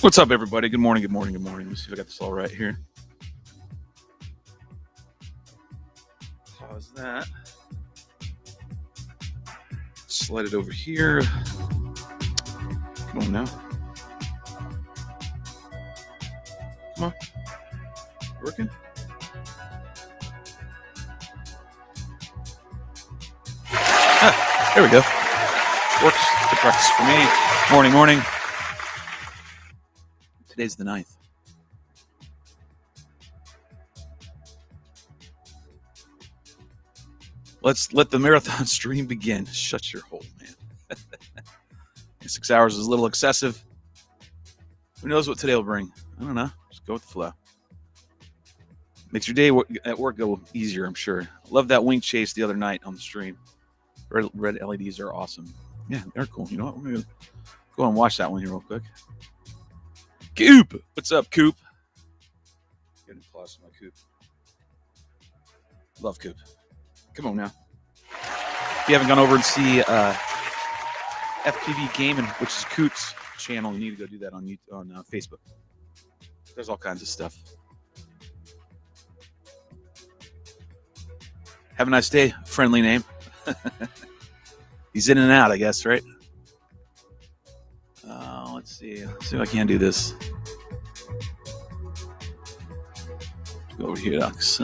What's up, everybody? Good morning, good morning, good morning. Let's see if I got this all right here. Pause that. Slide it over here. Come on now. Come on. Working? Ah, there we go. Works. Good practice for me. Morning. Today's the 9th. Let's let the marathon stream begin. Shut your hole, man. 6 hours is a little excessive. Who knows what today will bring? I don't know. Just go with the flow. Makes your day at work go easier, I'm sure. Love that wing chase the other night on the stream. Red LEDs are awesome. Yeah, they're cool. You know what? We're going to go and watch that one here real quick. Coop! What's up, Coop? Getting applause for my Coop. Love Coop. Come on now. If you haven't gone over and see FPV Gaming, which is Coop's channel, you need to go do that on Facebook. There's all kinds of stuff. Have a nice day. Friendly name. He's in and out, I guess, right? Let's see. Let's see if I can do this. Go over here, Alex.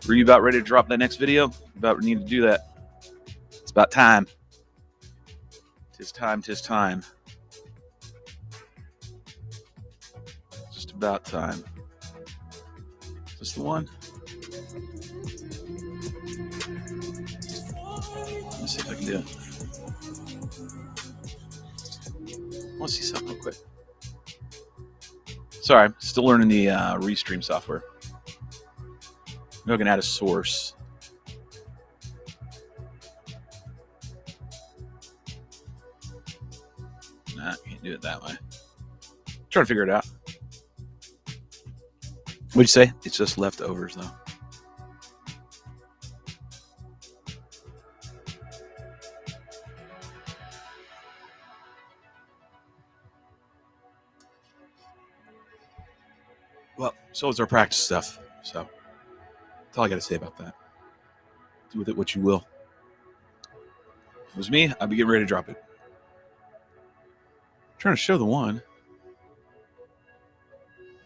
Were you about ready to drop that next video? About need to do that. It's about time. Tis time. Just about time. Is this the one? Let me see if I can do it. I want to see something real quick. Sorry, I'm still learning the Restream software. Maybe I can add a source. Nah, can't do it that way. Trying to figure it out. What'd you say? It's just leftovers, though. Well, so is our practice stuff. So that's all I got to say about that. Do with it what you will. If it was me, I'd be getting ready to drop it. I'm trying to show the one.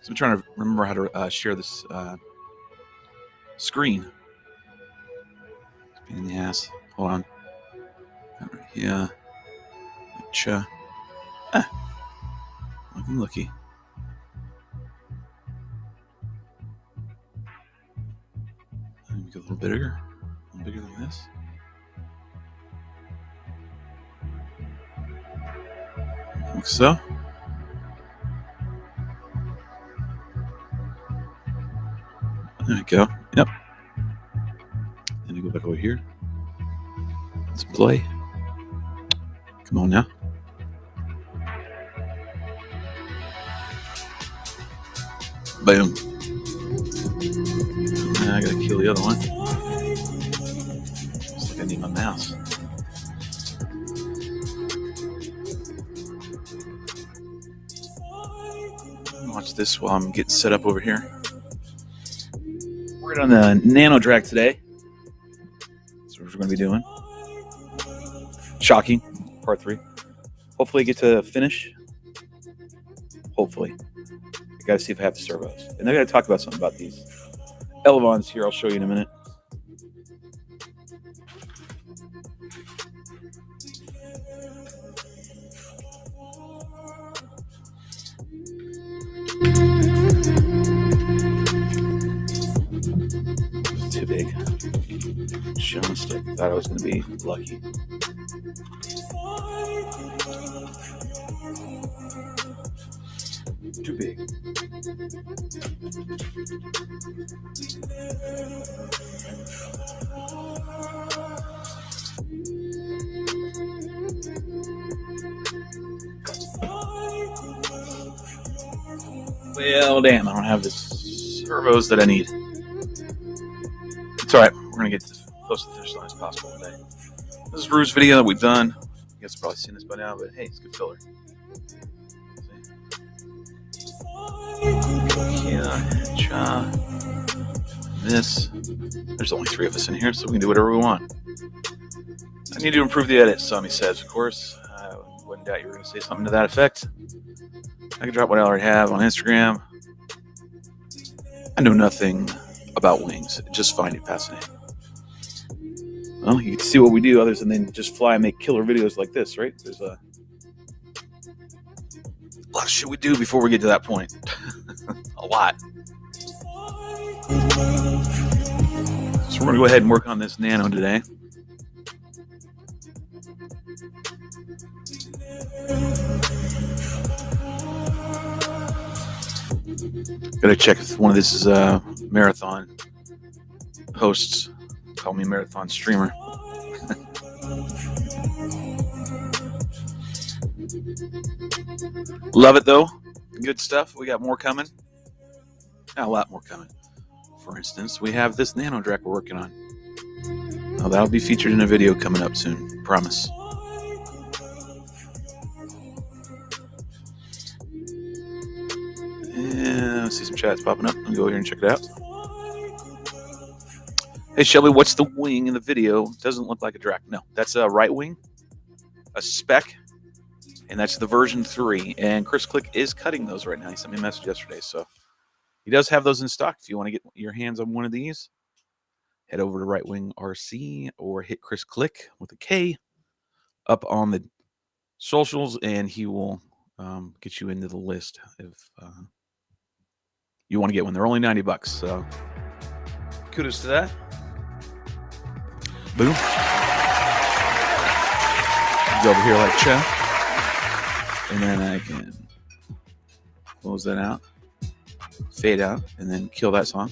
So I'm trying to remember how to share this screen. It's a pain in the ass. Hold on. Right here. Gotcha. Looky. Make it a little bigger than this. Like so. There we go. Yep. Then you go back over here. Let's play. Come on now. Boom. I gotta kill the other one. Looks like I need my mouse. Watch this while I'm getting set up over here. We're on the Nano Drak today. That's what we're going to be doing. Shocking, part 3. Hopefully get to finish. Hopefully. I got to see if I have the servos. And I got to talk about something about these Elevons here. I'll show you in a minute. Too big. Showing stick. Thought I was going to be lucky. Too big. Well, damn, I don't have the servos that I need. It's all right. We're going to get as close to the finish line as possible today. This is Rue's video that we've done. You guys have probably seen this by now, but hey, it's good filler. This. There's only 3 of us in here, so we can do whatever we want. I need to improve the edit, Sammy says. Of course, I wouldn't doubt you were going to say something to that effect. I can drop what I already have on Instagram. I know nothing about wings. Just find it fascinating. Well, you can see what we do other than just fly and make killer videos like this, right? There's a lot of shit we do before we get to that point. A lot. So we're going to go ahead and work on this Nano today. Gotta check if one of this is a marathon hosts. Call me marathon streamer. Love it though. Good stuff. We got more coming. A lot more coming. For instance, we have this Nano Drak we're working on. Oh, that'll be featured in a video coming up soon. Promise. And I see some chats popping up. Let me go here and check it out. Hey Shelby, what's the wing in the video? Doesn't look like a Drak. No, that's a RiteWing, a spec, and that's the version 3. And Chris Click is cutting those right now. He sent me a message yesterday, so he does have those in stock. If you want to get your hands on one of these, head over to RiteWing RC or hit Chris Click with a K up on the socials, and he will get you into the list if you want to get one. They're only $90, so kudos to that. Boom. Go over here like so, and then I can close that out, fade out, and then kill that song,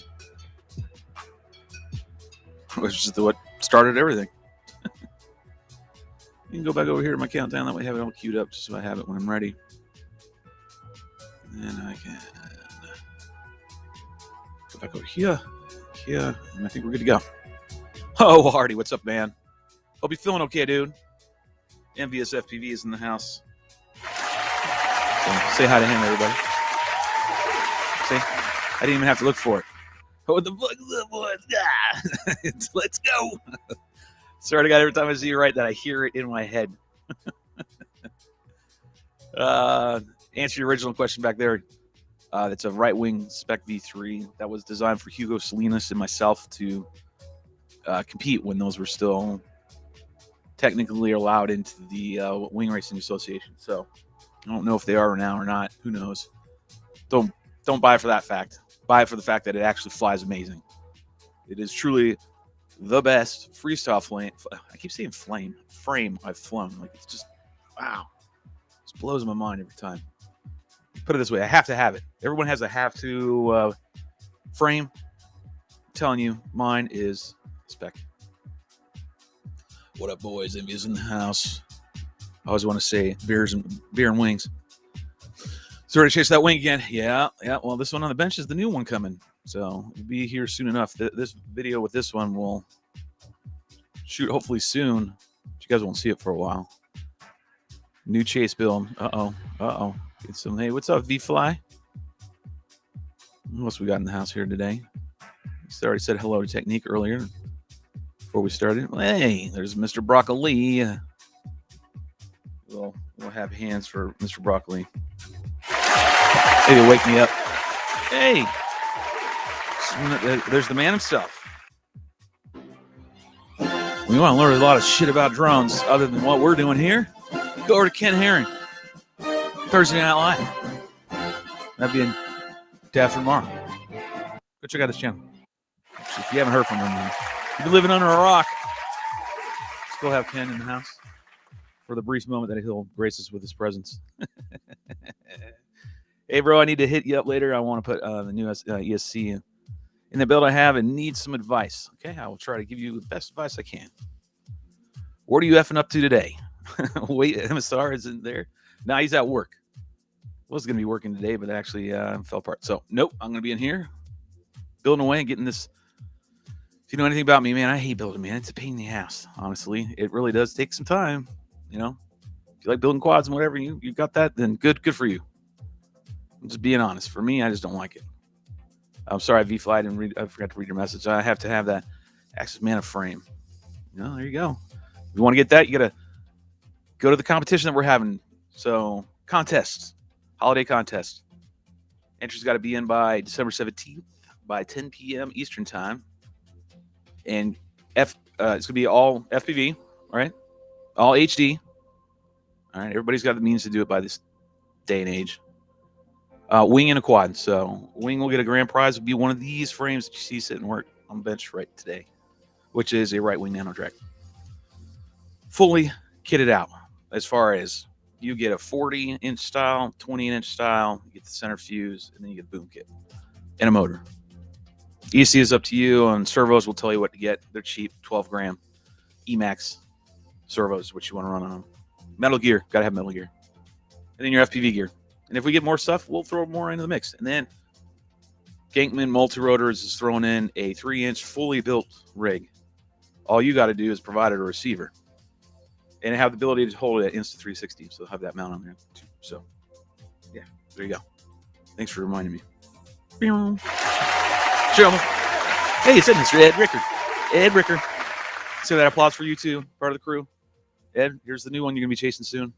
which is what started everything. You can go back over here to my countdown. That way I have it all queued up just so I have it when I'm ready. And I can go back over here, and I think we're good to go. Oh, Hardy, what's up, man? Hope you're feeling okay, dude. Envious FPV is in the house. So say hi to him, everybody. See? I didn't even have to look for it. What the fuck is up, boys? Let's go. Swear to God, every time I see you write that, I hear it in my head. Answer your original question back there. That's a RiteWing Spec V3 that was designed for Hugo Salinas and myself to compete when those were still technically allowed into the Wing Racing Association. So I don't know if they are now or not. Who knows? Don't buy it for that fact. Buy it for the fact that it actually flies amazing. It is truly the best freestyle flame. I keep saying frame I've flown. Like, it's just, wow. It just blows my mind every time. Put it this way, I have to have it. Everyone has a have to frame. I'm telling you, mine is spec. What up, boys? Envy's in the house. I always want to say beer and wings. So ready to chase that wing again? Yeah. Well, this one on the bench is the new one coming, so it'll be here soon enough. This video with this one will shoot hopefully soon. But you guys won't see it for a while. New chase build. Get some. Hey, what's up, V-Fly? What else we got in the house here today? I already said hello to Technique earlier before we started. Well, hey, there's Mr. Broccoli. We'll have hands for Mr. Broccoli. Maybe wake me up. Hey, there's the man himself. We want to learn a lot of shit about drones other than what we're doing here. Go over to Ken Herring, Thursday Night Live. That'd be in day after tomorrow. Go check out his channel. If you haven't heard from him, you've been living under a rock. Still have Ken in the house for the brief moment that he'll grace us with his presence. Hey, bro, I need to hit you up later. I want to put the new ESC in the build I have and need some advice. Okay, I will try to give you the best advice I can. What are you effing up to today? Wait, MSR isn't there? Nah, he's at work. Was going to be working today, but actually fell apart. So, nope, I'm going to be in here building away and getting this. If you know anything about me, man, I hate building, man. It's a pain in the ass, honestly. It really does take some time, you know. If you like building quads and whatever, you got that, then good for you. I'm just being honest. For me, I just don't like it. I'm sorry, V-Fly, I forgot to read your message. I have to have that Axis Mana frame. There you go. If you want to get that, you got to go to the competition that we're having. So, contest, holiday contest. Entries got to be in by December 17th by 10 p.m. Eastern time. And it's going to be all FPV, right? All HD. All right, everybody's got the means to do it by this day and age. Wing and a quad. So wing will get a grand prize. Will be one of these frames that you see sitting work on the bench right today, which is a RiteWing Nano Drak. Fully kitted out. As far as you get a 40-inch style, 20-inch style, you get the center fuse, and then you get a boom kit and a motor. EC is up to you, and servos will tell you what to get. They're cheap, 12-gram Emax servos, which you want to run on them. Metal gear, got to have metal gear. And then your FPV gear. And if we get more stuff, we'll throw more into the mix. And then Gankman Multirotors is throwing in a 3-inch fully built rig. All you got to do is provide it a receiver. And have the ability to hold it at Insta360. So they'll have that mount on there too. So, yeah, there you go. Thanks for reminding me. Hey, it's in Mr. Ed Ricker. Ed Ricker. So that applause for you too, part of the crew. Ed, here's the new one you're going to be chasing soon.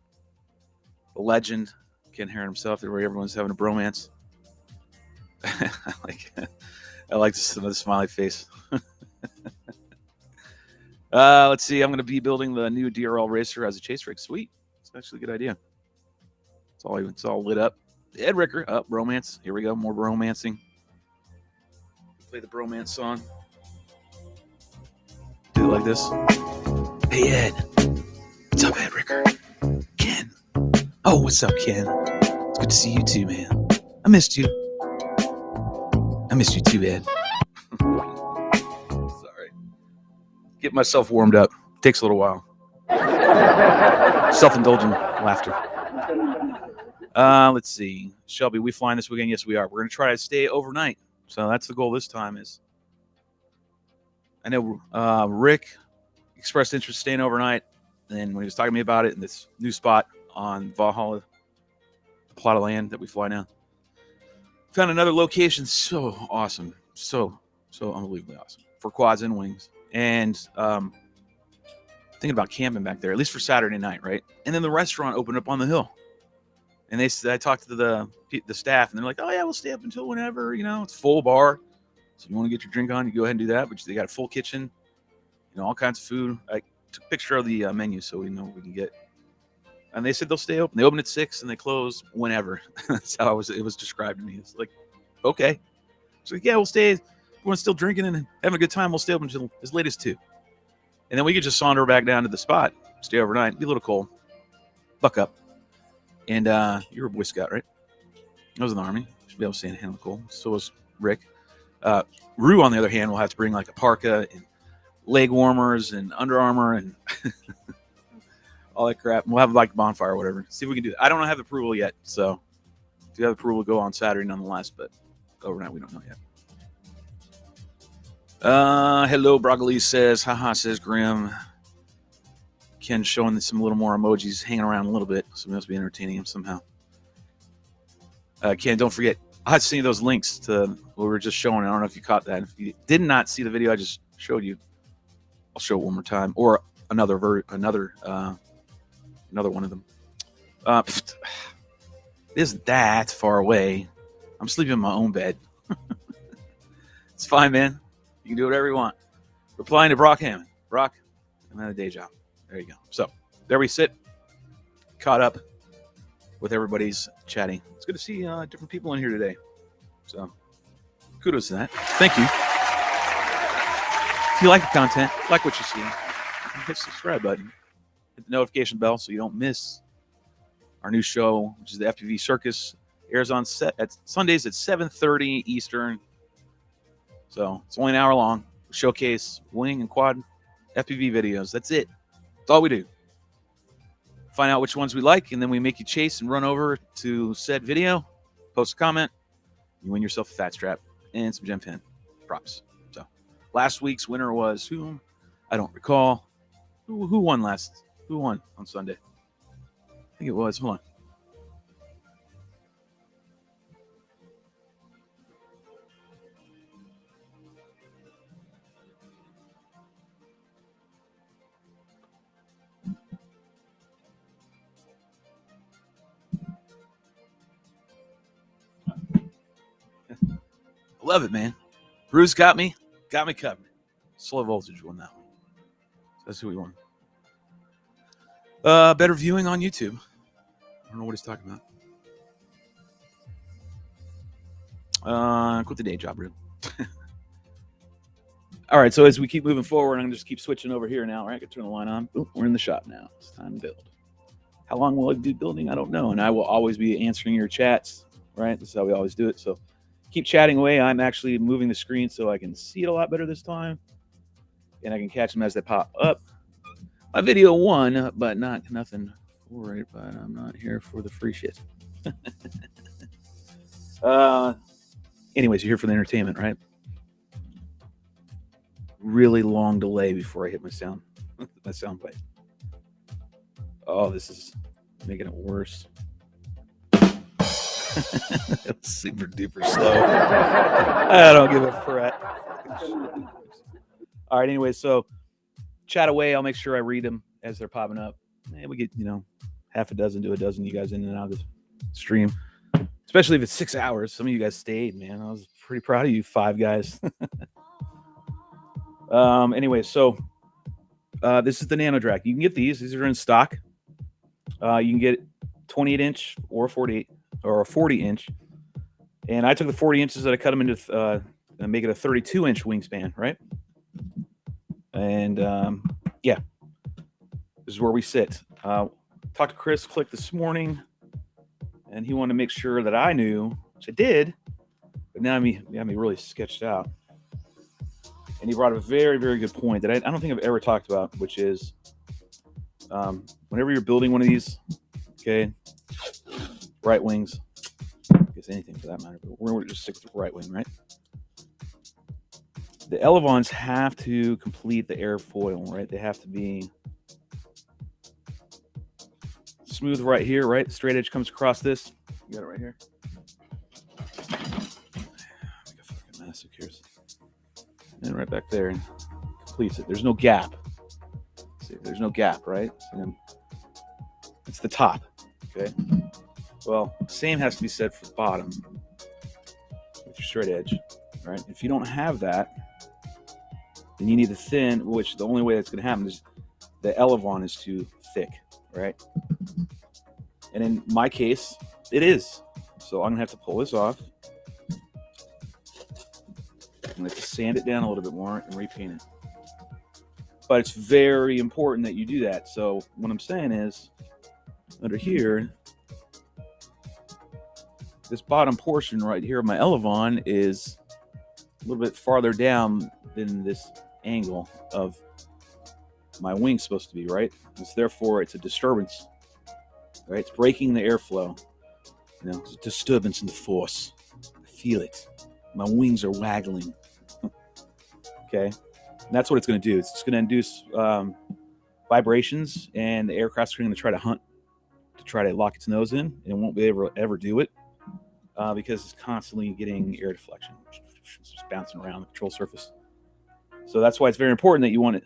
The legend. Can't hear it himself. Everyone's having a bromance. I like the smiley face. Let's see. I'm going to be building the new DRL Racer as a chase rig. Sweet. It's actually a good idea. It's all lit up. Ed Ricker. Oh, bromance. Here we go. More bromancing. Play the bromance song. Do it like this. Hey, Ed. What's up, Ed Ricker? Ken. Oh, what's up, Ken? It's good to see you too, man. I missed you. I missed you too, Ed. Sorry. Get myself warmed up. Takes a little while. Self-indulgent laughter. Let's see. Shelby, we flying this weekend? Yes, we are. We're going to try to stay overnight. So that's the goal this time. I know Rick expressed interest in staying overnight. And when he was talking to me about it in this new spot on Valhalla, the plot of land that we fly now, found another location so awesome. So unbelievably awesome for quads and wings. And thinking about camping back there, at least for Saturday night, right? And then the restaurant opened up on the hill. And I talked to the staff, and they're like, "Oh yeah, we'll stay up until whenever. It's full bar. So if you want to get your drink on, you go ahead and do that. But they got a full kitchen, all kinds of food. I took a picture of the menu so we know what we can get. And they said they'll stay open. They open at 6 and they close whenever. That's how it was described to me. It's like, okay. It's like, yeah, we'll stay. We're still drinking and having a good time. We'll stay open until as late as 2. And then we could just saunter back down to the spot, stay overnight, be a little cold, buck up. And you're a Boy Scout, right? I was in the Army. Should be able to stay and handle the cold. So was Rick. Rue, on the other hand, will have to bring like a parka and leg warmers and Under Armour and all that crap. We'll have like a bonfire or whatever. See if we can do that. I don't have approval yet. So if you have approval, go on Saturday nonetheless. But overnight, we don't know yet. Hello, Broccoli says, haha, says Grim. Ken showing some little more emojis, hanging around a little bit. So we must be entertaining him somehow. Ken, don't forget, I had seen those links to what we were just showing. I don't know if you caught that. If you did not see the video I just showed you, I'll show it one more time, or another one of them. It isn't that far away. I'm sleeping in my own bed. It's fine, man. You can do whatever you want. Replying to Brock Hammond. Brock, I'm at a day job. There you go. So there we sit, caught up with everybody's chatting. It's good to see different people in here today. So kudos to that. Thank you. If you like the content, like what you see, hit the subscribe button. Hit the notification bell so you don't miss our new show, which is the FPV Circus. Airs on at Sundays at 7:30 Eastern. So it's only an hour long. Showcase wing and quad FPV videos. That's it. That's all we do. Find out which ones we like, and then we make you chase and run over to said video, post a comment, you win yourself a fat strap and some Gem 10 props. So last week's winner was who? I don't recall. Who won last? Who won on Sunday? I think it was. Hold on. I love it, man. Bruce got me covered. Slow voltage won that one. That's who we won. Better viewing on YouTube. I don't know what he's talking about. Quit the day job, real. All right, so as we keep moving forward, I'm going to just keep switching over here now. All right, I can turn the line on. Ooh, we're in the shop now. It's time to build. How long will I do building? I don't know. And I will always be answering your chats, right? This is how we always do it. So keep chatting away. I'm actually moving the screen so I can see it a lot better this time. And I can catch them as they pop up. My video won, but nothing for it. But I'm not here for the free shit. Anyways, you're here for the entertainment, right? Really long delay before I hit my sound plate. Oh, this is making it worse. It's super duper slow. I don't give a crap. All right, anyway, so chat away. I'll make sure I read them as they're popping up. And we get, half a dozen to a dozen you guys in and out of the stream. Especially if it's 6 hours. Some of you guys stayed, man. I was pretty proud of you 5 guys. Anyway, so this is the Nano Drak. You can get these. These are in stock. You can get 28-inch or 48 or a 40-inch. And I took the 40 inches that I cut them into and make it a 32-inch wingspan, right? And yeah, this is where we sit. Talked to Chris Click this morning, and he wanted to make sure that I knew, which I did, but now me really sketched out. And he brought up a very, very good point that I don't think I've ever talked about, which is whenever you're building one of these, okay, RiteWings, I guess anything for that matter, but we're going to just stick with RiteWing, right? The elevons have to complete the airfoil, right? They have to be smooth right here, right? Straight edge comes across this. You got it right here. Make a fucking mess, who cares? And right back there and completes it. There's no gap. See, there's no gap, right? And it's the top, okay? Well, same has to be said for the bottom with your straight edge, right? If you don't have that, then you need a thin, which the only way that's going to happen is the elevon is too thick, right? And in my case, it is. So I'm going to have to pull this off. I'm going to have to sand it down a little bit more and repaint it. But it's very important that you do that. So what I'm saying is, under here, this bottom portion right here of my elevon is a little bit farther down than this angle of my wing's supposed to be, right? Therefore, it's a disturbance, right? It's breaking the airflow. It's a disturbance in the force. I feel it. My wings are waggling. Okay, and that's what it's going to do. It's just going to induce vibrations, and the aircraft's going to try to lock its nose in, and it won't be able to ever do it because it's constantly getting air deflection, just bouncing around the control surface. So that's why it's very important that you want it,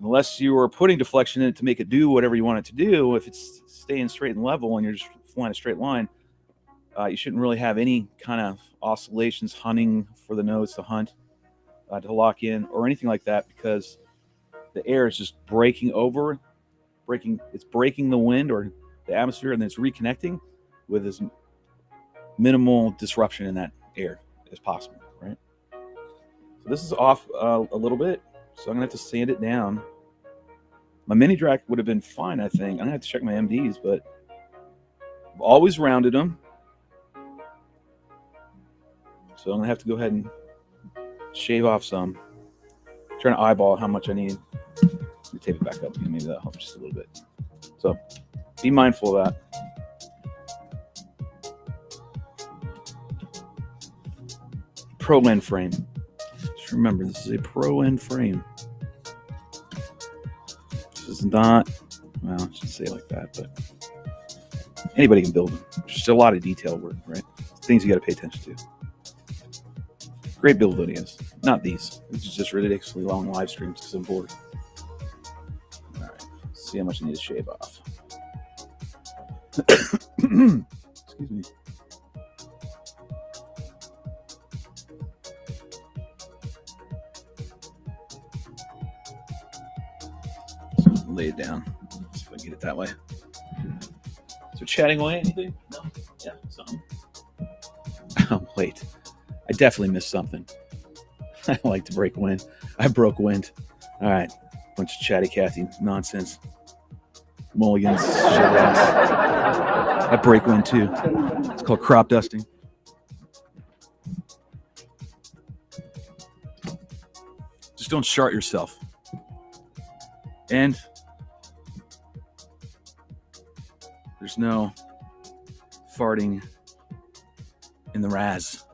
unless you are putting deflection in it to make it do whatever you want it to do. If it's staying straight and level and you're just flying a straight line, you shouldn't really have any kind of oscillations hunting for the nose to hunt. To lock in or anything like that, because the air is just breaking the wind or the atmosphere, and then it's reconnecting with as minimal disruption in that air as possible, right? So this is off a little bit, so I'm gonna have to sand it down. My mini Drak would have been fine, I think. I'm gonna have to check my MDs, but I've always rounded them, so I'm gonna have to go ahead and shave off some. I'm trying to eyeball how much I need. Let me tape it back up. Maybe that'll help just a little bit. So be mindful of that. Pro end frame. Just remember, this is a pro end frame. This is not, well, I shouldn't say it like that, but anybody can build them. Just a lot of detail work, right? Things you got to pay attention to. Great build videos. Not these. This is just ridiculously long live streams because I'm bored. All right. Let's see how much I need to shave off. Excuse me. lay it down. See if I can get it that way. So chatting away, anything? No? Yeah, something. Oh, wait. I definitely missed something. I like to break wind. I broke wind. All right. Bunch of chatty Cathy nonsense. Mulligans, shit ass. I break wind too. It's called crop dusting. Just don't shart yourself. And there's no farting in the Raz.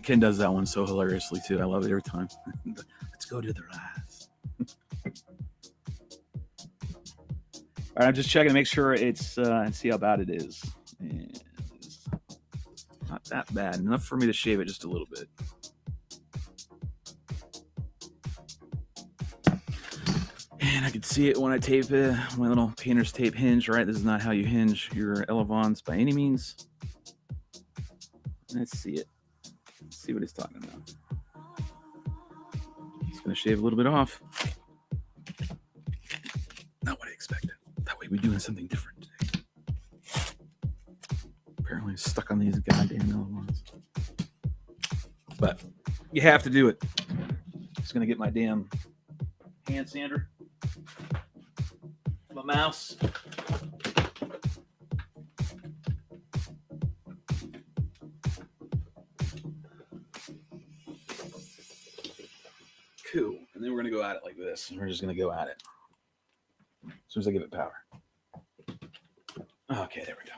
Ken does that one so hilariously too. I love it every time. Let's go to the Raz. All right, I'm just checking to make sure it's and see how bad it is. And it's not that bad. Enough for me to shave it just a little bit. And I can see it when I tape it. My little painter's tape hinge, right? This is not how you hinge your elevons by any means. Let's see it. Let's see what he's talking about. He's going to shave a little bit off. Not what I expected. That way we're doing something different today. Apparently I'm stuck on these goddamn elevons. But you have to do it. Just going to get my damn hand sander. My mouse. Cool. And then we're going to go at it like this. We're just going to go at it. As soon as I give it power. Okay, there we go.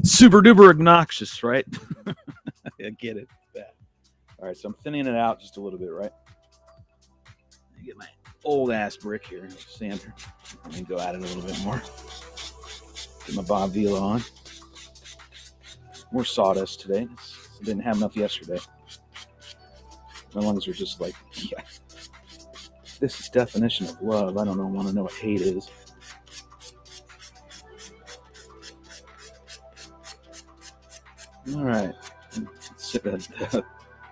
Super duper obnoxious, right? I get it. Bad. All right, so I'm thinning it out just a little bit, right? I get my old ass brick here, sander, and go at it a little bit more. Get my Bob Vila on. More sawdust today. I didn't have enough yesterday. My lungs are just like, yeah. This is definition of love. I don't want to know what hate is. All right.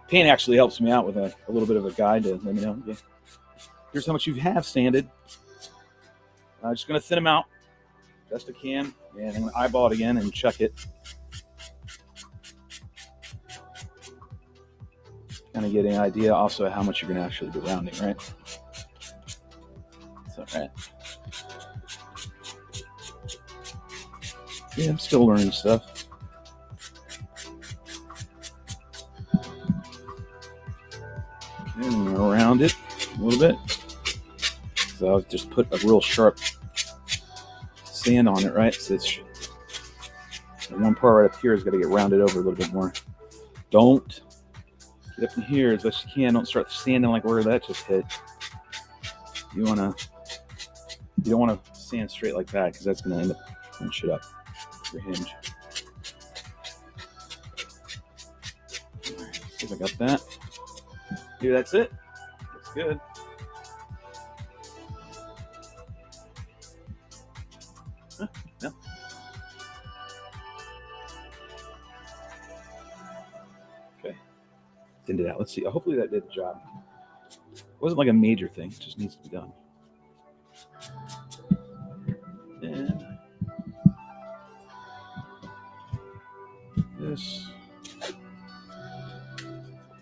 Paint actually helps me out with a little bit of a guide to let me know. Yeah. Here's how much you have sanded. I'm just going to thin them out best I can, and I'm going to eyeball it again and check it. Kind of get an idea also how much you're going to actually be rounding, right? That's all right. Yeah, I'm still learning stuff. And around it a little bit. So I'll just put a real sharp sand on it, right? So it's the one part right up here is got to get rounded over a little bit more. Don't get up in here as best you can. Don't start sanding like where that just hit. You don't want to sand straight like that because that's going to end up pulling shit up your hinge. All right, see if I got that. Maybe that's it. That's good. Huh? No. Okay. Thinned it out. Let's see. Hopefully that did the job. It wasn't like a major thing. It just needs to be done. And this.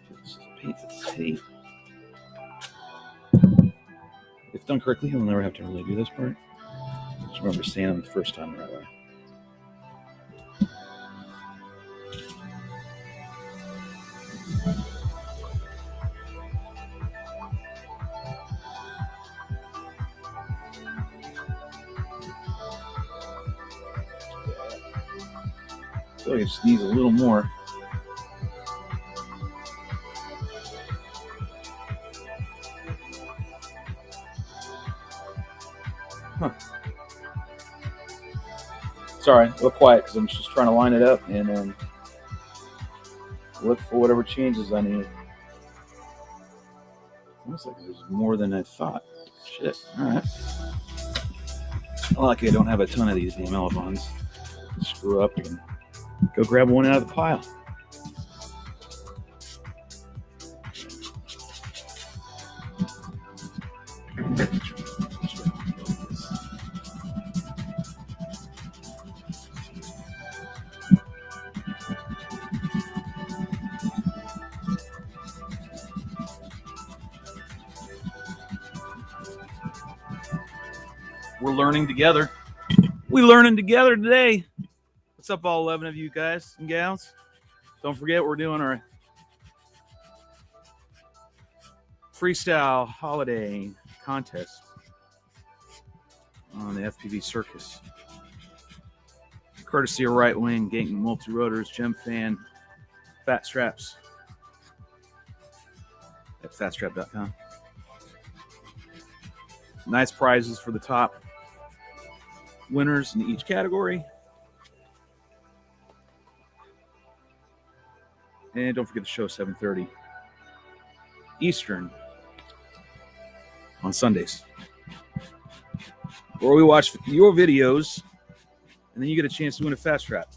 This is Pt.3. If done correctly, you'll never have to really do this part. Just remember sanding the first time the right way. So you just need a little more. Huh. Sorry, a little quiet because I'm just trying to line it up and then look for whatever changes I need. Almost like there's more than I thought. Shit. All right. Lucky I don't have a ton of these Melabons. Screw up and go grab one out of the pile. We're learning together. We're learning together today. What's up, all 11 of you guys and gals? Don't forget, we're doing our freestyle holiday contest on the FPV Circus. Courtesy of RiteWing, Gang Multi-Rotors, Gem Fan, Fat Straps at fatstrap.com. Nice prizes for the top winners in each category. And don't forget the show 7:30 Eastern on Sundays, where we watch your videos, and then you get a chance to win a Fat Strap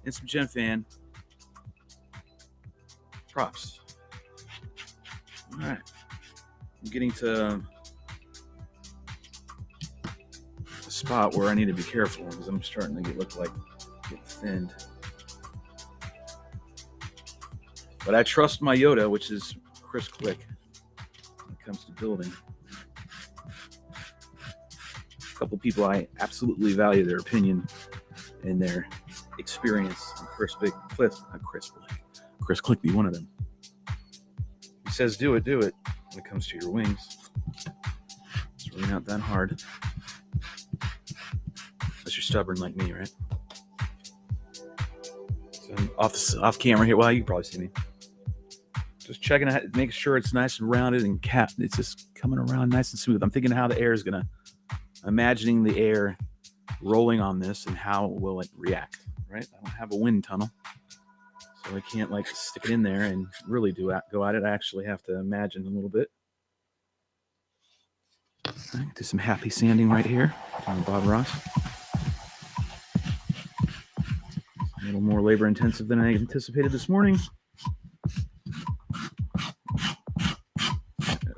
and some Gen Fan props. All right, I'm getting to a spot where I need to be careful because I'm starting to look like getting thinned. But I trust my Yoda, which is Chris Click, when it comes to building. A couple people I absolutely value their opinion and their experience. And Chris Click be one of them. He says, do it when it comes to your wings. It's really not that hard. Unless you're stubborn like me, right? So off camera here, well, you can probably see me. Just checking it, making sure it's nice and rounded and it's just coming around nice and smooth. I'm thinking how the air is going to, imagining the air rolling on this and how will it react, right? I don't have a wind tunnel, so I can't like stick it in there and really go at it. I actually have to imagine a little bit. Right, do some happy sanding right here on Bob Ross. A little more labor intensive than I anticipated this morning.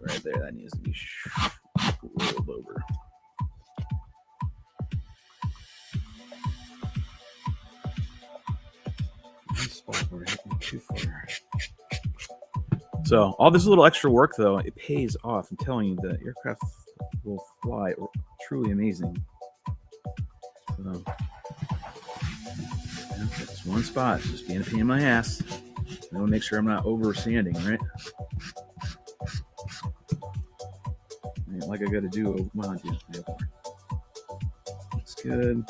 Right there, that needs to be rolled over. Too far. So all this little extra work, though, it pays off. I'm telling you, the aircraft will fly truly amazing. So, that's one spot, just being a pain in my ass. I want to make sure I'm not over sanding, right? Like I got to do. Well, that's good.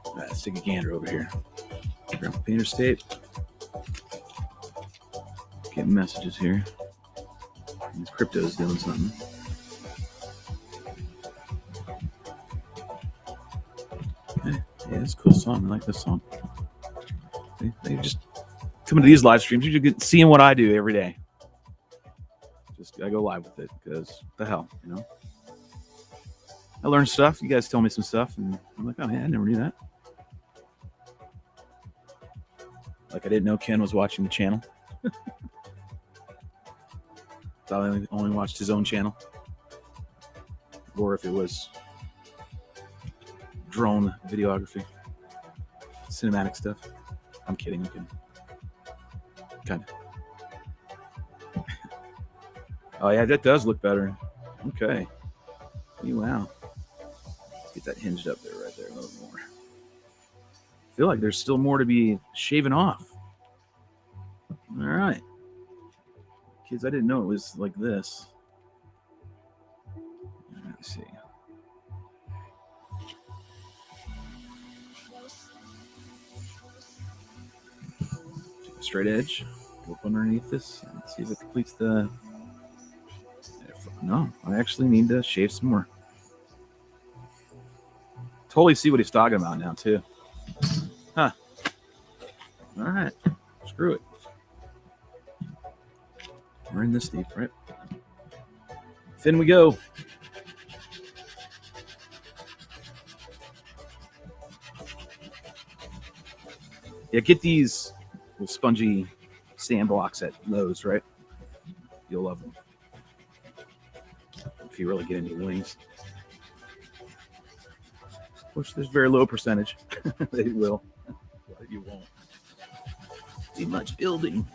All right, let's take a gander over here. Grab the painter's tape. Getting messages here. This crypto's doing something. Okay. Yeah, it's a cool song. I like this song. They just coming to these live streams, you're just seeing what I do every day. Just I go live with it because the hell, you know. I learn stuff. You guys tell me some stuff, and I'm like, oh yeah, I never knew that. Like I didn't know Ken was watching the channel. Thought I only watched his own channel. Or if it was drone videography, cinematic stuff. I'm kidding. Kind of. Oh yeah, that does look better. Okay. Wow. Let's get that hinged up there, right there, a little more. I feel like there's still more to be shaven off. All right. Kids, I didn't know it was like this. Let's see. Take a straight edge. Go up underneath this and see if it completes the... No, I actually need to shave some more. Totally see what he's talking about now, too. Huh. All right. Screw it. We're in this deep, right? Thin we go. Yeah, get these little spongy sand blocks at Lowe's, right? You'll love them. If you really get into wings. Which there's very low percentage. They will. But you won't. Too much building.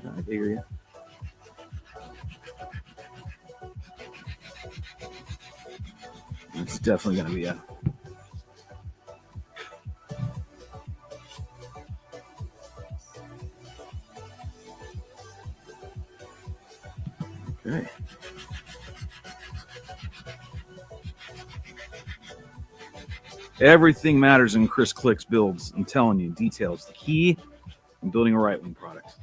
I hear you. It's definitely going to be a... Okay. Everything matters in Chris Click's builds. I'm telling you, details. The key in building a RiteWing product.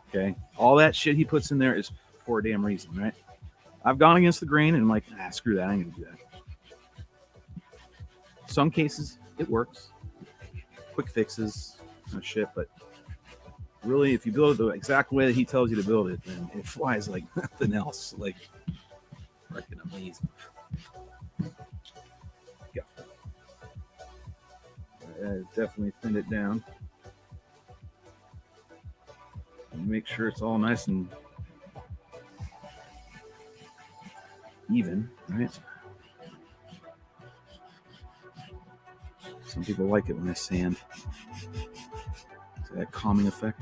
Okay? All that shit he puts in there is for a damn reason, right? I've gone against the grain and I'm like, screw that. I ain't going to do that. Some cases, it works. Quick fixes, no shit. But really, if you build it the exact way that he tells you to build it, then it flies like nothing else. Like, freaking amazing. Yeah. Definitely thin it down. And make sure it's all nice and even, right? Some people like it when I sand. It's that calming effect.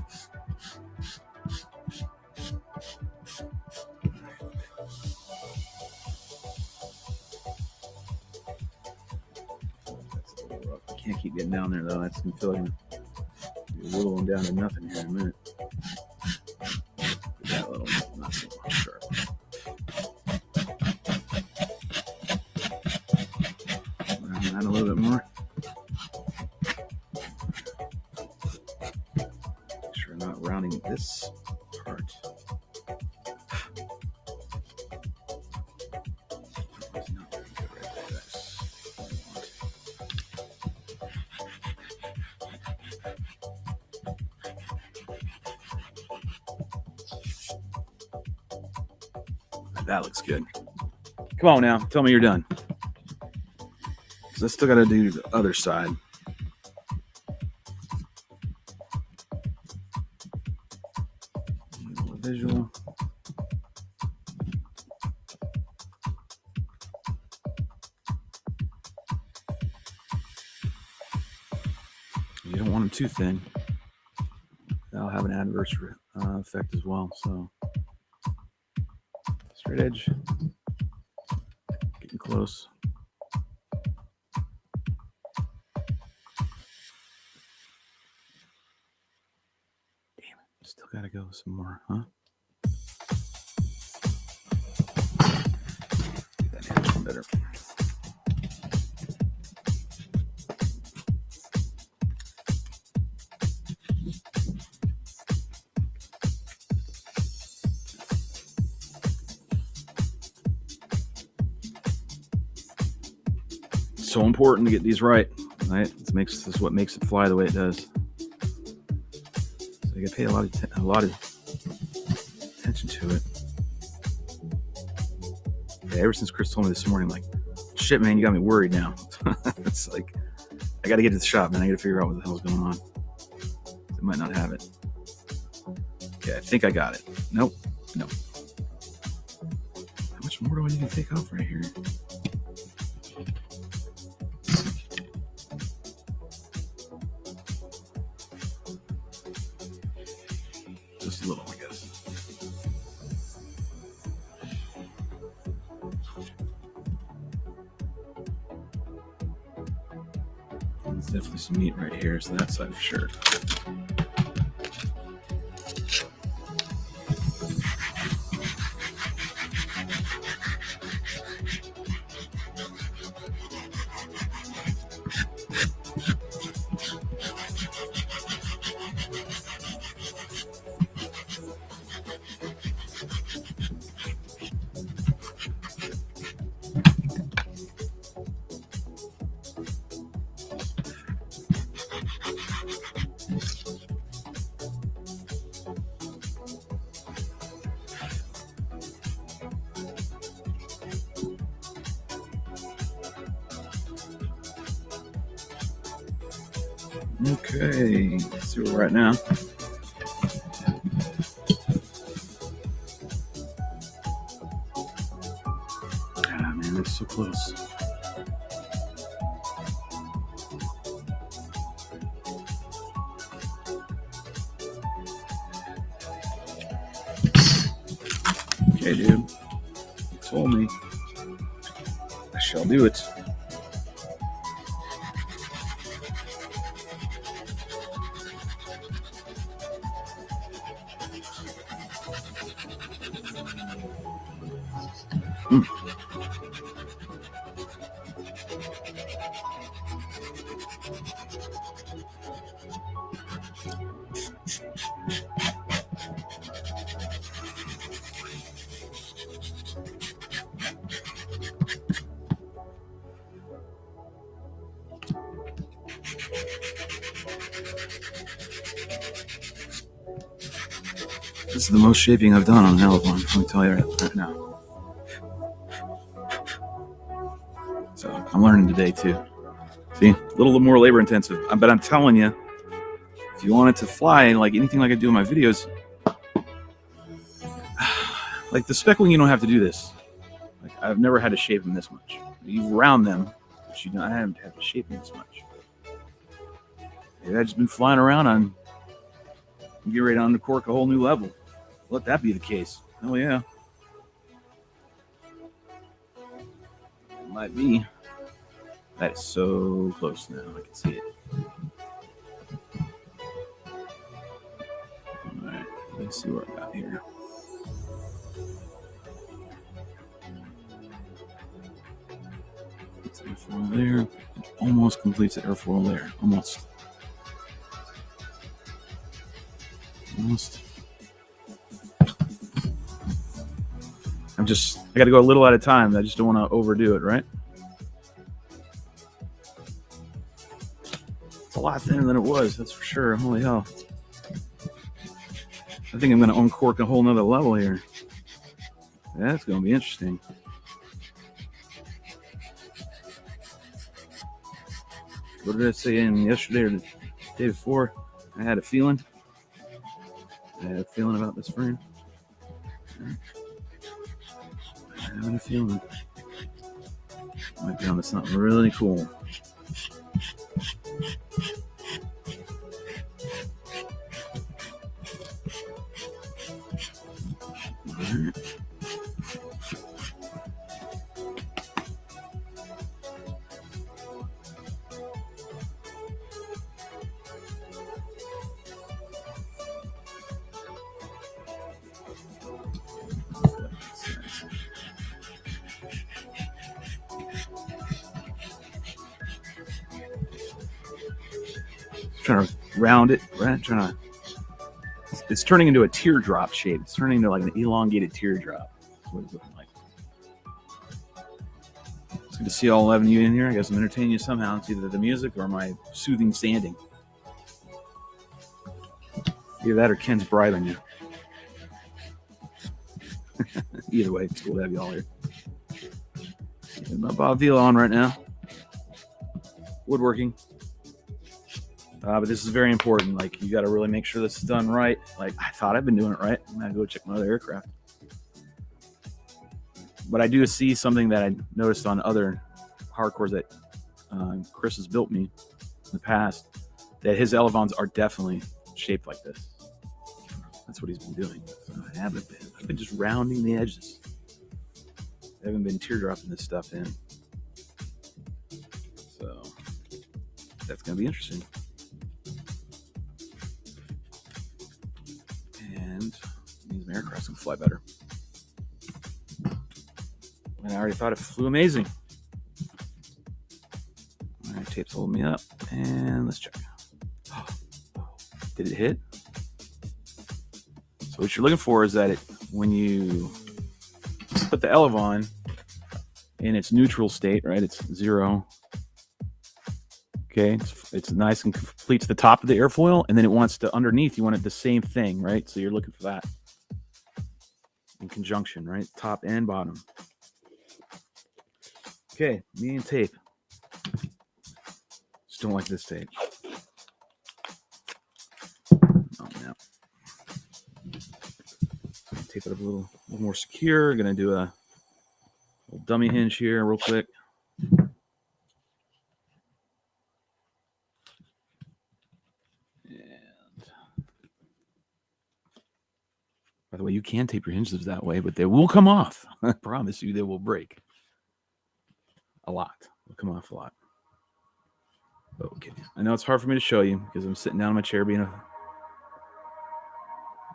That's a little rough. I can't keep getting down there though. That's gonna feel like a little one down to nothing here in a minute. That little not so sharp. Round that a little bit more. Make sure I'm not rounding this part. It's not very good right there. That's what I want. That looks good. Come on now, tell me you're done. Because I still got to do the other side. Visual. You don't want them too thin. That'll have an adverse effect as well. So straight edge, getting close. Damn it, still gotta go some more, huh? Get that edge one better. So important to get these right? This is what makes it fly the way it does. So you gotta pay a lot of attention to it. Yeah, ever since Chris told me this morning, I'm like, shit, man, you got me worried now. It's like, I gotta get to the shop, man. I gotta figure out what the hell's going on. I might not have it. Okay, I think I got it. Nope. much more do I need to take off right here? Just a little, I guess. There's definitely some meat right here, so that side for sure. Okay, let's see where we're at now. Ah, man, that's so close. Okay, dude. You told me. I shall do it. This is the most shaping I've done on an elephant, let me tell you right now. So I'm learning today too. See, a little more labor intensive, but I'm telling you, if you want it to fly like anything like I do in my videos, like the speckling, you don't have to do this. Like I've never had to shape them this much. You round them, but you don't have to shape them this much. Maybe I've just been flying around on, get ready to undercork a whole new level. Let that be the case. Oh yeah. It might be. That is so close now. I can see it. Alright, let's see what I got here. It's airfoil there. It almost completes the airfoil there. Almost. I got to go a little at a time. I just don't want to overdo it, right? It's a lot thinner than it was, that's for sure. Holy hell. I think I'm going to uncork a whole nother level here. That's going to be interesting. What did I say yesterday or the day before? I had a feeling. About this frame. I'm having a feeling. Might be on to something really cool. Right. Trying to round it, right? It's turning into a teardrop shape. It's turning into like an elongated teardrop. That's what it's looking like. It's good to see all 11 of you in here. I guess I'm entertaining you somehow. It's either the music or my soothing sanding. Either that or Ken's bribing you. Either way, it's cool to have you all here. Getting my Bob Vila on right now. Woodworking. But this is very important. Like, you got to really make sure this is done right. Like, I thought I've been doing it right. I'm going to go check my other aircraft. But I do see something that I noticed on other hardcores that Chris has built me in the past, that his elevons are definitely shaped like this. That's what he's been doing. So I haven't been. I've been just rounding the edges. I haven't been teardropping this stuff in. So that's going to be interesting. And means my aircraft's going to fly better. And I already thought it flew amazing. All right, tape's holding me up. And let's check. Did it hit? So what you're looking for is that when you put the elevon in its neutral state, right? It's 0. Okay, it's nice and completes the top of the airfoil, and then it wants to underneath. You want it the same thing, right? So you're looking for that in conjunction, right? Top and bottom. Okay, me and tape. Just don't like this tape. Oh no. Tape it up a little more secure. Gonna do a little dummy hinge here real quick. And by the way, you can tape your hinges that way, but they will come off. I promise you they will break. A lot. They'll come off a lot. Okay. I know it's hard for me to show you because I'm sitting down in my chair being a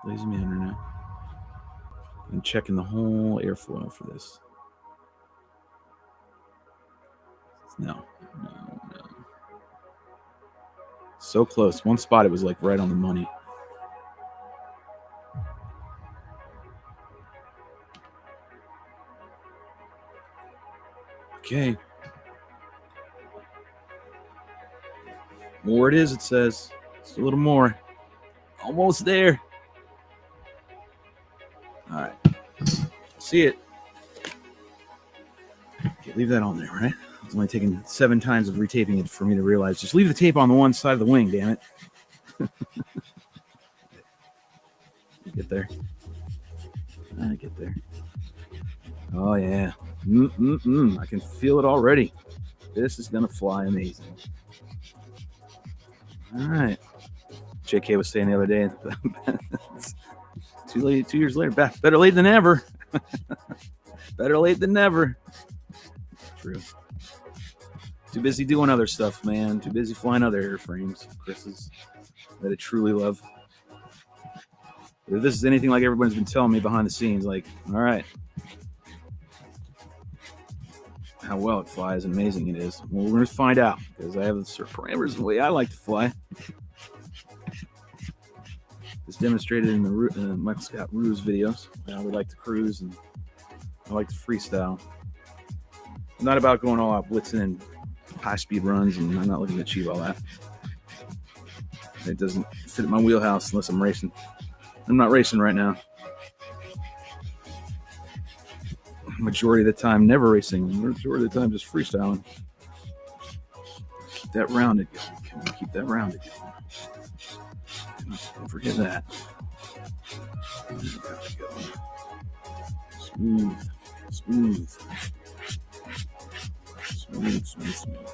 lazy man right now. I'm checking the whole airfoil for this. No. So close. One spot it was like right on the money. Okay. More it is, it says. Just a little more. Almost there. All right. See it. Okay, leave that on there, right? It's only taken 7 times of retaping it for me to realize. Just leave the tape on the one side of the wing, damn it. Get there. I get there. Oh, yeah. I can feel it already. This is going to fly amazing. All right. JK was saying the other day, too late, 2 years later, better late than never. Better late than never. True. Too busy doing other stuff, man. Too busy flying other airframes. Chris's that I truly love. If this is anything like everyone's been telling me behind the scenes, like, all right, how well it flies and amazing it is. Well, we're going to find out because I have certain parameters of the way I like to fly. It's demonstrated in the Michael Scott Ruse videos. I would like to cruise and I like to freestyle. I'm not about going all out blitzing and high-speed runs, and I'm not looking to achieve all that. It doesn't fit in my wheelhouse unless I'm racing. I'm not racing right now. Majority of the time, never racing. Majority of the time, just freestyling. Keep that rounded going. Can we keep that rounded going? Don't forget that. There we go. Smooth. Smooth. Smooth, smooth, smooth.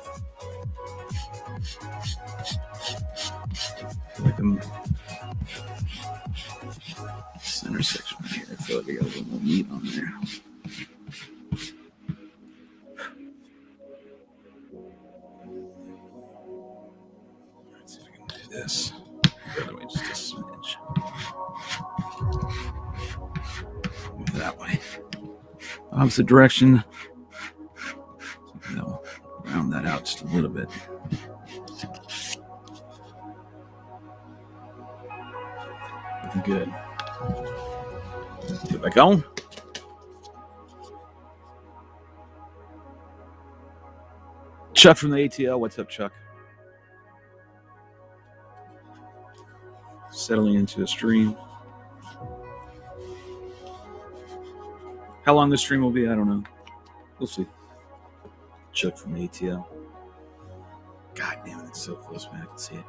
Like them center section right here. I feel like I got a little more meat on there. Let's see if I can do this. The other way, just a smidge. Move that way. Opposite direction. I'll round that out just a little bit. Looking good. Get back on. Chuck from the ATL. What's up, Chuck? Settling into a stream. How long this stream will be, I don't know. We'll see. Chuck from the ATL. God damn it, it's so close, man. I can see it.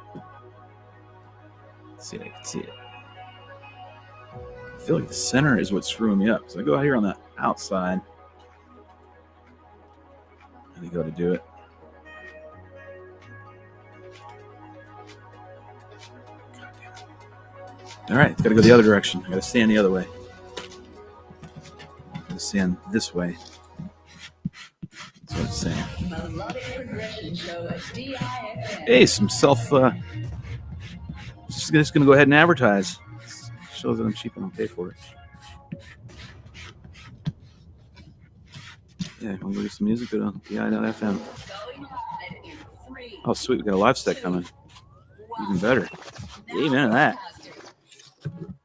I can see it. I feel like the center is what's screwing me up. So I go out here on the outside. go to do it. All right, it's got to go the other direction. I got to stand the other way. I got to stand this way. That's what it's saying. Hey, some self. Just going to go ahead and advertise. It shows that I'm cheap and I'll pay for it. Yeah, want to go get some music? Go to Pt.3. Oh, sweet. We got a live set coming. Even better. Amen to that.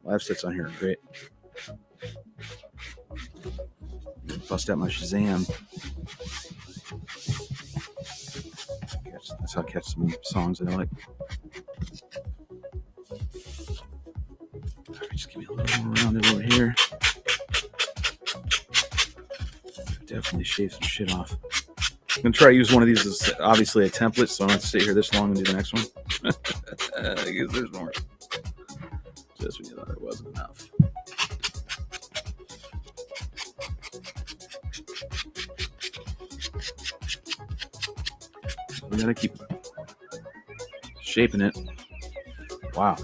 Live sets on here are great. Bust out my Shazam. That's how I catch some songs that I like. Right, just give me a little more around it over here. Definitely shave some shit off. I'm going to try to use one of these as obviously a template, so I don't have to sit here this long and do the next one. I guess there's more. Just when you thought it wasn't enough. We got to keep shaping it. Wow.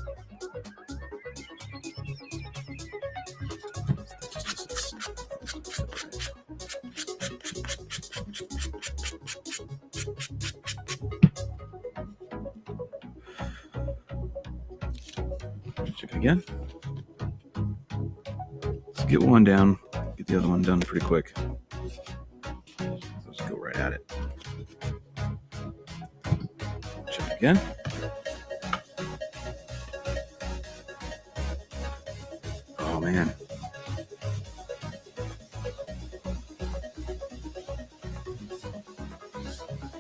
Check it again. Let's get one down. Get the other one done pretty quick. Let's go right at it. Check it again. Oh man.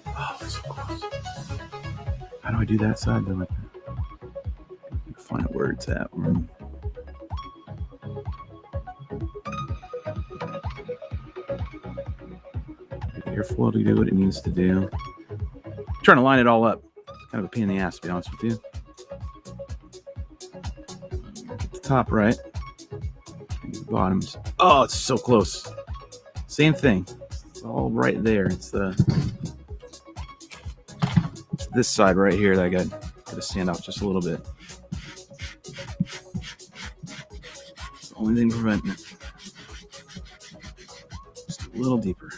Oh, that's so close. How do I do that side though? Find where it's at. Airflow to do what it needs to do. I'm trying to line it all up. It's kind of a pain in the ass, to be honest with you. Get the top right. Get the bottoms. Oh, it's so close. Same thing. It's all right there. It's this side right here that I got to stand out just a little bit. It's the only thing preventing it. Just a little deeper.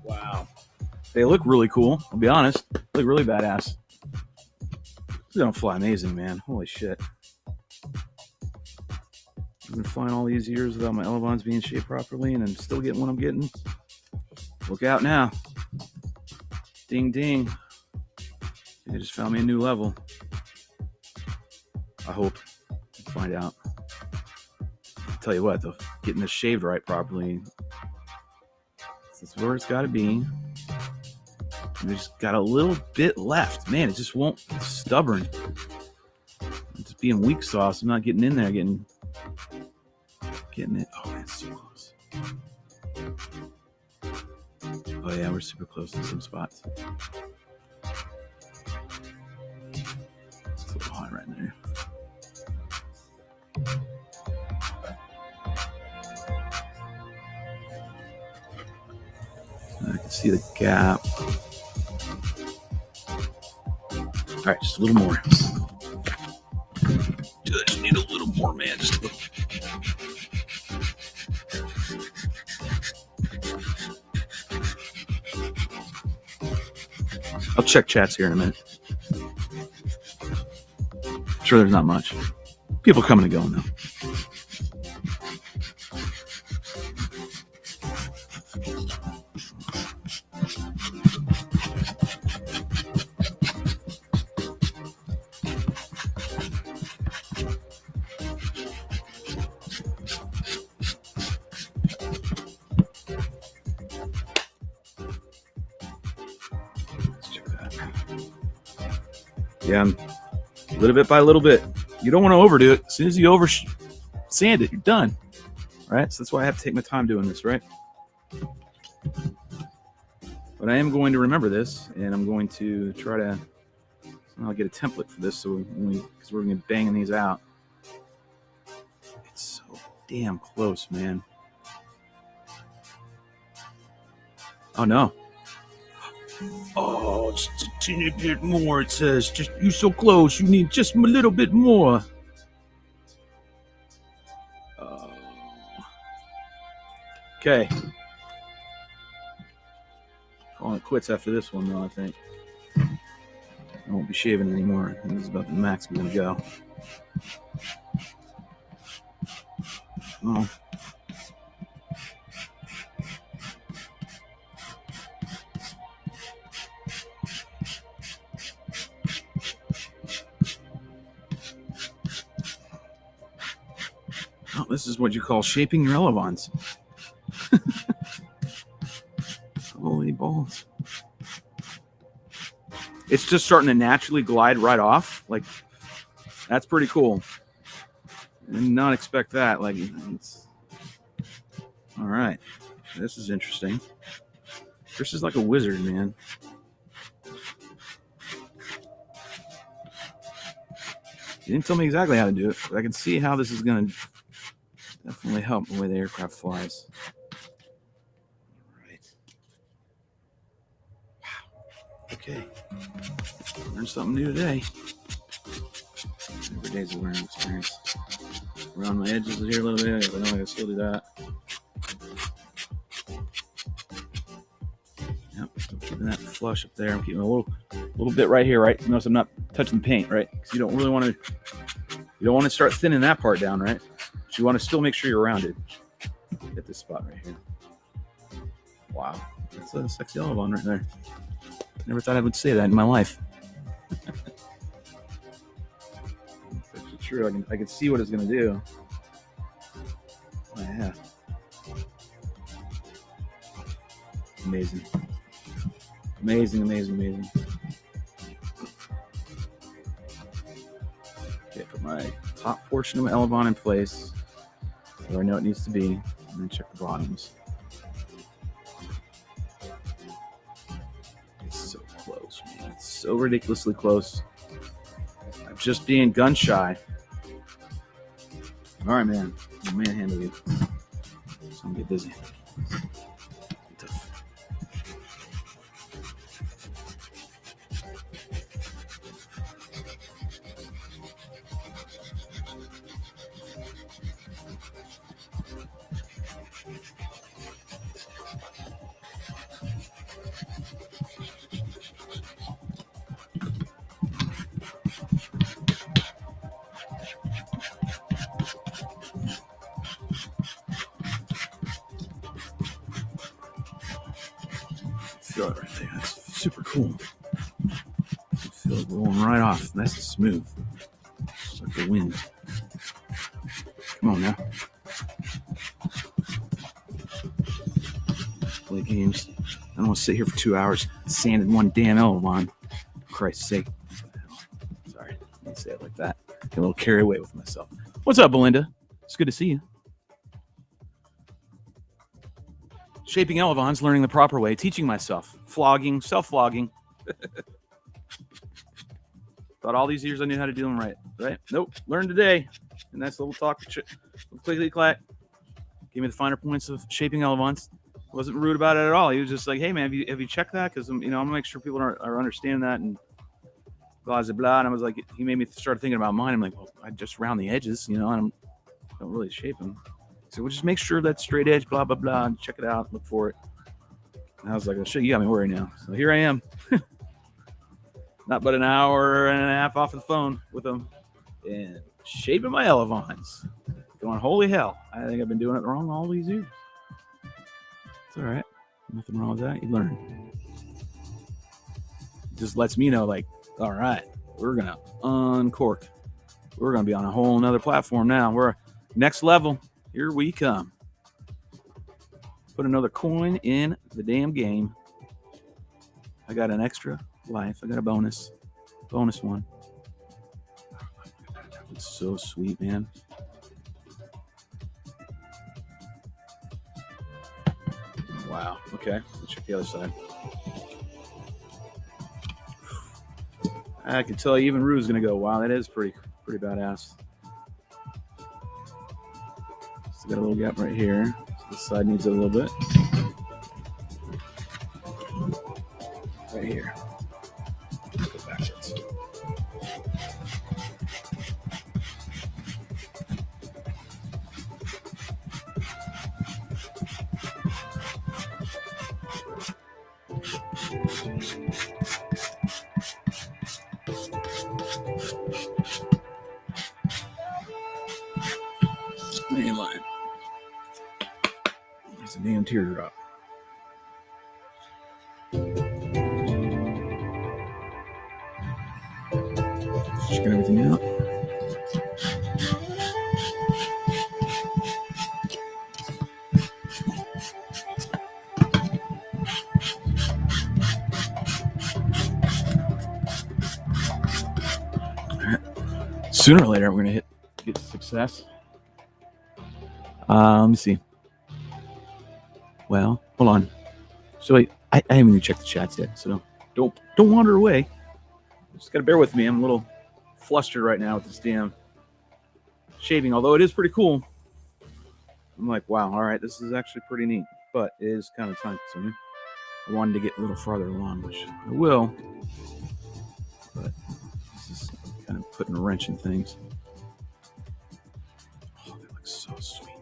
Wow. They look really cool, I'll be honest. They look really badass. They don't fly amazing, man. Holy shit. I've been flying all these years without my elevons being shaped properly, and I'm still getting what I'm getting. Look out now. Ding, ding. They just found me a new level. I hope. We'll find out. I'll tell you what, though. Getting this shaved right properly. This is where it's got to be. There's got a little bit left. Man, it just won't. It's stubborn. It's being weak sauce. I'm not getting in there. Getting it. Oh, man, it's so close. Oh, yeah, we're super close in some spots. It's a little hot right there. I can see the gap. All right, just a little more. I just need a little more, man. Just a little. I'll check chats here in a minute. I'm sure there's not much. People coming and going, though. Yeah, little bit by little bit. You don't want to overdo it. As soon as you over sand it, you're done. right? So that's why I have to take my time doing this, right? But I am going to remember this, and I'm going to try to. I'll get a template for this, so because we're going to be banging these out. It's so damn close, man. Oh no. Oh, just a teeny bit more. It says, just you're so close. You need just a little bit more. Okay. Calling it quits after this one, though, I think. I won't be shaving anymore. This is about the max we're going to go. Oh. Oh, this is what you call shaping your elevons. Holy balls. It's just starting to naturally glide right off. Like, that's pretty cool. I did not expect that. Like, it's... All right. This is interesting. Chris is like a wizard, man. He didn't tell me exactly how to do it, but I can see how this is going to definitely help the way the aircraft flies. All right. Wow. Okay. Learned something new today. Every day's a learning experience. Around my edges here a little bit. I know I can still do that. Yep, still keeping that flush up there. I'm keeping a little bit right here, right? Notice I'm not touching the paint, right? Because you don't really want to start thinning that part down, right? But you want to still make sure you're rounded. Get this spot right here. Wow, that's a sexy elevon right there. Never thought I would say that in my life. It's actually true. I can see what it's going to do. Oh, yeah. Amazing. Amazing, amazing, amazing. Okay, put my top portion of my elevon in place where I know it needs to be, and then check the bottoms. It's so close, man. It's so ridiculously close. I'm just being gun shy. All right, man. I'm manhandle you. So I'm gonna get busy. Tough. Feel it right there. That's super cool. Feel it rolling right off. Nice and smooth. Just like the wind. Come on now. Play games. I don't want to sit here for 2 hours sanding one damn elevon. For Christ's sake. Sorry. I didn't say it like that. Get a little carried away with myself. What's up, Belinda? It's good to see you. Shaping elevons, learning the proper way, teaching myself, flogging, self-flogging. Thought all these years I knew how to do them right? Nope, learned today. And that's a little talk, clickety clack. Gave me the finer points of shaping elevons. Wasn't rude about it at all. He was just like, "Hey man, have you checked that? Because I'm gonna make sure people are understanding that." And blah blah blah. And I was like, he made me start thinking about mine. I'm like, well, I just round the edges, and I don't really shape them. So we'll just make sure that's straight edge, blah, blah, blah, and check it out, look for it. And I was like, oh, shit, you got me worried now. So here I am. Not but an hour and a half off the phone with them and shaping my elevons. Going, holy hell, I think I've been doing it wrong all these years. It's all right. Nothing wrong with that. You learn. It just lets me know, like, all right, we're going to uncork. We're going to be on a whole nother platform now. We're next level. Here we come. Put another coin in the damn game. I got an extra life. I got a bonus one. It's so sweet, man. Wow. Okay. Let's check the other side. I can tell even Rue's gonna go, wow, that is pretty badass. So got a little gap right here. So this side needs it a little bit. Right here. Let's go backwards. Main line. It's a damn teardrop. Checking everything out. All right. Sooner or later, we're gonna get success. Let me see. Well, hold on. So wait, I haven't even checked the chats yet, so don't wander away. Just gotta bear with me. I'm a little flustered right now with this damn shaving, although it is pretty cool. I'm like, wow, all right, this is actually pretty neat, but it is kind of time consuming. I wanted to get a little farther along, which I will, but this is kind of putting a wrench in things. Oh, that looks so sweet.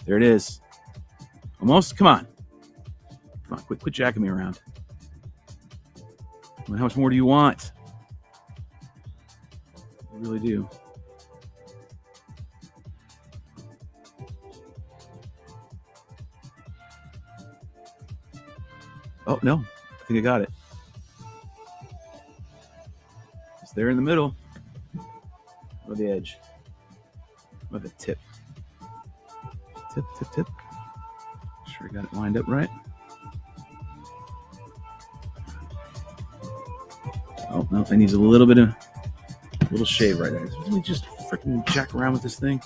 There it is. Almost. Come on. Come on, quit jacking me around. How much more do you want? I really do. Oh, no. I think I got it. It's there in the middle. Or the edge. Or the tip. Tip. Sure I got it lined up right. Oh, no. It needs a little bit of... little shave right there. Let me just freaking jack around with this thing.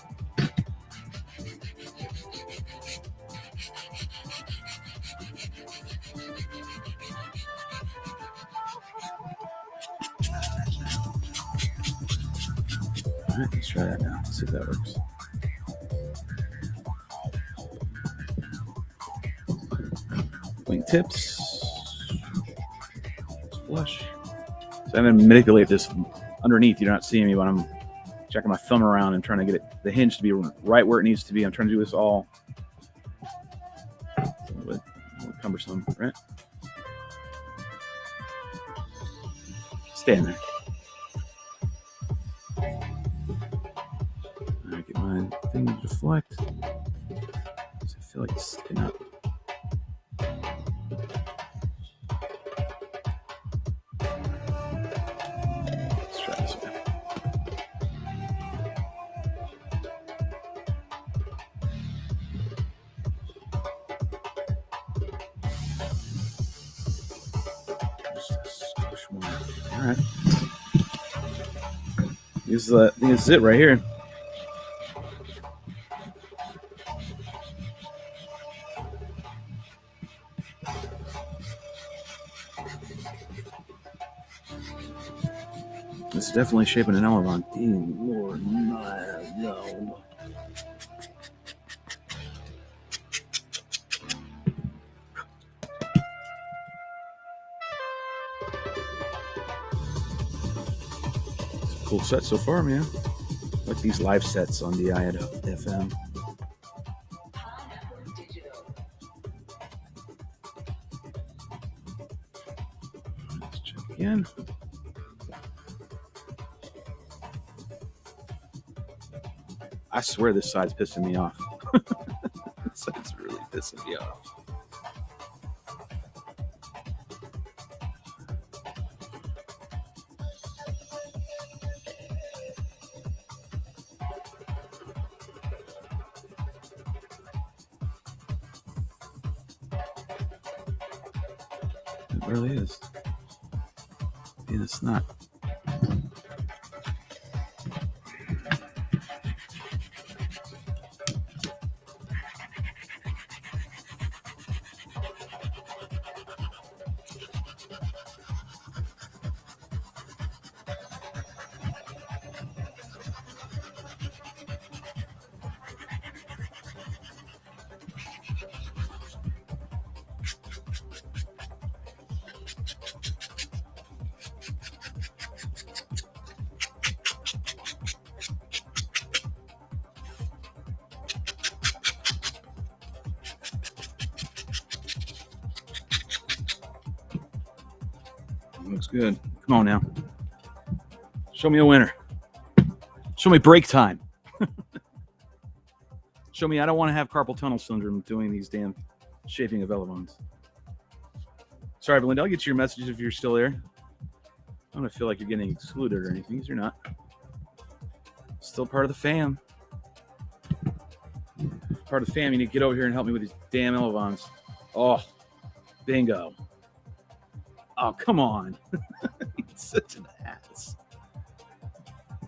All right, let's try that now. Let's see if that works. Wing tips. Flush. So I'm going to manipulate this underneath. You're not seeing me when I'm checking my thumb around and trying to get the hinge to be right where it needs to be. I'm trying to do this all a little cumbersome, right? Stay in there. All right, get my thing to deflect. I feel like it's sticking up. Let's try this one. All right. This is it right here. This is definitely shaping an aileron. Dear Lord, no. Cool set so far, man. Like these live sets on the FM. Let's check again. I swear this side's pissing me off. This side's really pissing me off. It really is. And it's not. looks good. Come on now. Show me a winner. Show me break time. Show me I don't want to have carpal tunnel syndrome doing these damn shaping of elevons. Sorry, Belinda, I'll get you your messages if you're still there. I don't feel like you're getting excluded or anything, because you're not. Still part of the fam. Part of the fam, you need to get over here and help me with these damn elevons. Oh, bingo. Oh, come on. He's such an ass.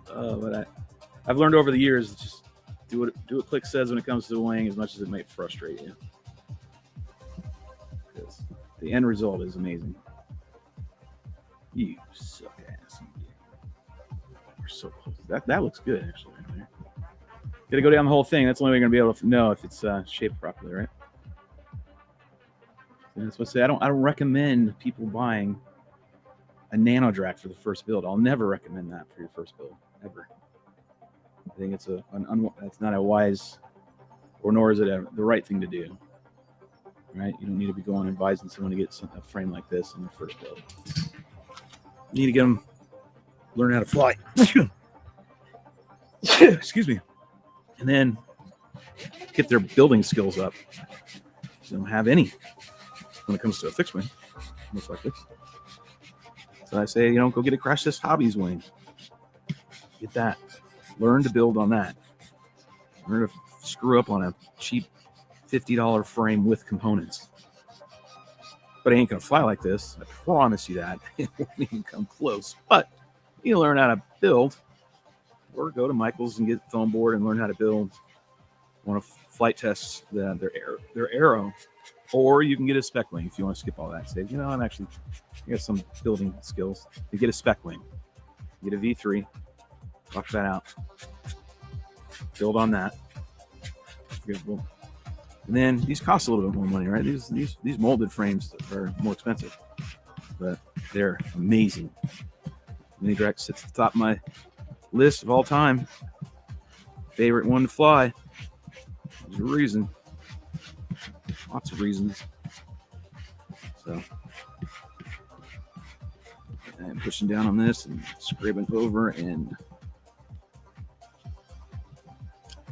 But I've learned over the years, just do what Click says when it comes to the wing, as much as it might frustrate you. Because the end result is amazing. You suck ass. We're so close. That looks good, actually, right there. Gotta go down the whole thing. That's the only way you're gonna be able to know if it's shaped properly, right? And that's what I say. I don't recommend people buying a Nano Drak for the first build. I'll never recommend that for your first build, ever. I think it's that's not a wise, or nor is it the right thing to do. Right? You don't need to be going and advising someone to get a frame like this in their first build. You need to get them learn how to fly. Excuse me. And then get their building skills up. So they don't have any when it comes to a fixed wing, most likely. So I say, go get a Crash Test Hobbies wing. Get that. Learn to build on that. Learn to screw up on a cheap $50 frame with components. But it ain't going to fly like this. I promise you that. It won't even come close. But you learn how to build, or go to Michael's and get foam board and learn how to build. Want to flight test their arrow, or you can get a spec wing if you want to skip all that. Say, I'm actually got some building skills. You get a spec wing, get a V3, watch that out, build on that. And then these cost a little bit more money, right? These molded frames are more expensive, but they're amazing. Mini Drak sits at the top of my list of all time. Favorite one to fly. There's a reason. Lots of reasons. So I'm pushing down on this and scraping over and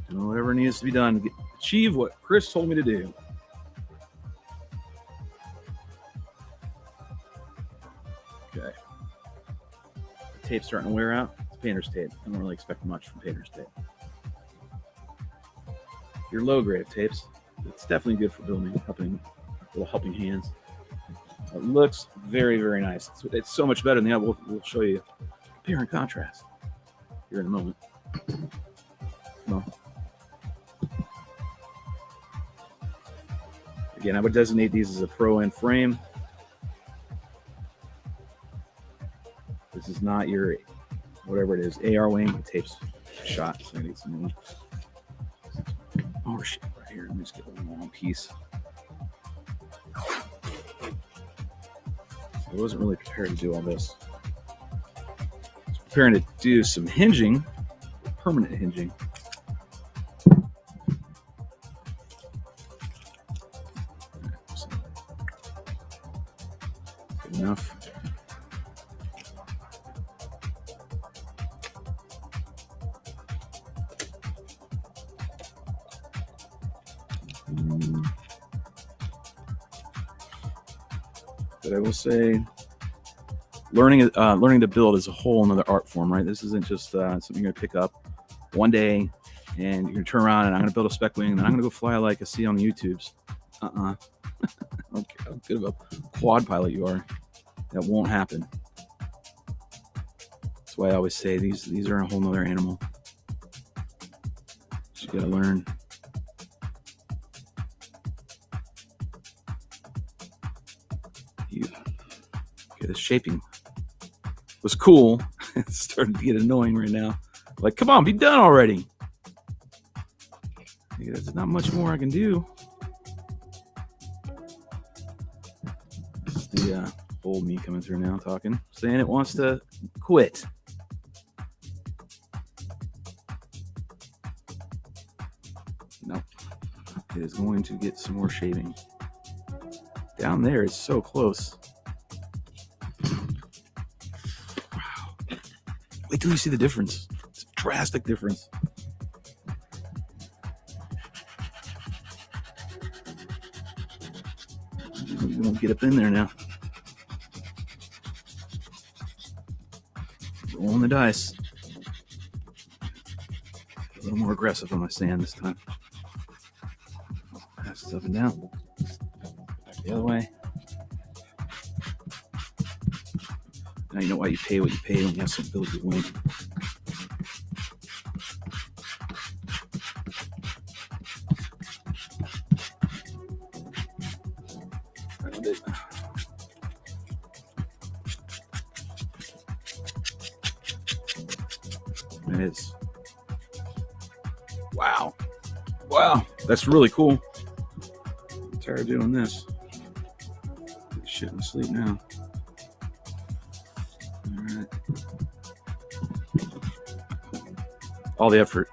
doing whatever needs to be done to achieve what Chris told me to do. Okay. The tape's starting to wear out. It's painter's tape. I don't really expect much from painter's tape. Your low grade tapes, it's definitely good for building, helping hands. It looks very, very nice. It's so much better than the other. We'll show you compare and contrast here in a moment. Well, again, I would designate these as a pro end frame. This is not your whatever it is, AR wing. The tape's shot, so I need some more. Oh shit, right here. Let me just get one long piece. I wasn't really prepared to do all this. I was preparing to do some hinging, permanent hinging. Good enough. But I will say, learning to build is a whole another art form, right? This isn't just something you're going to pick up one day and you're going to turn around and I'm going to build a spec wing and I'm going to go fly like I see on the YouTubes. I don't care how good of a quad pilot you are. That won't happen. That's why I always say these are a whole nother animal. You got to learn. Okay, the shaping was cool. It's starting to get annoying right now. Like, come on, be done already. There's not much more I can do. This is the old me coming through now, talking, saying it wants to quit. Nope. It is going to get some more shading. Down there is so close. till you see the difference. It's a drastic difference. We won't get up in there now. Rolling the dice. A little more aggressive on my sand this time. Pass this up and down. Back the other way. Now you know why you pay what you pay when you have some build your wing. Found it. It is. Wow. Wow. That's really cool. I'm tired of doing this. Shit in sleep now. All right. All the effort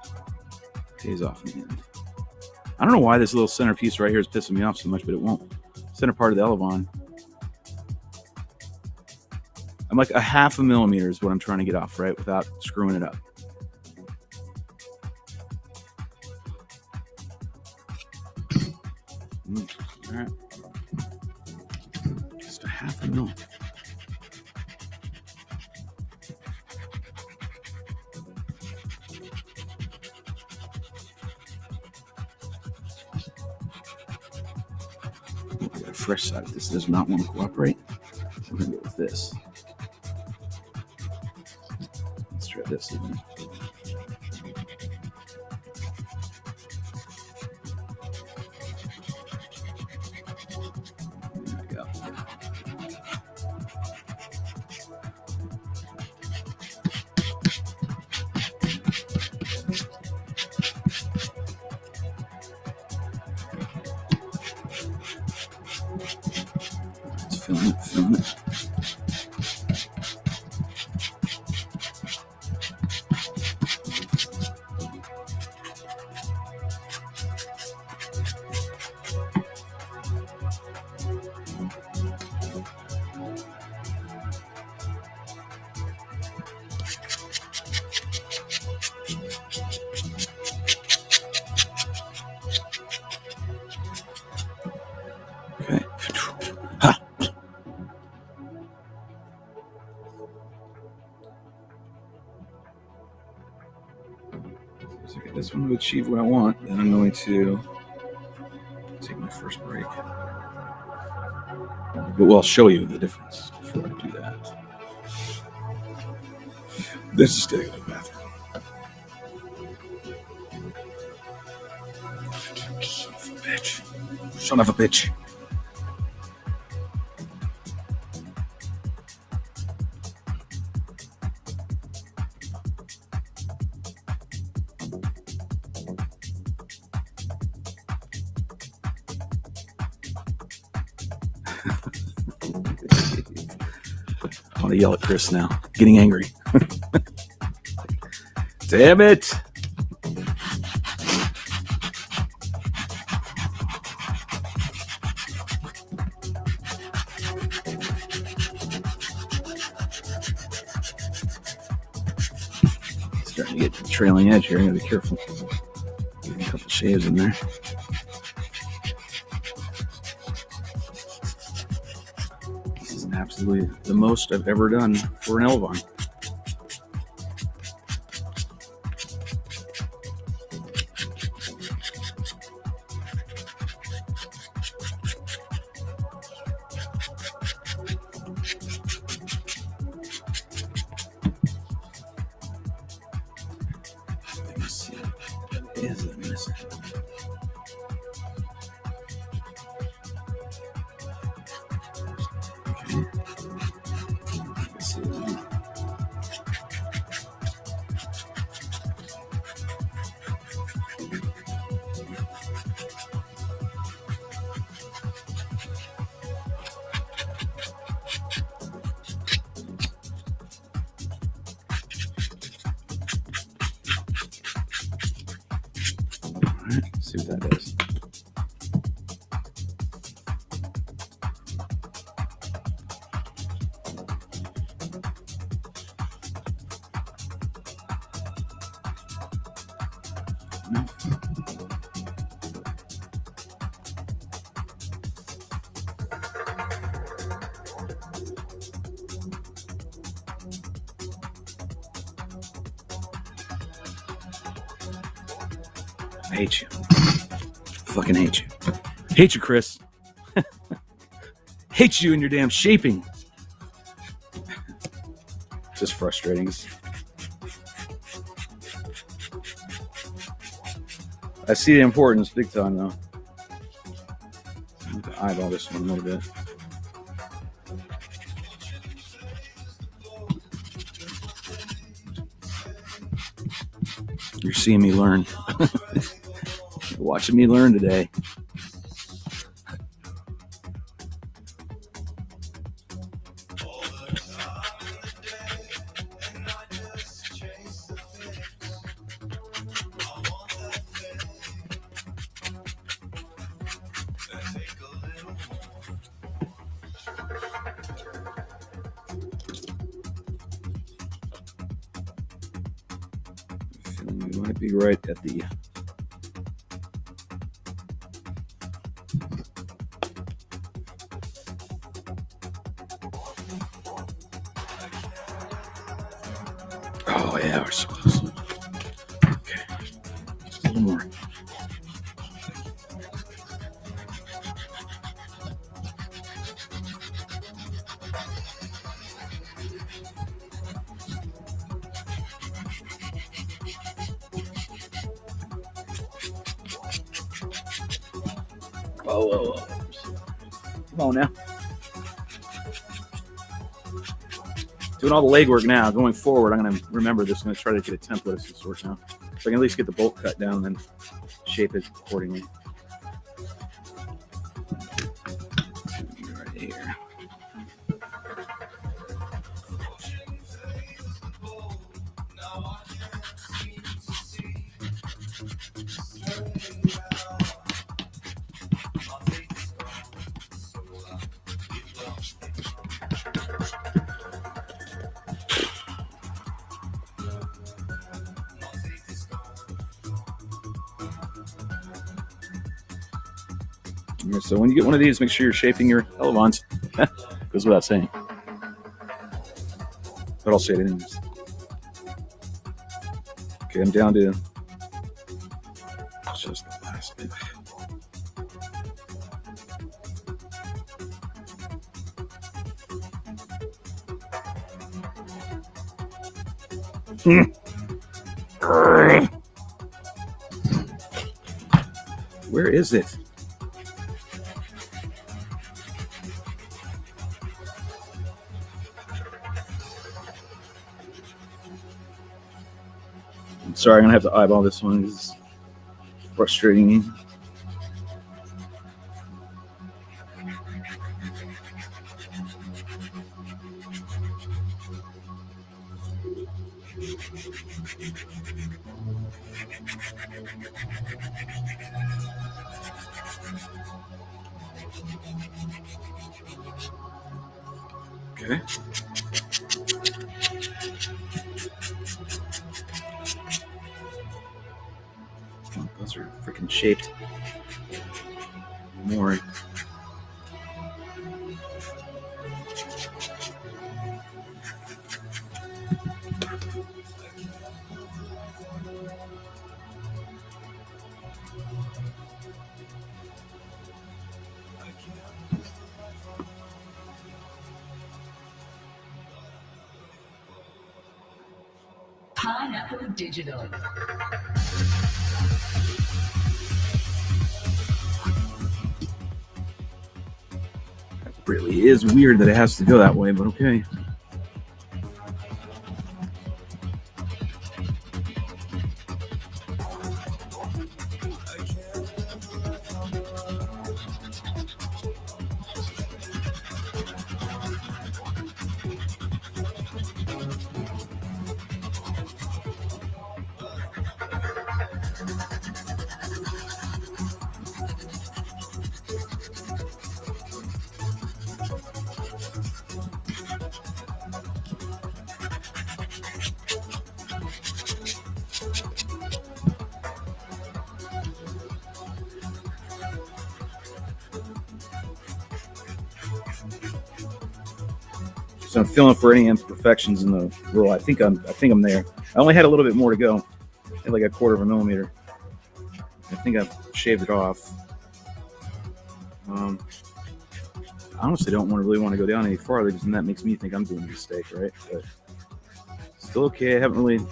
pays off in the end. I don't know why this little centerpiece right here is pissing me off so much, but it won't. Center part of the elevon. I'm like 1/2 millimeter is what I'm trying to get off, right? Without screwing it up. All right. Just 1/2 mil. Fresh side. This does not want to cooperate. We're going to go with this. Let's try this again. There we go. Film it. Okay. Ha! So I get this one to achieve what I want, then I'm going to take my first break. But we'll show you the difference before I do that. This is getting to the bathroom. Son of a bitch. Son of a bitch. I want to yell at Chris now. Getting angry. Damn it. Starting to get to the trailing edge here. I gotta be careful. Get a couple shaves in there. This is absolutely the most I've ever done for an elevon. See what that is. No. I hate you. Fucking hate you. Hate you, Chris. Hate you and your damn shaping. Just frustrating. I see the importance big time, though. I'm going to eyeball this one a little bit. You're seeing me learn. You're watching me learn today. We might be right at the oh yeah, we're so close. Okay, just a little more. Whoa. Come on now. Doing all the legwork now. Going forward, I'm going to remember this. I'm going to try to get a template of some sort now. So I can at least get the bolt cut down and then shape it accordingly. Right here. So when you get one of these, make sure you're shaping your elevons. Goes without saying. But I'll say it anyways. Okay, I'm down to just the last bit. Where is it? Sorry, I'm going to have to eyeball this one. It's frustrating me. Okay. Those are freaking shaped more. Pineapple Digital. It really is weird that it has to go that way, but okay. So I'm feeling for any imperfections in the roll. I think I'm there. I only had a little bit more to go. I had like a 1/4 of a millimeter. I think I've shaved it off. I honestly don't really want to go down any farther because then that makes me think I'm doing a mistake, right? But still okay. I haven't really.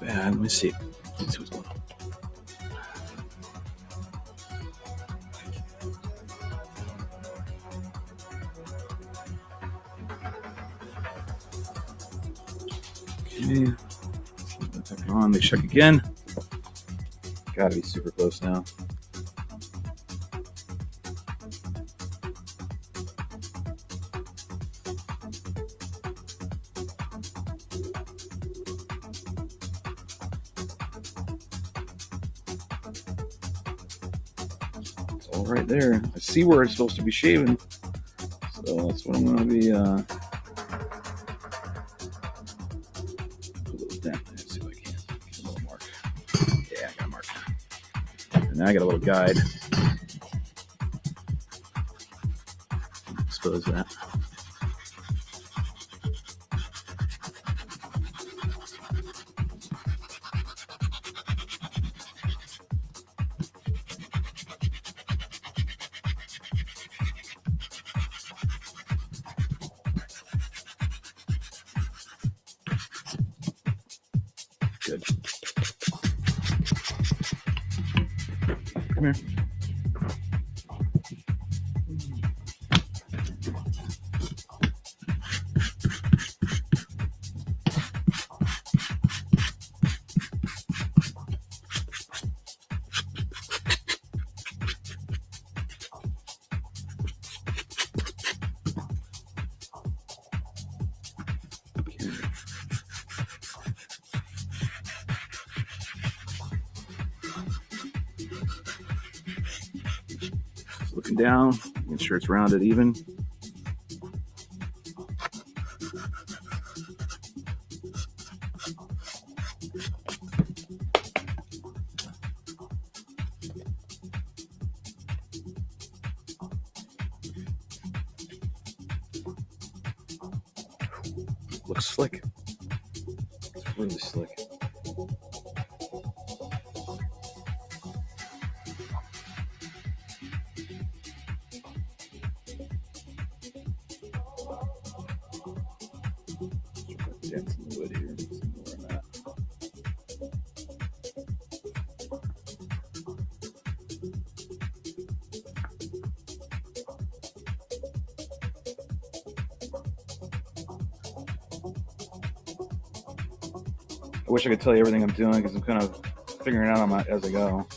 Let me see. Let's see what's going on. Okay. Back on. Let me check again. Gotta be super close now. It's all right there. I see where it's supposed to be shaving. So that's what I'm going to be. Put a little dent. Let's see if I can. Get a little mark. Yeah, I got a mark. And now I got a little guide. Expose that. Good. Come here. Looking down, make sure it's rounded even. Looks slick. It's really slick. Dents in the wood here. See where I'm at. I wish I could tell you everything I'm doing because I'm kind of figuring it out as I go.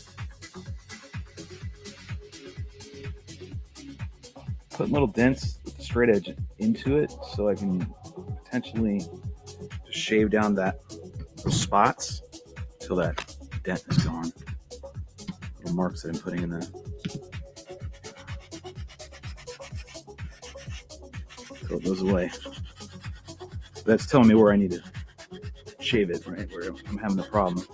Putting little dents with the straight edge into it so I can potentially just shave down those spots until that dent is gone. Little marks that I'm putting in there. So it goes away. That's telling me where I need to shave it, right? Where I'm having the problem.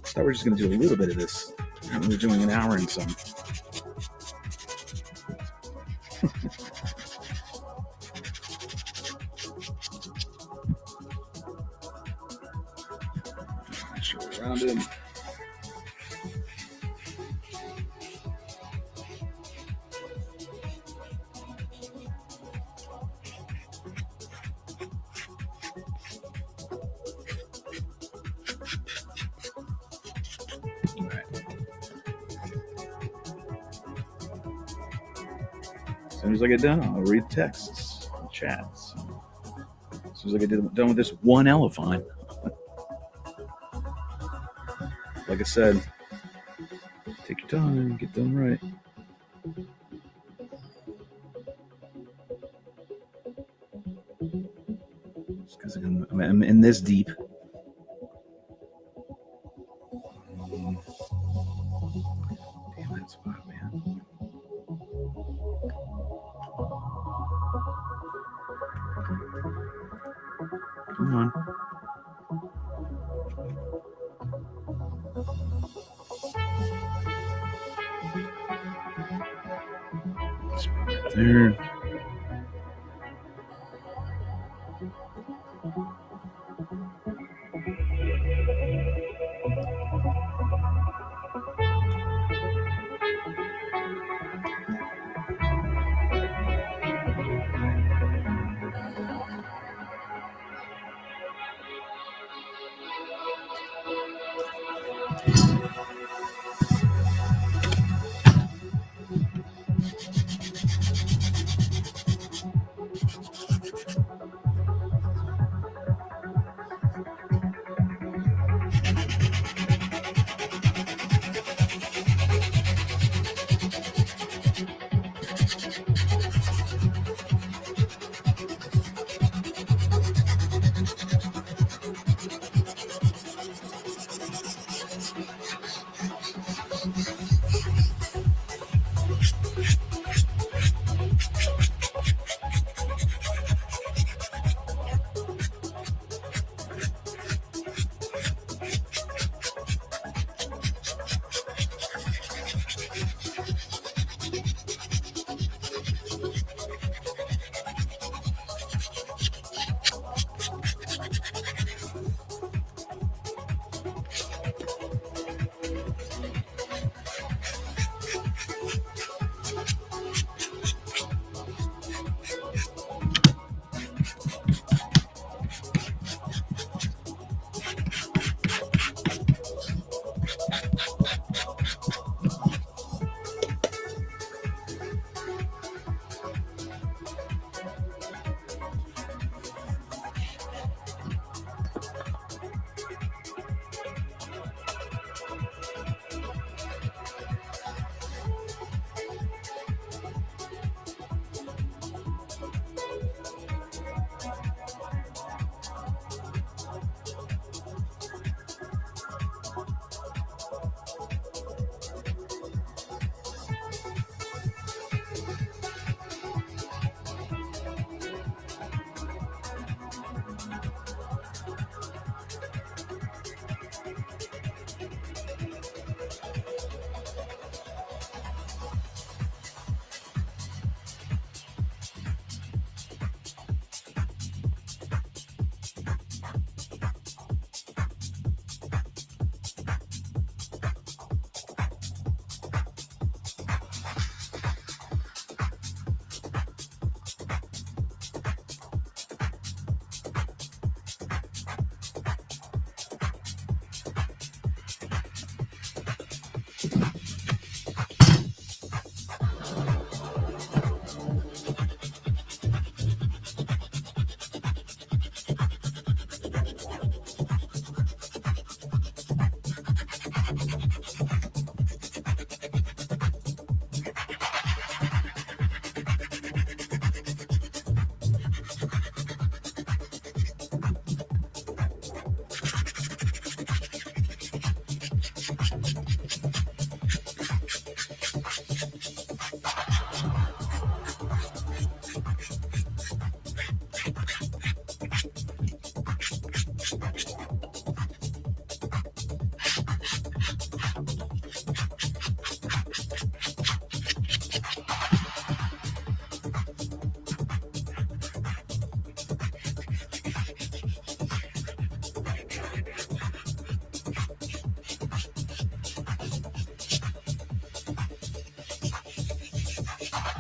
I thought we were just going to do a little bit of this. We're doing an hour and some. Make sure we're rounded. As soon as I get done, I'll read texts and chats. As soon as I get done with this one elephant, like I said, take your time, get done right. Just because I'm in this deep. on. Right there.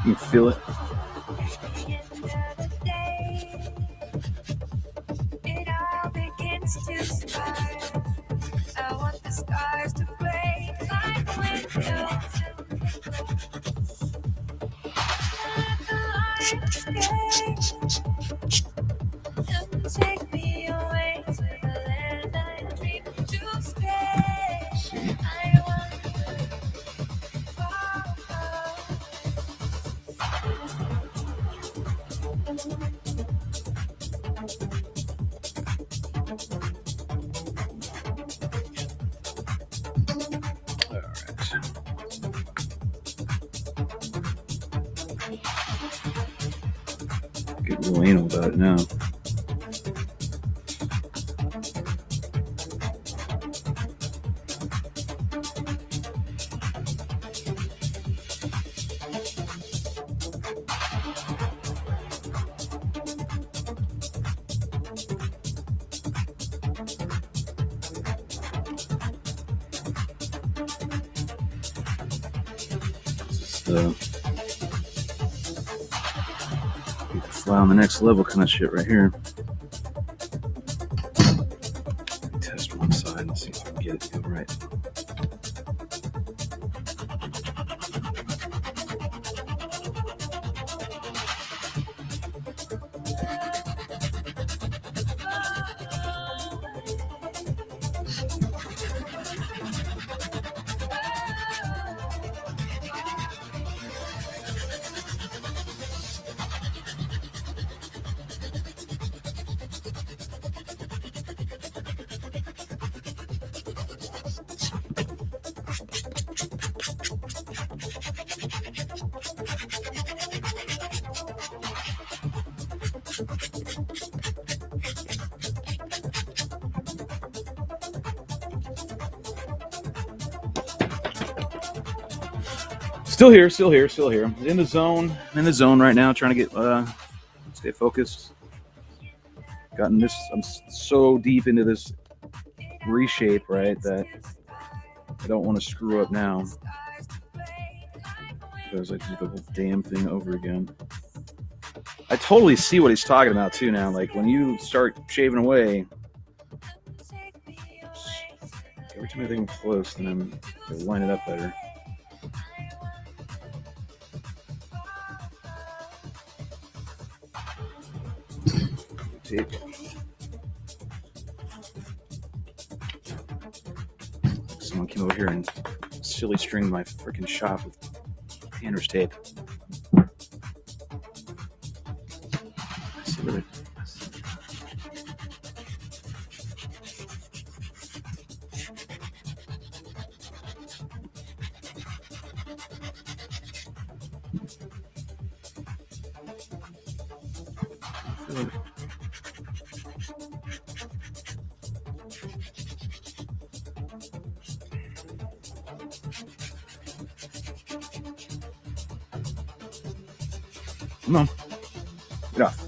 You feel it? Take me away to the land I dream to stay. I want to fall. Get a little anal about it now. the fly on the next level kind of shit right here. Test one side and see if I can get it to go right. Still here. I'm in the zone. I'm in the zone right now, trying to get stay focused. I'm so deep into this reshape, right, that I don't want to screw up now. Because I do the whole damn thing over again. I totally see what he's talking about too now. Like when you start shaving away, every time I think I'm close, then I line it up better. Tape. Someone came over here and silly stringed my freaking shop with Tanner's tape. See what it is. Come on. Get off.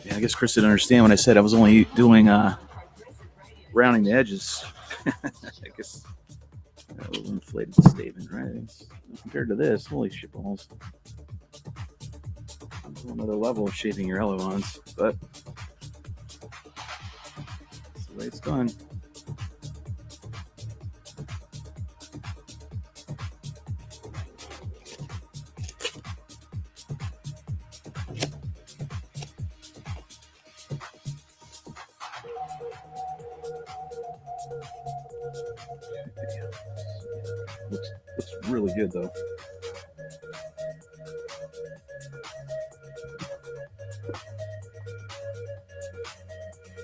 Yeah, I guess Chris didn't understand when I said I was only doing rounding the edges. I guess a little inflated statement, right? Compared to this, holy shitballs. Another level of shaping your elevons, but that's the way it's done. Looks really good though.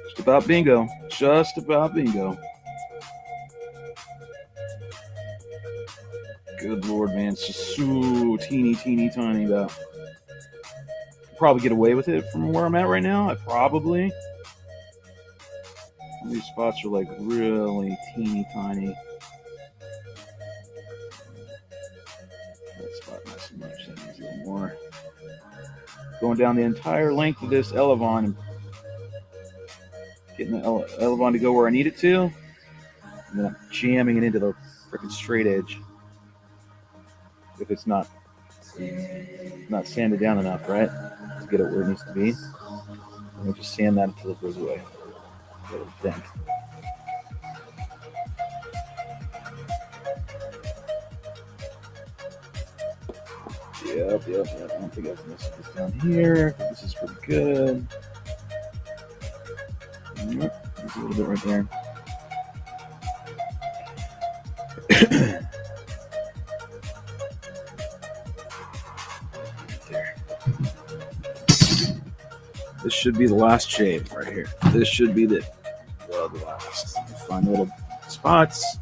Just about bingo. Just about bingo. Good Lord, man. It's just so teeny tiny about. Probably get away with it from where I'm at right now. I probably. These spots are like really teeny tiny. That spot not so much. That needs a little more. Going down the entire length of this elevon and getting the elevon to go where I need it to, and then I'm jamming it into the freaking straight edge. If it's not sanded down enough, right, to get it where it needs to be, and just sand that until it goes away. Get it dent. Yep. I don't think I can miss this down here. This is pretty good. Yep, there's a little bit right there. This should be the last shade right here. This should be the last. Find little spots.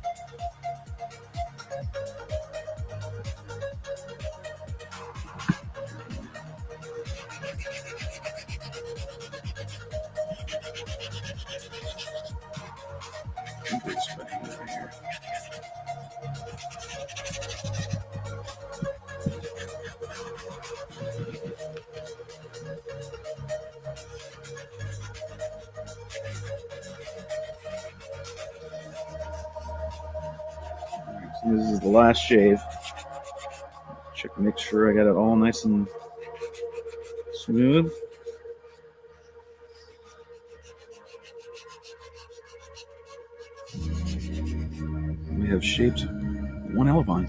So this is the last shave. Check to make sure I got it all nice and smooth. We have shaped one elevine.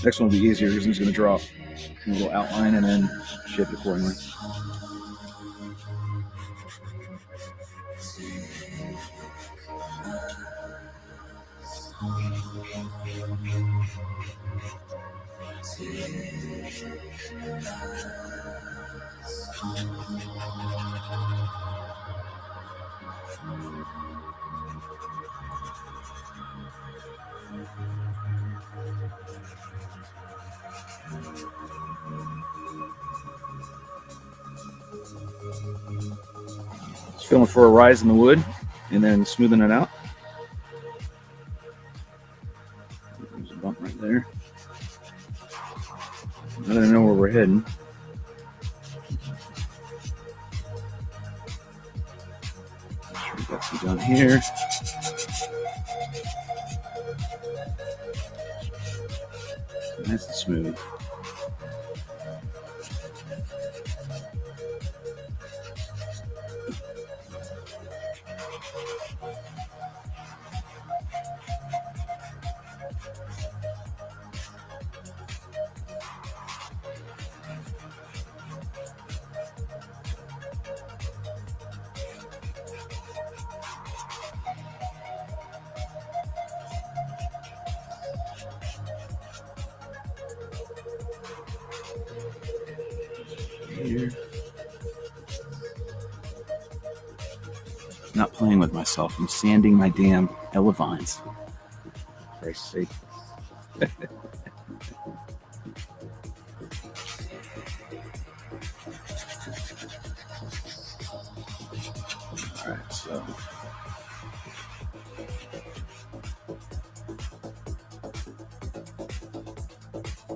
Next one will be easier because I'm just going to draw a little outline and then shape it accordingly. Just feeling for a rise in the wood and then smoothing it out. There's a bump right there. Now that I know where we're heading. Make sure we got some down here. Nice and smooth. Here. Not playing with myself. I'm sanding my damn elevines. For Christ's sake. Alright, so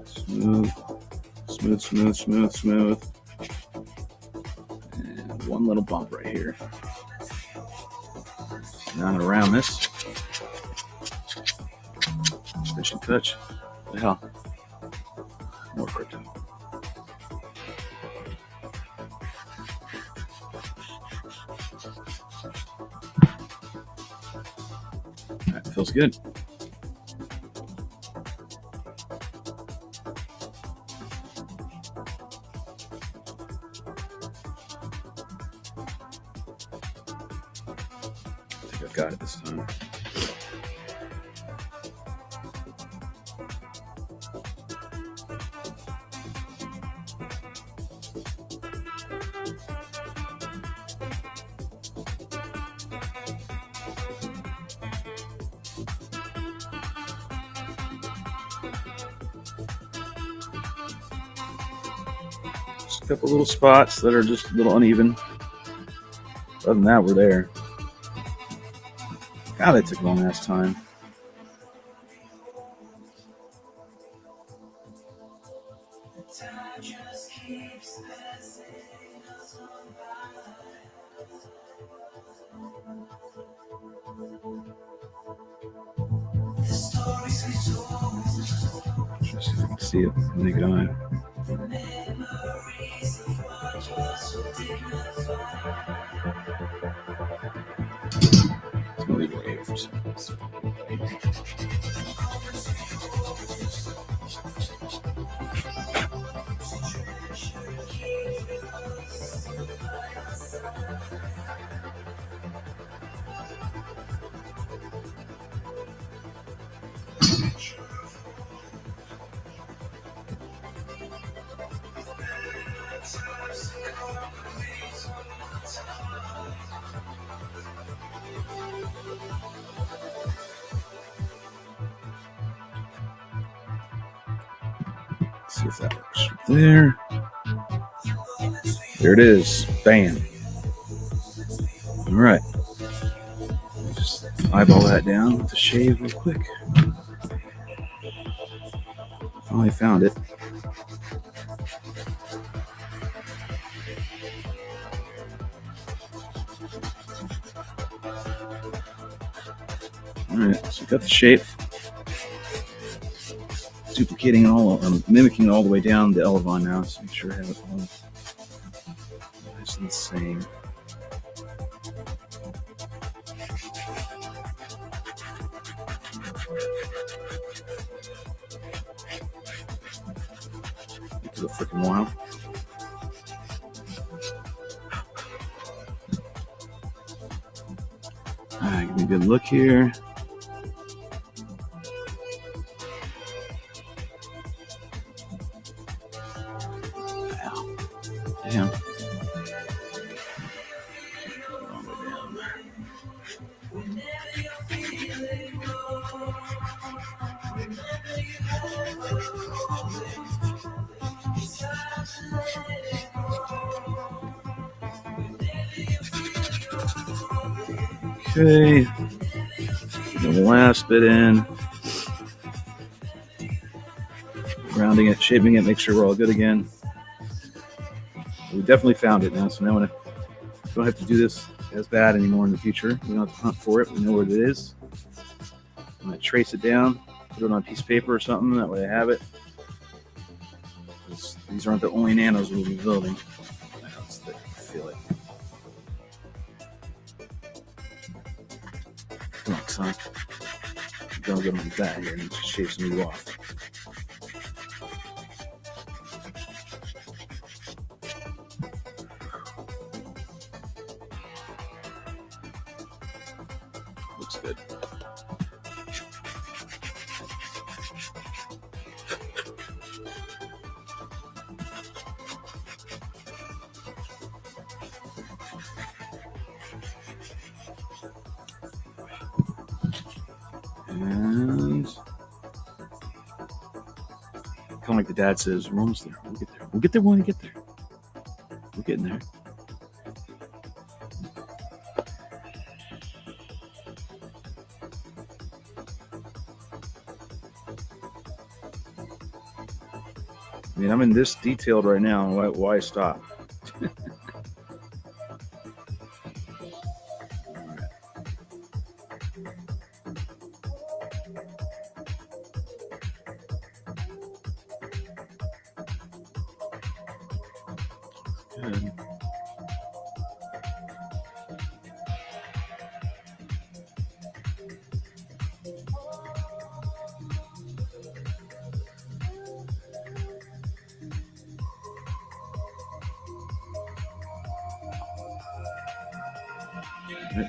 smooth, smooth, smooth, smooth, smooth. And one little bump right here. Now I'm gonna round this. Finishing touch. What the hell? More crypto. That feels good. I think I've got it this time. Just a couple little spots that are just a little uneven. Other than that, we're there. God, that took a long ass time. Just so you can see it with the naked eye. It's gonna leave it 8 for a second. See if that works. There it is. Bam. All right. Just eyeball that down with the shave real quick. Finally found it. All right, so we got the shape. Duplicating all, mimicking all the way down the elevon now, so make sure I have it all nice and the same. It took a freaking while. All right, give me a good look here. Wow. Damn. All the way down there. Okay, the last bit in, rounding it, shaping it, make sure we're all good again. We definitely found it now, so now we don't have to do this as bad anymore in the future. We don't have to hunt for it. We know what it is. I'm going to trace it down, put it on a piece of paper or something, that way I have it. These aren't the only nanos we'll be building. I feel it. Come on, son. Don't get like that here and just shave some of you off. Looks good. And kind of like the dad says, we're almost there. We'll get there. We'll get there when we get there. We're getting there. I mean, I'm in this detailed right now. Why stop? Good.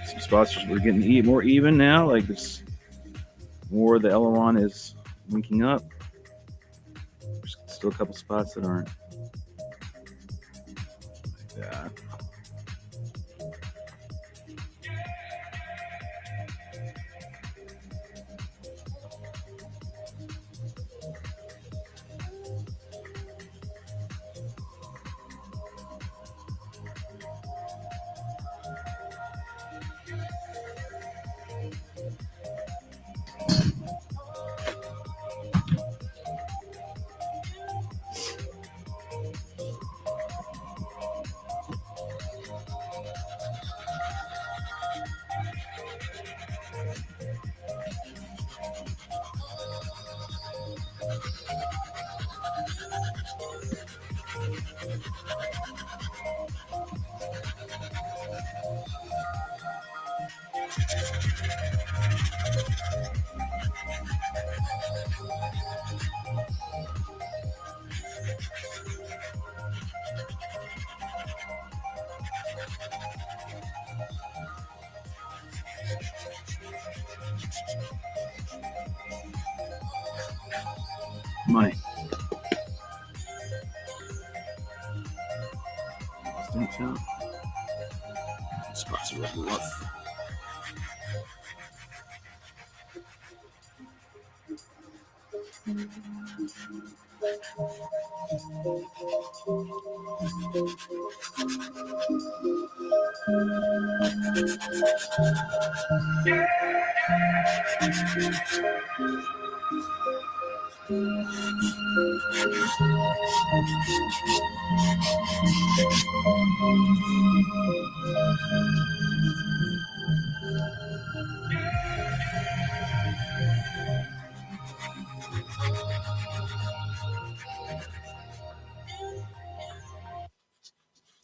Some spots we're getting more even now. Like this, more the elevon is linking up. There's still a couple spots that aren't. Like that. Money. Don't count. Spots are really rough.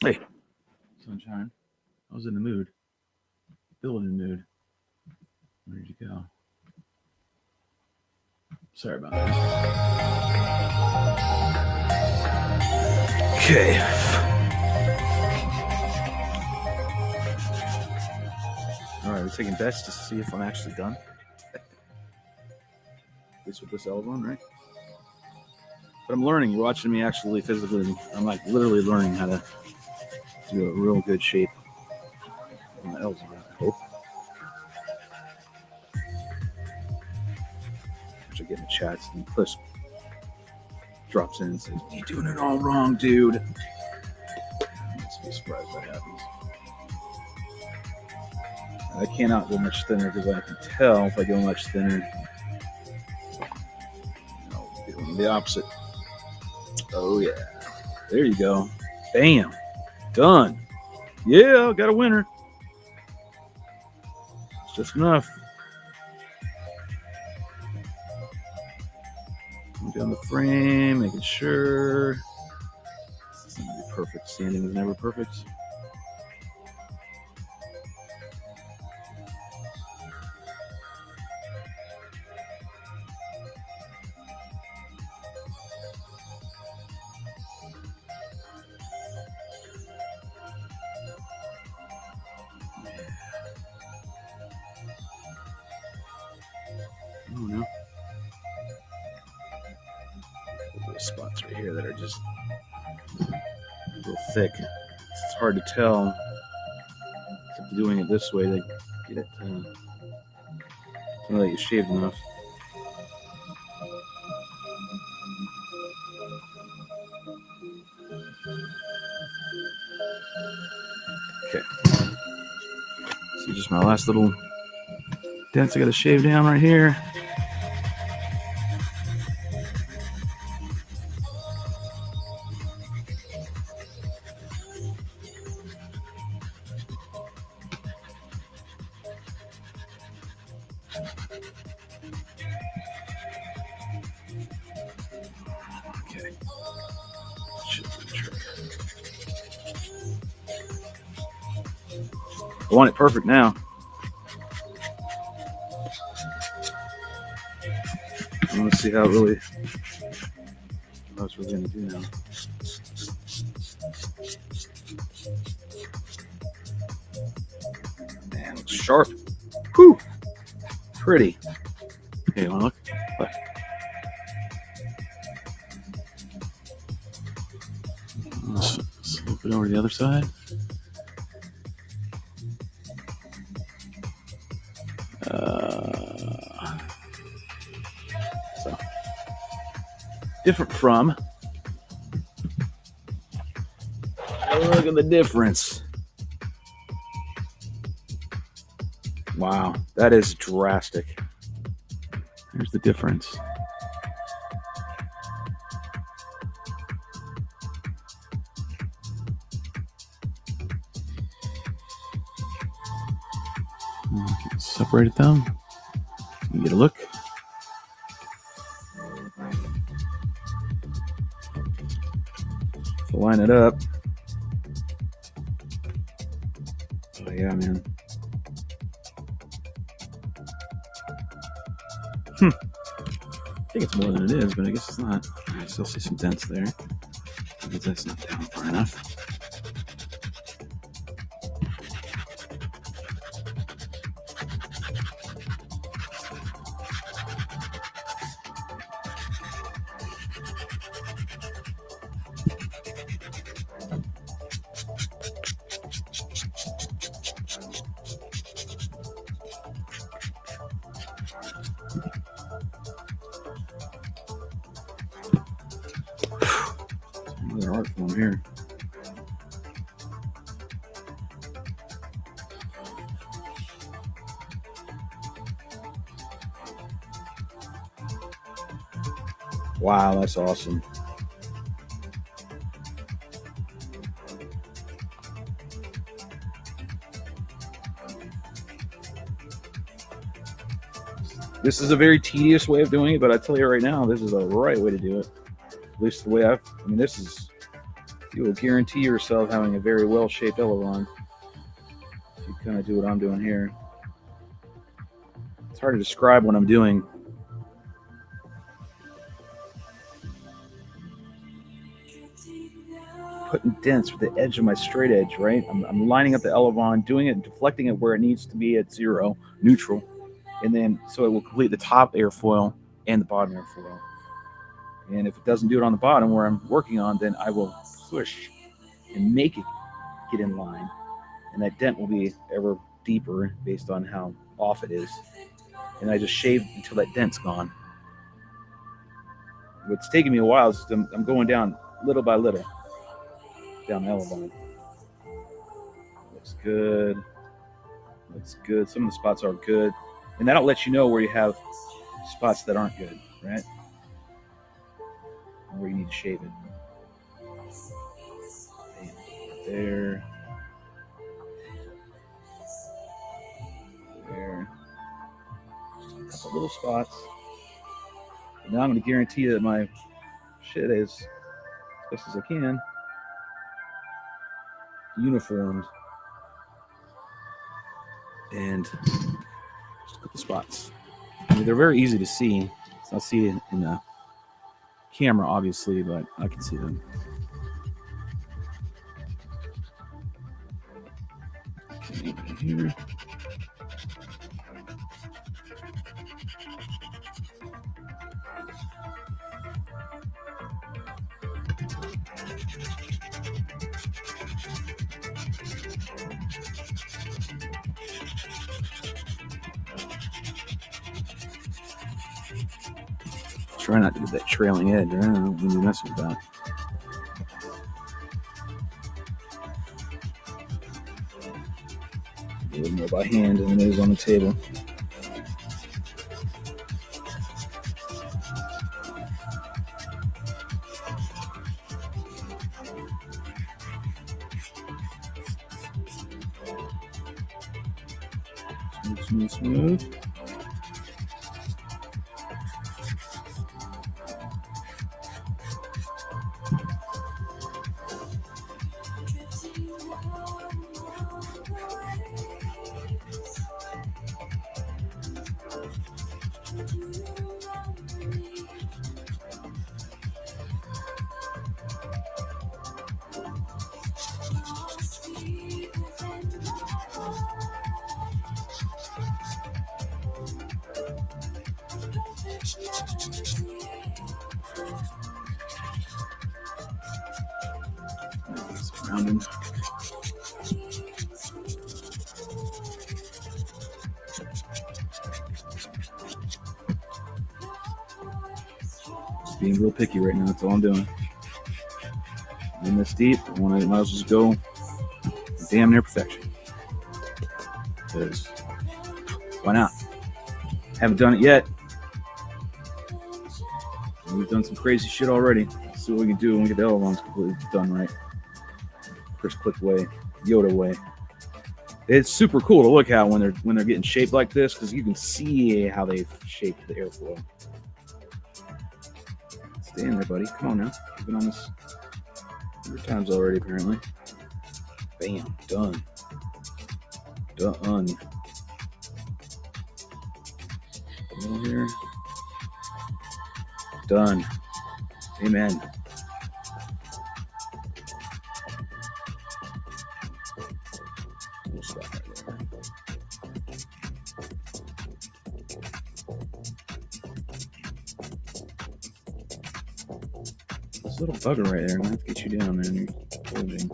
Hey, sunshine. I was in the mood. Building mood. Where did you go? Sorry about that. Okay. All right, we're taking bets to see if I'm actually done. At least with this L1, right? But I'm learning. You're watching me actually physically. I'm like literally learning how to do a real good shape on the L's. I hope. Which I get in the chats and Chris drops in and says, "You're doing it all wrong, dude." I'm just be surprised that happens. I cannot go much thinner because I can tell if I go much thinner, doing the opposite. Oh yeah, there you go. Bam, done. Yeah, got a winner. It's just enough. Down the frame, making sure it's not gonna be perfect. Sanding is never perfect. Oh no. There's spots right here that are just real thick. It's hard to tell. Except doing it this way, they get it to know that you shaved enough. Okay. So just my last little dents I got to shave down right here. Okay. Should be the trick. I want it perfect now. I want to see how it's really going to do now. Man, it's sharp. Whew. Pretty. Hey, you want to look? Look. Let's flip it over to the other side. So, different from. Look at the difference. Wow, that is drastic. Here's the difference. Separate them. You get a look. So line it up. Oh yeah, man. I think it's more than it is, but I guess it's not. I still see some dents there. I guess that's not down far enough. smartphone here. Wow, that's awesome. This is a very tedious way of doing it, but I tell you right now, this is the right way to do it. At least the way I mean, this is, you will guarantee yourself having a very well-shaped elevon. If you kind of do what I'm doing here. It's hard to describe what I'm doing. Putting dents with the edge of my straight edge, right? I'm lining up the elevon, doing it, deflecting it where it needs to be at 0, neutral. And then, so it will complete the top airfoil and the bottom airfoil. And if it doesn't do it on the bottom where I'm working on, then I will push and make it get in line. And that dent will be ever deeper based on how off it is. And I just shave until that dent's gone. What's taking me a while is I'm going down little by little down the elevon. Looks good. Looks good. Some of the spots are good. And that'll let you know where you have spots that aren't good, right? And where you need to shave it. Right there. There. Just a couple little spots. And now I'm going to guarantee that my shit is, as best as I can, uniformed. And just a couple spots. I mean, they're very easy to see. So I see it in the camera, obviously, but I can see them. Okay, here. Try not to get that trailing edge, right? I don't really mess with that. A little more by hand than it is on the table. Smooth, smooth, smooth. Surrounding. Just being real picky right now. That's all I'm doing. In this deep, I might as well just go damn near perfection. Because why not? Haven't done it yet. We've done some crazy shit already. Let's see what we can do when we get the elevons completely done right. First click way, Yoda way. It's super cool to look at when they're getting shaped like this, because you can see how they've shaped the airflow. Stay in there, buddy. Come on now. You've been on this 100 times already, apparently. Bam. Done. Done. Come over here. Done. Amen. We'll stop right there. This little bugger right there, I'm gonna have to get you down, man. You're holding.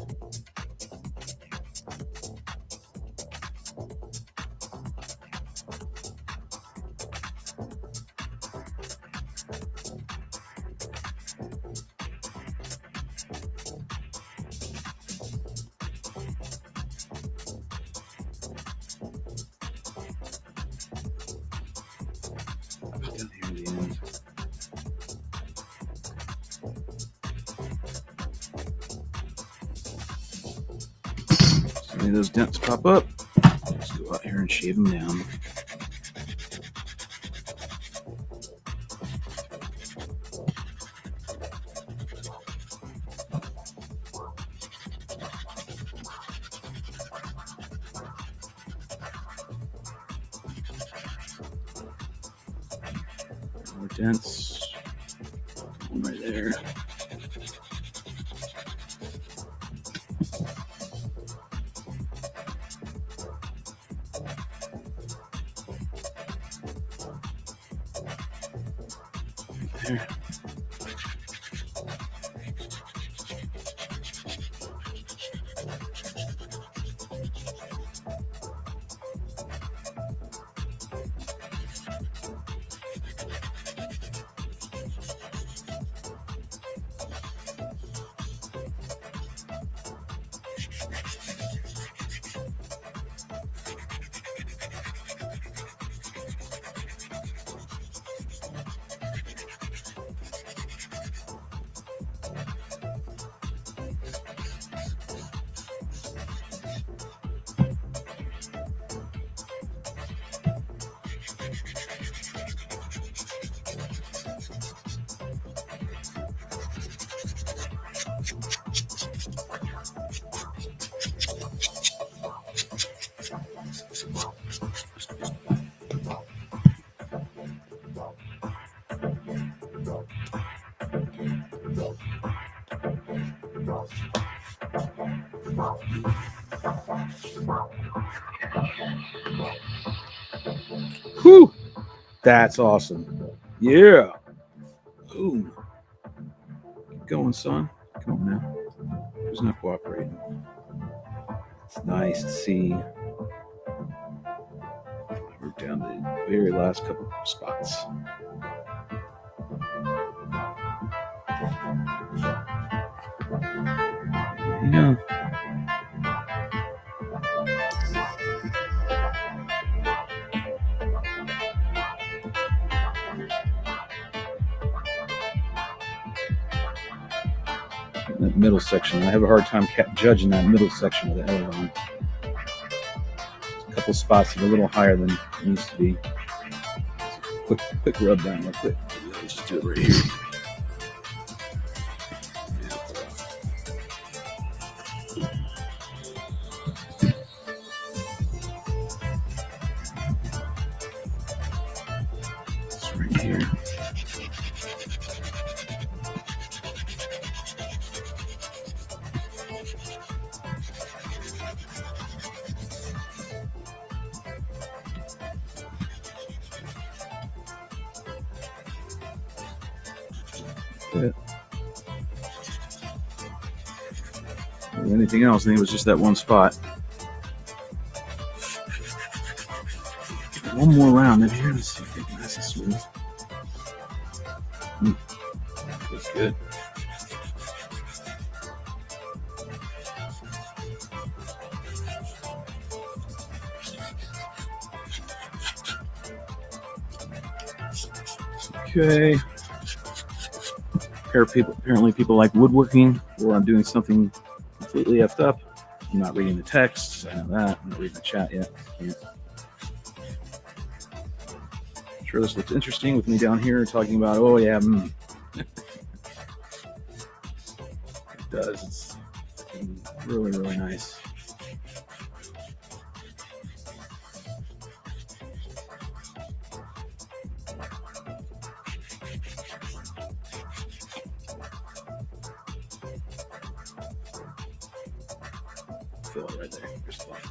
Any of those dents pop up, let's go out here and shave them down. More dents. One right there. There. Whew! That's awesome. Yeah. Boom. Keep going, son. Come on now. Who's not cooperating? It's nice to see. We're down the very last couple of spots. Yeah. That middle section, I have a hard time judging that middle section of the elevon. A couple spots that are a little higher than it needs to be. Quick rub down real quick. Let's just do it right here. It's right here. It. Or anything else? I think it was just that one spot. One more round in here. Let's see if it's nice and smooth. That's good. Okay. Apparently people like woodworking, or I'm doing something completely effed up. I'm not reading the text. I know that. I'm not reading the chat yet. Yeah. Sure, this looks interesting with me down here talking about, oh yeah, It does. It's really, really nice. Fill it right there. Just like,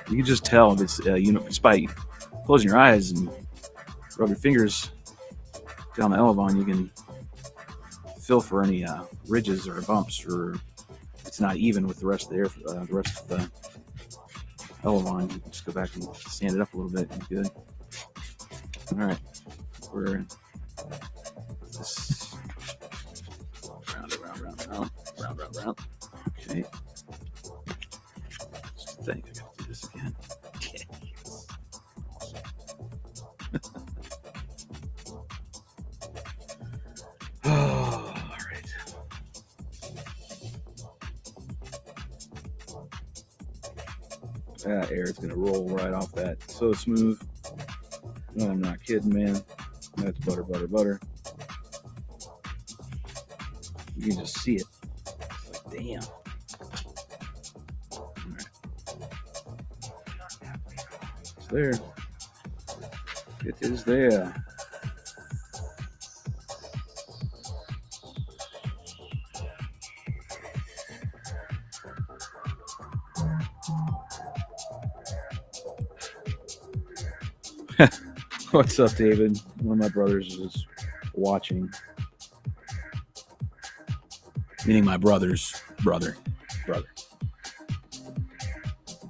you can just tell if it's just by closing your eyes and rub your fingers down the elevon, you can feel for any ridges or bumps, or if it's not even with the rest of the elevon. You can just go back and sand it up a little bit and good. All right, we're this round. Okay. I think I gotta do this again. That air is going to roll right off that. So smooth. No, I'm not kidding, man. That's butter, butter, butter. You can just see it. It's like, damn. All right. It's there. It is there. What's up, David? One of my brothers is watching. Meaning my brother's brother.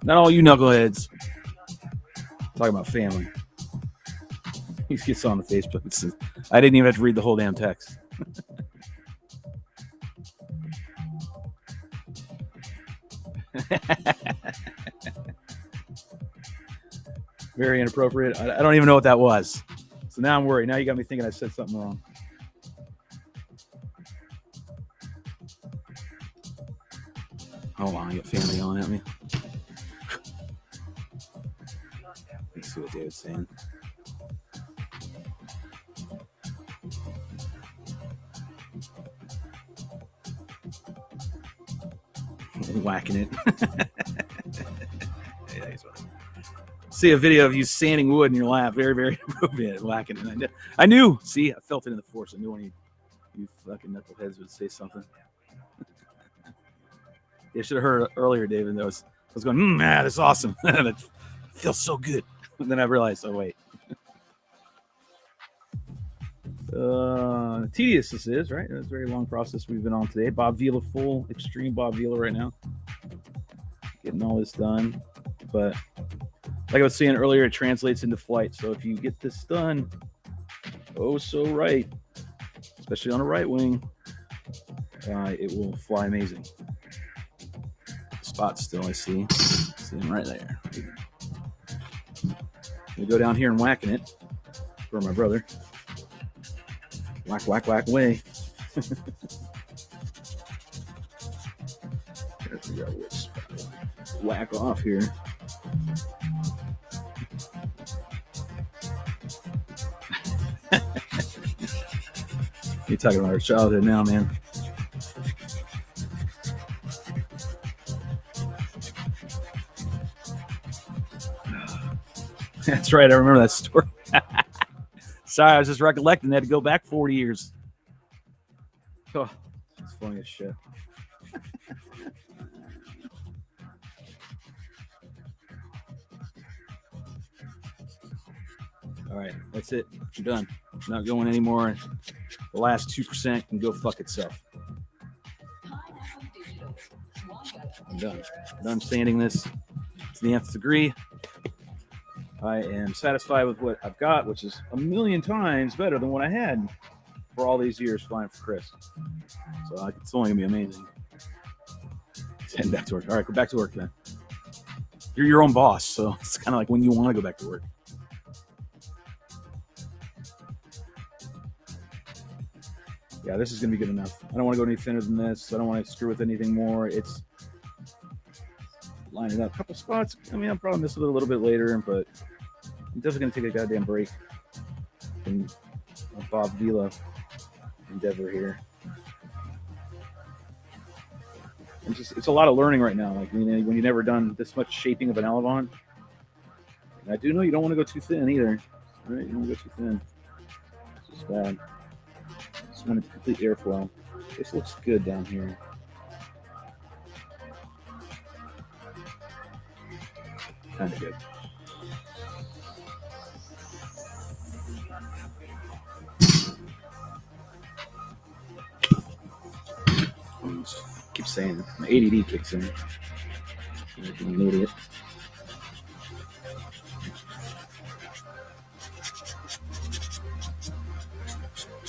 Not all you knuckleheads. Talking about family. He gets on the Facebook and says, I didn't even have to read the whole damn text. Very inappropriate. I don't even know what that was. So now I'm worried. Now you got me thinking I said something wrong. Hold on, I got family on at me. Let's see what David's saying. Whacking it. Yeah, he's fine. See a video of you sanding wood in your lap. Very, very appropriate. Whacking it. I knew. See, I felt it in the force. I knew when you fucking knuckleheads would say something. You should have heard earlier, David. I was going, that's awesome. That feels so good. And then I realized, oh, wait. Tedious this is, right? It's a very long process we've been on today. Bob Vila, full extreme Bob Vila right now. Getting all this done. But like I was saying earlier, it translates into flight. So if you get this done, oh so right, especially on a right wing, it will fly amazing. Spot still, I see him right there. We go down here and whacking it for my brother. Whack, whack, whack away. Whack off here. You're talking about our childhood now, man. That's right. I remember that story. Sorry, I was just recollecting. They had to go back 40 years. Oh, it's funny as shit. All right, that's it. I'm done. I'm not going anymore. The last 2% can go fuck itself. I'm done. I'm done sanding this to the nth degree. I am satisfied with what I've got, which is a million times better than what I had for all these years flying for Chris. So it's only going to be amazing. Heading back to work. All right, go back to work then. You're your own boss, so it's kind of like when you want to go back to work. Yeah, this is going to be good enough. I don't want to go any thinner than this. I don't want to screw with anything more. It's lining up a couple spots. I mean, I'll probably miss it a little bit later, but I'm definitely going to take a goddamn break from a Bob Vila endeavor here. It's a lot of learning right now. Like when you've never done this much shaping of an elevon. And I do know you don't want to go too thin either. Right? You don't want to go too thin. It's just bad. Just want to complete airflow. This looks good down here. Kind of good. Keep saying it. My ADD kicks in. I'm an idiot.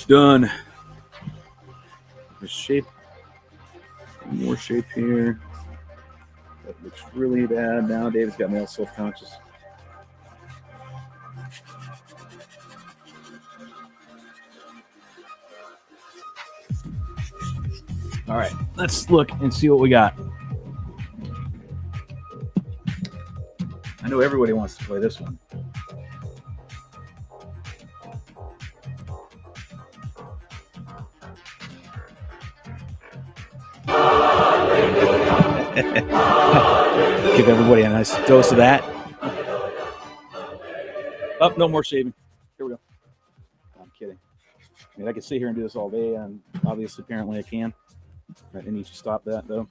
Done. There's shape. More shape here. That looks really bad now. David's got me all self-conscious. All right, let's look and see what we got. know everybody wants to play this one. Give everybody a nice dose of that. Oh, no more shaving. Here we go. I'm kidding. I mean, I could sit here and do this all day, and obviously, apparently, I can. I need to stop that, though.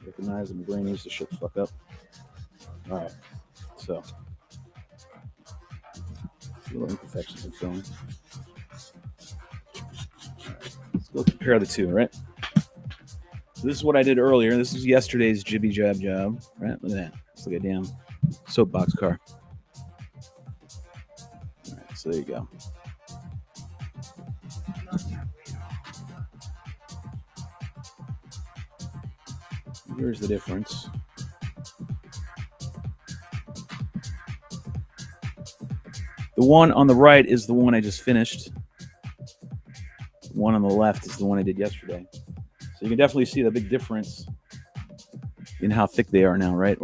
Recognize that my brain needs to shut the fuck up. All right. So, little imperfections in film. Let's go compare the two, right? So this is what I did earlier. This is yesterday's jibby jab job, right? Look at that. It's like a damn soapbox car. All right, so there you go. Here's the difference. The one on the right is the one I just finished. The one on the left is the one I did yesterday. So you can definitely see the big difference in how thick they are now, right?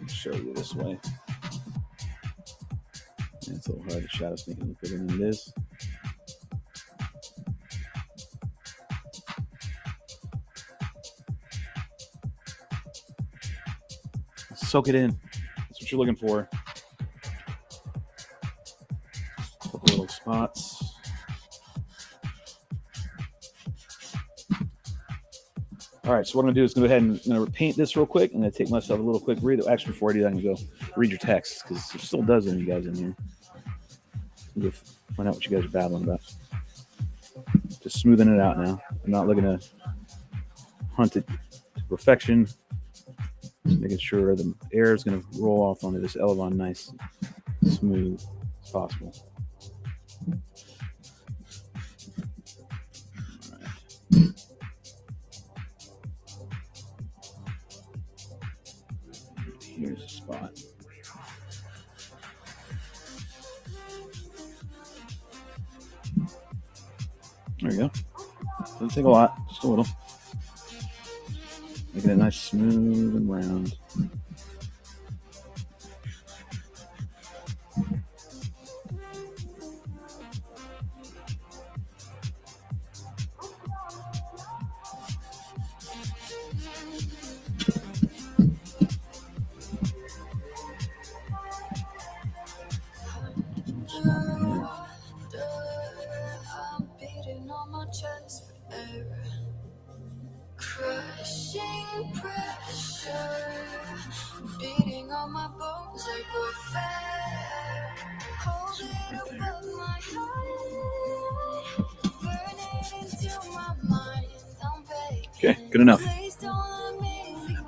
Show you this way. It's a little hard. The shadow's making it look bigger than it is. Soak it in. That's what you're looking for. A couple little spots. All right, so what I'm going to do is go ahead and I'm going to paint this real quick. I'm going to take myself a little quick breather. Actually, before I do that, I'm going to go read your texts because it still does any of you guys in here. Go find out what you guys are battling about. Just smoothing it out now. I'm not looking to hunt it to perfection. Just making sure the air is going to roll off onto this Elevon nice, smooth as possible. All right. Here's the spot. There you go. Doesn't take a lot, just a little. Making it nice, smooth, and round. Crushing pressure, beating on my bones like warfare. Hold it above my heart, burn it into my mind. Okay, good enough.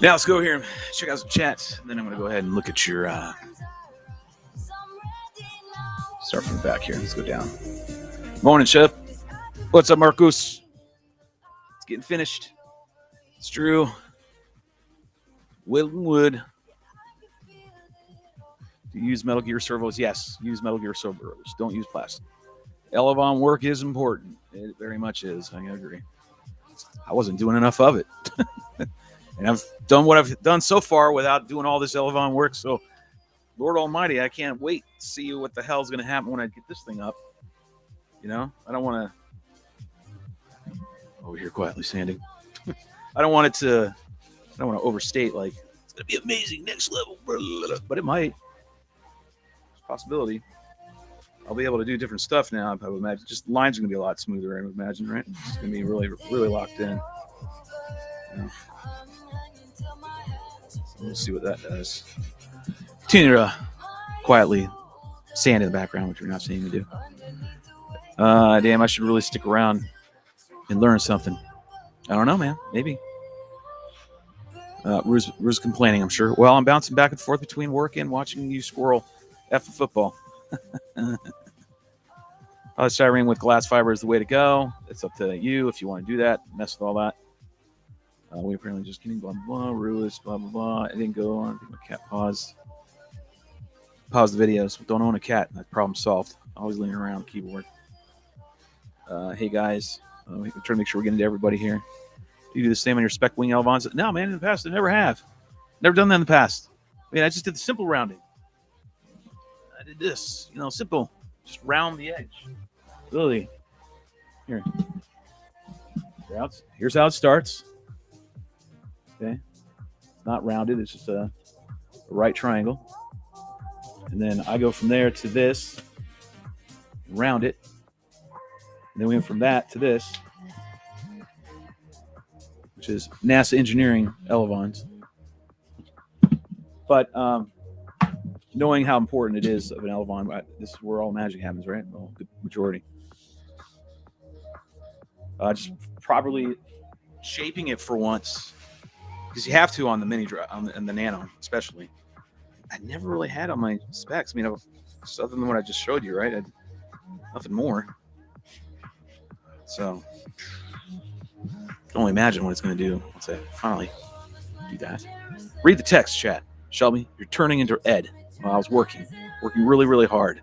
Now let's go here and check out some chats. Then I'm going to go ahead and look at your. Start from the back here. Let's go down. Morning, Chef. What's up, Marcus? It's getting finished. It's Drew. Wilton Wood. Do you use Metal Gear servos? Yes, use Metal Gear servos. Don't use plastic. Elevon work is important. It very much is. I agree. I wasn't doing enough of it. And I've done what I've done so far without doing all this Elevon work. So, Lord Almighty, I can't wait to see what the hell's going to happen when I get this thing up. You know, I don't want to. Over here quietly sanding. I don't want to overstate, like, it's going to be amazing, next level. But it might. It's a possibility. I'll be able to do different stuff now, I would imagine. Just lines are going to be a lot smoother, I would imagine, right? It's going to be really, really locked in. Yeah. So we'll see what that does. Continue to quietly sand in the background, which you're not seeing me do. Damn, I should really stick around and learn something. I don't know, man. Maybe. Rue's complaining, I'm sure. Well, I'm bouncing back and forth between work and watching you squirrel F the football. Styrene with glass fiber is the way to go. It's up to you if you want to do that. Mess with all that. We apparently just kidding. Blah, blah, blah. Rue is blah, blah, blah. I didn't go on. I think my cat paused. Pause the videos. Don't own a cat. That problem solved. Always leaning around the keyboard. Hey guys, we're trying to make sure we're getting to everybody here. Do you do the same on your spec wing elevons? No, man, in the past I never have. Never done that in the past. I mean, I just did the simple rounding. I did this, simple, just round the edge. Really, here. Here's how it starts. Okay, it's not rounded; it's just a right triangle, and then I go from there to this, round it, and then we went from that to this, which is NASA engineering elevons. But knowing how important it is of an elevon, this is where all magic happens, right? Well, the majority. Just properly shaping it for once, because you have to on the mini on the Nano, especially. I never really had on my specs. I mean, other than what I just showed you, right? Nothing more. So, I can only imagine what it's going to do once I finally do that. Read the text, chat. Shelby, you're turning into Ed. Well, I was working really, really hard.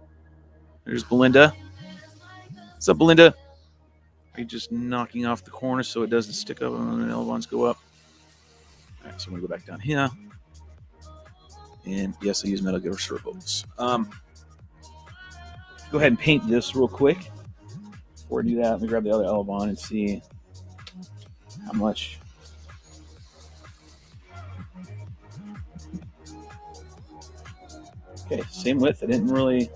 There's Belinda. What's up, Belinda? Are you just knocking off the corner so it doesn't stick up and the elevons go up? All right, so I'm going to go back down here. And yes, I use Metal Gear circles. Go ahead and paint this real quick. Before I do that, let me grab the other elevon and see how much. Okay, same width. I didn't really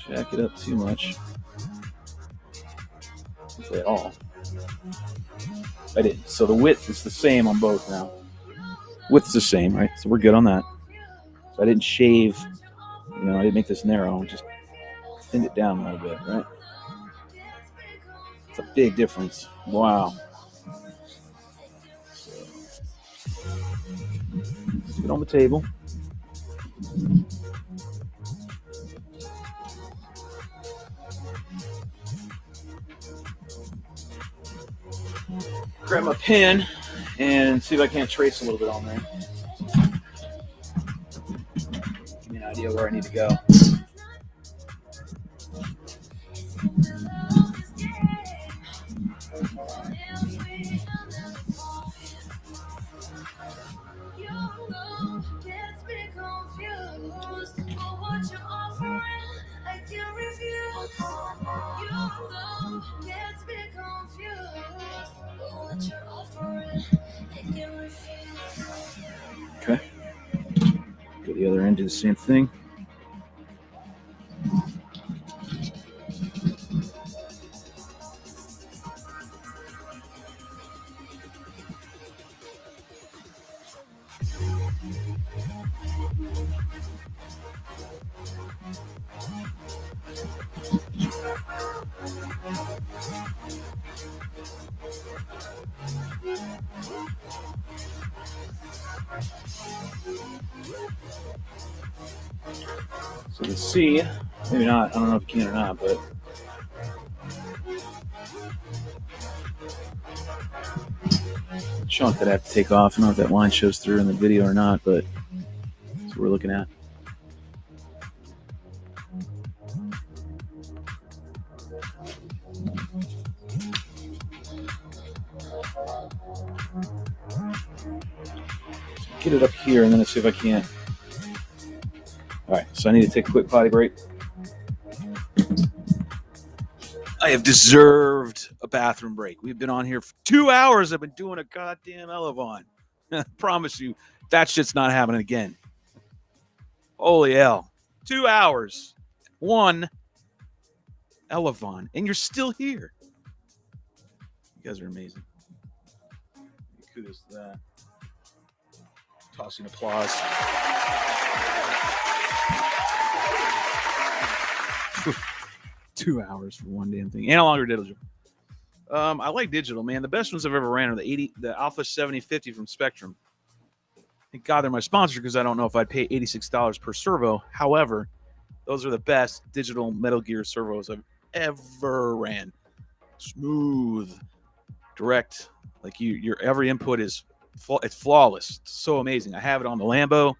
jack it up too much. At all. I didn't. So the width is the same on both now. Width's the same, right? So we're good on that. So I didn't shave, I didn't make this narrow. Just thinned it down a little bit, right? It's a big difference. Wow. So, let's get on the table. Grab my pen and see if I can't trace a little bit on there. Give me an idea where I need to go. Okay. Go to the other end, do the same thing. So you can see, maybe not, I don't know if you can or not, but chunk that I have to take off. I don't know if that line shows through in the video or not, but that's what we're looking at. Get it up here, and then let's see if I can. All right, so I need to take a quick potty break. I have deserved a bathroom break. We've been on here for 2 hours. I've been doing a goddamn elevon. I promise you, that shit's not happening again. Holy hell. 2 hours. One elevon. And you're still here. You guys are amazing. Kudos to that. Tossing applause. 2 hours for one damn thing. And a longer digital. I like digital, man. The best ones I've ever ran are the Alpha 7050 from Spectrum. Thank God they're my sponsor, because I don't know if I'd pay $86 per servo. However, those are the best digital Metal Gear servos I've ever ran. Smooth, direct. Like your every input is it's flawless. It's so amazing. I have it on the Lambo.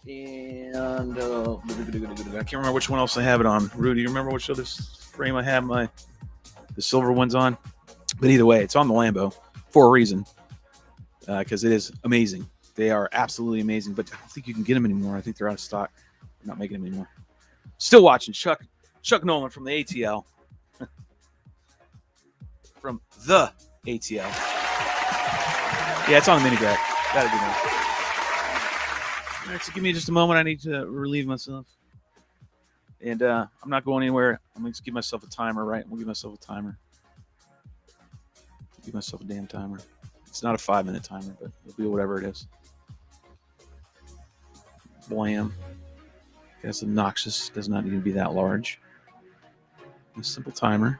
And I can't remember which one else I have it on. Rudy, you remember which other frame I have the silver ones on? But either way, it's on the Lambo for a reason, because it is amazing. They are absolutely amazing, but I don't think you can get them anymore. I think they're out of stock. They're not making them anymore. Still watching Chuck Nolan from the ATL. From the ATL. Yeah, it's on the mini grab. Gotta do that. All right, so give me just a moment. I need to relieve myself. And I'm not going anywhere. I'm going to give myself a timer, right? We'll give myself a timer. Give myself a damn timer. It's not a 5-minute timer, but it'll be whatever it is. Blam. That's obnoxious. Does not need to be that large. A simple timer.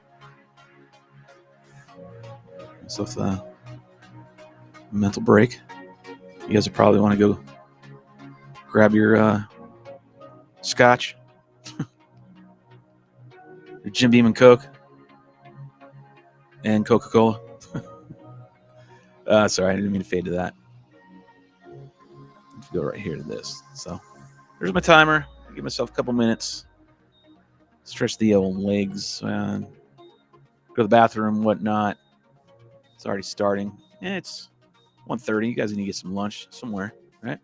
Myself a mental break. You guys will probably want to go grab your scotch, your Jim Beam and Coke, and Coca-Cola. Sorry, I didn't mean to fade to that. Let's go right here to this. So there's my timer. Give myself a couple minutes. Stretch the old legs. Go to the bathroom, whatnot. It's already starting. It's 1:30. You guys need to get some lunch somewhere, right?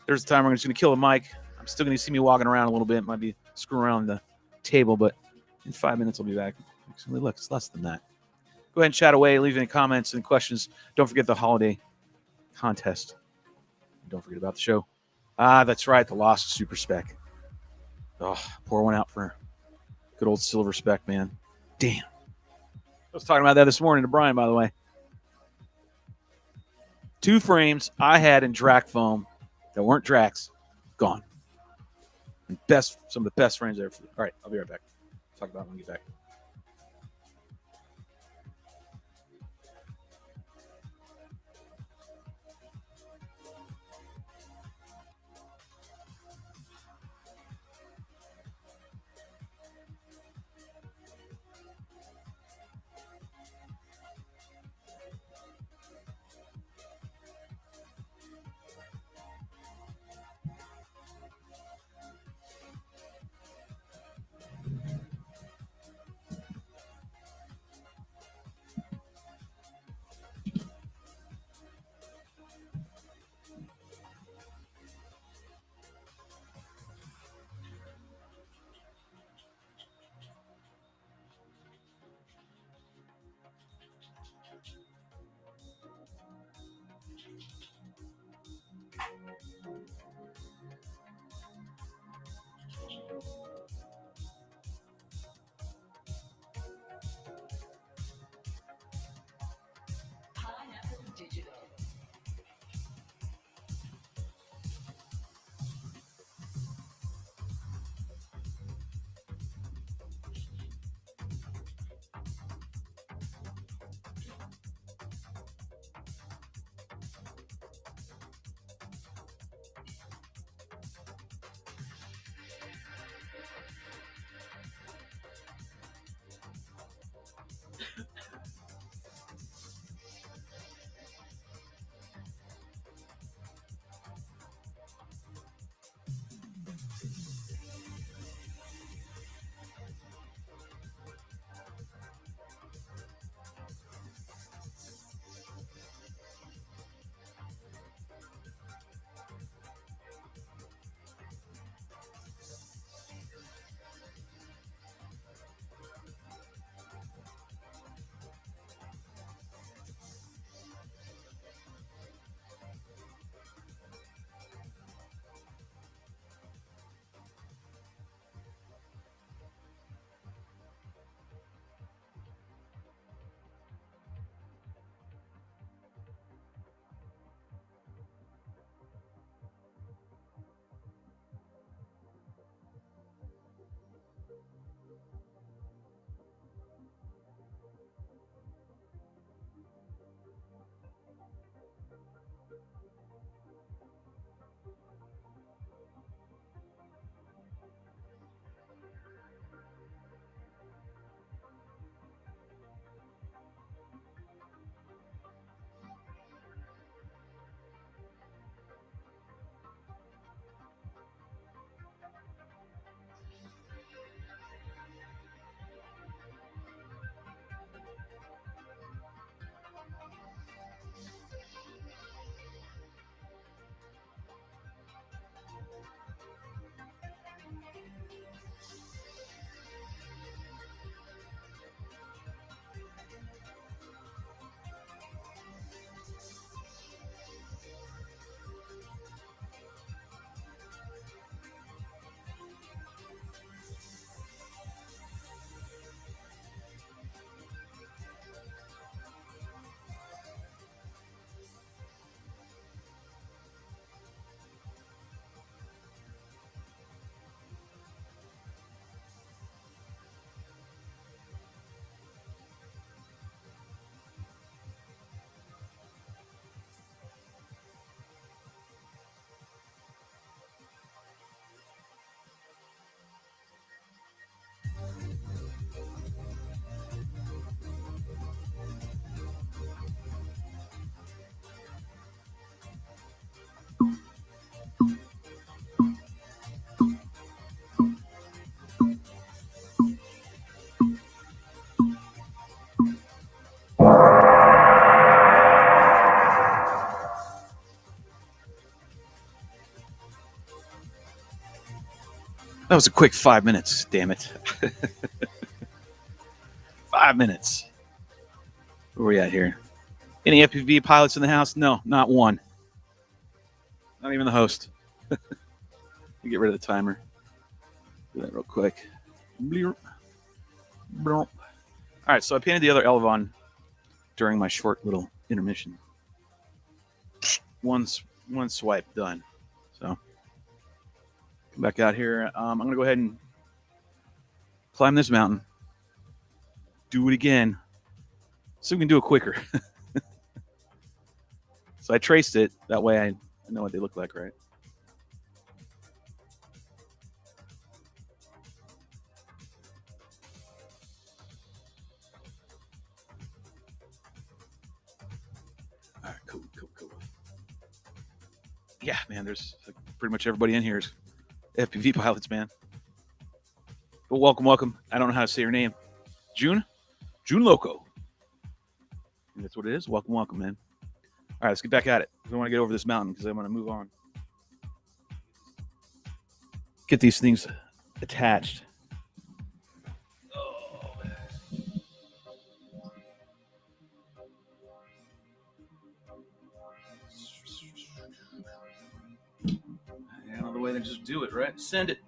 There's the timer. I'm just going to kill the mic. I'm still going to see me walking around a little bit. Might be screwing around the table, but in 5 minutes I'll be back. Actually, look, it's less than that. Go ahead and chat away. Leave any comments and questions. Don't forget the holiday contest. Don't forget about the show. That's right. The Lost Super Spec. Oh, pour one out for good old Silver Spec, man. Damn. I was talking about that this morning to Brian, by the way. 2 frames I had in Drak foam that weren't Draks, gone. And some of the best frames ever. All right, I'll be right back. Talk about it when we get back. That was a quick 5 minutes, damn it. 5 minutes. Where are we at here? Any FPV pilots in the house? No, not one. Not even the host. Get rid of the timer. Do that real quick. Bleep. All right, so I painted the other Elevon during my short little intermission. One swipe done. So come back out here. I'm going to go ahead and climb this mountain. Do it again. So we can do it quicker. So I traced it. That way I know what they look like, right? All right, cool. Yeah, man, there's pretty much everybody in here is FPV pilots, man. But welcome. I don't know how to say your name. June Loco. And that's what it is. Welcome, man. All right, let's get back at it. I want to get over this mountain because I want to move on. Get these things attached. Another way to just do it, right? Send it.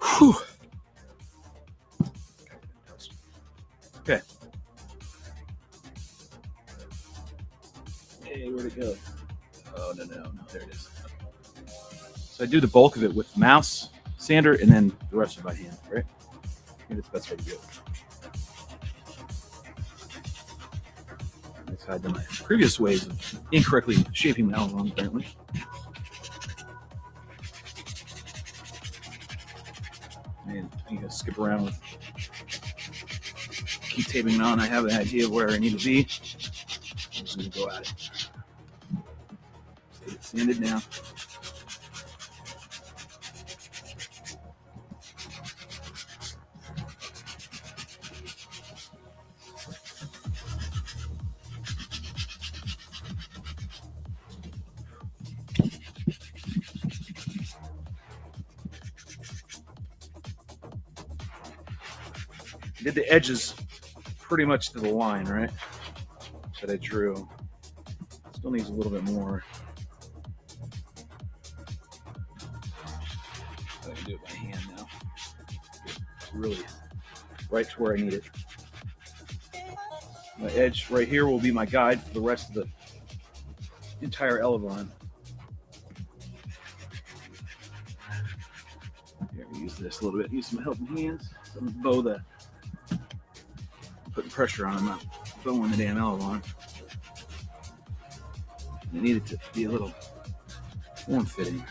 Whew. Okay. Hey, where'd it go? Oh, no. There it is. So I do the bulk of it with mouse sander and then the rest of my hand, right? I think that's the best way to do it. That's how I've done my previous ways of incorrectly shaping my album, apparently. And you gotta skip around with keep taping it on. I have an idea of where I need to be. I'm just gonna go at it. Sand it down. Did the edges pretty much to the line, right? That I drew. Still needs a little bit more. I can do it by hand now. It's really right to where I need it. My edge right here will be my guide for the rest of the entire elevon. Here, we use this a little bit. Use some helping hands. Some bow that putting pressure on. I'm not bowing the damn elevon. I need it to be a little form-fitting.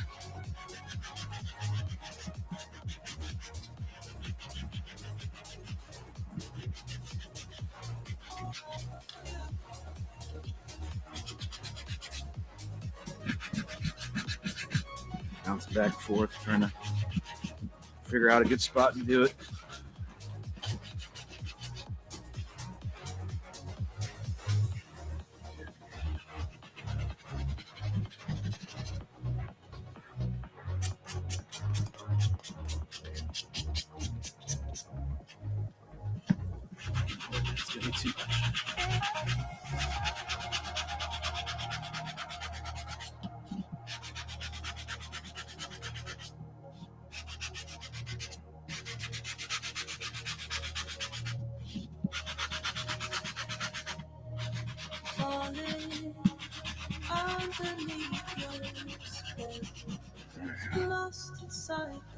Bounce back and forth, trying to figure out a good spot to do it. It's gonna be too much.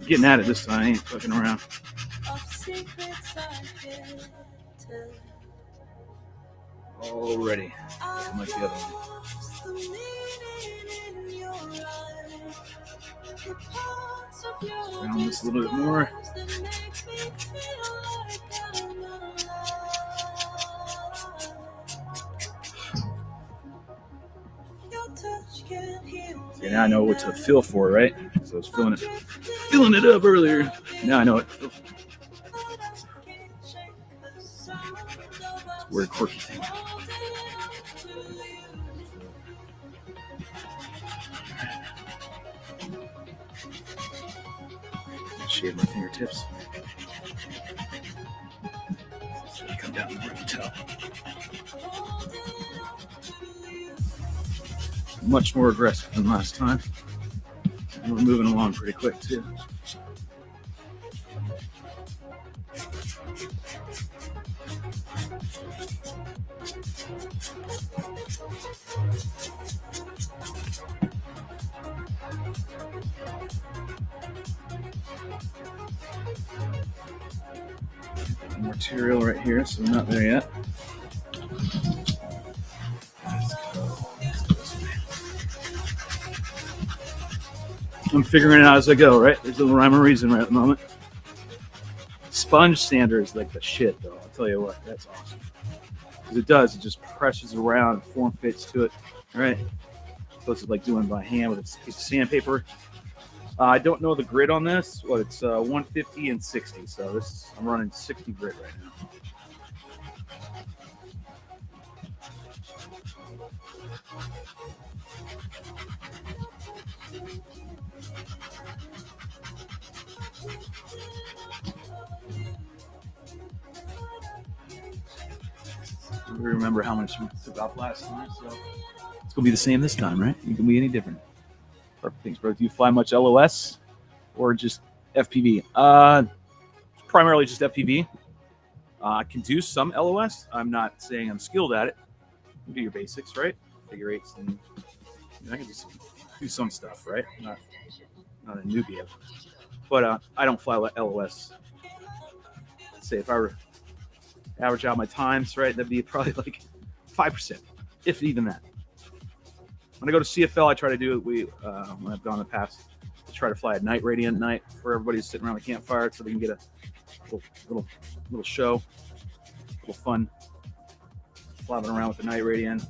Getting at it this time. I ain't fucking around. Already. Like the other one. Round this a little bit more. See, now I know what to feel for, right? So I was filling it up earlier. Now I know it. It's a weird, quirky thing. Shave my fingertips. So come down and break the toe. Much more aggressive than last time. And we're moving along pretty quick too. Material right here, so we're not there yet. I'm figuring it out as I go, right? There's a little rhyme or reason right at the moment. Sponge sander is like the shit, though. I'll tell you what, that's awesome. Because it just presses around, form fits to it, right? Opposed to like doing by hand with a piece of sandpaper. I don't know the grit on this. Well, it's 150 and 60. So I'm running 60 grit right now. I remember how much we took off last time, so it's gonna be the same this time, right? It can be any different. Perfect things, bro. Do you fly much LOS or just FPV. Primarily just FPV. I can do some LOS. I'm not saying I'm skilled at it. You can do your basics, right? Figure eights, and I can just do some stuff, right? Not a newbie, but I don't fly LOS. Say if I were to average out my times, right, that'd be probably like 5%, if even that. When I go to CFL, I try to do it. When I've gone in the past, I try to fly at night radiant night for everybody who's sitting around the campfire, so they can get a little show, a little fun, flying around with the night radiant.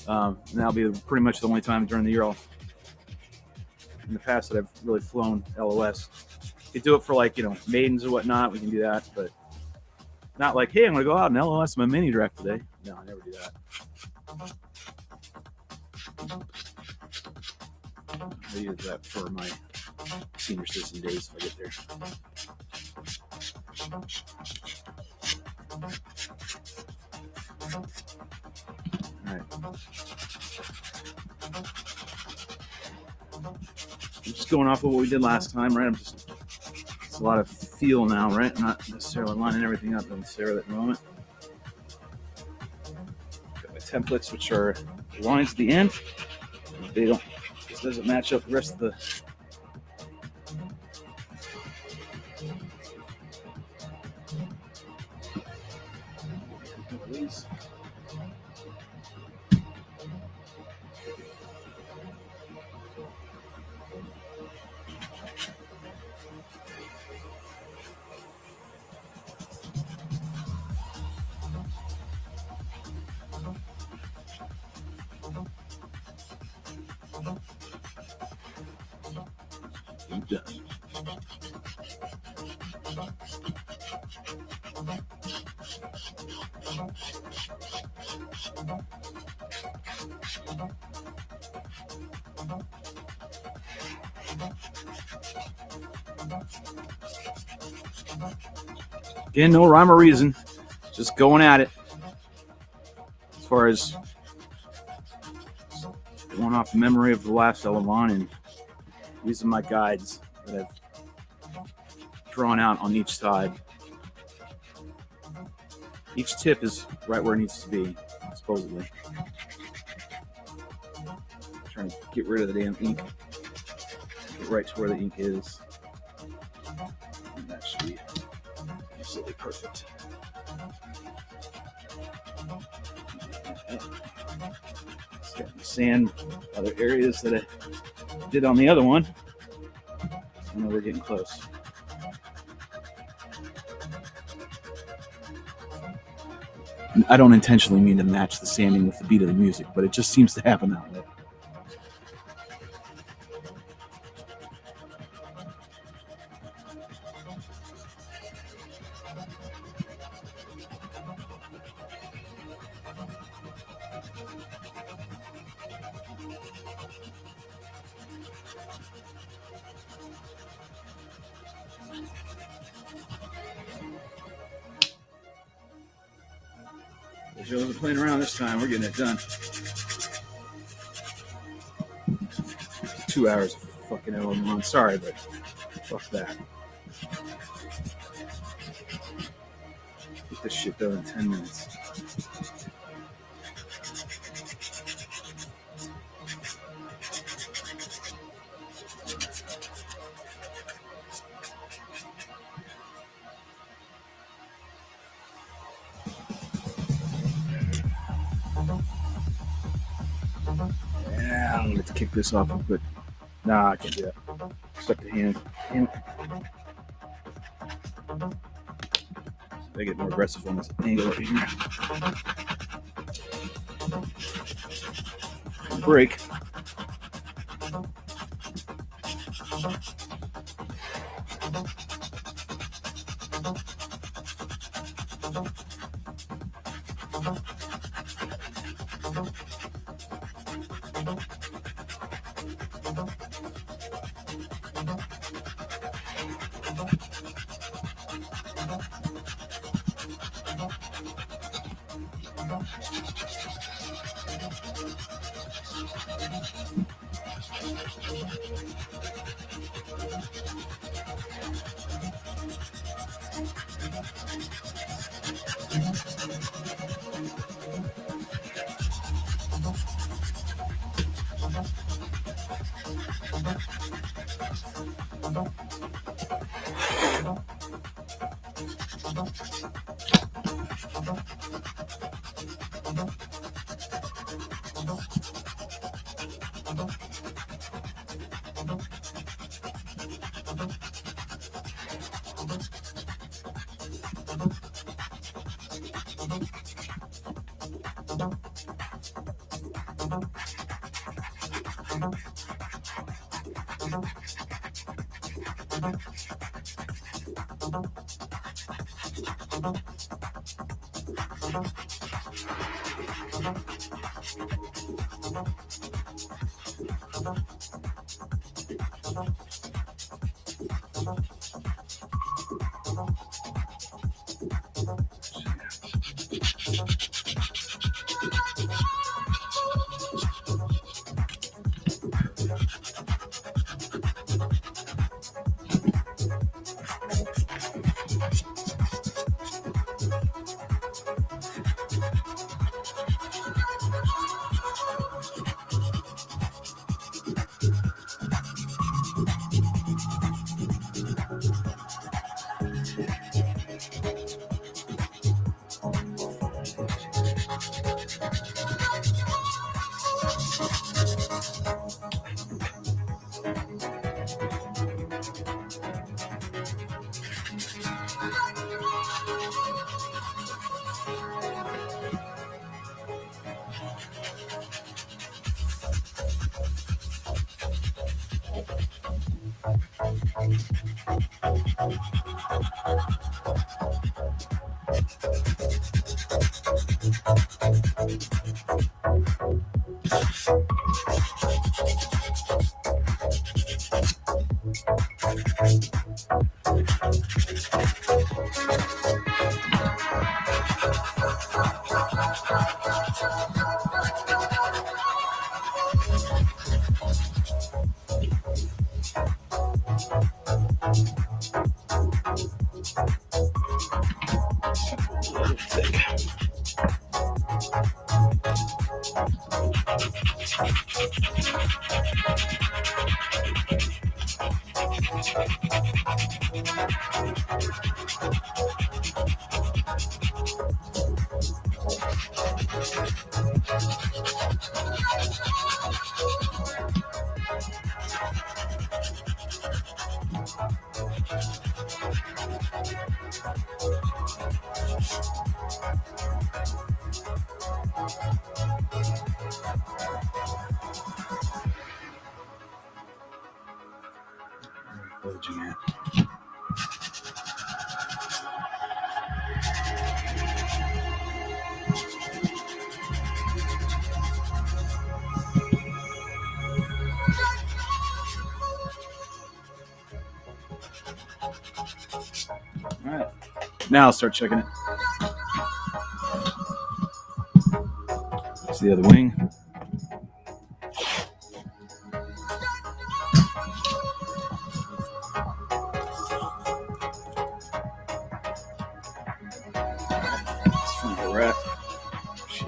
And that'll be pretty much the only time during the year in the past that I've really flown LOS. You could do it for like, maidens or whatnot. We can do that, but not like, hey, I'm going to go out and LOS my mini Drak today. No, I never do that. I use that for my senior citizen days if I get there. All right. I'm just going off of what we did last time, right? It's a lot of feel now, right? I'm not necessarily lining everything up necessarily at the moment. Got my templates, which are lines at the end. This doesn't match up the rest of the. These. Done. Again, no rhyme or reason, just going at it. As far as going off memory of the last Elevon, and these are my guides that I've drawn out on each side. Each tip is right where it needs to be, supposedly. Trying to get rid of the damn ink. Get right to where the ink is. And that should be absolutely perfect. It's got the sand, other areas that I did on the other one. I know we're getting close. I don't intentionally mean to match the sanding with the beat of the music, but it just seems to happen that way. I wasn't playing around this time. We're getting it done. 2 hours of fucking I'm sorry, but fuck that. Get this shit done in 10 minutes. Yeah, I'm going to kick this off real quick. Nah, I can't do that. Stuck the hand. I get more aggressive on this angle right here. Break. All right. Now I'll start checking it. That's the other wing. It's from the rat. Shit.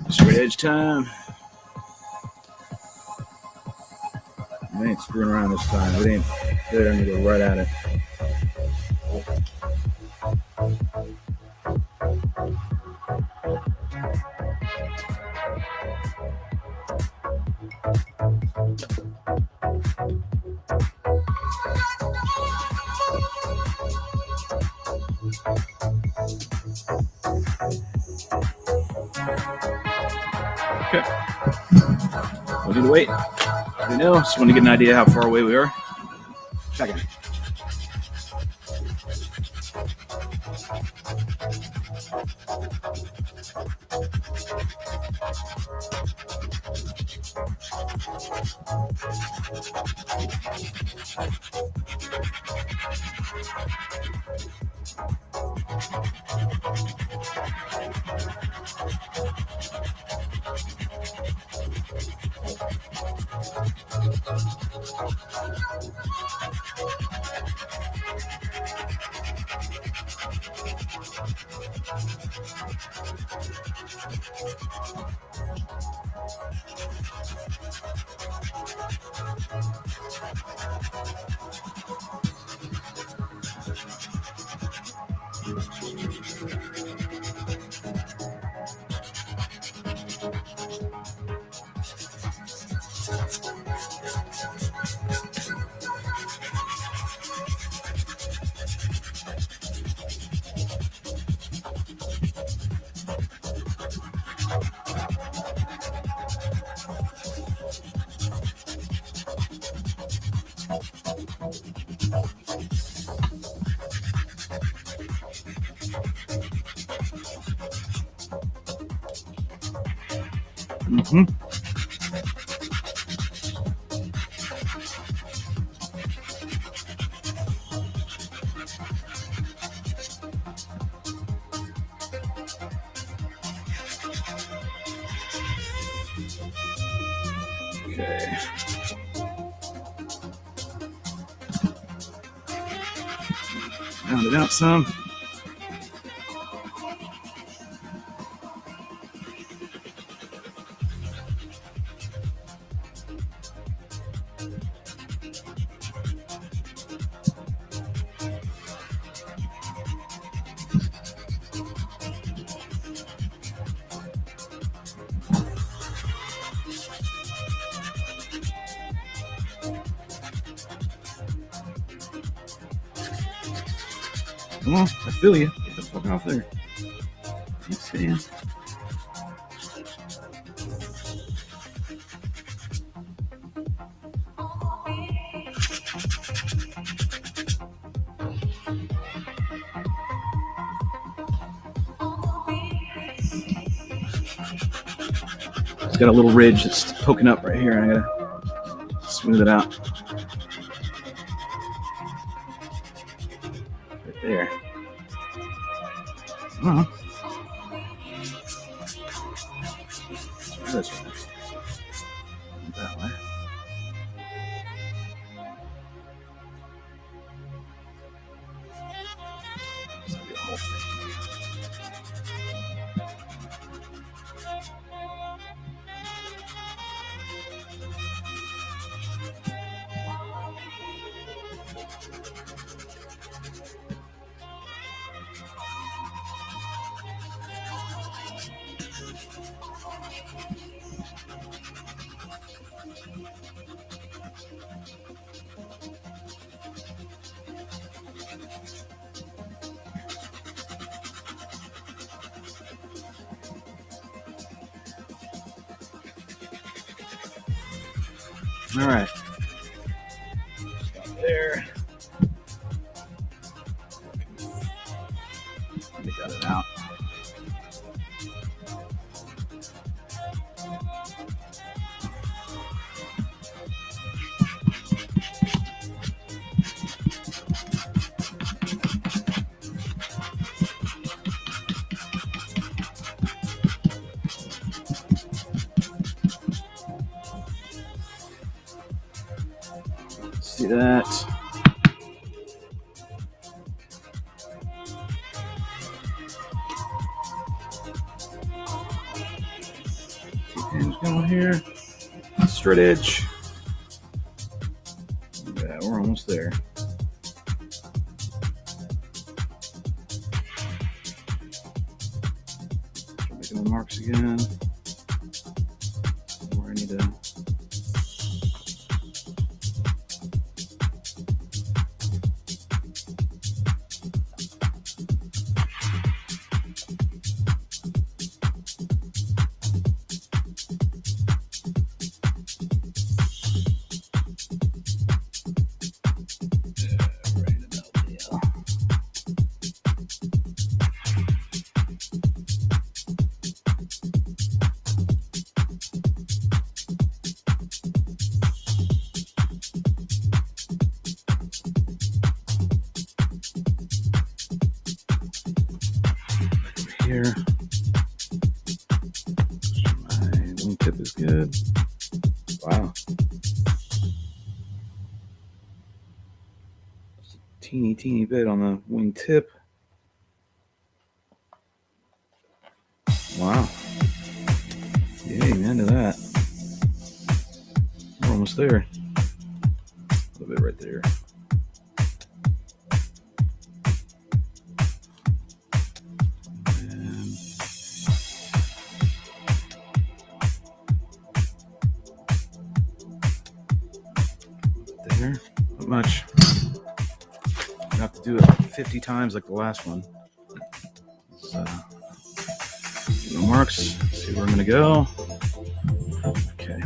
Straight edge time. I ain't screwing around this time. It ain't there. I'm gonna go right at it. need to wait. I know. Just want to get an idea how far away we are. Check it. Mm-hmm. Okay. Round it out some. Come on, I feel you. Get the fuck off there. Let's see. It's got a little ridge that's poking up right here, and I gotta smooth it out. Right there. Oh. This way. That way. This will be the whole thing. All right. Stop there. Let me cut it out. See that? Pins going here. Straight edge. Yeah, we're almost there. Making the marks again. Where I need to. here. My wingtip is good. Wow. Just a teeny bit on the wingtip. Wow. Yay, man, to that. We're almost there. A little bit right there. And there. Not much. I have to do it 50 times like the last one. No marks. Let's see where I'm going to go. Okay.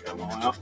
Got them all out.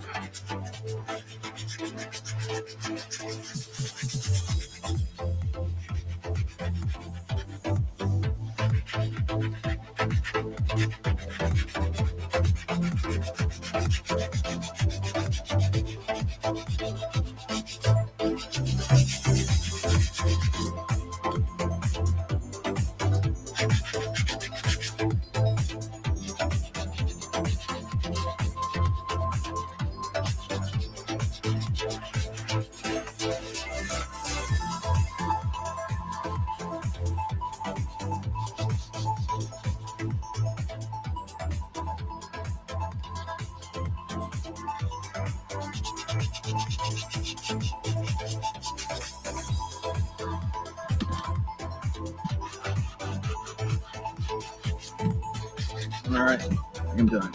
All right, I think I'm done.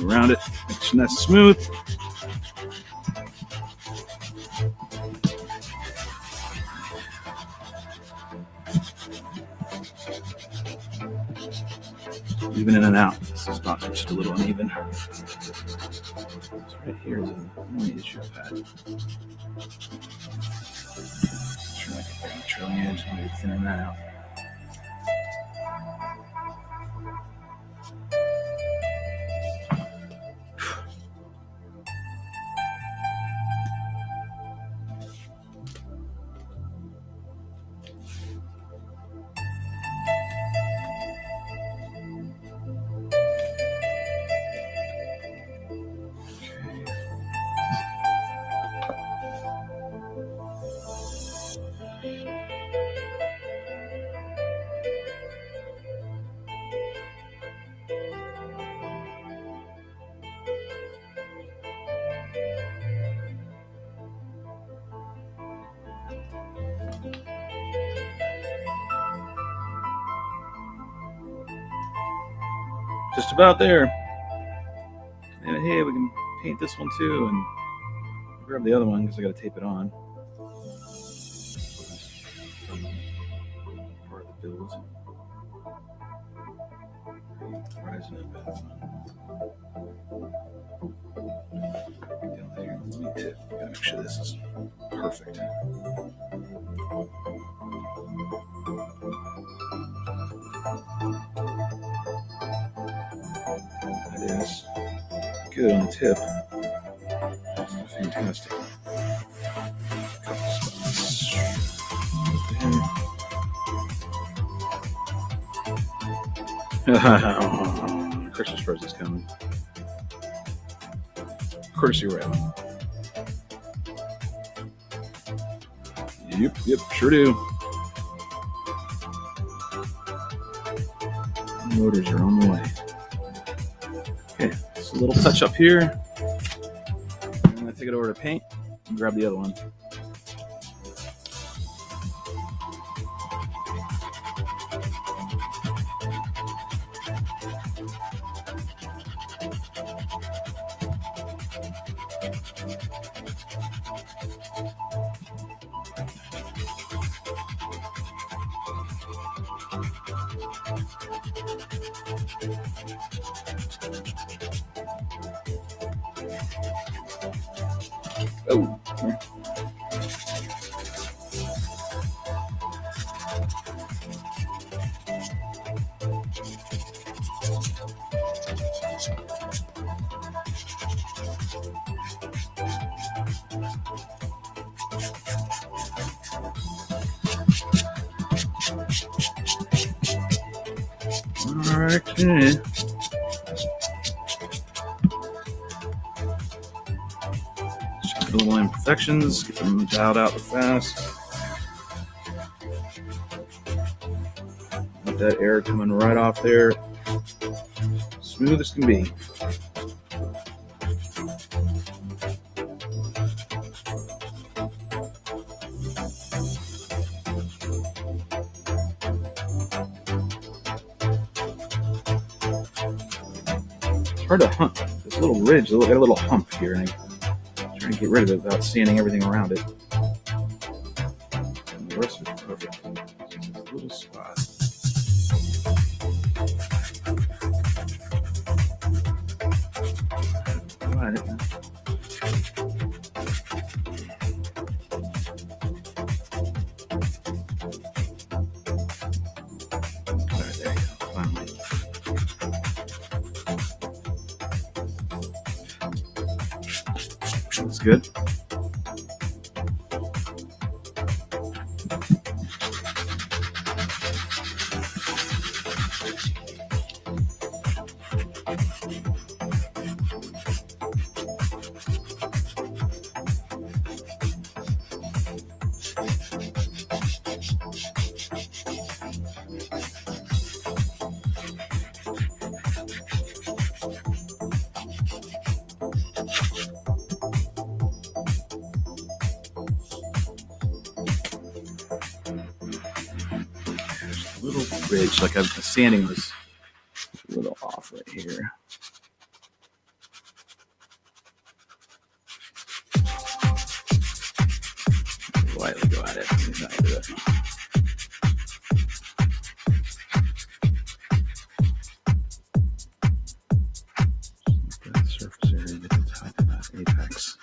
Around it, make sure that's smooth. Even in and out. This spot's just a little uneven. This right here is the only issue I've had. Try to get the trailing edge, maybe thinning that out. Just about there. And hey, we can paint this one too, and grab the other one because I got to tape it on. Part of the build. Horizon and beds. Down there, let me tip. Gotta make sure this is perfect. It is good on the tip. Fantastic. Christmas present's coming. Courtesy rail. Yep, sure do. Motors are on the way. Okay, just a little touch up here. I'm gonna take it over to paint and grab the other one. Oh. All right. Just check the little imperfections, get them dialed out fast. Let that air coming right off there, smooth as can be. Hard to hump. This little ridge, got a little hump here, and I'm trying to get rid of it without sanding everything around it. And the rest of it's perfect. Just a little spot. Right. There you go. Finally. That's good. Little ridge, like the sanding was a little off right here. Lightly go at it. That surface area, get the top of that apex.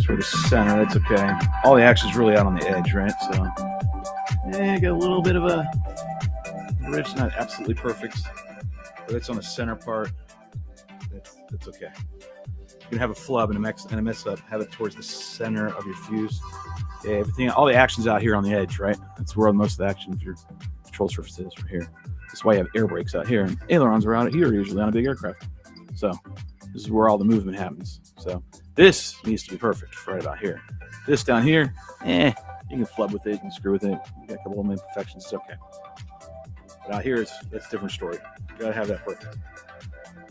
For the center, that's okay. All the action's really out on the edge, right? So, got a little bit of a ridge, not absolutely perfect, but it's on the center part. That's okay. You can have a flub and a mess up. Have it towards the center of your fuse. Yeah, everything, all the action's out here on the edge, right? That's where most of the action of your control surface is, right here. That's why you have air brakes out here, and ailerons are out here usually on a big aircraft. So this is where all the movement happens. So this needs to be perfect right about here. This down here, you can flub with it and screw with it. You got a couple of imperfections, it's okay. But out here, that's a different story. You gotta have that perfect.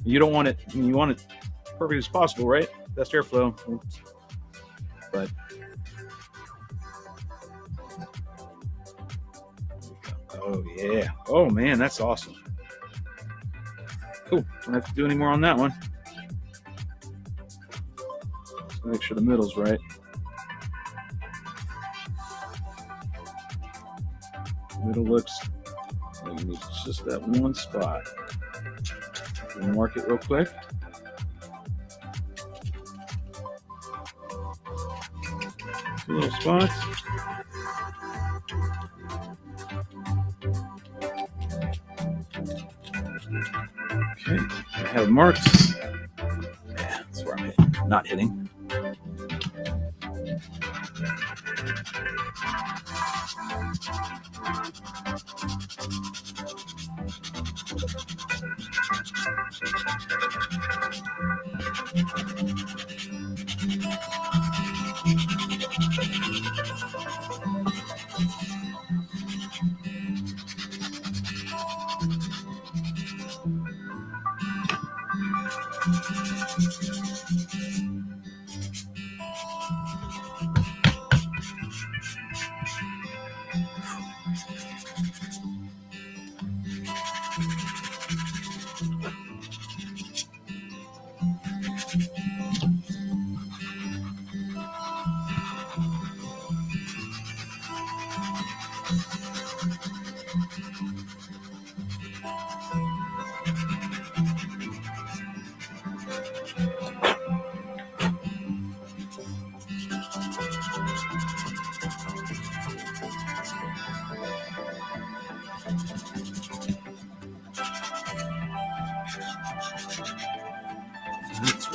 You don't want it, you want it perfect as possible, right? Best airflow. But oh yeah. Oh man, that's awesome. Cool. Don't have to do any more on that one. Just make sure the middle's right. Middle looks like it needs just that one spot. Mark it real quick. Two little spots. Okay, I have marked. Yeah, that's where I'm hitting. Not hitting.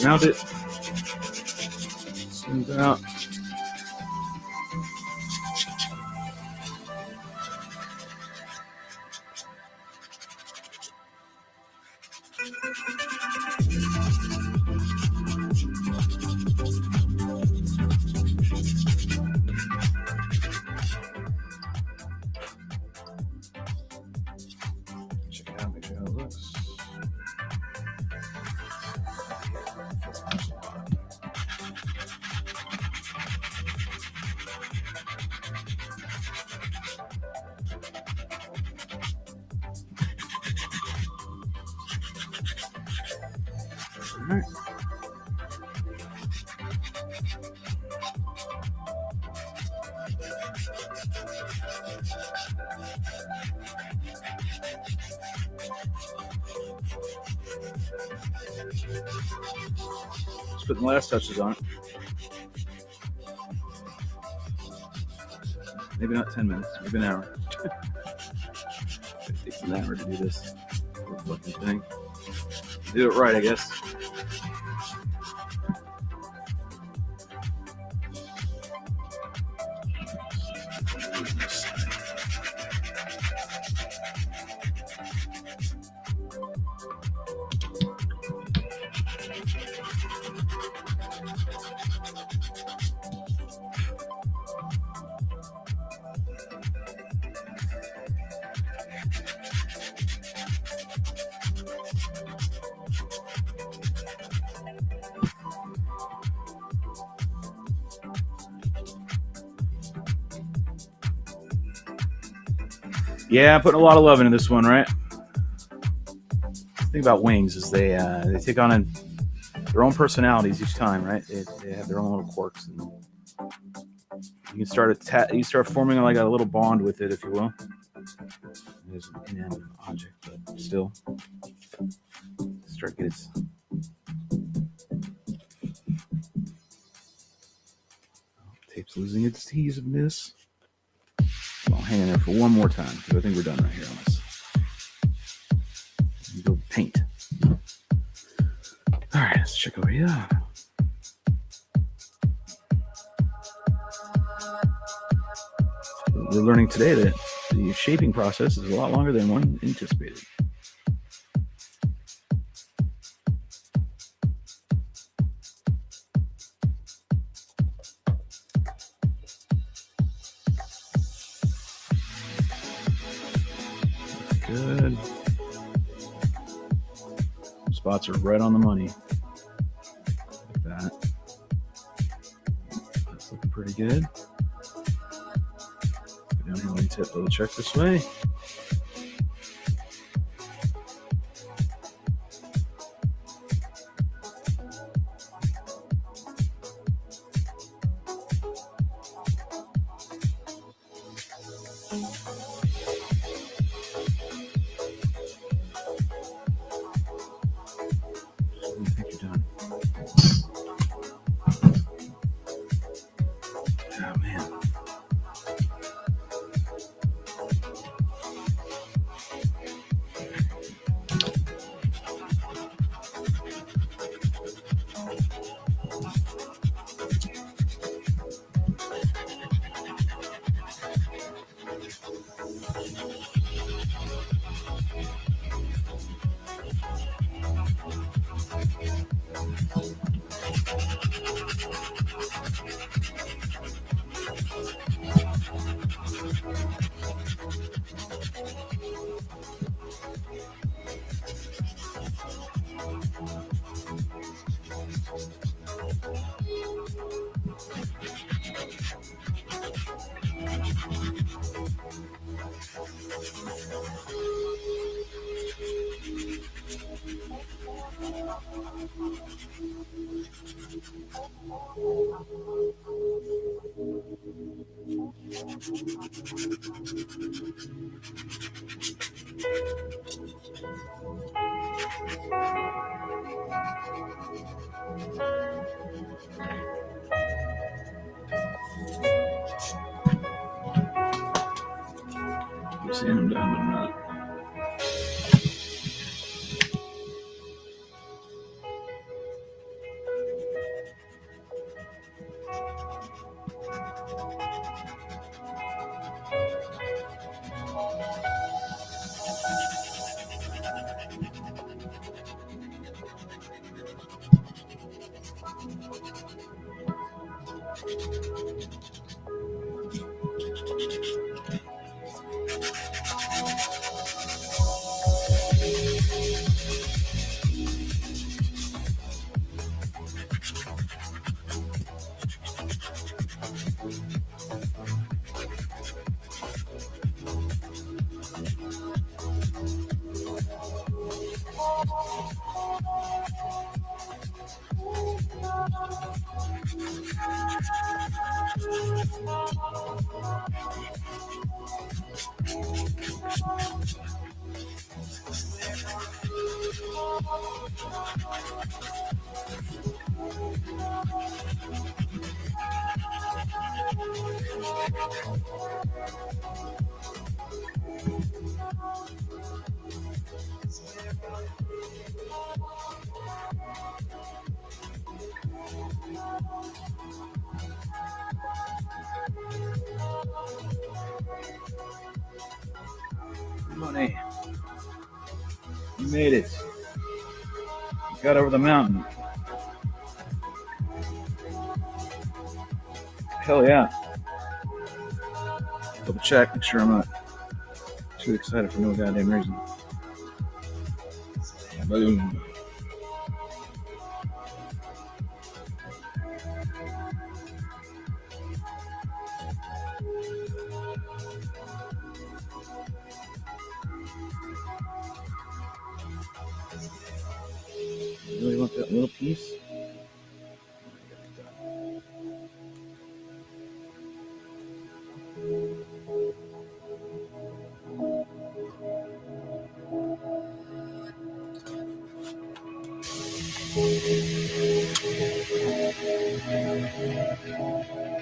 Mount it. Smooth out. Check it out, make sure how it looks. All right. Just putting the last touches on it. Maybe not 10 minutes, maybe an hour. It takes an hour to do this fucking thing. Do it right, I guess. Yeah, I'm putting a lot of love into this one, right? The thing about wings is they take on their own personalities each time, right? They have their own little quirks, and you can start forming like a little bond with it, if you will. It is an inanimate object, but still, start to get its. Tape's losing its adhesiveness. I'll hang in there for one more time because I think we're done right here on this. Go paint. All right, let's check over here. We're learning today that the shaping process is a lot longer than one anticipated. Good. Spots are right on the money. Like that. That's looking pretty good. Go down here and tip, double check this way. I'm seeing them down, but I'm not. Money. You made it. You got over the mountain. Hell yeah. Double check, make sure I'm not too excited for no goddamn reason. Boom. You really want that little piece?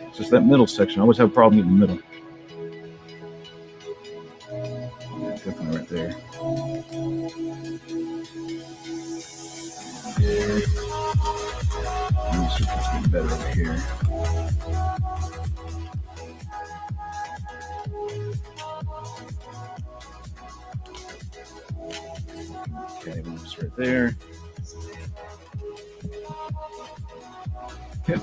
It's just that middle section. I always have a problem in the middle. Yeah, definitely right there. Let me see if it's getting better over here. Okay, it's right there. Yep.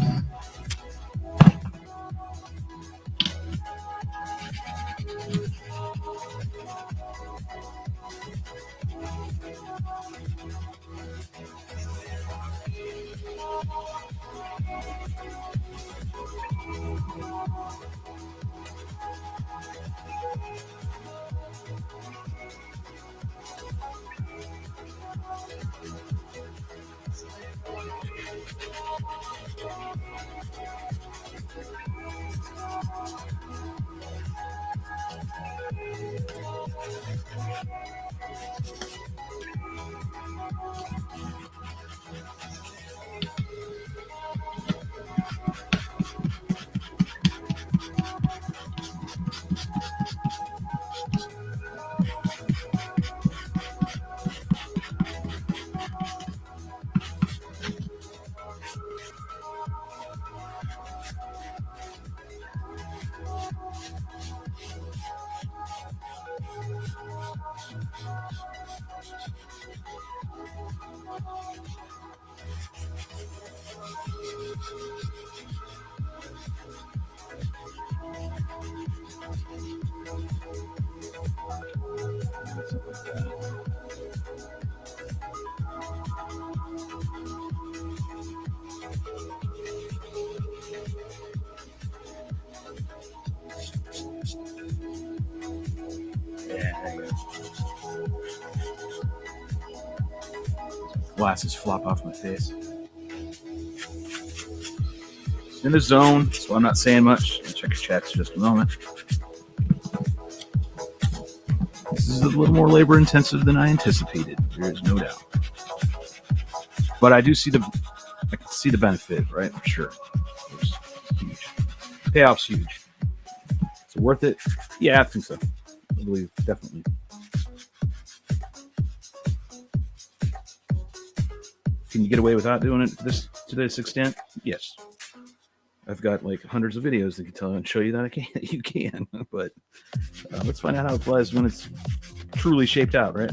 Glasses flop off my face. It's in the zone, so I'm not saying much. I'll check your chats in just a moment. This is a little more labor intensive than I anticipated. There is no doubt. But I can see the benefit, right? For sure. It's huge. Payoff's huge. Is it worth it? Yeah, I think so. I believe, definitely. Can you get away without doing it to this extent? Yes. I've got like hundreds of videos that can tell and show you that you can. But let's find out how it flies when it's truly shaped out, right?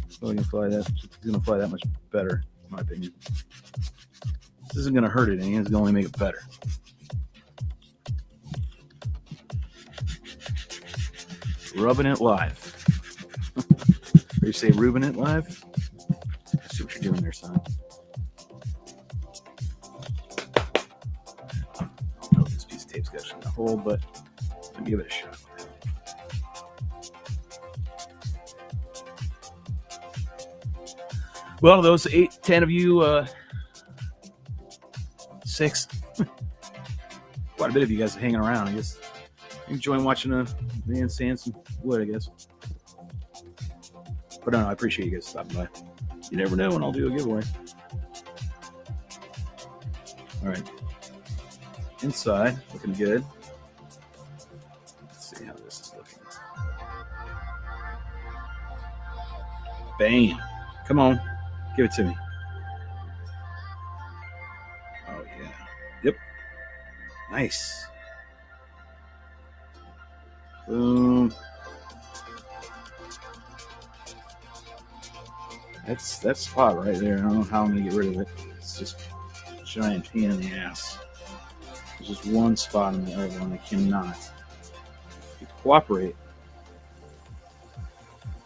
So it's gonna fly that much better, in my opinion. isn't going to hurt it any. It's going to only make it better. Rubbing it live. Or you say rubbing it live? I see what you're doing there, son. I don't know if this piece of tape's actually going to hold, but let me give it a shot. Well, those 8, 10 of you, 6, quite a bit of you guys are hanging around. I guess enjoying watching a man sand some wood, I guess. But no, I appreciate you guys stopping by. You never know when I'll do a giveaway. All right. Inside, looking good. Let's see how this is looking. Bam. Come on. Give it to me. Oh, yeah. Yep. Nice. Boom. That's that spot right there. I don't know how I'm going to get rid of it. It's just a giant pain in the ass. There's just one spot in the other one. I cannot cooperate.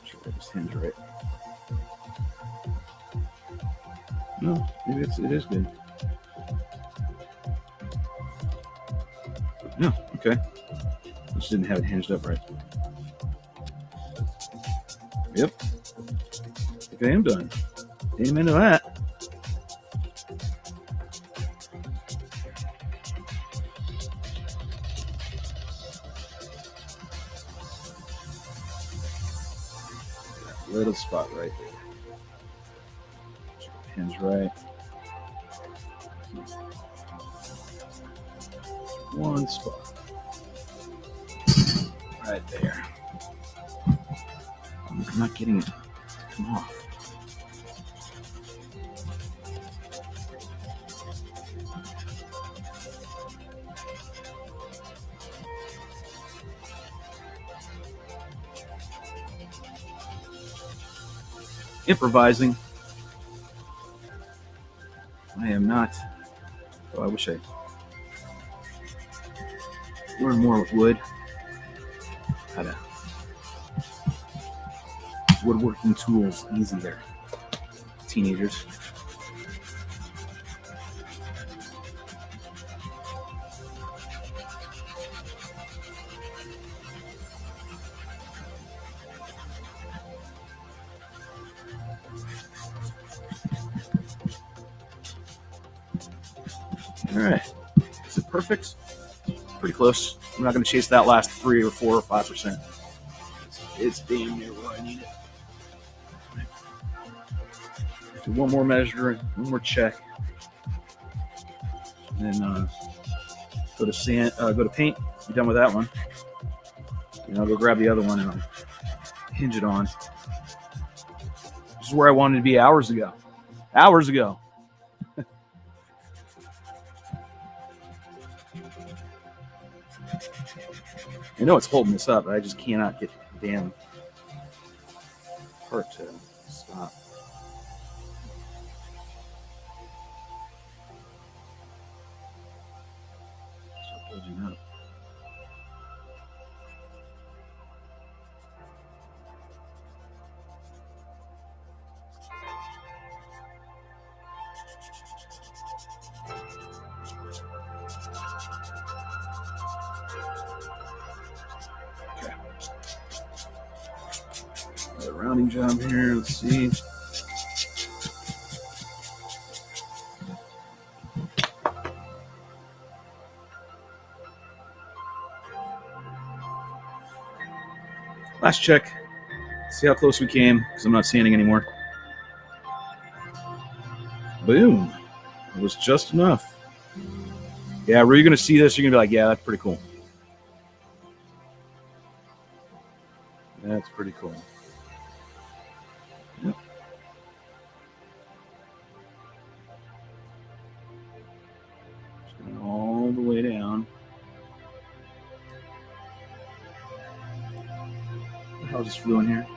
Sure, this hinge right. No, maybe it is good. No, okay. I just didn't have it hinged up right. Yep. I think I am done. Amen to that. That little spot right there. Hinge right. One spot. Right there. I'm not getting it to come off. Improvising. I am not. Oh, I wish I learned more with wood. How to woodworking tools easy there, teenagers. All right, is it perfect? Pretty close. I'm not going to chase that last 3 or 4 or 5%. It's damn near where I need it. Right. Do one more measure, one more check, and then go to sand. Go to paint. Be done with that one. And I'll go grab the other one and I'll hinge it on. This is where I wanted to be hours ago. Hours ago. I know it's holding this up, but I just cannot get the damn part to stop. Stop bulging up. Rounding job here. Let's see. Last check. See how close we came because I'm not sanding anymore. Boom. It was just enough. Yeah, were you going to see this? You're going to be like, yeah, that's pretty cool. That's pretty cool. Yep. Just going all the way down. What the hell is this flew in here?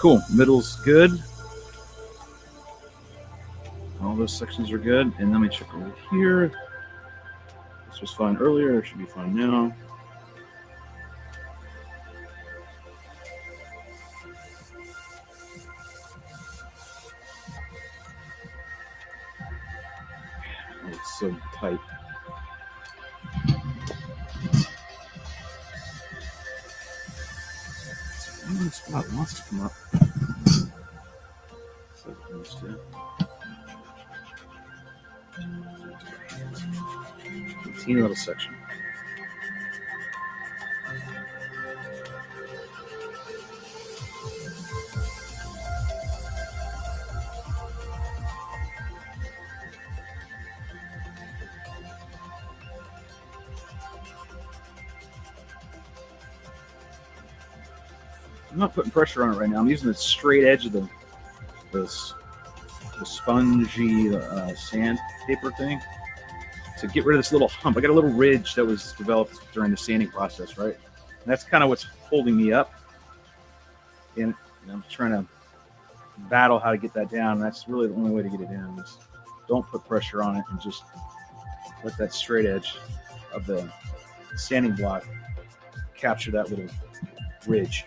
cool. Middle's good. All those sections are good. And let me check over here. This was fine earlier. It should be fine now. Oh, it's so tight. One spot wants to come up. So it needs to. Teeny little section. I'm not putting pressure on it right now. I'm using the straight edge of the spongy sandpaper thing to get rid of this little hump. I got a little ridge that was developed during the sanding process, right? And that's kind of what's holding me up. And I'm trying to battle how to get that down. That's really the only way to get it down is don't put pressure on it and just let that straight edge of the sanding block capture that little ridge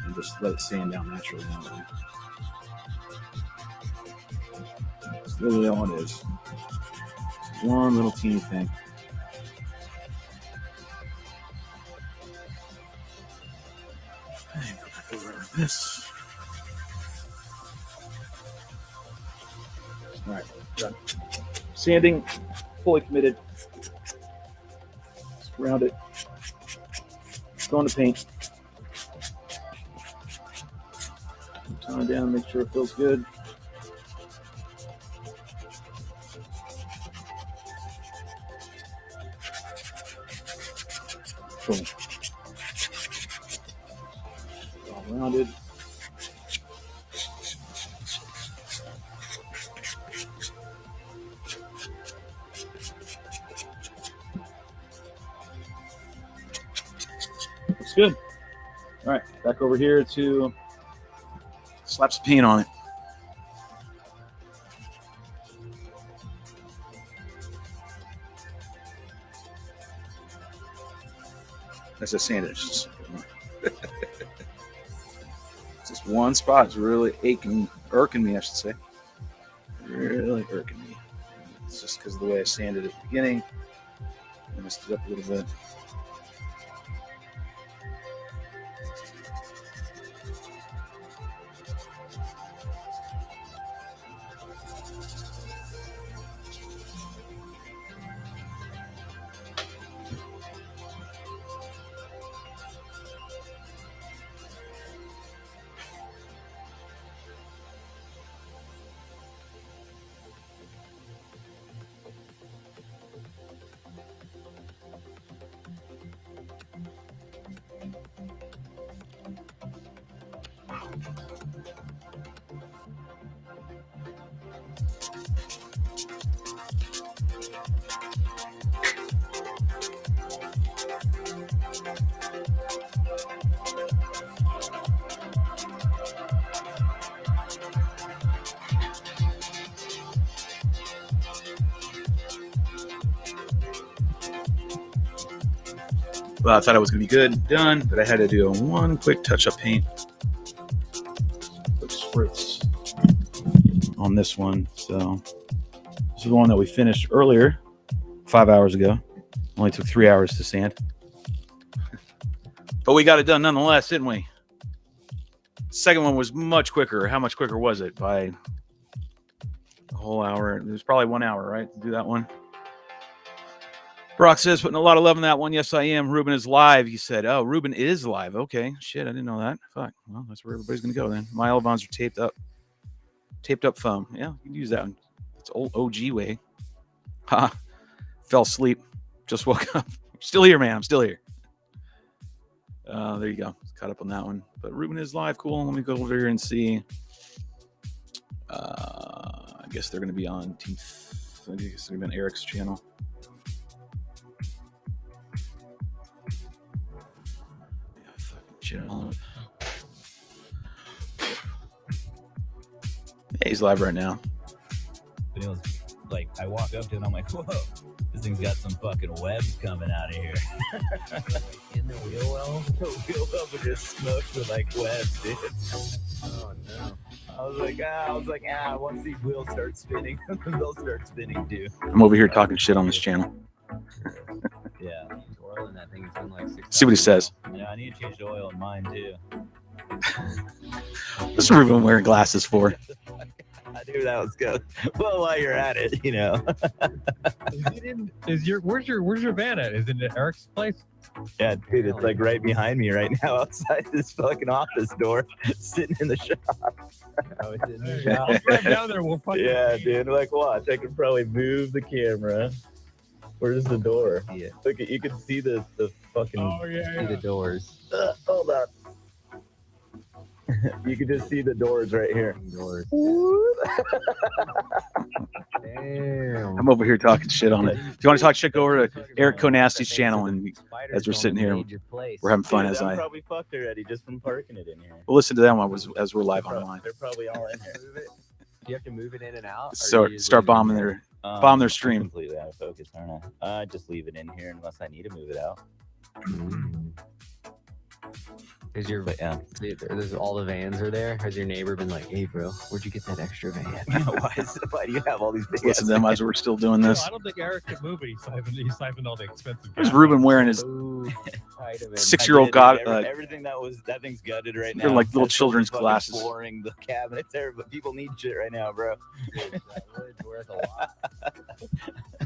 and just let it sand down naturally. That's really all it is. One little teeny thing. And go back over like this. All right, done. Sanding, fully committed. Just round it. Going to paint. Tone it down, make sure it feels good. Boom. All rounded. Looks good. All right, back over here to slap some paint on it. That's a sandwich. Just one spot is really irking me, I should say. Really irking me. It's just because of the way I sanded at the beginning. I messed it up a little bit. Well, I thought it was going to be good, done, but I had to do one quick touch-up paint. Quick spritz on this one. So this is the one that we finished earlier, 5 hours ago. Only took 3 hours to sand. But we got it done nonetheless, didn't we? The second one was much quicker. How much quicker was it? By a whole hour. It was probably 1 hour, right, to do that one. Brock says, putting a lot of love in that one. Yes, I am. Ruben is live. He said, oh, Ruben is live. Okay. Shit, I didn't know that. Fuck. Well, that's where everybody's going to go then. My elevons are taped up. Taped up foam. Yeah, you can use that one. It's old OG way. Ha. Fell asleep. Just woke up. Still here, man. I'm still here. There you go. Caught up on that one. But Ruben is live. Cool. Let me go over here and see. I guess they're going to be on Team. I guess they're going to be on Eric's channel. Hey, he's live right now. But it was like, I walk up to it and I'm like, whoa, this thing's got some fucking webs coming out of here. In the wheel well? The wheel well was just smoked with like webs, dude. Oh no. I was like, once these wheels start spinning, they'll start spinning too. I'm over here talking shit on this channel. Yeah. Oil in that thing has been like 6 See what he says. Yeah, I need to change the oil in mine too. What's Ruben wearing glasses for? I knew that was good. Well, while you're at it, you know. Where's your van at? Is it at Eric's place? Yeah, dude, it's like right behind me right now outside this fucking office door, sitting in the shop. Oh, it's in the Yeah, shop. I'll drive down there. We'll fucking Yeah, dude, like watch. I can probably move the camera. Where's the door? See it. Look, you can see the fucking. Oh yeah, See the yeah. doors. Hold on. You can just see the doors right here. Doors. Damn. I'm over here talking shit on it. If you want to talk shit, go over to Eric Conasty's channel, and as we're sitting here, we're having fun Dude, as I'm I. probably fucked already just from parking it in here. We'll listen to them as we're live They're online. probably all in here. Do you have to move it in and out? or So do you start leave it bombing in? their bomb their stream. Completely out of focus, aren't I? Just leave it in here unless I need to move it out. Is your But yeah. there's all the vans are there? Has your neighbor been like, "Hey, bro, where'd you get that extra van?" Why do you have all these big Listen to them as we're still doing this. I don't think Eric could move it. He siphoned all the expensive. There's gas. Ruben wearing his Ooh, tight of it. 6-year-old god. Everything that thing's gutted right now. They're like little That's children's fucking glasses. Flooring the cabinets there, but people need shit right now, bro. That wood's worth a lot.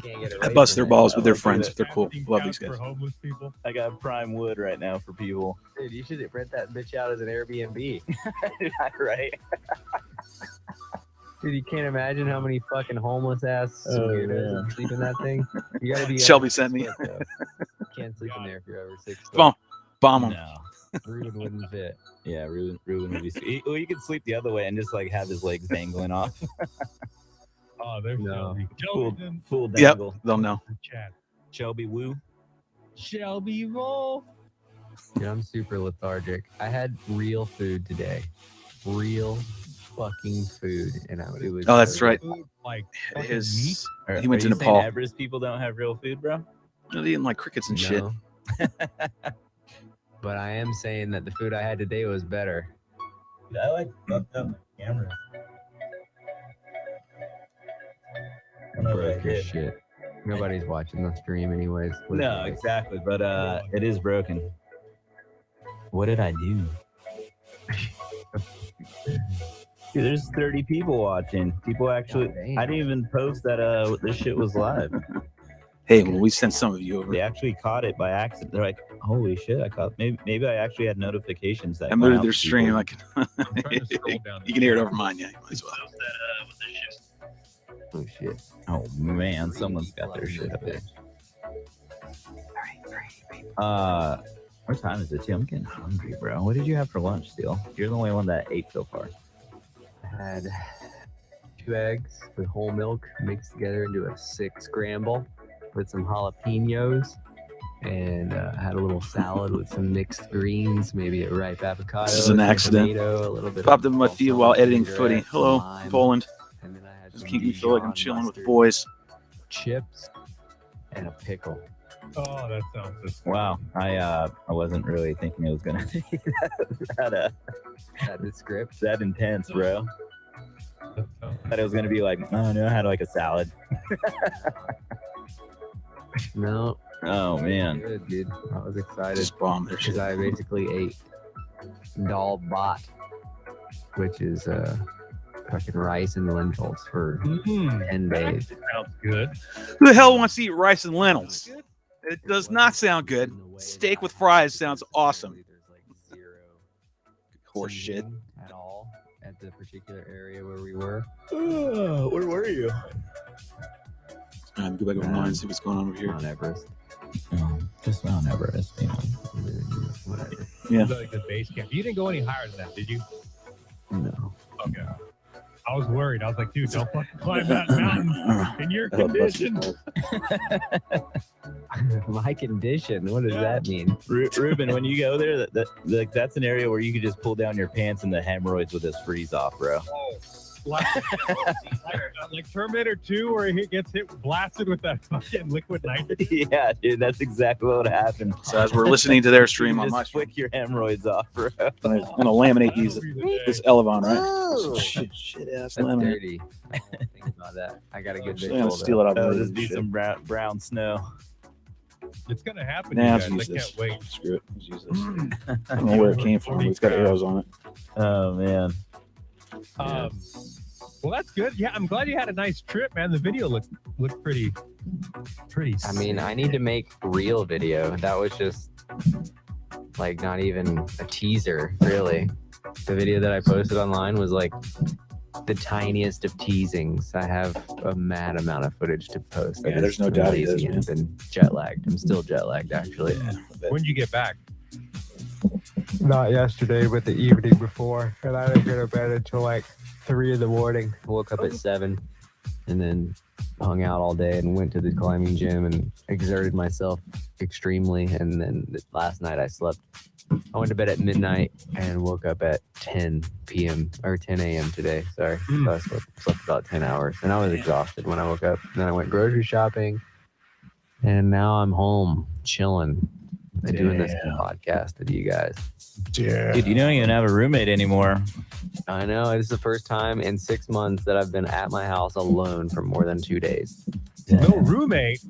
Can't get I away bust from their it. balls with their I like friends. it. They're cool. Camping Love couch these guys. for homeless people. I got prime wood right now for people. Dude, you should rent that bitch out as an Airbnb. Right? Dude, you can't imagine how many fucking homeless ass Oh, weirdos yeah. sleep in that thing. You gotta be. Shelby sent me. You can't sleep in there if you're over 6 foot. Bomb. Bomb them. No. Ruben wouldn't fit. Yeah, Ruben would be. Well, you could sleep the other way and just like have his legs dangling off. Oh, there's No. Shelby. Shelby, Full Yep, dangle. they'll know. chat. Shelby Woo. Shelby roll. Dude, I'm super lethargic. I had real food today. Real fucking food, and it was. Oh, that's right. Food, like fucking meat. His Are- He went are to you saying Nepal. Everest people don't have real food, bro. they're eating like crickets and shit. No. But I am saying that the food I had today was better. I like fucked up camera. Broke as shit. Nobody's watching the stream, anyways. No, exactly. But it is broken. What did I do? Dude, there's 30 people watching. People actually. Damn. I didn't even post that this shit was live. Hey, well, we sent some of you over. They actually caught it by accident. They're like, "Holy shit! I caught." Maybe I actually had notifications that I went muted out their to stream. people. I can. I'm trying to scroll down. You can hear it over mine. Yeah, you might as well. Oh shit. Oh man, someone's got their shit up there. What time is it? Too? I'm getting hungry, bro. What did you have for lunch, Steele? You're the only one that ate so far. I had 2 eggs with whole milk mixed together into a 6 scramble with some jalapenos, and I had a little salad with some mixed greens, maybe a ripe avocado. This is an some accident. Tomato, a little bit Popped of up in my feed while balsamic editing vinaigrette, footy. some Hello, lime, Poland. And then I had Just some keep me feel like I'm Dijon chilling with mustard, boys. chips, and a pickle. Oh, that sounds just Wow, I wasn't really thinking it was gonna be that Had the script. that intense, bro. that sounds- Thought it was gonna be like, oh no, I had like a salad. No, Oh man, good, dude. I was excited. Just bomb their Because shit. I basically ate dal bhat, which is fucking rice and lentils for 10 days. sounds good. Who the hell wants to eat rice and lentils? It does not sound good. Steak with fries sounds awesome. There's like 0 Horse shit. seasoning at all at the particular area where we were. where were you? Go back over mine and see what's going on over here. On Everest. Just Mount Everest, you know. Whatever. Yeah. Like the base camp. You didn't go any higher than that, did you? No. Okay. I was worried. I was like, dude, don't fucking climb that mountain in your condition. My condition. What does that mean? Ruben, when you go there, that's an area where you could just pull down your pants and the hemorrhoids will just freeze off, bro. Oh, like Terminator 2, where he gets blasted with that fucking liquid nitrogen. Yeah, dude, that's exactly what happened. So as we're listening to their stream on Just my stream, flick your hemorrhoids off, bro. I'm gonna laminate these. This Elevon, right? Oh. Shit ass That's laminate. dirty. I didn't think about that. I got a good I'm gonna visual. steal it out Oh, of just be shit. some brown snow. It's gonna happen. Nah, You let's guys. I use this. can't wait. Screw it. Let's use this. I don't know where it came from. But it's got arrows on it. Oh man. Well, that's good. Yeah, I'm glad you had a nice trip, man. The video looked pretty. I mean, I need to make real video. That was just like not even a teaser, really. The video that I posted online was like the tiniest of teasings. I have a mad amount of footage to post. Yeah, there's no doubt it is, man. I've been jet lagged. I'm still jet lagged, actually. When did you get back? Not yesterday, but the evening before. And I didn't go to bed until like 3 in the morning. Woke up at 7 and then hung out all day and went to the climbing gym and exerted myself extremely. And then last night I slept. I went to bed at midnight and woke up at 10 p.m. or 10 a.m. today. Sorry. So I slept about 10 hours and I was exhausted when I woke up. And then I went grocery shopping and now I'm home chilling and doing this podcast with you guys. Dude, you don't even have a roommate anymore. I know. It's the first time in 6 months that I've been at my house alone for more than 2 days. No roommate.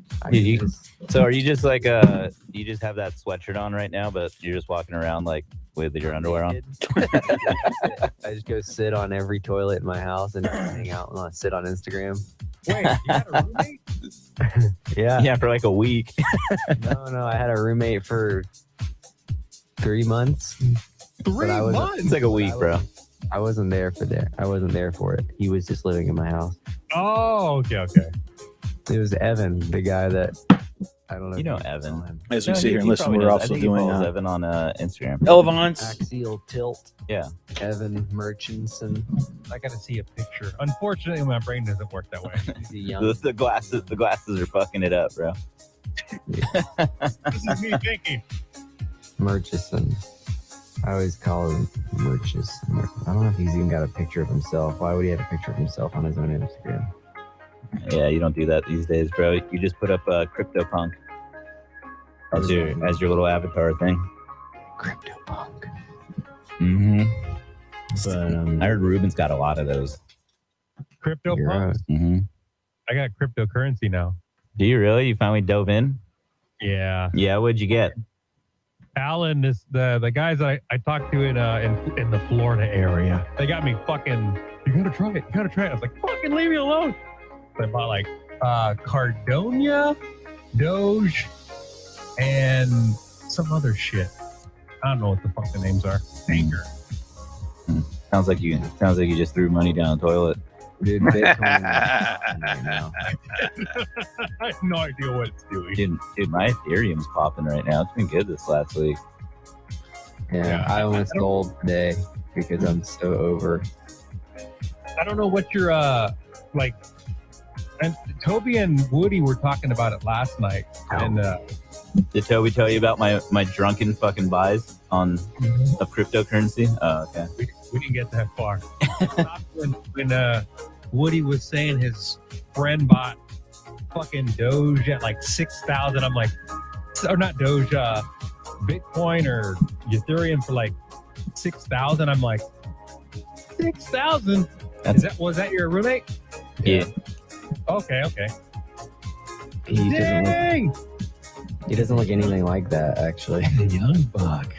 So are you just like you just have that sweatshirt on right now, but you're just walking around like with your underwear on? I just go sit on every toilet in my house and hang out and sit on Instagram. Wait, you got a roommate? Yeah. Yeah, for like a week. No, I had a roommate for 3 months. 3 months? It's like a week, bro. I wasn't there for that. I wasn't there for it. He was just living in my house. Oh, okay. It was Evan, the guy that I don't know. You know if Evan. know him. As we sit here and listen, we're also doing Evan on Instagram. Elevons. Axial Tilt. Yeah. Evan Murchison. I got to see a picture. Unfortunately, my brain doesn't work that way. He's a young. The glasses are fucking it up, bro. This is me thinking. Murchison. I always call him Murchison. I don't know if he's even got a picture of himself. Why would he have a picture of himself on his own Instagram? Yeah, you don't do that these days, bro. You just put up CryptoPunk as your little avatar thing. CryptoPunk. Mm-hmm. But I heard Ruben's got a lot of those. Crypto you're punk. right. Mm-hmm. I got cryptocurrency now. Do you really? You finally dove in? Yeah. Yeah. What'd you get? Alan is the guys I talked to in the Florida area. They got me fucking. You gotta try it. You gotta try it. I was like, fucking leave me alone. So I bought like Cardonia, Doge, and some other shit. I don't know what the fuck the names are. Anger. Sounds like you just threw money down the toilet. Dude, Bitcoin right now. I have no idea what it's doing. Dude, my Ethereum's popping right now. It's been good this last week. Yeah, I almost sold today because I'm so over. I don't know what your like. And Toby and Woody were talking about it last night. And Did Toby tell you about my drunken fucking buys of cryptocurrency? Oh, okay. we didn't get that far. when Woody was saying his friend bought fucking Doge at like 6,000, I'm like, or not Doge, Bitcoin or Ethereum for like 6,000. I'm like, 6,000? Was that your roommate? Yeah. Okay. He Dang! doesn't look anything like that, actually. The young buck.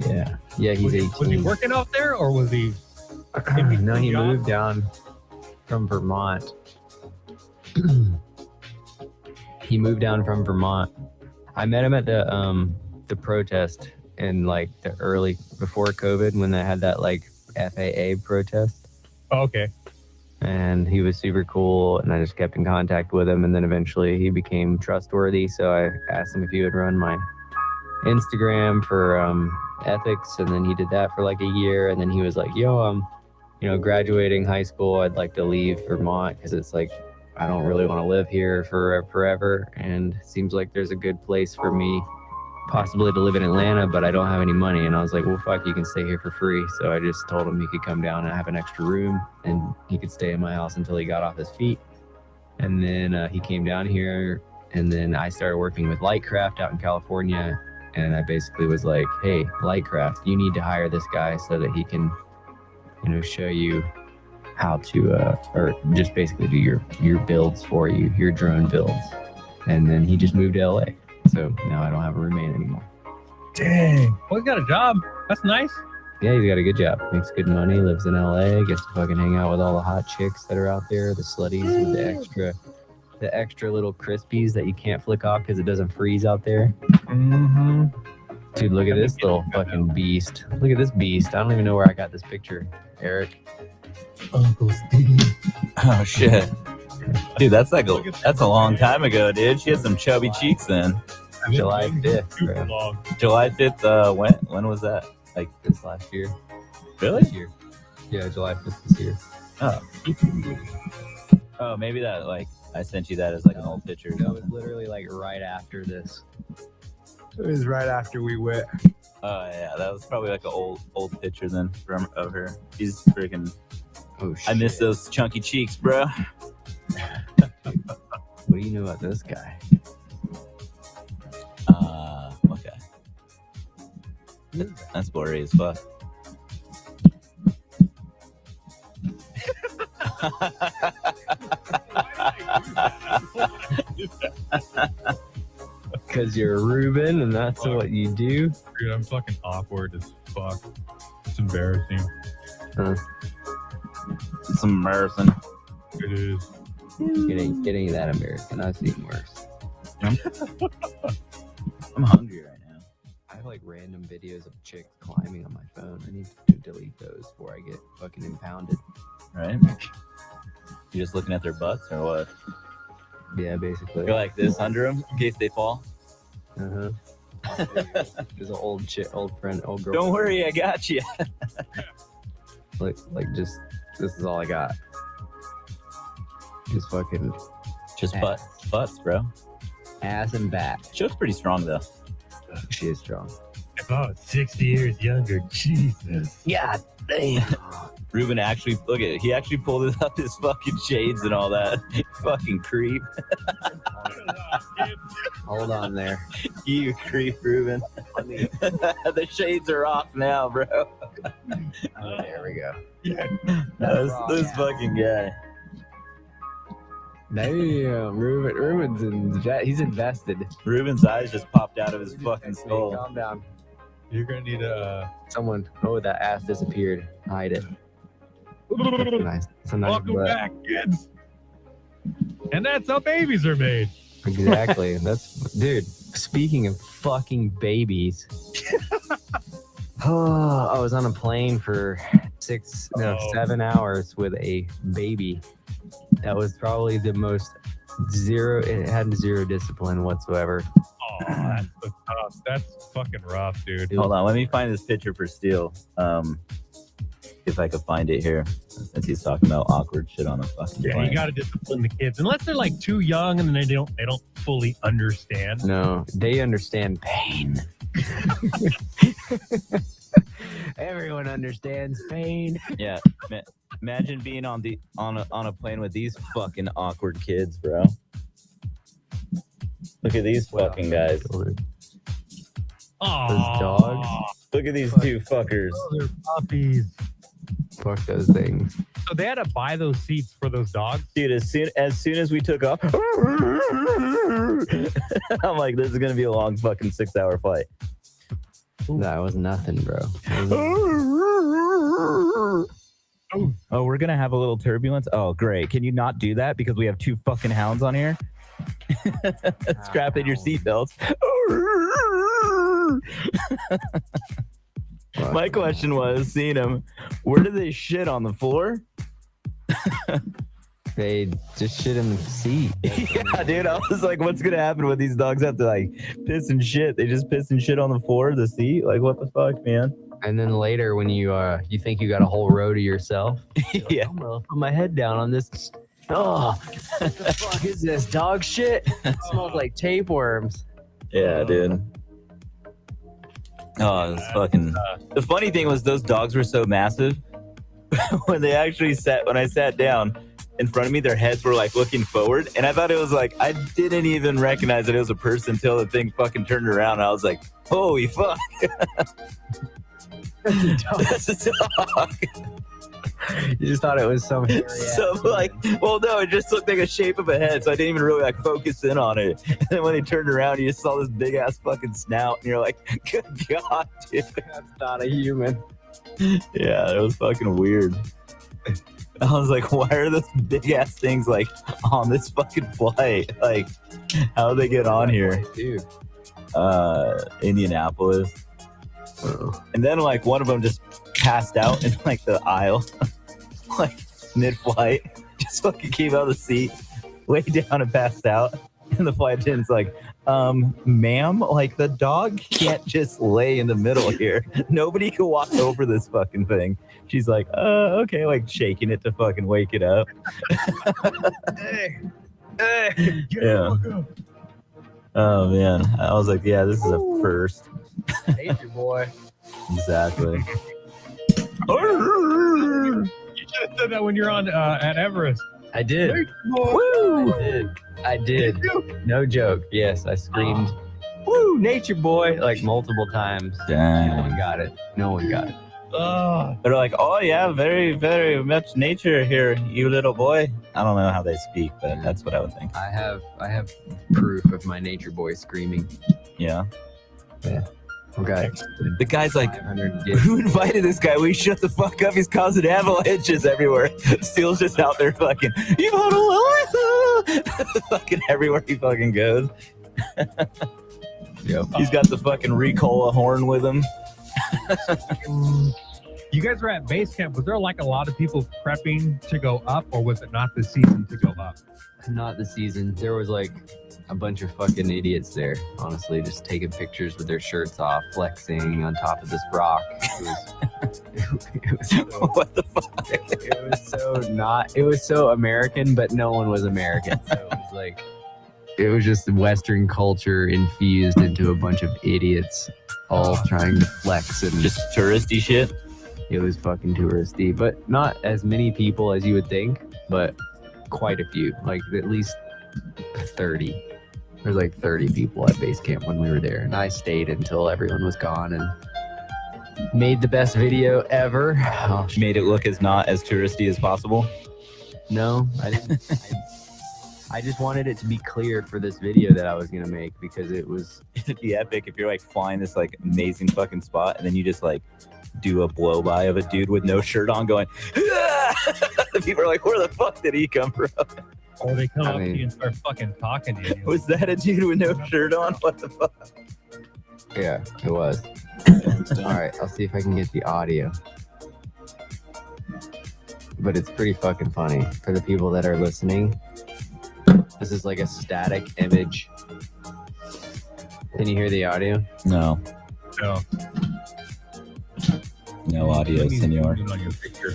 Yeah, he's 18. Was he working out there or was he? No, he moved down from Vermont. He moved down from Vermont. I met him at the protest in like the early before COVID when they had that like FAA protest. Oh, okay. And he was super cool, and I just kept in contact with him, and then eventually he became trustworthy, so I asked him if he would run my Instagram for ethics, and then he did that for like a year, and then he was like, yo, I'm graduating high school, I'd like to leave Vermont because it's like I don't really want to live here forever, and it seems like there's a good place for me possibility to live in Atlanta, but I don't have any money. And I was like, well, fuck, you can stay here for free. So I just told him he could come down and have an extra room, and he could stay in my house until he got off his feet. And then he came down here, and then I started working with Lightcraft out in California. And I basically was like, hey, Lightcraft, you need to hire this guy so that he can, show you how to, or just basically do your builds for you, your drone builds. And then he just moved to LA. So now I don't have a roommate anymore. Dang. Well, he's got a job. That's nice. Yeah, he's got a good job. Makes good money, lives in LA, gets to fucking hang out with all the hot chicks that are out there, the slutties with the extra little crispies that you can't flick off because it doesn't freeze out there. Mm-hmm. Dude, look at this little fucking beast. Look at this beast. I don't even know where I got this picture, Eric. Uncle Steve. Oh shit, dude, that's a long time ago, dude. She had some chubby cheeks then. July 5th, Super bro. long. July 5th. When was that? Like This last year. really? This year. Yeah, July 5th this year. Oh, maybe that I sent you that as an old picture. Or That was something. literally right after this. It was right after we went. Oh yeah, that was probably an old picture then of her. She's freaking. Oh shit. I miss those chunky cheeks, bro. What do you know about this guy? Okay. That's blurry as fuck. Because you're a Reuben and that's what you do. Dude, I'm fucking awkward as fuck. It's embarrassing. Some embarrassing. It is. Getting that American. I've seen worse. I'm hungry right now. I have random videos of chicks climbing on my phone. I need to delete those before I get fucking impounded. Right? You just looking at their butts or what? Yeah, basically. Go like this under them in case they fall. Uh-huh. There's an old friend, old girl. Don't worry, I got you. Just this is all I got. Just fucking Just ass. butts, bro. Ass and back. She looks pretty strong though. She is strong. If I was 60 years younger, Jesus. Yeah, damn. Ruben actually he actually pulled up his fucking shades and all that. Fucking creep. Hold on there. You creep, Ruben. The shades are off now, bro. Oh, there we go. This fucking guy. Damn, Ruben's he's invested. Ruben's eyes just popped out of his fucking skull. Calm down. You're gonna need a. Someone. Oh, that ass disappeared. Hide it. Nice. It's a nice Welcome butt. back, kids. And that's how babies are made. Exactly. Dude. Speaking of fucking babies, I was on a plane for 7 hours with a baby. That was probably the most zero. It had zero discipline whatsoever. Oh, that's so tough. That's fucking rough, dude. Hold on, let me find this picture for Steel. If I could find it here, since he's talking about awkward shit on a fucking Yeah, plane. you gotta discipline the kids unless they're too young and then they don't fully understand. No, they understand pain. Everyone understands pain. Yeah, imagine being on a plane with these fucking awkward kids, bro. Look at these fucking guys. Oh, Those dogs. Look at these two fuckers. They're puppies. Fuck those things. So they had to buy those seats for those dogs. Dude, as soon as we took off, I'm like, this is gonna be a long fucking 6-hour flight. That was nothing, bro. Oh, we're gonna have a little turbulence. Oh, great! Can you not do that because we have 2 fucking hounds on here? Strap in your seatbelts. My question was, seeing them, where do they shit on the floor? They just shit in the seat. Yeah, dude. I was like, what's gonna happen when these dogs have to piss and shit? They just piss and shit on the floor of the seat? Like, what the fuck, man? And then later, when you think you got a whole row to yourself, you're like, Yeah. I'm gonna put my head down on this. Oh, what the fuck is this? Dog shit? It smells like tapeworms. Yeah, dude. Oh, it's fucking. The funny thing was those dogs were so massive. When I sat down in front of me, their heads were like looking forward, and I thought it was like I didn't even recognize that it was a person until the thing fucking turned around. And I was like, "Holy fuck!" That's a dog. You just thought it was some hairy So ass like, well, no, it just looked like a shape of a head, so I didn't even really like focus in on it. And then when they turned around, you just saw this big ass fucking snout, and you're like, "Good God, dude!" That's not a human. Yeah, it was fucking weird. I was like, why are those big ass things like on this fucking flight? Like, how do they get on here? Dude. Indianapolis. Oh. And then like one of them just passed out in like the aisle, like mid-flight, just fucking came out of the seat, laid down and passed out. And the flight attendant's like, ma'am, like the dog can't just lay in the middle here. Nobody can walk over this fucking thing. She's like, okay, like shaking it to fucking wake it up. Hey, Yeah. Oh man, I was like, yeah, this is a first. Nature boy. Exactly. you should have said that when you're on at Everest. I did. Woo! I did. No joke. Yes, I screamed, "Woo, nature boy!" like multiple times. No one Dang. got it. No one got it. They're like, oh yeah, very, very much nature here, you little boy. I don't know how they speak, but that's what I would think. I have proof of my nature boy screaming. Yeah. Okay. The guy's like, 500 gigs. who invited this guy? We shut the fuck up. He's causing avalanches everywhere. Steele's just out there fucking, fucking everywhere he fucking goes. Yep. He's got the fucking Ricola horn with him. You guys were at base camp. Was there like a lot of people prepping to go up, or was it not the season to go up? Not the season. There was like a bunch of fucking idiots there, honestly, just taking pictures with their shirts off, flexing on top of this rock. It was so, What the fuck? it was so American, but no one was American. So it was like, it was just Western culture infused into a bunch of idiots all trying to flex, and Just touristy shit. it was fucking touristy, but not as many people as you would think, but quite a few, like at least 30. There's like 30 people at base camp when we were there, and I stayed until everyone was gone and made the best video ever. Oh, Made it look as not as touristy as possible. no, I didn't. I just wanted it to be clear for this video that I was gonna make, because it was It'd be epic if you're like flying this like amazing fucking spot and then you just like do a blow by of a dude with no shirt on going, people are like, where the fuck did he come from? Or they come I up to mean- you and start fucking talking to you. Was that a dude with no shirt on? What the fuck? yeah, it was. All right, I'll see if I can get the audio. But it's pretty fucking funny for the people that are listening. This is like a static image. Can you hear the audio? No, No. no audio, Let me senor. zoom in on your picture.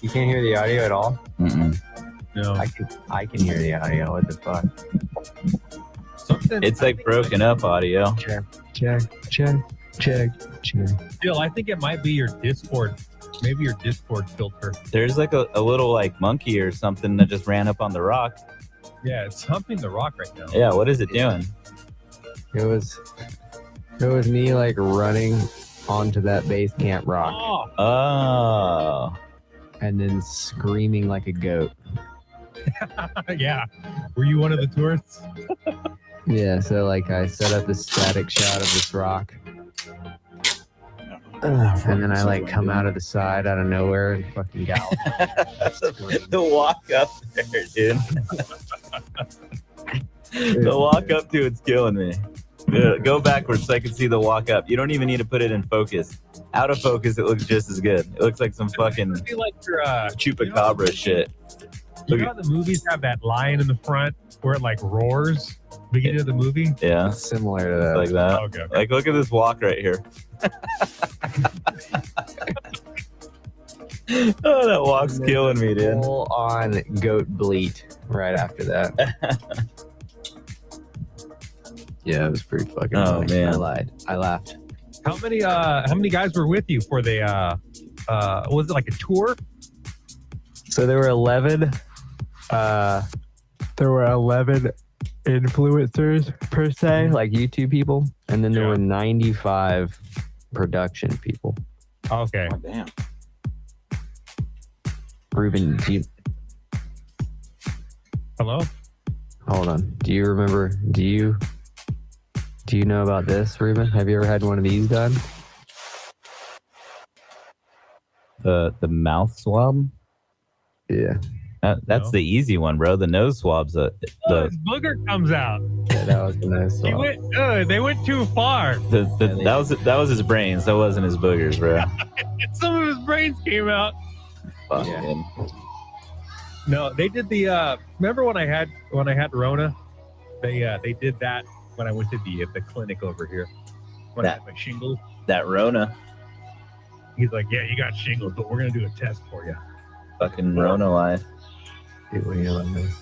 You can't hear the audio at all? Mm-mm. No. I can hear the audio. What the fuck? Something. It's like broken up audio. Check. Still, I think it might be your Discord. Maybe your Discord filter. There's like a little like monkey or something that just ran up on the rock. Yeah, it's humping the rock right now. Yeah, what is it doing? It was me like running onto that base camp rock Oh, Oh. and then screaming like a goat. yeah. Were you one of the tourists? Yeah, so like I set up this static shot of this rock. And then I like come out of the side out of nowhere and fucking gallop. The walk up there, dude. The walk up to it's killing me. Go backwards so I can see the walk up. You don't even need to put it in focus. Out of focus, it looks just as good. It looks like some fucking I feel like your chupacabra shit. You know how the movies have that lion in the front where it like roars beginning of the movie? Yeah, It's similar to it's that. like that. Okay. Like, look at this walk right here. Oh, that walk's killing me, dude. Full on goat bleat right after that. Yeah, it was pretty fucking Oh, funny. man. I lied. I laughed. How many guys were with you for the was it like a tour? So there were 11 influencers per se, like YouTube people, and then there were 95 production people. Okay. Oh, damn. Ruben, Hello? hold on. Do you remember? Do you know about this, Ruben? Have you ever had one of these done? The mouth swab. Yeah. That's No. the easy one, bro. The nose swab's Oh, his booger comes out. Yeah, that was the nice He one. they went too far. that was his brains. That wasn't his boogers, bro. Some of his brains came out. Fuck, Yeah. man. No, they did the. Remember when I had Rona? They did that when I went to the clinic over here when I had my shingles. That Rona, He's like, "Yeah, you got shingles, but we're gonna do a test for you." fucking Rona life. Dude, what do you like this?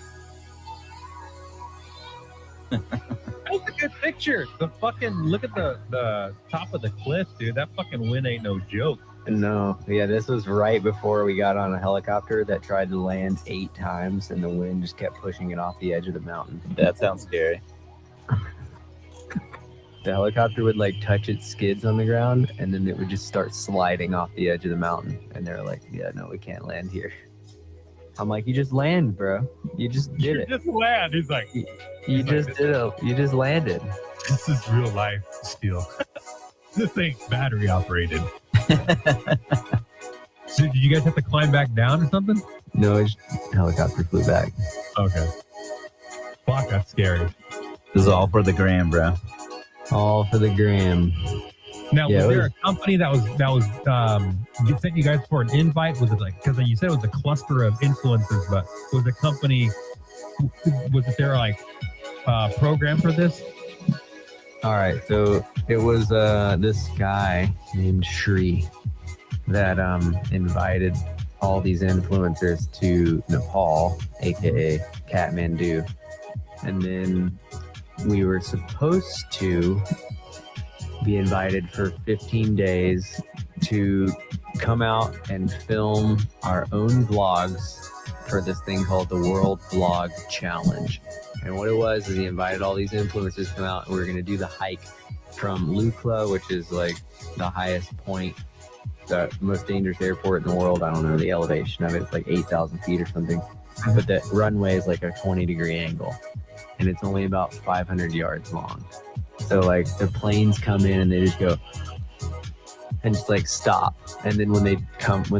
That was a good picture. The fucking look at the top of the cliff, dude. That fucking wind ain't no joke. No, yeah, this was right before we got on a helicopter that tried to land 8 times, and the wind just kept pushing it off the edge of the mountain. That sounds scary. The helicopter would like touch its skids on the ground, and then it would just start sliding off the edge of the mountain. And they're like, "Yeah, no, we can't land here." I'm like, "You just land, bro. You just did it. Just land. He's like, You just did it. You just landed." "This is real life still. This ain't battery operated." So did you guys have to climb back down or something? No, it's helicopter flew back. Okay. Fuck, that's scary. This is all for the gram, bro. All for the gram. Now, Yeah, was it there was- a company that sent you guys for an invite? Was it like, because you said it was a cluster of influencers, but was the company, was it their like program for this? All right, so it was this guy named Shri that invited all these influencers to Nepal, aka Kathmandu, and then we were supposed to be invited for 15 days to come out and film our own vlogs for this thing called the World Vlog Challenge. And what it was is he invited all these influencers to come out, and we were going to do the hike from Lukla, which is like the highest point, the most dangerous airport in the world. I don't know the elevation of it. It's like 8,000 feet or something. But the runway is like a 20-degree angle, and it's only about 500 yards long. So like the planes come in and they just go and just like stop. And then when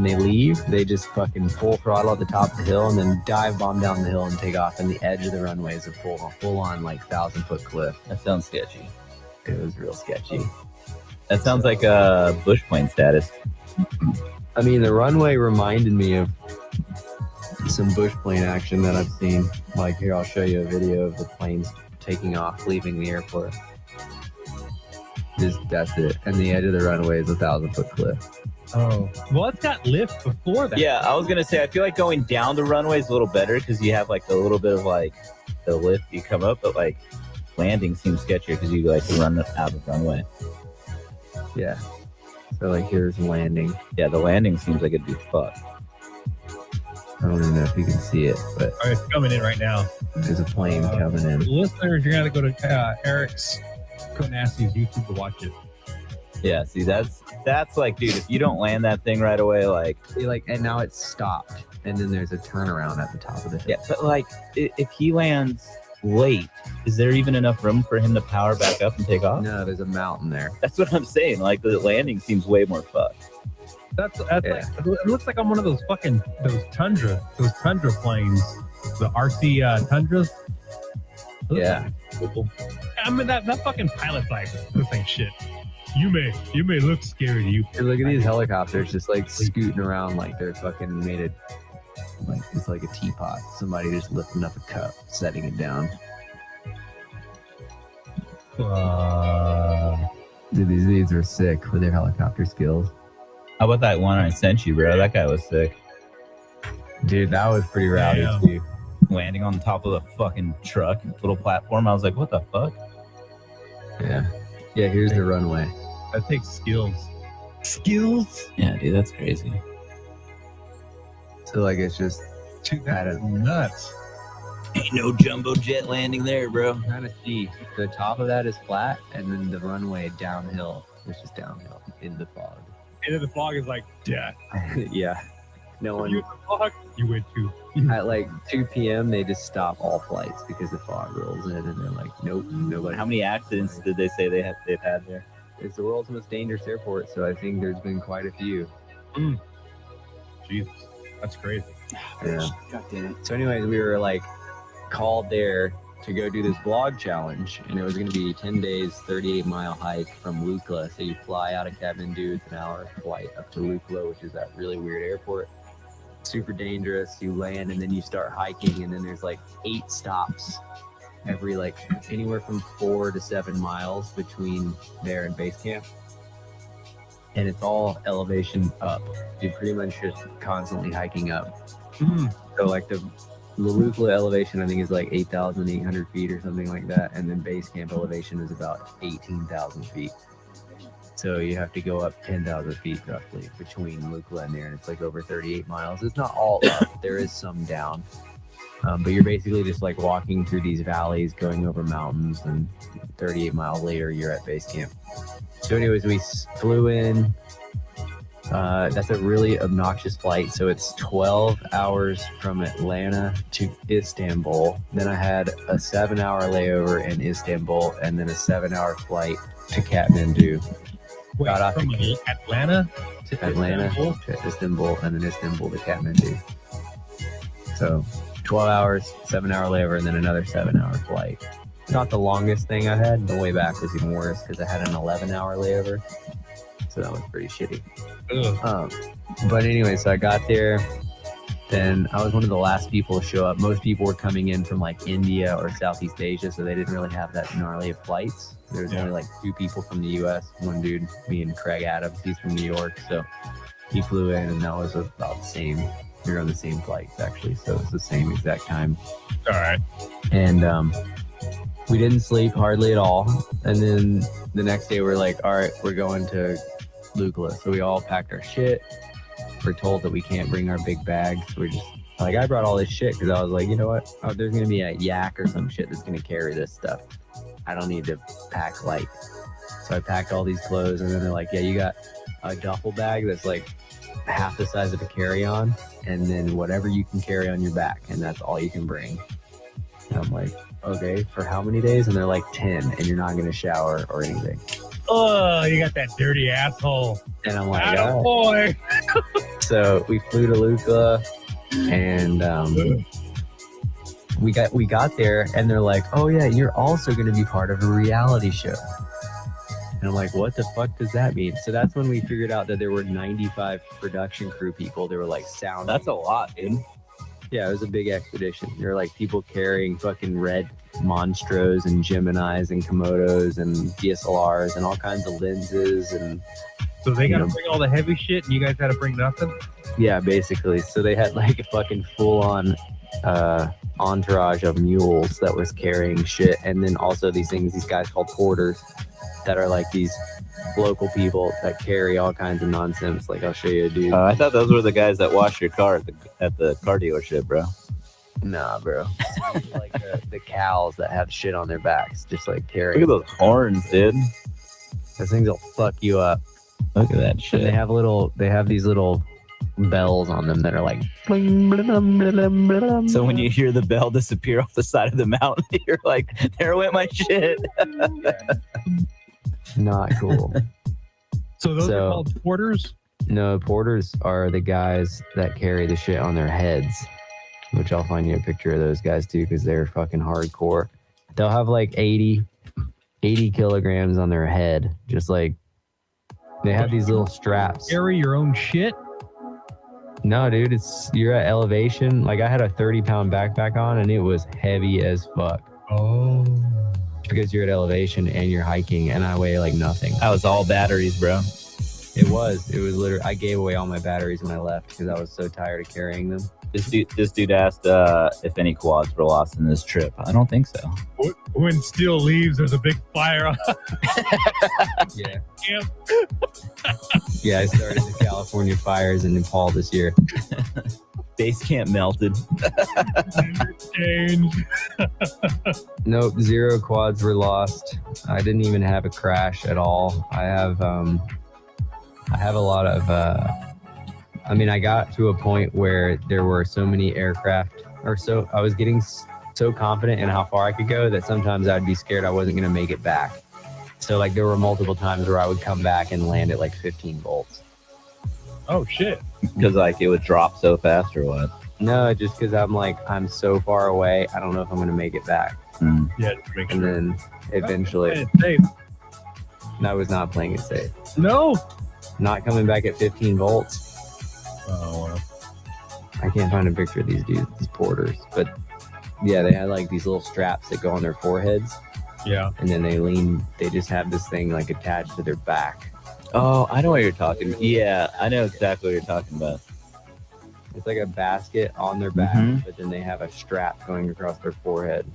they leave, they just fucking full throttle at the top of the hill and then dive bomb down the hill and take off. And the edge of the runway is a full on like 1,000-foot cliff. That sounds sketchy. It was real sketchy. That sounds like a bush plane status. I mean, the runway reminded me of some bush plane action that I've seen. Like here, I'll show you a video of the planes taking off, leaving the airport. That's it. And the edge of the runway is a 1,000-foot cliff. Oh, well, it's got lift before that. Yeah, I was gonna say I feel like going down the runway is a little better because you have like a little bit of like the lift you come up, but like landing seems sketchier because you like run out of the runway. Yeah. So like here's landing. Yeah, the landing seems like it'd be fucked. I don't even know if you can see it, but Oh, it's coming in right now. there's a plane coming in. Listeners, you're gonna go to Eric's Konassi's YouTube to watch it. Yeah, see that's like, dude, if you don't land that thing right away, like And now it's stopped, and then there's a turnaround at the top of the hill. yeah, but like if he lands late, is there even enough room for him to power back up and take off? No, there's a mountain there. That's what I'm saying. Like the landing seems way more fucked. That's Yeah. like, it looks like I'm one of those tundra planes, the RC Tundras. Those Yeah. are cool. I mean that fucking pilot's like, this ain't shit. You may look scary to you. Hey, look at these helicopters just like scooting around like they're fucking made it. Like it's like a teapot. Somebody just lifting up a cup, setting it down. Dude, these are sick with their helicopter skills. How about that one I sent you, bro? That guy was sick. Dude, that was pretty rowdy Damn. too. Landing on top of the fucking truck, little platform. I was like, what the fuck? Yeah. Yeah, here's the runway. That takes skills. Skills? Yeah, dude, that's crazy. So like it's just Dude, that's nuts. Ain't no jumbo jet landing there, bro. kind of steep. The top of that is flat, and then the runway downhill, which is downhill in the fog. And then the fog is like death. Yeah. No You one in the fog? You went to. at like 2 p.m. they just stop all flights because the fog rolls in, and they're like, nope, nobody. How many accidents did they say they've had there? It's the world's most dangerous airport, so I think there's been quite a few. Jesus, that's crazy. Yeah. God damn it. So, anyways, we were like called there to go do this vlog challenge, and it was going to be 10 days, 38-mile hike from Lukla. So you fly out of Kathmandu, it's an hour flight up to Lukla, which is that really weird airport. Super dangerous. You land and then you start hiking, and then there's like 8 stops every like anywhere from 4 to 7 miles between there and base camp. And it's all elevation up. You're pretty much just constantly hiking up. So like the Lukla elevation, I think, is like 8,800 feet or something like that. And then base camp elevation is about 18,000 feet. So you have to go up 10,000 feet roughly between Lukla and there. And it's like over 38 miles. It's not all up. There is some down. But you're basically just like walking through these valleys, going over mountains, and 38 miles later, you're at base camp. So anyways, we flew in. That's a really obnoxious flight. So it's 12 hours from Atlanta to Istanbul. Then I had a 7-hour layover in Istanbul, and then a 7-hour flight to Kathmandu. Wait, Got off from Atlanta to Atlanta Istanbul? to Istanbul, and then Istanbul to Kathmandu. So 12 hours, 7-hour layover, and then another 7-hour flight. Not the longest thing I had. The way back was even worse because I had an 11-hour layover. So that was pretty shitty. Ugh. But anyway, so I got there. Then I was one of the last people to show up. Most people were coming in from like India or Southeast Asia, so they didn't really have that gnarly of flights. There was only like 2 people from the U.S. One dude, me and Craig Adams, he's from New York, so he flew in, and that was about the same. We were on the same flights actually, so it was the same exact time. All right. And we didn't sleep hardly at all. And then the next day we're like, all right, we're going to Lukla. So we all packed our shit. We're told that we can't bring our big bags. We're just like, I brought all this shit because I was like, you know what? Oh, there's going to be a yak or some shit that's going to carry this stuff. I don't need to pack light. So I packed all these clothes, and then they're like, yeah, you got a duffel bag that's like half the size of a carry-on, and then whatever you can carry on your back, and that's all you can bring. And I'm like, okay, for how many days? And they're like 10, and you're not going to shower or anything. Oh, you got that dirty asshole. And I'm like, Oh, oh. boy. So we flew to Lukla, and we got there, and they're like, oh yeah, you're also going to be part of a reality show. And I'm like, what the fuck does that mean? So that's when we figured out that there were 95 production crew people. They were like sound. That's a lot, dude. Yeah, it was a big expedition. There were like people carrying fucking red Monstros and Geminis and Komodos and DSLRs and all kinds of lenses. And So they got to bring all the heavy shit, and you guys had to bring nothing? yeah, basically. So they had like a fucking full-on entourage of mules that was carrying shit. And then also these guys called porters that are like these local people that carry all kinds of nonsense. Like I'll show you a dude. I thought those were the guys that wash your car at the car dealership, bro. Nah, bro. Like the cows that have shit on their backs, just like carrying. Look at those horns, dude. Those things will fuck you up. Look at that And shit. they have these little bells on them that are like bling, bling, bling, bling, bling. So when you hear the bell disappear off the side of the mountain, you're like, there went my shit. Not cool. So those are called porters? No, porters are the guys that carry the shit on their heads, which I'll find you a picture of those guys too, because they're fucking hardcore. They'll have like 80 kilograms on their head, just like they have these little straps. Carry your own shit? No, dude, you're at elevation. Like I had a 30-pound backpack on, and it was heavy as fuck. Oh. Because you're at elevation and you're hiking, and I weigh like nothing. That was all batteries, bro. It was literally. I gave away all my batteries when I left because I was so tired of carrying them. This dude asked if any quads were lost in this trip. I don't think so. When Steel leaves, there's a big fire. Yeah. Camp. Yeah, I started the California fires in Nepal this year. Base camp melted. Change. Nope, 0 quads were lost. I didn't even have a crash at all. I have a lot of I got to a point where there were so many aircraft I was getting so confident in how far I could go that sometimes I'd be scared I wasn't going to make it back. So like there were multiple times where I would come back and land at like 15 volts. Oh shit. Because like it would drop so fast or what? No, just because I'm so far away, I don't know if I'm going to make it back. Yeah, just make And sure. then eventually, Play it safe. I was not playing it safe. No. Not coming back at 15 volts. Oh, well. I can't find a picture of these dudes, these porters. But yeah, they had like these little straps that go on their foreheads. Yeah. And then they just have this thing like attached to their back. Oh, I know what you're talking about. Yeah, I know exactly what you're talking about. It's like a basket on their back, Mhm. but then they have a strap going across their forehead.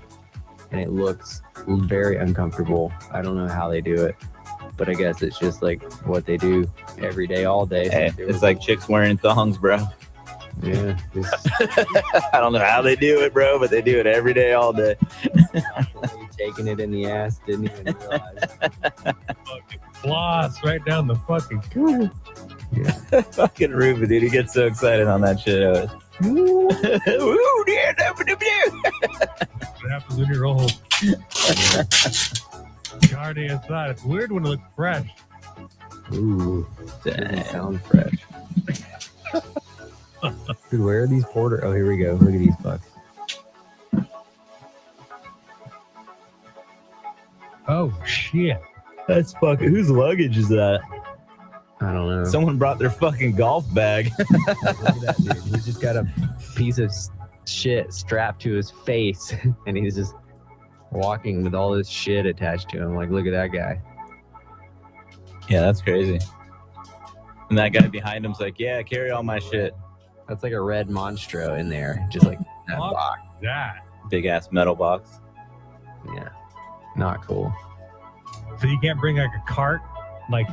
And it looks very uncomfortable. I don't know how they do it, but I guess it's just like what they do every day, all day. Hey, since they it's were like chicks wearing thongs, bro. Yeah. I don't know how they do it, bro, but they do it every day, all day. Taking it in the ass, didn't even realize. Fucking floss right down the fucking. Fucking Ruben, dude, he gets so excited on that shit. Woo, dear, What happens when you're old? Gardy inside. It's weird when it looks fresh. Ooh, doesn't Dang. sound fresh. Dude, where are these porter? Oh, here we go. Look at these bucks. Oh shit. That's fucking. Whose luggage is that? I don't know. Someone brought their fucking golf bag. Look at that dude. He's just got a piece of shit strapped to his face, and he's just walking with all this shit attached to him. Like, look at that guy. Yeah, that's crazy. And that guy behind him's like, yeah, carry all my shit. That's like a red monstro in there, just like that Fuck box. that. Big ass metal box. Yeah, not cool. So you can't bring like a cart, like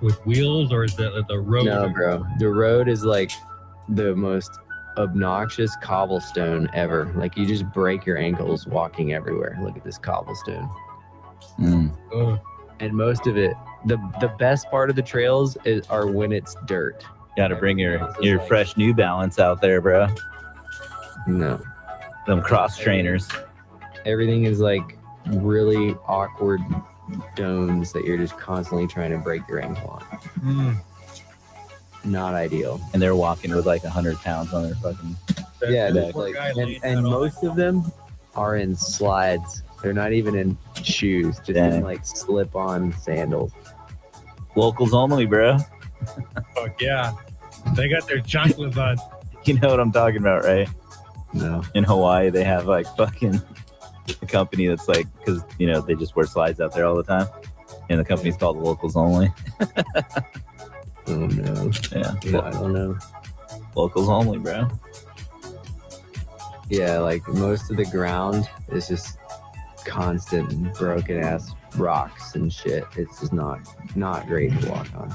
with wheels, or is the road? No, bro. The road is like the most obnoxious cobblestone ever. Like you just break your ankles walking everywhere. Look at this cobblestone. Ugh. And most of it, the best part of the trails are when it's dirt. Gotta bring your Like- fresh New Balance out there, bro. No, Them cross trainers. everything is like really awkward domes that you're just constantly trying to break your ankle on. Mm. Not ideal. And they're walking with like 100 pounds on their fucking. Yeah, That that's poor like, guy and laying down on most of them are in slides. They're not even in shoes, just Dang. in like slip-on sandals. Locals only, bro. Fuck yeah. They got their chocolates on. You know what I'm talking about, right? No. In Hawaii, they have like fucking a company that's like, because, you know, they just wear slides out there all the time. And the company's called Locals Only. Oh no. Yeah. Yeah, I don't know. Locals Only, bro. Yeah, like most of the ground is just constant broken ass rocks and shit. It's just not great to walk on.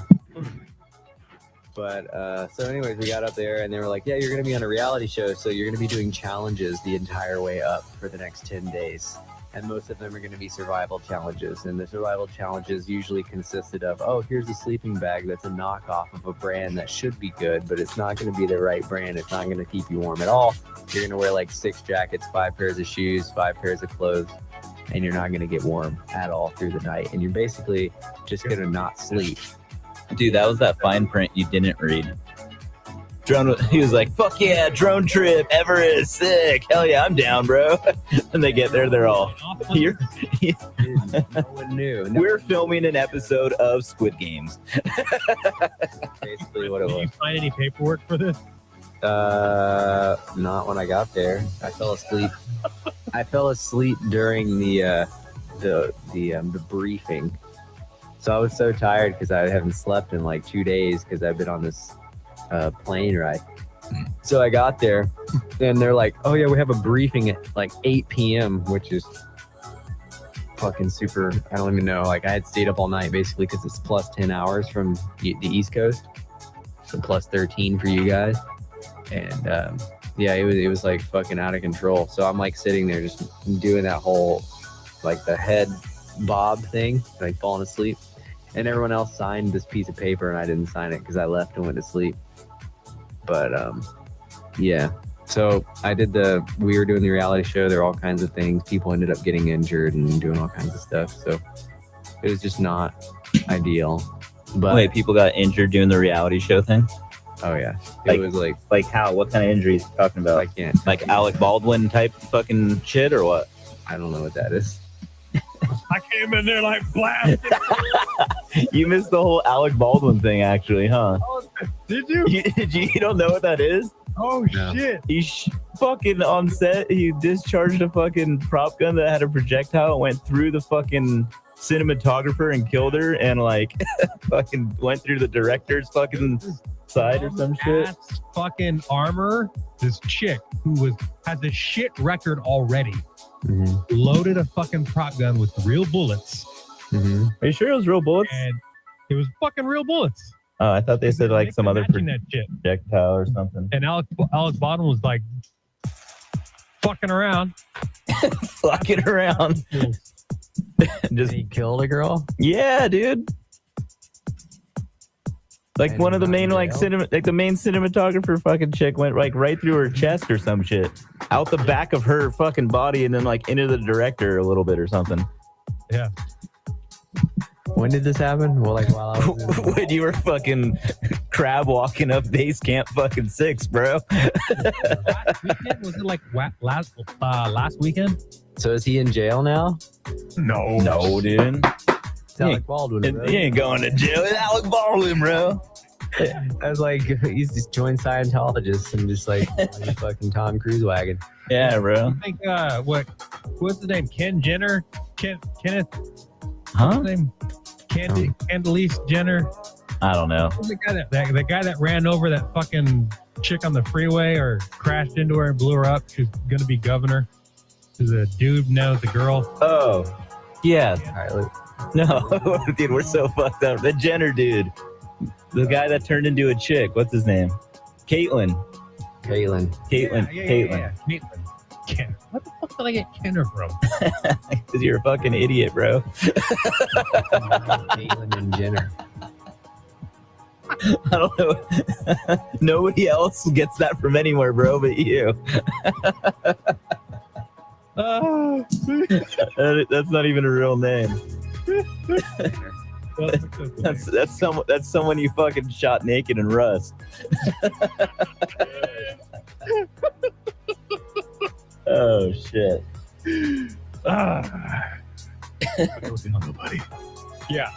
But so anyways, we got up there and they were like, yeah, you're gonna be on a reality show, so you're gonna be doing challenges the entire way up for the next 10 days. And most of them are gonna be survival challenges. And the survival challenges usually consisted of, oh, here's a sleeping bag that's a knockoff of a brand that should be good, but it's not gonna be the right brand. It's not gonna keep you warm at all. You're gonna wear like 6 jackets, 5 pairs of shoes, 5 pairs of clothes, and you're not gonna get warm at all through the night. And you're basically just gonna not sleep. Dude, that was that fine print you didn't read. He was like, fuck yeah, drone trip, Everest, sick. Hell yeah, I'm down, bro. And they get there, they're all, here. Dude, no one knew. No, We're filming an episode of Squid Games. basically what it Did was. you find any paperwork for this? Not when I got there. I fell asleep. I fell asleep during the briefing. So I was so tired because I haven't slept in like 2 days because I've been on this plane ride. So I got there and they're like, oh yeah, we have a briefing at like 8 p.m., which is fucking super. I don't even know. Like I had stayed up all night basically because it's plus 10 hours from the East Coast. So plus 13 for you guys. And yeah, it was like fucking out of control. So I'm like sitting there just doing that whole like the head bob thing, like falling asleep. And everyone else signed this piece of paper and I didn't sign it because I left and went to sleep. But yeah. So we were doing the reality show. There were all kinds of things. People ended up getting injured and doing all kinds of stuff. So it was just not ideal. But Wait, people got injured doing the reality show thing? oh yeah, Like- it was like Like how? What kind of injuries are you talking about? I can't. Like Alec Baldwin type fucking shit or what? I don't know what that is. I came in there like blasted. You missed the whole Alec Baldwin thing, actually, huh? Did you? You don't know what that is? Oh No. shit! He fucking on set, he discharged a fucking prop gun that had a projectile. It went through the fucking cinematographer and killed her, and like fucking went through the director's fucking side or some shit. Ass fucking armor. This chick who had the shit record already loaded a fucking prop gun with real bullets, Are you sure it was real bullets? and it was fucking real bullets. Oh, I thought they said like They some other matching that shit. projectile or something. And Alex Bottom was like fucking around. Fucking around. Just He killed a girl. yeah, dude. Like And one of the not main in like jail? the main cinematographer fucking chick went like right through her chest or some shit, out the back of her fucking body, and then like into the director a little bit or something. Yeah. When did this happen? Well, like while I was in When you were fucking crab walking up base camp fucking 6, bro. Last weekend? Was it like last weekend? So is he in jail now? No. No, dude. It's Alec Baldwin. He bro. ain't going to jail. It's Alec Baldwin, bro. I was like, he's just joined Scientologists and just like on a fucking Tom Cruise wagon. Yeah, bro. I think what's the name? Ken Jenner? Kenneth? Huh? What's his name? Candice Jenner. I don't know. Who's the guy that ran over that fucking chick on the freeway or crashed into her and blew her up? She's gonna be governor. She's a dude now, the girl. Oh, yeah. All right, look, No, dude, we're so fucked up. The Jenner dude. The guy that turned into a chick. What's his name? Caitlyn. Caitlyn. Caitlyn. Yeah. Caitlyn. Ken. What the fuck did I get Kenner from? Because you're a fucking idiot, bro. Caitlyn and Jenner. I don't know. Nobody else gets that from anywhere, bro, but you. That's not even a real name. That's someone you fucking shot naked in Rust. Oh shit. Nobody. Yeah.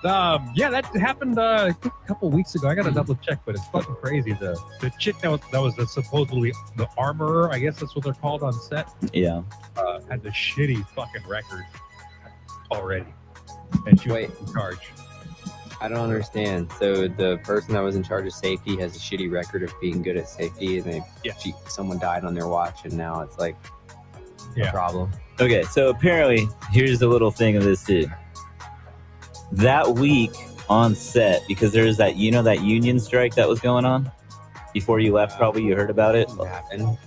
Yeah, that happened I think a couple weeks ago. I got to double check, but it's fucking crazy. The chick that was supposedly the armorer, I guess that's what they're called on set, Yeah. had the shitty fucking record already, and she was in charge. I don't understand. So the person that was in charge of safety has a shitty record of being good at safety, and someone died on their watch, and now it's like a problem. Okay, so apparently, here's the little thing of this too. That week on set, because there's that, that union strike that was going on before you left, probably you heard about it.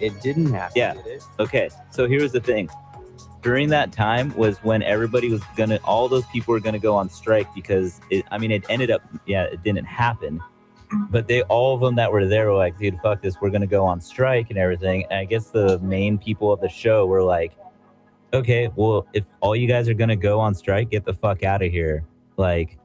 It didn't happen. Yeah. Did it? Okay, so here's the thing. During that time was when everybody was all those people were gonna go on strike because it ended up, it didn't happen. But all of them that were there were like, dude, fuck this, we're gonna go on strike and everything. And I guess the main people of the show were like, okay, well, if all you guys are gonna go on strike, get the fuck out of here. Like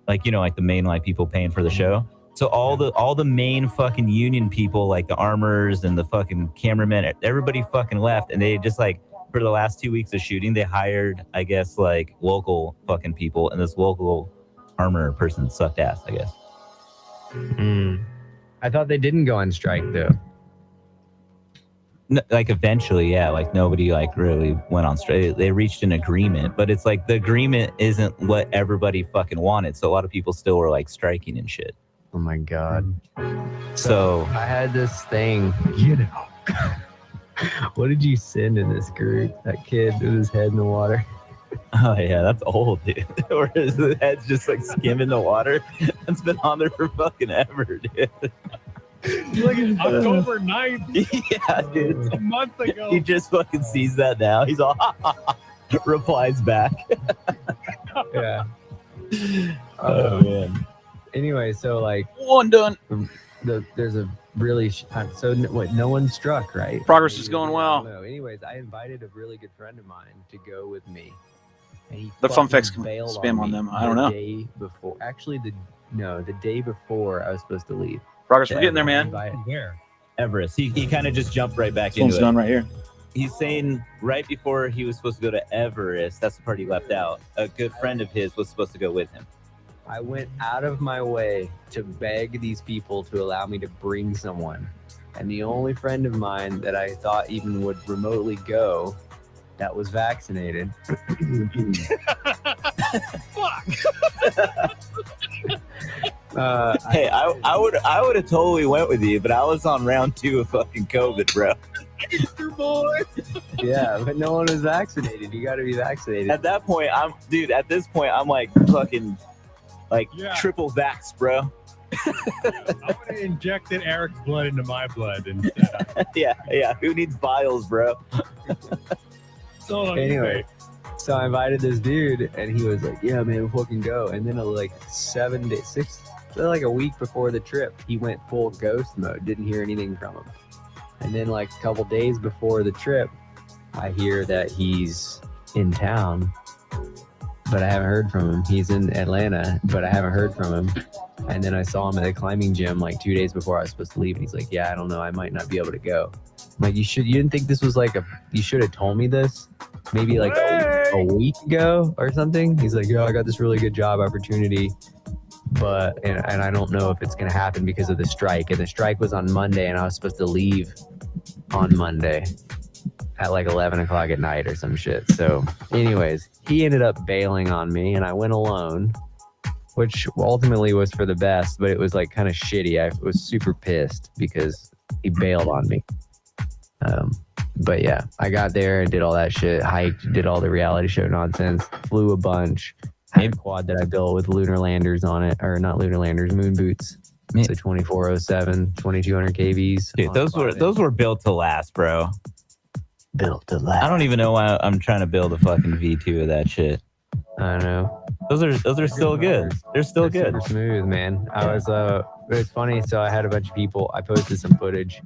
the main people paying for the show. So all the main fucking union people, like the armorers and the fucking cameramen, everybody fucking left, and they just for the last 2 weeks of shooting, they hired, I guess, local fucking people, and this local armor person sucked ass, I guess. I thought they didn't go on strike though. like eventually, yeah, like nobody like really went on strike. They reached an agreement, but it's like the agreement isn't what everybody fucking wanted. So a lot of people still were like striking and shit. Oh my god. So I had this thing. You know. What did you send in this group? That kid with his head in the water. oh yeah, that's old, dude. Or his head's just like skimming the water. It's been on there for fucking ever, dude. Like October 9th, Yeah, dude. a month ago. He just fucking sees that now. He's all replies back. Yeah. Oh man. Anyway, so like One done. there's a really no one struck, right? Progress is going well. No. Anyways, I invited a really good friend of mine to go with me. And he The fun fucking facts can bailed spam on me them. I don't the know. Day before, actually, the day before I was supposed to leave. Progress, we're getting there, man. Where? Everest. He kind of just jumped right back This one's into it. done right here. He's saying right before he was supposed to go to Everest, that's the part he left out. A good friend of his was supposed to go with him. I went out of my way to beg these people to allow me to bring someone. And the only friend of mine that I thought even would remotely go that was vaccinated. Hey, I would have totally went with you, but I was on round 2 of fucking COVID, bro. Yeah, but no one was vaccinated. You got to be vaccinated. At that point, I'm like fucking like Yeah. triple vax, bro. I would have injected Eric's blood into my blood instead. yeah. Who needs vials, bro? So Anyway, so I invited this dude, and he was like, "Yeah, man, we'll fucking go." And then like like a week before the trip, he went full ghost mode. Didn't hear anything from him. And then like a couple days before the trip, I hear that he's in town, but I haven't heard from him. He's in Atlanta, but I haven't heard from him. And then I saw him at a climbing gym like 2 days before I was supposed to leave, and he's like, "Yeah, I don't know, I might not be able to go." I'm like, you didn't think this was like you should have told me this maybe like a week ago or something. He's like, "Yeah, I got this really good job opportunity, but and I don't know if it's gonna happen because of the strike." And the strike was on Monday, and I was supposed to leave on Monday at like 11 o'clock at night or some shit. So anyways, he ended up bailing on me, and I went alone, which ultimately was for the best, but it was like kind of shitty. I was super pissed because he bailed on me. But yeah, I got there and did all that shit, hiked, did all the reality show nonsense, flew a bunch, had a quad that I built with lunar landers on it, or not lunar landers, moon boots. It's a 2407, 2200 KVs. Dude, those were built to last, bro. built to last. I don't even know why I'm trying to build a fucking V2 of that shit. I know. Those are still good. They're still good. Super smooth, man. I was it was funny. So I had a bunch of people. I posted some footage.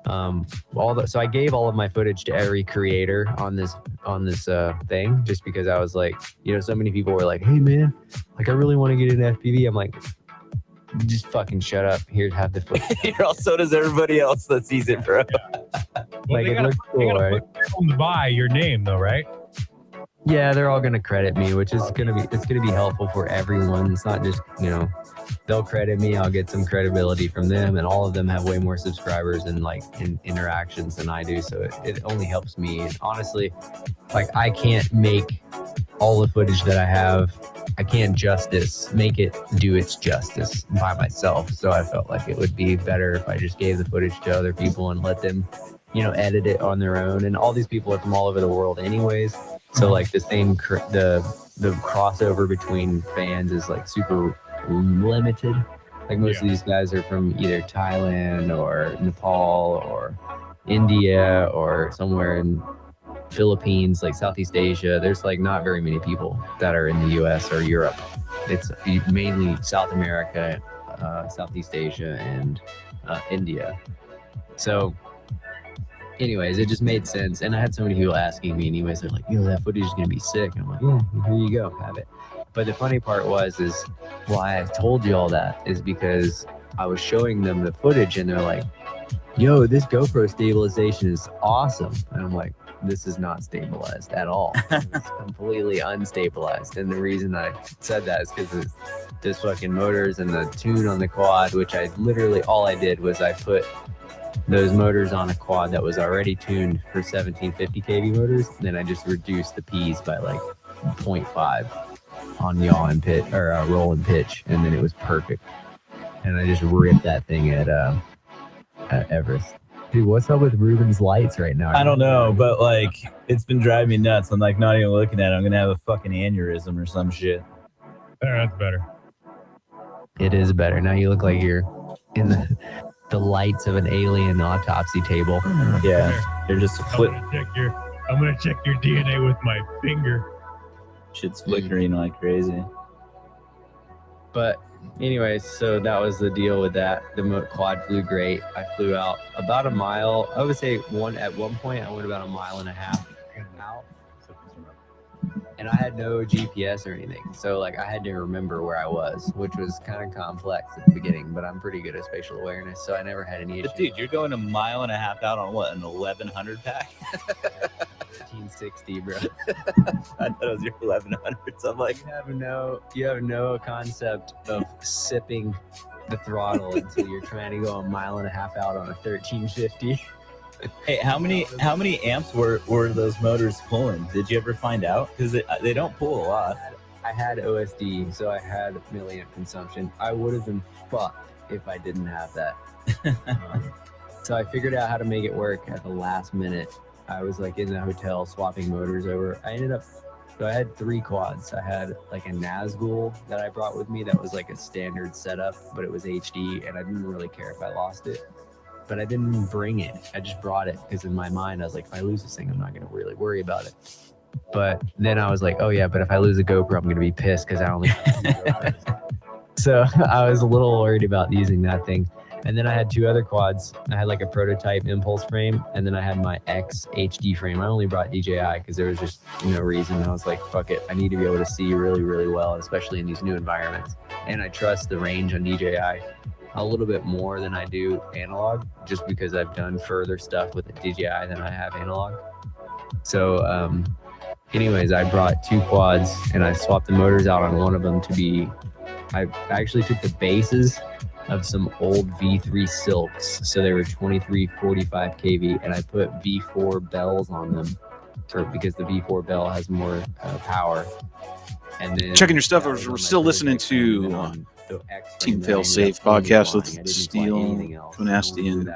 So I gave all of my footage to every creator on this thing, just because I was like, so many people were like, "Hey man, like I really want to get an FPV." I'm like, just fucking shut up. Here, have the footage. So does everybody else that sees it, bro. Well, Like, it looks cool, right? By your name though, right? Yeah, they're all gonna credit me, which is gonna be helpful for everyone. It's not just they'll credit me, I'll get some credibility from them, and all of them have way more subscribers and interactions than I do, so it only helps me. And honestly, like I can't make all the footage that I have, I can't make it do its justice by myself. So I felt like it would be better if I just gave the footage to other people and let them edit it on their own. And all these people are from all over the world anyways. So like the crossover between fans is like super limited. Like most of these guys are from either Thailand or Nepal or India or somewhere in Philippines, like Southeast Asia. There's like not very many people that are in the US or Europe. It's mainly South America, Southeast Asia, and India. So anyways, it just made sense. And I had so many people asking me anyways. They're like, that footage is going to be sick. And I'm like, yeah, here you go, have it. But the funny part is why I told you all that is because I was showing them the footage and they're like, yo, this GoPro stabilization is awesome. And I'm like, this is not stabilized at all. It's completely unstabilized. And the reason I said that is because this fucking motors and the tune on the quad, which all I did was I put those motors on a quad that was already tuned for 1750 kV motors. And then I just reduced the P's by like 0.5 on yaw and pitch or roll and pitch, and then it was perfect. And I just ripped that thing at Everest. Dude, what's up with Ruben's lights right now? I don't know, but like it's been driving me nuts. I'm like not even looking at it. I'm gonna have a fucking aneurysm or some shit. That's better. It is better. Now you look like you're in the lights of an alien autopsy table. Yeah, they're just flip. I'm gonna check your DNA with my finger. Shit's flickering like crazy. But anyways, so that was the deal with that. The quad flew great. I flew out about a mile. I would say at one point I went about a mile and a half out. And I had no GPS or anything. So like I had to remember where I was, which was kind of complex at the beginning, but I'm pretty good at spatial awareness, so I never had any issues. But dude, you're going a mile and a half out on what, an 1100 pack? 1560, bro. I thought it was your 1100. So I'm like, you have no concept of sipping the throttle until you're trying to go a mile and a half out on a 1350. hey, how many amps were those motors pulling? Did you ever find out? Because they don't pull a lot. I had OSD, so I had milliamp consumption. I would have been fucked if I didn't have that. So I figured out how to make it work at the last minute. I was like in the hotel swapping motors over. So I had 3 quads. I had like a Nazgul that I brought with me that was like a standard setup, but it was HD, and I didn't really care if I lost it. But I didn't bring it. I just brought it because in my mind I was like, if I lose this thing, I'm not going to really worry about it. But then I was like, oh yeah, but if I lose a GoPro, I'm going to be pissed because I only So I was a little worried about using that thing. And then I had 2 other quads. I had like a prototype impulse frame, and then I had my X HD frame. I only brought DJI because there was just no reason. I was like, fuck it. I need to be able to see really, really well, especially in these new environments. And I trust the range on DJI a little bit more than I do analog, just because I've done further stuff with the DJI than I have analog. So anyways, I brought 2 quads and I swapped the motors out on one of them to be, I actually took the bases of some old V3 Silks. So they were 2345 kV, and I put V4 bells on them because the V4 bell has more power. And then Checking your stuff. We're still listening to Team Fail Safe podcast with Steele, Kunasti, and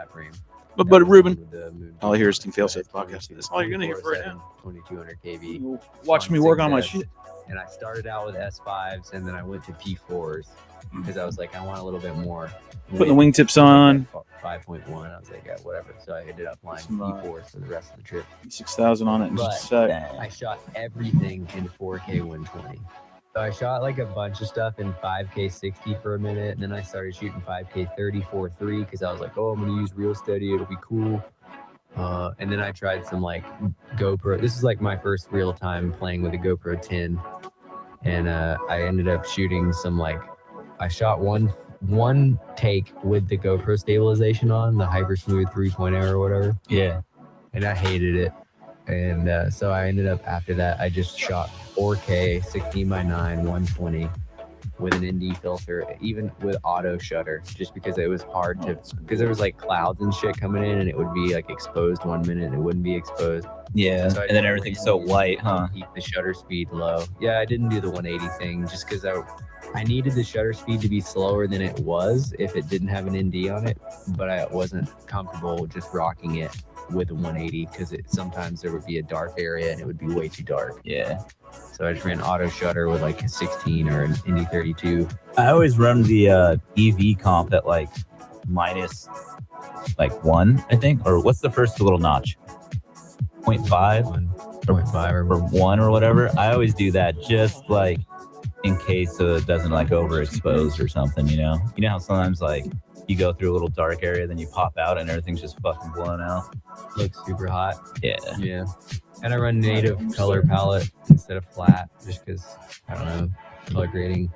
but Ruben. All I hear is Team Fail Safe podcast. That's all you're gonna hear for right now. 2200 kV. You'll watch me work on my shit. And I started out with S5s, and then I went to P4s because I was like, I want a little bit more. Putting the wingtips on. 5.1. I was like, yeah, whatever. So I ended up flying P4s for the rest of the trip. 6,000 on it in just a sec. I shot everything in 4K 120. So I shot like a bunch of stuff in 5K 60 for a minute, and then I started shooting 5K 34.3 because I was like, oh, I'm gonna use real steady. It'll be cool. And then I tried some like GoPro. This is like my first real time playing with a GoPro 10, and I ended up shooting some like I shot one take with the GoPro stabilization on, the Hyper Smooth 3.0 or whatever. Yeah, and I hated it. And so I ended up after that I just shot 4K 16:9 120 with an ND filter, even with auto shutter, just because it was hard to, because there was like clouds and shit coming in, and it would be like exposed 1 minute and it wouldn't be exposed. Yeah, so and then everything's so light, huh? Keep the shutter speed low. Yeah, I didn't do the 180 thing just because I needed the shutter speed to be slower than it was if it didn't have an ND on it, but I wasn't comfortable just rocking it with a 180 because sometimes there would be a dark area and it would be way too dark. Yeah. So I just ran auto shutter with like a 16 or an Indy 32. I always run the EV comp at like minus like 1, I think, or what's the first little notch? 0.5 or 1 or whatever. I always do that just like in case it doesn't like overexpose or something, you know how sometimes like you go through a little dark area, then you pop out and everything's just fucking blown out. Looks super hot. Yeah. And I run native color palette instead of flat just because, I don't know, color grading.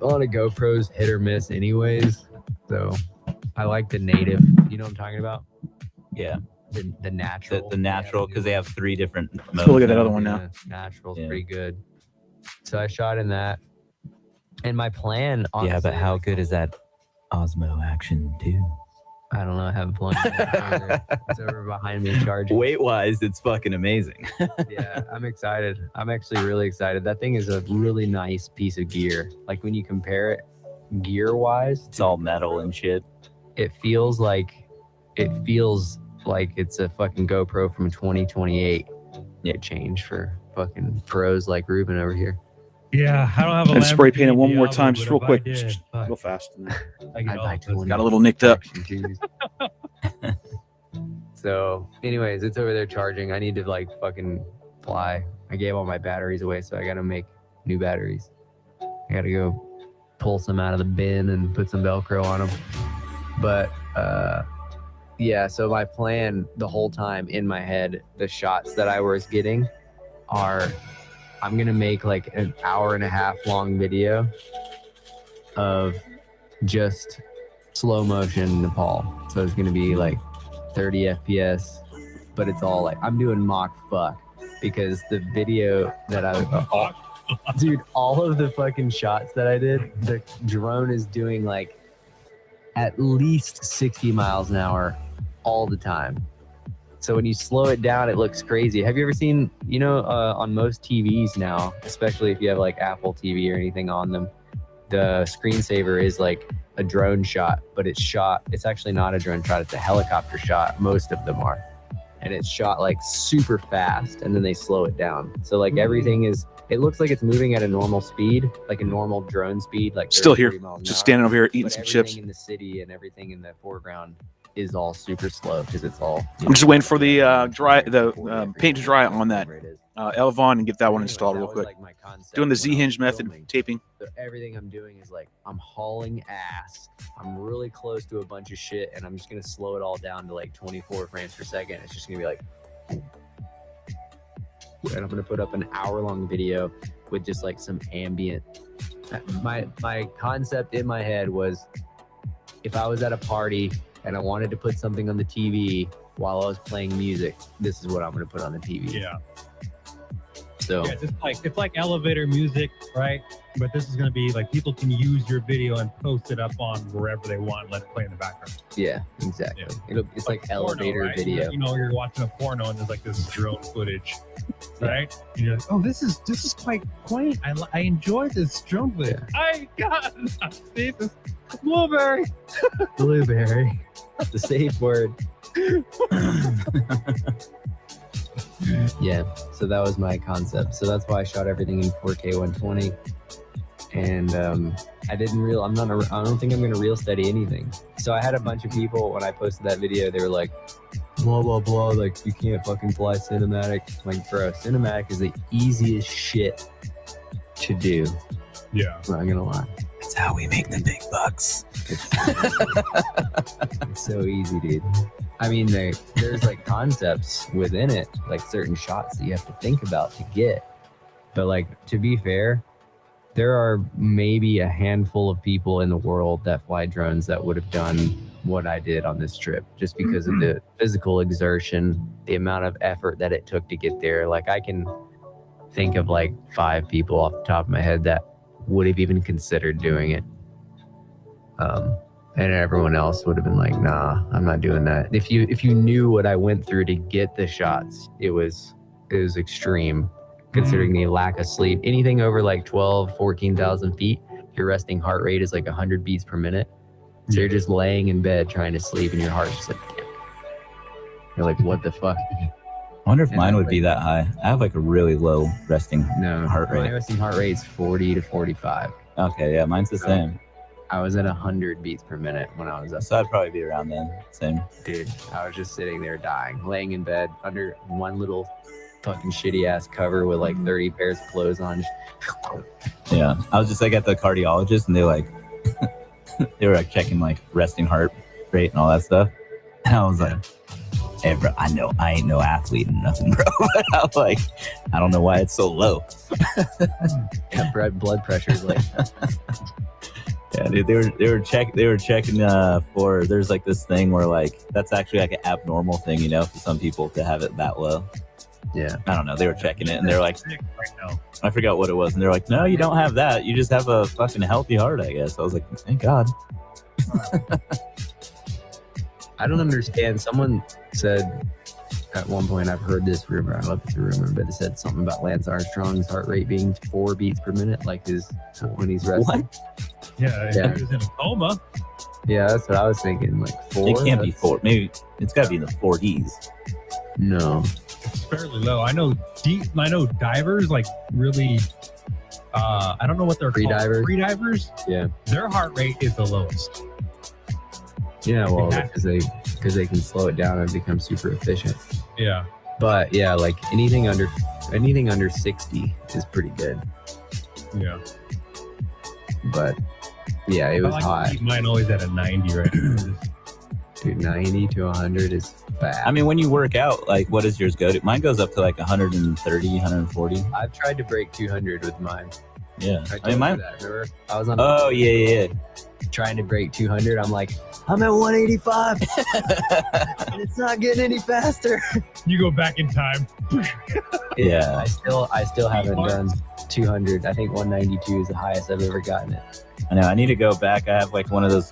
A lot of GoPros hit or miss anyways. So I like the native. You know what I'm talking about? Yeah. The natural. The natural, because they have 3 different modes. Let's go look at that other one now. Yeah, natural's pretty good. So I shot in that. And my plan, honestly, yeah, but how good is that Osmo Action 2? I don't know. I haven't plugged it in. It's over behind me charging. Weight wise, it's fucking amazing. Yeah, I'm excited. I'm actually really excited. That thing is a really nice piece of gear. Like when you compare it gear wise, It's all metal and shit. it feels like it's a fucking GoPro from 2028. Yeah. Change for fucking pros like Ruben over here. Yeah, I don't have a And spray paint it Lamborghini one more Diablo, time, but just real if I quick. did, fuck, Real fast. I get I'd all buy this. 20 Got a little nicked up. action twos. So, anyways, it's over there charging. I need to like fucking fly. I gave all my batteries away, so I gotta make new batteries. I gotta go pull some out of the bin and put some Velcro on them. But yeah, so my plan the whole time in my head, the shots that I was getting are, I'm gonna make like an 1.5 hour long video of just slow motion Nepal. So it's gonna be like 30 FPS, but it's all like I'm doing mock fuck because the video that dude, all of the fucking shots that I did, the drone is doing like at least 60 miles an hour all the time. So when you slow it down, it looks crazy. Have you ever seen, on most TVs now, especially if you have like Apple TV or anything on them, the screensaver is like a drone shot, but it's actually not a drone shot, it's a helicopter shot. Most of them are. And it's shot like super fast and then they slow it down. So like everything it looks like it's moving at a normal speed, like a normal drone speed, like Still here, 30 miles an just hour. standing over here eating But some everything chips. in the city and everything in the foreground is all super slow because it's all. I'm just waiting for the paint to dry on that Elvon and get that one installed real quick. Doing the Z-hinge method taping. So everything I'm doing is like I'm hauling ass. I'm really close to a bunch of shit, and I'm just gonna slow it all down to like 24 frames per second. It's just gonna be like, and I'm gonna put up an hour-long video with just like some ambient. My concept in my head was, if I was at a party and I wanted to put something on the TV while I was playing music, this is what I'm gonna put on the TV. Yeah. So Yeah, it's like elevator music, right? But this is going to be like people can use your video and post it up on wherever they want, let it play in the background. yeah, exactly. Yeah. It's like porno, elevator right? video. You're watching a porno and there's like this drone footage, right? And you're like, oh, this is quite quaint. I enjoy this drone footage. Yeah. I got see this blueberry. Blueberry, the safe word. Yeah, so that was my concept. So that's why I shot everything in 4K 120. And I don't think I'm gonna reel steady anything. So I had a bunch of people when I posted that video, they were like, blah blah blah, like you can't fucking fly cinematic. I'm like, bro, cinematic is the easiest shit to do. Yeah. I'm not gonna lie. That's how we make the big bucks. It's so easy, dude. I mean, there's like concepts within it, like certain shots that you have to think about to get. But like, to be fair, there are maybe a handful of people in the world that fly drones that would have done what I did on this trip, just because of the physical exertion, the amount of effort that it took to get there. Like I can think of like 5 people off the top of my head that would have even considered doing it. And everyone else would have been like, nah, I'm not doing that. If you knew what I went through to get the shots, it was extreme, considering the lack of sleep. Anything over like 14,000 feet, your resting heart rate is like 100 beats per minute. So you're just laying in bed trying to sleep and your heart's just like, you're like, what the fuck? I wonder if And mine I'm would be that high. I have like a really low resting No, heart my rate. resting heart rate is 40 to 45. Okay, yeah, mine's the same. I was at 100 beats per minute when I was up. So I'd probably be around then. Same. Dude, I was just sitting there dying, laying in bed under one little fucking shitty ass cover with like 30 pairs of clothes on. Yeah, I was just like at the cardiologist, and they they were like checking like resting heart rate and all that stuff. And I was like, "Hey, bro, I know I ain't no athlete and nothing, bro. But I'm like, I don't know why it's so low." Yeah, blood pressure is like, Yeah, dude, they were checking for, there's like this thing where like that's actually like an abnormal thing, for some people to have it that low. yeah. I don't know. They were checking it and they're like, Right now. I forgot what it was, and they're like, no, you don't have that. You just have a fucking healthy heart, I guess. I was like, thank God. I don't understand. Someone said at one point, I've heard this rumor. I don't know if it's a rumor, but it said something about Lance Armstrong's heart rate being 4 beats per minute, like his when he's wrestling. Yeah, he was in a coma. Yeah, that's what I was thinking. Like 4. It can't be 4. Maybe it's got to be in the 40s. No. It's fairly low. I know divers like really. I don't know what they're Free called. divers? Free divers. Yeah. Their heart rate is the lowest. Yeah, well, Yeah. because they can slow it down and become super efficient. Yeah. But yeah, like anything under 60 is pretty good. Yeah. But yeah, it was I like to hot. keep mine always at a 90 right now. Dude, 90 to 100 is bad. I mean, when you work out, like, what does yours go to? Mine goes up to like 130, 140. I've tried to break 200 with mine. Yeah. I I told mean, you mine. that, remember? I was on Oh, yeah. trying to break 200. I'm like, I'm at 185 and it's not getting any faster. You go back in time. Yeah. I still haven't done 200. I think 192 is the highest I've ever gotten it. I know. I need to go back. I have like one of those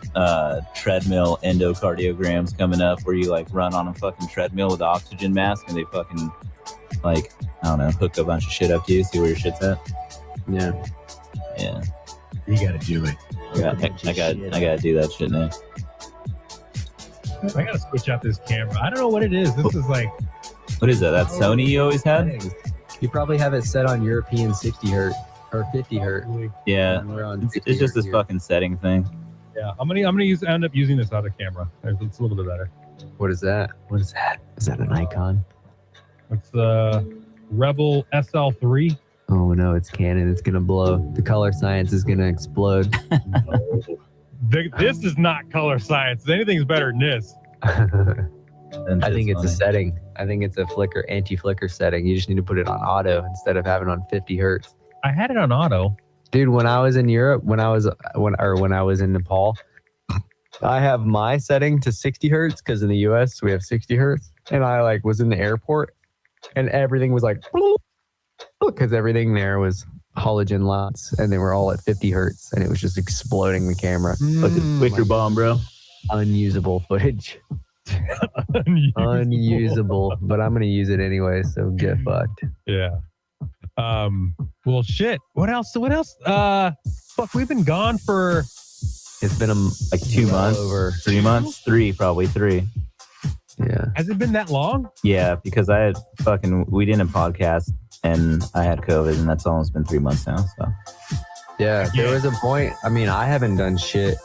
treadmill endocardiograms coming up where you like run on a fucking treadmill with an oxygen mask and they fucking like, I don't know, hook a bunch of shit up to you, see where your shit's at. Yeah. Yeah. You got to do it. I gotta do that shit now. I got to switch out this camera. I don't know what it is. This is like, What is that? That Sony you always had? You probably have it set on European 60 hertz or 50 hertz. Yeah. And we're on It's 60 just hertz this here. fucking setting thing. yeah. I'm gonna end up using this other camera. It's a little bit better. What is that? What is that? Is that an icon? It's the Rebel SL3. Oh no, it's Canon. It's gonna blow. The color science is gonna explode. This is not color science. Anything's better than this. And I think it's a funny. setting. I think it's a anti-flicker setting. You just need to put it on auto instead of having it on 50 hertz. I had it on auto. Dude, when I was in Europe, when I was in Nepal, I have my setting to 60 hertz because in the US we have 60 hertz, and I like was in the airport, and everything was like because everything there was halogen lights, and they were all at 50 hertz, and it was just exploding the camera. Look at Wicker Bomb, bro. Unusable footage. Unusable, but I'm gonna use it anyway, so get fucked. Yeah. Well, shit. What else? Fuck, we've been gone for. It's been Like 2 months, over. 3 months, 3, probably 3. Yeah. Has it been that long? Yeah, because we didn't podcast and I had COVID, and that's almost been 3 months now. So Yeah, there was a point. I mean, I haven't done shit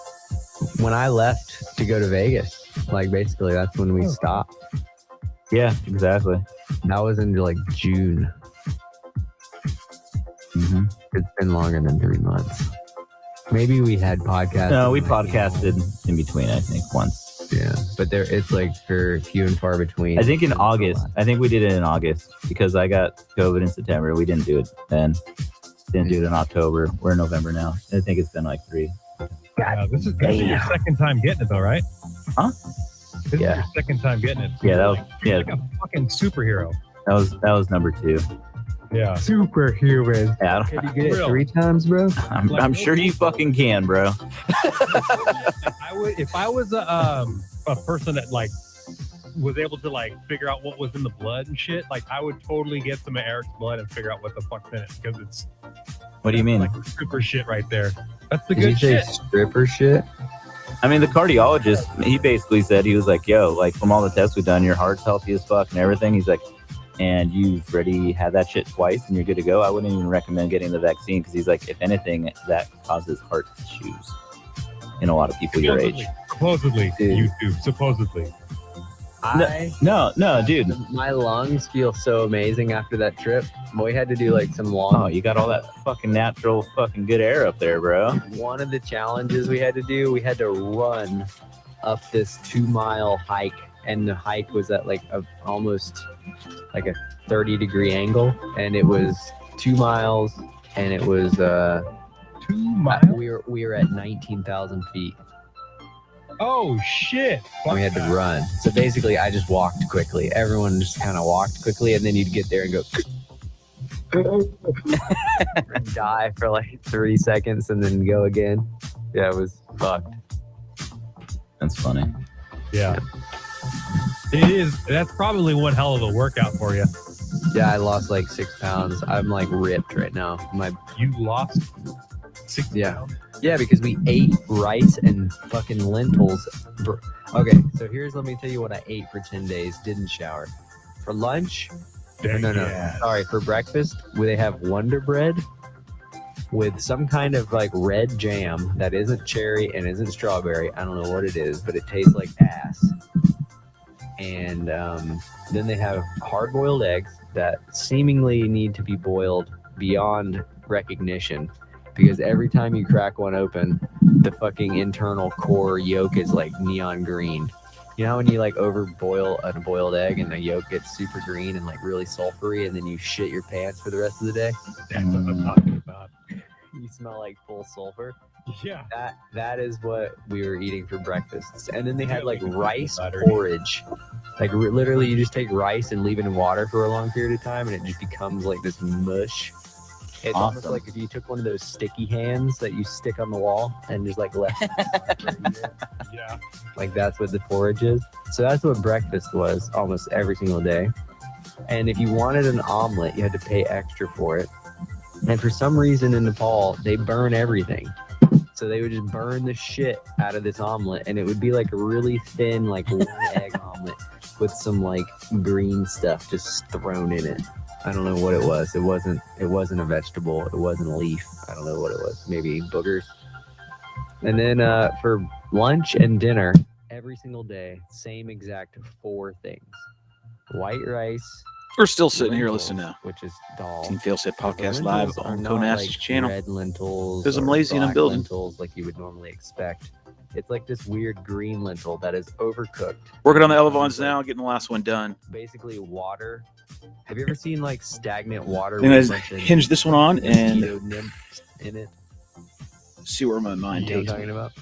when I left to go to Vegas. Like, basically, that's when we stopped. yeah, exactly. That was in like June. Mm-hmm. It's been longer than 3 months. Maybe we had podcasts. No, we podcasted in between, I think, once. Yeah, but it's like few and far between. I think in August. I think we did it in August because I got COVID in September. We didn't do it then. Didn't do it in October. We're in November now. I think it's been like 3. This is your second time getting it, though, right? Huh? This is Yeah. your second time getting it. Yeah, that was You're like a fucking superhero. that was number 2. Yeah. superhuman. Yeah, Can you get it Real. 3 times, bro? I'm sure you fucking can, bro. If I was a person that like was able to like figure out what was in the blood and shit, like I would totally get some of Eric's blood and figure out what the fuck's in it because it's What do you mean? like super shit right there. That's the Did you good say shit. stripper shit? I mean, the cardiologist, he basically said, he was like, yo, like from all the tests we've done, your heart's healthy as fuck and everything. He's like, and you've already had that shit twice and you're good to go. I wouldn't even recommend getting the vaccine because he's like, if anything, that causes heart issues in a lot of people your age. Supposedly, Dude. YouTube. Supposedly. No, dude. My lungs feel so amazing after that trip. We had to do like some long. Oh, you got all that fucking natural fucking good air up there, bro. One of the challenges we had to do, we had to run up this 2-mile hike, and the hike was at like almost like a 30-degree angle, and it was 2 miles, and it was 2 miles. we were at 19,000 feet. Oh shit! We had to run. So basically, I just walked quickly. Everyone just kind of walked quickly, and then you'd get there and go and die for like 3 seconds, and then go again. Yeah, it was fucked. That's funny. Yeah. It is. That's probably one hell of a workout for you. Yeah, I lost like 6 pounds. I'm like ripped right now. You lost 6 Yeah. pounds. Yeah, because we ate rice and fucking lentils. Okay, so let me tell you what I ate for 10 days. Didn't shower. For lunch, no. Yeah. Sorry, for breakfast, where they have Wonder Bread with some kind of like red jam that isn't cherry and isn't strawberry. I don't know what it is, but it tastes like ass. And then they have hard-boiled eggs that seemingly need to be boiled beyond recognition, because every time you crack one open, the fucking internal core yolk is like neon green. You know how when you like overboil a boiled egg and the yolk gets super green and like really sulfury, and then you shit your pants for the rest of the day? That's what I'm talking about. You smell like full sulfur. Yeah. That is what we were eating for breakfast. And then they had like rice Butter. porridge. Like literally, you just take rice and leave it in water for a long period of time, and it just becomes like this mush. It's almost Awesome. like if you took one of those sticky hands that you stick on the wall and just like left. Yeah. Like that's what the porridge is. So that's what breakfast was almost every single day. And if you wanted an omelet, you had to pay extra for it. And for some reason in Nepal, they burn everything. So they would just burn the shit out of this omelet, and it would be like a really thin, like one egg omelet with some like green stuff just thrown in it. I don't know what it was. It wasn't a vegetable. It wasn't a leaf. I don't know what it was. Maybe boogers. And then for lunch and dinner, every single day, same exact 4 things: white rice. We're still sitting here lentils, listening now. which is dal. Team Failsafe Podcast The live lentils are on not Konas's like channel. Red lentils. 'Cause I'm or lazy and I'm black building. lentils like you would normally expect. It's like this weird green lentil that is overcooked. Working on the Elevons now, getting the last one done. Basically, water. Have you ever seen like stagnant water? I'm gonna with a bunch of hinge this one on and mosquito nymphs in it? see where my mind You know what takes I'm me. talking about?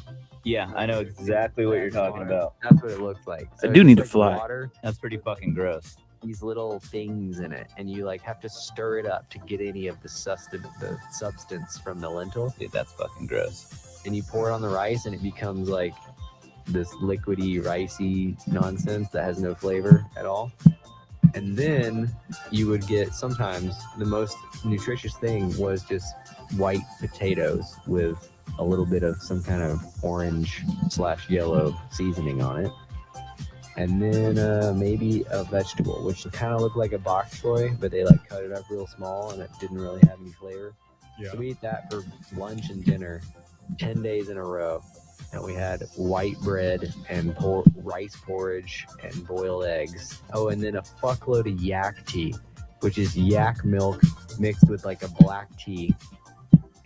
Yeah, I know exactly what you're talking about. That's what it looks like. I do it's need to like fly. Water, That's pretty fucking gross. these little things in it, and you like have to stir it up to get any of the substance from the lentil. Dude, that's fucking gross. And you pour it on the rice, and it becomes like this liquidy, ricey nonsense that has no flavor at all. And then you would get, sometimes the most nutritious thing was just white potatoes with a little bit of some kind of orange/yellow seasoning on it. And then maybe a vegetable, which kind of looked like a bok choy, but they like cut it up real small and it didn't really have any flavor. Yeah. So we ate that for lunch and dinner 10 days in a row. And we had white bread and rice porridge and boiled eggs. Oh, and then a fuckload of yak tea, which is yak milk mixed with like a black tea.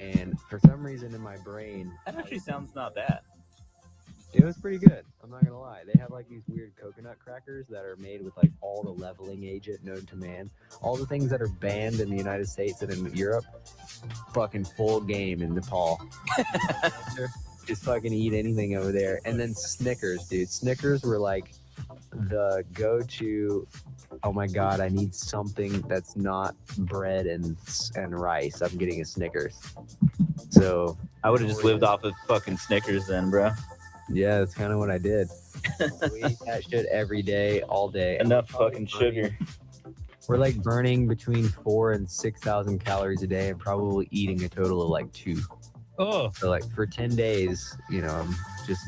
And for some reason in my brain, That actually sounds not bad. it was pretty good. I'm not gonna lie. They have like these weird coconut crackers that are made with like all the leveling agent known to man. All the things that are banned in the United States and in Europe, fucking full game in Nepal. Just fucking eat anything over there. And then Snickers, dude. Snickers were like the go-to. Oh my god, I need something that's not bread and rice. I'm getting a Snickers. So I would have just lived off of fucking Snickers then, bro. yeah, that's kind of what I did. We eat that shit every day, all day. Enough Probably fucking sugar. We're like burning between 4,000 and 6,000 calories a day, and probably eating a total of like 2. Oh, So like for 10 days, you know, I'm just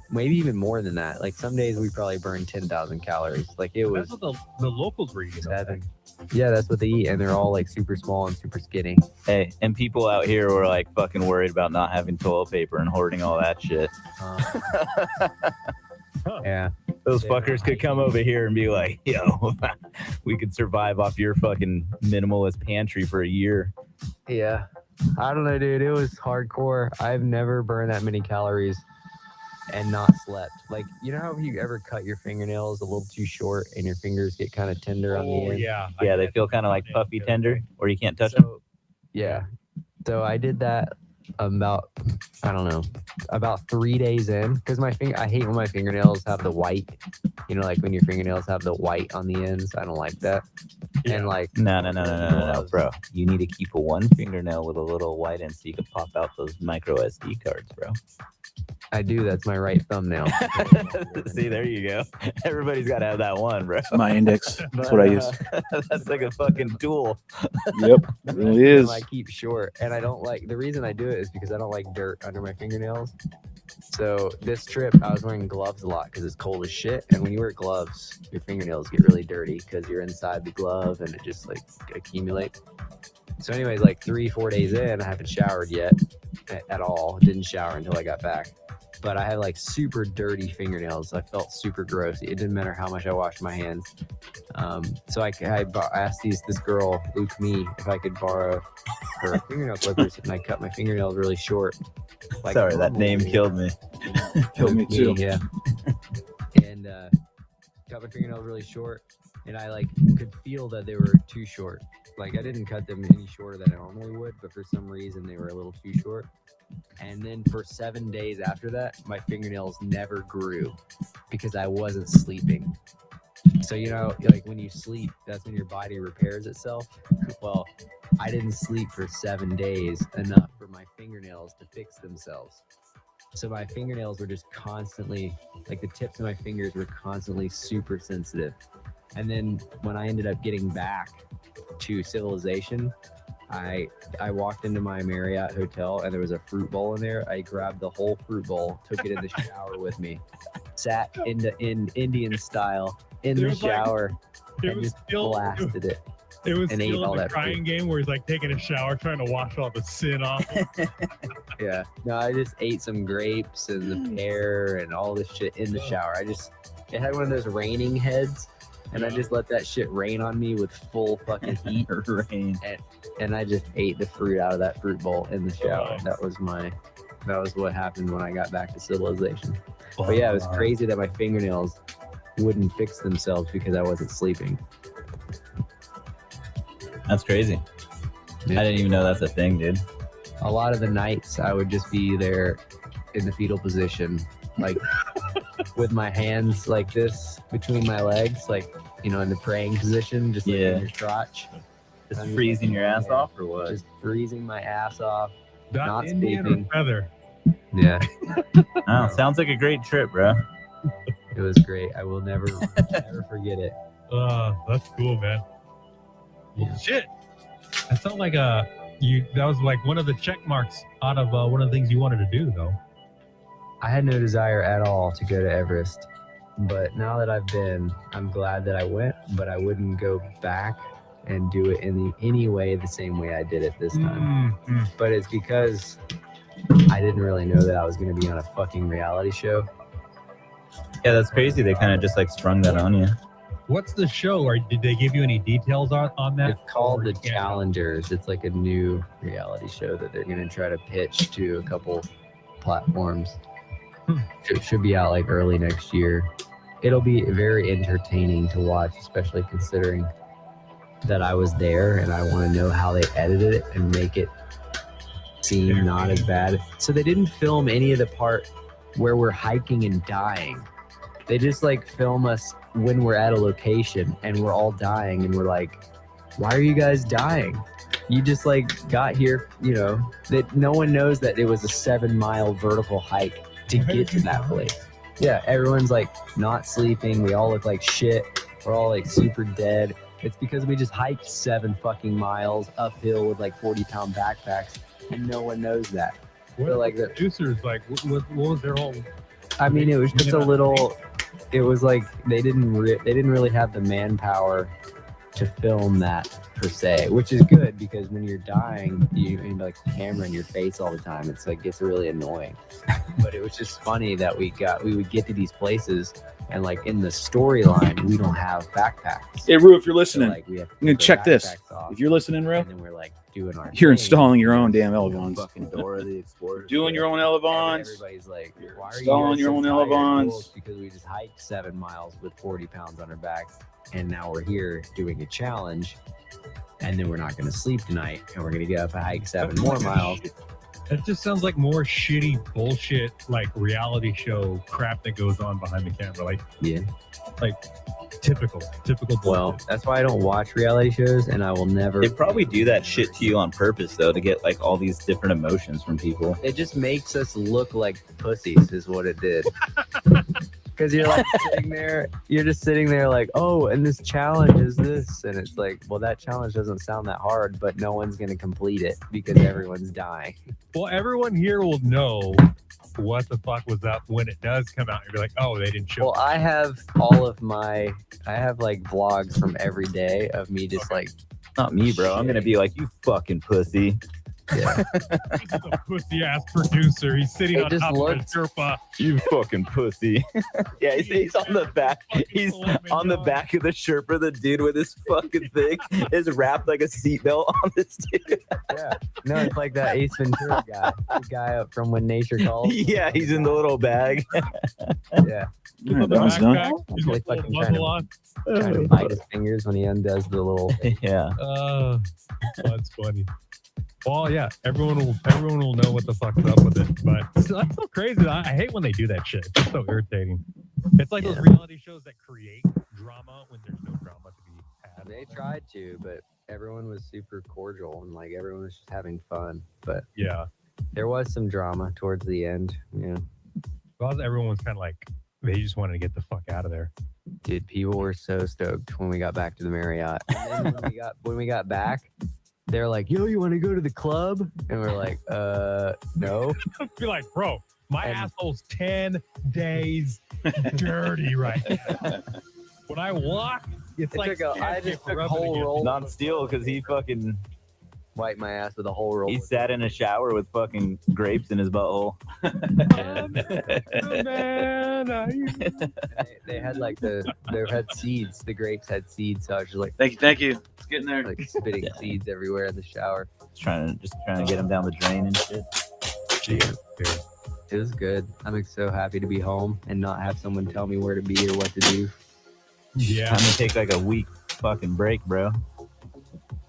maybe even more than that. Like some days we probably burn 10,000 calories. Like it was that's what the locals were eating. 7. Yeah, that's what they eat, and they're all like super small and super skinny. Hey, and people out here were like fucking worried about not having toilet paper and hoarding all that shit. Yeah, Those fuckers could come over here and be like, yo, we could survive off your fucking minimalist pantry for a year. yeah. I don't know, dude. It was hardcore. I've never burned that many calories and not slept. Like, you know how you ever cut your fingernails a little too short and your fingers get kind of tender on the Oh end? yeah. Yeah, they feel kind of like puffy tender, or you can't touch them. So, yeah. So I did that about, I don't know, about 3 days in, because I hate when my fingernails have the white You know, like when your fingernails have the white on the ends. I don't like that. Yeah. And like No, bro. You need to keep a one fingernail with a little white end so you can pop out those micro SD cards, bro. I do. That's my right thumbnail. See, there you go. Everybody's got to have that one, bro. My index. That's what I use. That's like a fucking tool. Yep, it really is. I keep short, and I don't like. The reason I do it is because I don't like dirt under my fingernails. So this trip, I was wearing gloves a lot because it's cold as shit. And when you wear gloves, your fingernails get really dirty because you're inside the glove and it just like accumulates. So, anyways, like 3-4 days in, I haven't showered yet at all. Didn't shower until I got back. But I had like super dirty fingernails. I felt super gross. It didn't matter how much I washed my hands. So I asked this girl, Luke Me, if I could borrow her fingernail clippers, and I cut my fingernails really short. Like Sorry, that name killed me. Killed me too. Yeah. And cut my fingernails really short, and I like could feel that they were too short. Like I didn't cut them any shorter than I normally would, but for some reason they were a little too short. And then for 7 days after that, my fingernails never grew because I wasn't sleeping. So, you know, like when you sleep, that's when your body repairs itself. Well, I didn't sleep for 7 days enough for my fingernails to fix themselves. So my fingernails were just constantly, like the tips of my fingers were constantly super sensitive. And then when I ended up getting back to civilization, I walked into my Marriott hotel and there was a fruit bowl in there. I grabbed the whole fruit bowl, took it in the shower with me, sat in Indian style in the shower, and just blasted it. It was and ate still all in the that crying food. game where he's like taking a shower, trying to wash all the sin off. Yeah. No, I just ate some grapes and the pear and all this shit in the shower. It had one of those raining heads, and I just let that shit rain on me with full fucking heat. Rain. And I just ate the fruit out of that fruit bowl in the shower. That was what happened when I got back to civilization. But yeah, it was crazy that my fingernails wouldn't fix themselves because I wasn't sleeping. That's crazy. Yeah. I didn't even know that's a thing, dude. A lot of the nights I would just be there in the fetal position, like with my hands like this between my legs, like, you know, in the praying position, just like in your crotch. Just freezing your ass off or what? Just freezing my ass off. Not Indian sleeping. or feather. Yeah, Oh, sounds like a great trip, bro. it was great. I will never forget it. That's cool, man. Yeah. Shit. That sounds like that was like one of the check marks out of one of the things you wanted to do, though. I had no desire at all to go to Everest, but now that I've been, I'm glad that I went, but I wouldn't go back and do it in any way the same way I did it this time. Mm-hmm. But it's because I didn't really know that I was going to be on a fucking reality show. Yeah, that's crazy. They kind of just like sprung that on you. What's the show, or did they give you any details on that? It's called Or The you can't? Challengers. It's like a new reality show that they're going to try to pitch to a couple platforms. It should be out like early next year. It'll be very entertaining to watch, especially considering that I was there and I want to know how they edited it and make it seem not as bad. So they didn't film any of the part where we're hiking and dying. They just like film us when we're at a location and we're all dying and we're like, why are you guys dying? You just like got here, you know, that no one knows that it was a 7-mile vertical hike to get to that place. Yeah, everyone's like not sleeping. We all look like shit. We're all like super dead. It's because we just hiked 7 fucking miles uphill with like 40-pound backpacks, and no one knows that. What like the the- producers like? What was their whole? I mean, it was just a little. It was like they didn't really have the manpower to film that per se, which is good because when you're dying, you need like the camera in your face all the time. It's like gets really annoying. But it was just funny that we would get to these places and like in the storyline we don't have backpacks. Hey, Rue, if you're So, listening, like, we have to I'm gonna take our check this. backpacks off, If you're listening, Rue, and then we're like doing our you're thing. installing your own damn elevons. Fucking Dora the Explorer. Doing your own And elevons. everybody's like, You're why are you installing guys your so own tired? elevons. Well, it's because we just hiked 7 miles with 40 pounds on our backs, and now we're here doing a challenge, and then we're not going to sleep tonight, and we're going to get up and hike 7 more miles. It just sounds like more shitty bullshit, like reality show crap that goes on behind the camera. Like, Yeah. like typical bullshit. Well, that's why I don't watch reality shows, and I will never. They probably do that shit to you on purpose, though, to get like all these different emotions from people. It just makes us look like pussies, is what it did. Because you're like sitting there, you're just sitting there like, oh, and this challenge is this, and it's like, well, that challenge doesn't sound that hard, but no one's gonna complete it because everyone's dying. Well, everyone here will know what the fuck was up when it does come out. You'll be like, oh, they didn't show. Well, I have all of my, I have like vlogs from every day of me just like, Not me, bro. I'm gonna be like, you fucking pussy. yeah. He's a pussy ass producer. He's sitting It on just top looks- of a Sherpa. You fucking pussy. Yeah, he's on the back. He's on the back of the Sherpa. The dude with his fucking thing is wrapped like a seatbelt on this dude. Yeah. No, it's like that Ace Ventura guy, the guy up from When Nature Calls. Yeah, he's in the little bag. Yeah. He's All on the right, that one's done. backpack. He's Really got a fucking little trying to- muzzle on. Trying to bite his fingers when he undoes the little. Yeah. That's funny. Well, yeah, everyone will know what the fuck's up with it. But that's so crazy. I hate when they do that shit. It's so irritating. It's like those reality shows that create drama when there's no drama to be had. They tried to, but everyone was super cordial and like everyone was just having fun. But Yeah. there was some drama towards the end. Yeah. Well, everyone was kind of like, they just wanted to get the fuck out of there. Dude, people were so stoked when we got back to the Marriott. And then when we got back, they're like, "Yo, you want to go to the club?" And we're like, no." Be like, bro, my And- asshole's 10 days dirty right now. When I walk, it's like I just took a rubbing whole against roll. Non-steel because he fucking Wipe my ass with a whole roll. he sat in a shower with fucking grapes in his butthole. They had like they had seeds. The grapes had seeds, so I was just like Thank you. It's getting there. spitting seeds everywhere in the shower. trying to get him down the drain and shit. It was good. I'm so happy to be home and not have someone tell me where to be or what to do. Yeah. Time to take like a week fucking break, bro.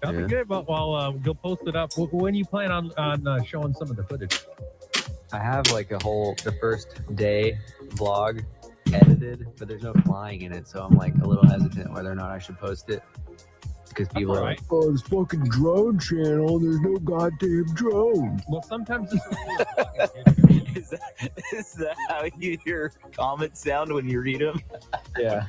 That'll be good, but while you'll post it up, when you plan on showing some of the footage? I have like the first day vlog edited, but there's no flying in it, so I'm like a little hesitant whether or not I should post it. Because people are like, "Oh, this fucking drone channel, there's no goddamn drone." Well, sometimes it's Is that how your comments sound when you read them? Yeah.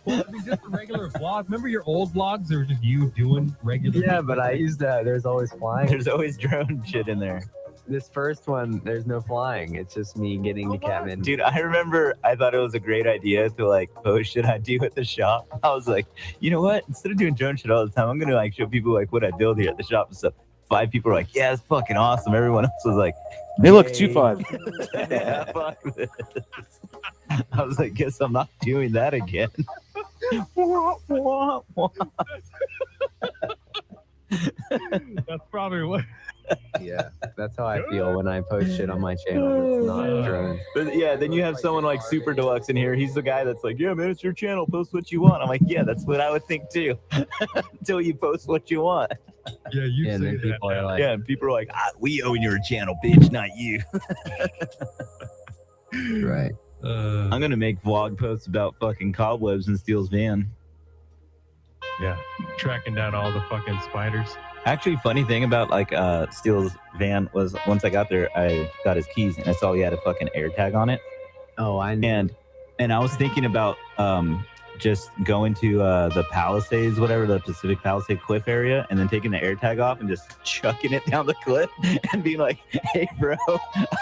well, it'd be just a regular vlog. Remember your old vlogs? They were just you doing regular. Yeah, but I used there's always flying. There's always drone shit in there. This first one, there's no flying. It's just me getting to Catman. Dude, I remember I thought it was a great idea to like post shit I do at the shop. I was like, you know what? Instead of doing drone shit all the time, I'm gonna like show people like what I build here at the shop and stuff. 5 people were like, yeah, it's fucking awesome. Everyone else was like, Hey, look, "Yay." 2.5. Yeah, fuck this. I was like, guess I'm not doing that again. That's probably what. Yeah, that's how I feel when I post shit on my channel. It's not drone. But yeah, then you have someone like Super Deluxe in here. He's the guy that's like, yeah, man, it's your channel. Post what you want. I'm like, yeah, that's what I would think too. Until you post what you want. Yeah, you And say then that. people are like, Yeah, and people are like, we own your channel, bitch, not you. right. I'm gonna make vlog posts about fucking cobwebs in Steele's van. Yeah, tracking down all the fucking spiders. Actually, funny thing about like Steele's van was once I got there, I got his keys and I saw he had a fucking air tag on it. Oh, I know. And I was thinking about just going to the Palisades, whatever, the Pacific Palisade cliff area, and then taking the air tag off and just chucking it down the cliff and being like, hey bro,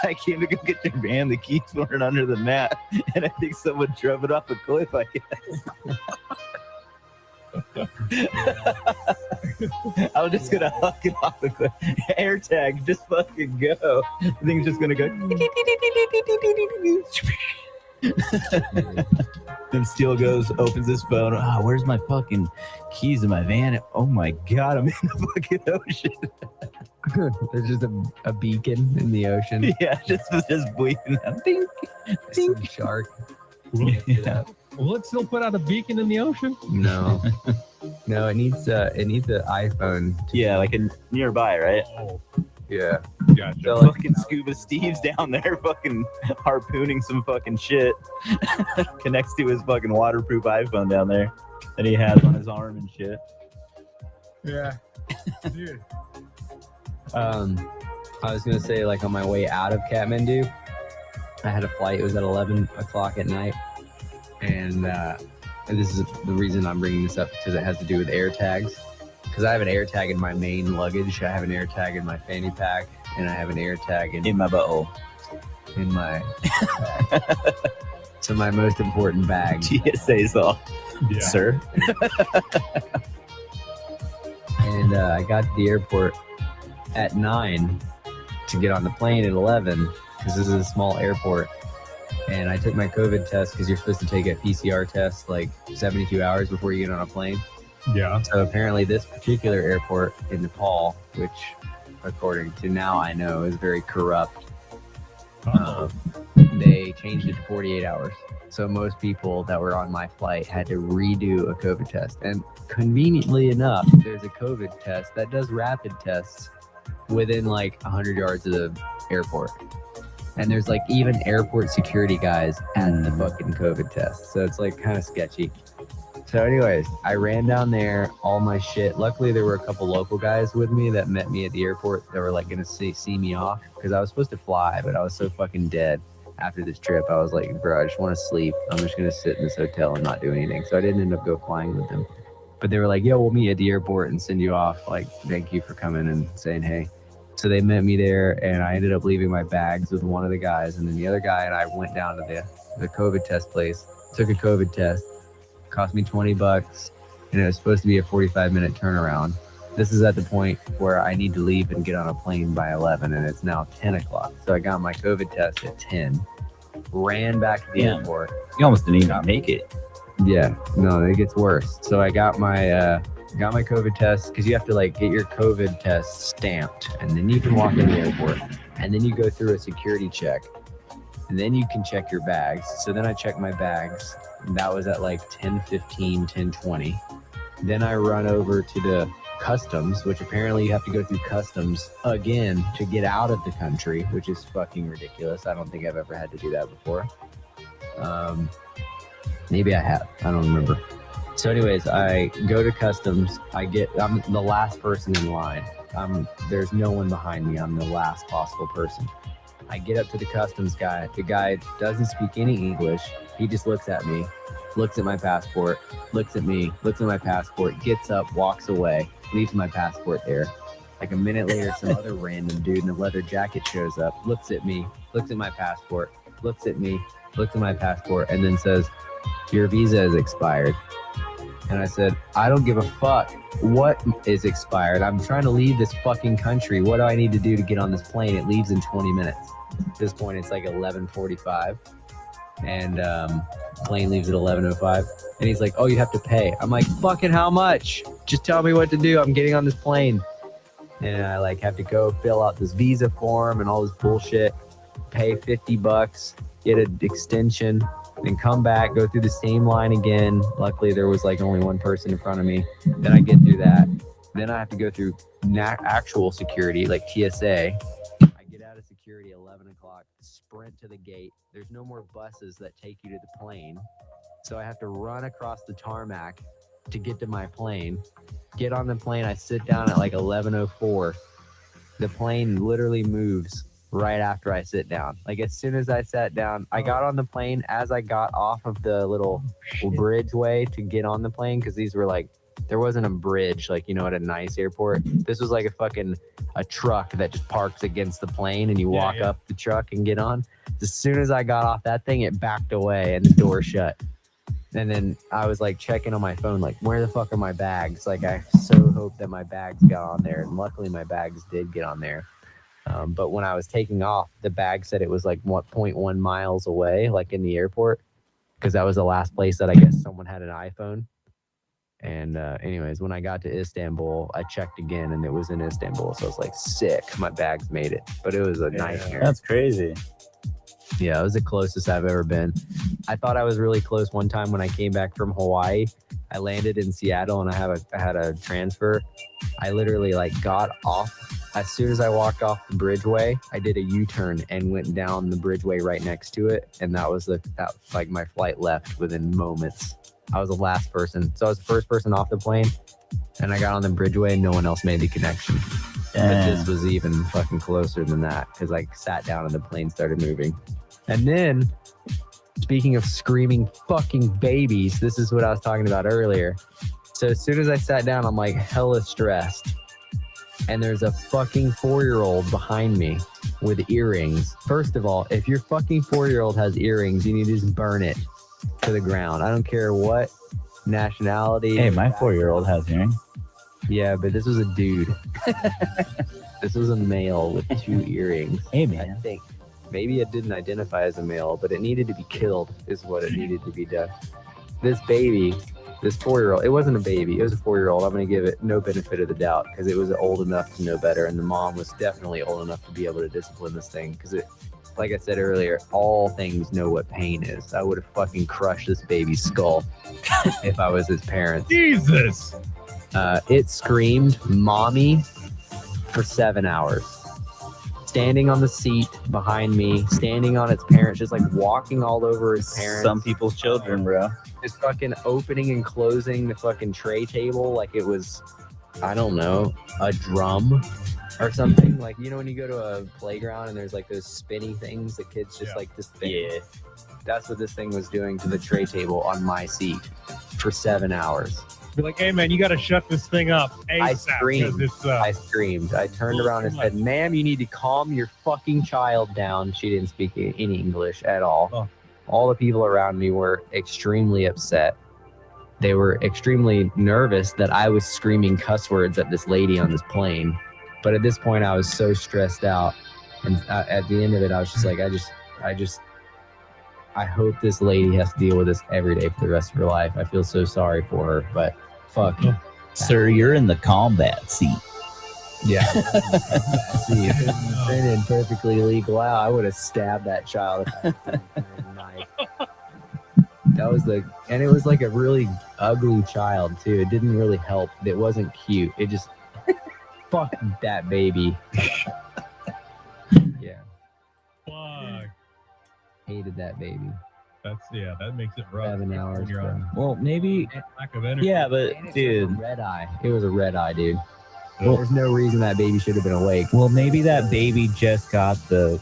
I came to go get your van, the keys weren't under the mat, and I think someone drove it off a cliff, I guess. I was just gonna huck it off the cliff. Air tag, just fucking go. The thing's just gonna go. Then Steele goes, opens his phone. Oh, where's my fucking keys in my van? Oh my god, I'm in the fucking ocean. There's just a beacon in the ocean. Yeah, just bleeding out. Ding, Some ding. shark. Yeah. Will it still put out a beacon in the ocean? No. No, it needs an iPhone. Yeah, like a nearby, right? Oh, Yeah. Gotcha. So, like, Fucking Scuba Steve's down there fucking harpooning some fucking shit. Connects to his fucking waterproof iPhone down there that he has on his arm and shit. Yeah. Dude. I was gonna say, like, on my way out of Kathmandu, I had a flight. It was at 11 o'clock at night, and this is the reason I'm bringing this up, because it has to do with air tags. Because I have an air tag in my main luggage, I have an air tag in my fanny pack, and I have an air tag In my butthole. in my so my most important bag. TSA's off, Yeah. sir. And I got to the airport at 9 to get on the plane at 11, because this is a small airport. And I took my COVID test, because you're supposed to take a PCR test like 72 hours before you get on a plane. Yeah. So apparently this particular airport in Nepal, which according to now I know is very corrupt, they changed it to 48 hours. So most people that were on my flight had to redo a COVID test. And conveniently enough, there's a COVID test that does rapid tests within like 100 yards of the airport. And there's like even airport security guys at the fucking COVID test. So it's like kind of sketchy. So anyways, I ran down there, all my shit. Luckily, there were a couple local guys with me that met me at the airport that were like going to see me off, because I was supposed to fly, but I was so fucking dead after this trip. I was like, bro, I just want to sleep. I'm just going to sit in this hotel and not do anything. So I didn't end up go flying with them. But they were like, yo, we'll meet you at the airport and send you off. Like, thank you for coming and saying hey. So they met me there, and I ended up leaving my bags with one of the guys. And then the other guy and I went down to the COVID test place, took a COVID test. Cost me $20, and it was supposed to be a 45-minute turnaround. This is at the point where I need to leave and get on a plane by 11, and it's now 10 o'clock. So I got my COVID test at 10, ran back to the airport. You almost didn't even make it. Yeah, no, it gets worse. So I got my COVID test, because you have to like get your COVID test stamped, and then you can walk in the airport, and then you go through a security check, and then you can check your bags. So then I checked my bags. That was at like 10:15, 10:20. Then I run over to the customs, which apparently you have to go through customs again to get out of the country, which is fucking ridiculous. I don't think I've ever had to do that before. Maybe I have. I don't remember. So anyways, I go to customs. I'm the last person in line. There's no one behind me. I'm the last possible person. I get up to the customs guy. The guy doesn't speak any English. He just looks at me, looks at my passport, looks at me, looks at my passport, gets up, walks away, leaves my passport there. Like a minute later, some other random dude in a leather jacket shows up, looks at me, looks at my passport, looks at me, looks at my passport, and then says, your visa is expired. And I said, I don't give a fuck. What is expired? I'm trying to leave this fucking country. What do I need to do to get on this plane? It leaves in 20 minutes. At this point, it's like 11:45. And plane leaves at 11:05. And he's like, oh, you have to pay. I'm like, fucking how much? Just tell me what to do. I'm getting on this plane. And I like have to go fill out this visa form and all this bullshit. Pay $50, get an extension, then come back, go through the same line again. Luckily, there was like only one person in front of me. Then I get through that. Then I have to go through actual security, like TSA. I get out of security at 11 o'clock, sprint to the gate. There's no more buses that take you to the plane. So I have to run across the tarmac to get to my plane. Get on the plane. I sit down at like 11:04. The plane literally moves right after I sit down. Like as soon as I sat down, I got on the plane as I got off of the little bridgeway to get on the plane, because these were like, there wasn't a bridge like, you know, at a nice airport. This was like a truck that just parks against the plane, and you walk up the truck and get on. As soon as I got off that thing, it backed away and the door shut. And then I was like checking on my phone, like, where the fuck are my bags? Like I so hoped that my bags got on there, and luckily my bags did get on there. But when I was taking off, the bag said it was like 1.1 miles away, like in the airport, because that was the last place that I guess someone had an iPhone. And anyways, when I got to Istanbul, I checked again, and it was in Istanbul. So I was like, sick, my bags made it. But it was a nightmare. That's crazy. Yeah, it was the closest I've ever been. I thought I was really close one time when I came back from Hawaii. I landed in Seattle, and I had a transfer. I literally like got off As soon as I walked off the bridgeway, I did a U-turn and went down the bridgeway right next to it, and that was like my flight left within moments. I was the last person, so I was the first person off the plane, and I got on the bridgeway, and no one else made the connection. But this was even fucking closer than that because I sat down and the plane started moving. And then, speaking of screaming fucking babies, this is what I was talking about earlier. So as soon as I sat down, I'm like hella stressed. And there's a fucking 4-year-old behind me with earrings. First of all, if your fucking 4-year-old has earrings, you need to just burn it to the ground. I don't care what nationality. Hey, my 4-year-old has earrings. Yeah, but this was a dude. This was a male with 2 earrings. Hey, I man. think maybe it didn't identify as a male, but it needed to be killed is what it needed to be done. This baby, this 4-year-old, it wasn't a baby, it was a 4-year-old. I'm going to give it no benefit of the doubt because it was old enough to know better, and the mom was definitely old enough to be able to discipline this thing because it, like I said earlier, all things know what pain is. I would have fucking crushed this baby's skull if I was his parents. Jesus. It screamed mommy for 7 hours. Standing on the seat behind me, standing on its parents, just like walking all over its parents. Some people's children, bro. Just fucking opening and closing the fucking tray table like it was, I don't know, a drum or something. Like, you know, when you go to a playground and there's like those spinny things that kids just like to spin. Yeah. That's what this thing was doing to the tray table on my seat for 7 hours. Be like, hey man, you got to shut this thing up. I ASAP, screamed. 'cause it's, I screamed. I turned around and said, ma'am, you need to calm your fucking child down. She didn't speak any English at all. Oh. All the people around me were extremely upset. They were extremely nervous that I was screaming cuss words at this lady on this plane. But at this point, I was so stressed out. And at the end of it, I was just like, I hope this lady has to deal with this every day for the rest of her life. I feel so sorry for her, but fuck. Sir, you're in the combat seat. Yeah. See, if it had been perfectly legal out, I would have stabbed that child if I had a knife. That was and it was like a really ugly child too. It didn't really help. It wasn't cute. It just, fuck that baby. Yeah. fuck. Hated that baby. That makes it rough. 7 hours, When you're bro. on Well, maybe. lack of energy. Yeah, but And it was dude. a red eye. It was a red eye, dude. Well- There's no reason that baby should have been awake. Well, maybe that baby just got the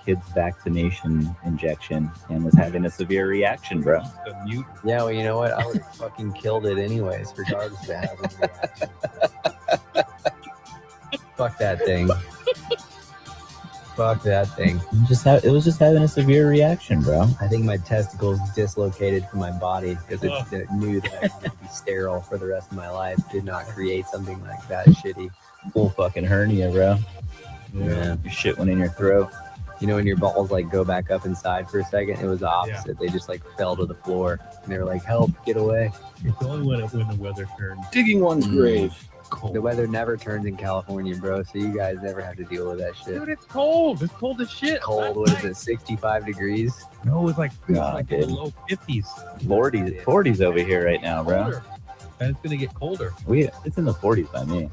kid's vaccination injection and was having a severe reaction, bro. The mute. Yeah, well, you know what? I would have fucking killed it anyways, regardless of having a reaction. Fuck that thing. Fuck that thing. It was just having a severe reaction, bro. I think my testicles dislocated from my body because it knew that I would be sterile for the rest of my life. Did not create something like that shitty. Full fucking hernia, bro. Yeah. Your shit went in your throat. You know when your balls like go back up inside for a second? It was the opposite. They just like fell to the floor. And they were like, help, get away. It's only when the weather turns Digging one's grave. cold. The weather never turns in California, bro. So you guys never have to deal with that shit. Dude, it's cold. It's cold as shit. Cold, what is it, 65 degrees? No, it's like God, the dude. low 50s. 40s over here right now, bro. Colder. And it's gonna get colder. It's in the 40s by me.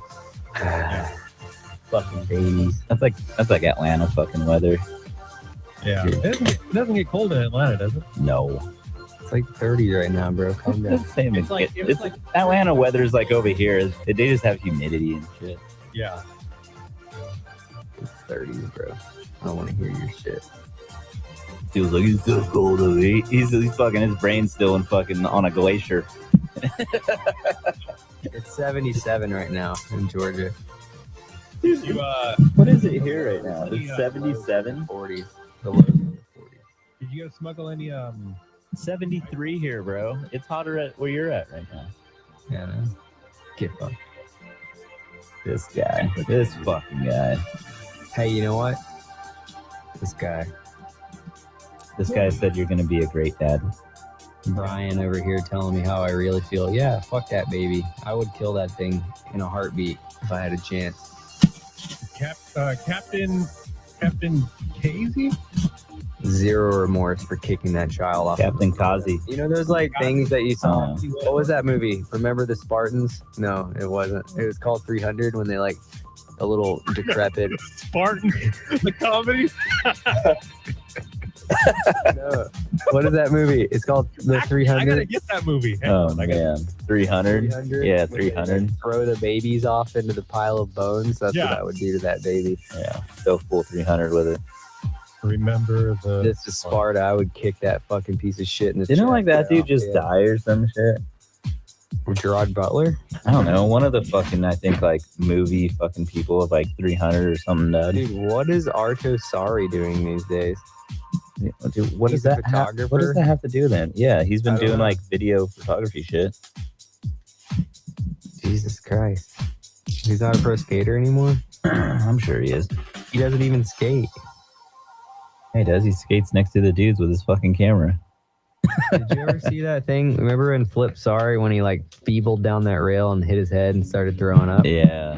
Fucking babies. That's like Atlanta fucking weather. Yeah. It doesn't get cold in Atlanta, does it? No. It's like 30 right now, bro. Calm down. It's the same. It's like- It's Atlanta weather's like over here. They just have humidity and shit. Yeah. It's 30s, bro. I don't want to hear your shit. Feels like he's so cold over here. He's fucking, his brain's still in fucking on a glacier. It's 77 right now in Georgia. You What is it here right now? It's 77. 40s. The lows in the 40s. did you guys smuggle any 73 here, bro. It's hotter at where you're at right now. Yeah, man. Get fucked. This fucking guy. Hey, you know what? This guy, This guy said you're gonna be a great dad. Brian over here telling me how I really feel. Yeah, fuck that baby. I would kill that thing in a heartbeat if I had a chance. Captain Casey? Zero remorse for kicking that child off. Captain Kazi. You know those like things that you saw? Oh. What was that movie? Remember the Spartans? No, it wasn't. It was called 300 when they like a little decrepit. Spartan, the comedy. No. What is that movie? It's called The I gotta 300. get that movie. Hang Oh on, I gotta- man, 300. 300? Yeah, Where they 300. Throw the babies off into the pile of bones. That's Yeah. what I would do to that baby. Yeah, go full 300 with it. Remember the. This is Sparta. I would kick that fucking piece of shit in the Didn't chest, like that bro. dude just Yeah. die or some shit? Gerard Butler? I don't know. One of the fucking, I think, like movie fucking people of like 300 or something died. Dude, what is Arto Sari doing these days? Dude, what He's does a that have? What does photographer? that have to do then? Yeah, he's been I don't doing know. like video photography shit. Jesus Christ. He's not a pro skater anymore? I'm sure he is. He doesn't even skate. He does. He skates next to the dudes with his fucking camera. Did you ever see that thing? Remember in Flip Sorry when he like feebled down that rail and hit his head and started throwing up? Yeah,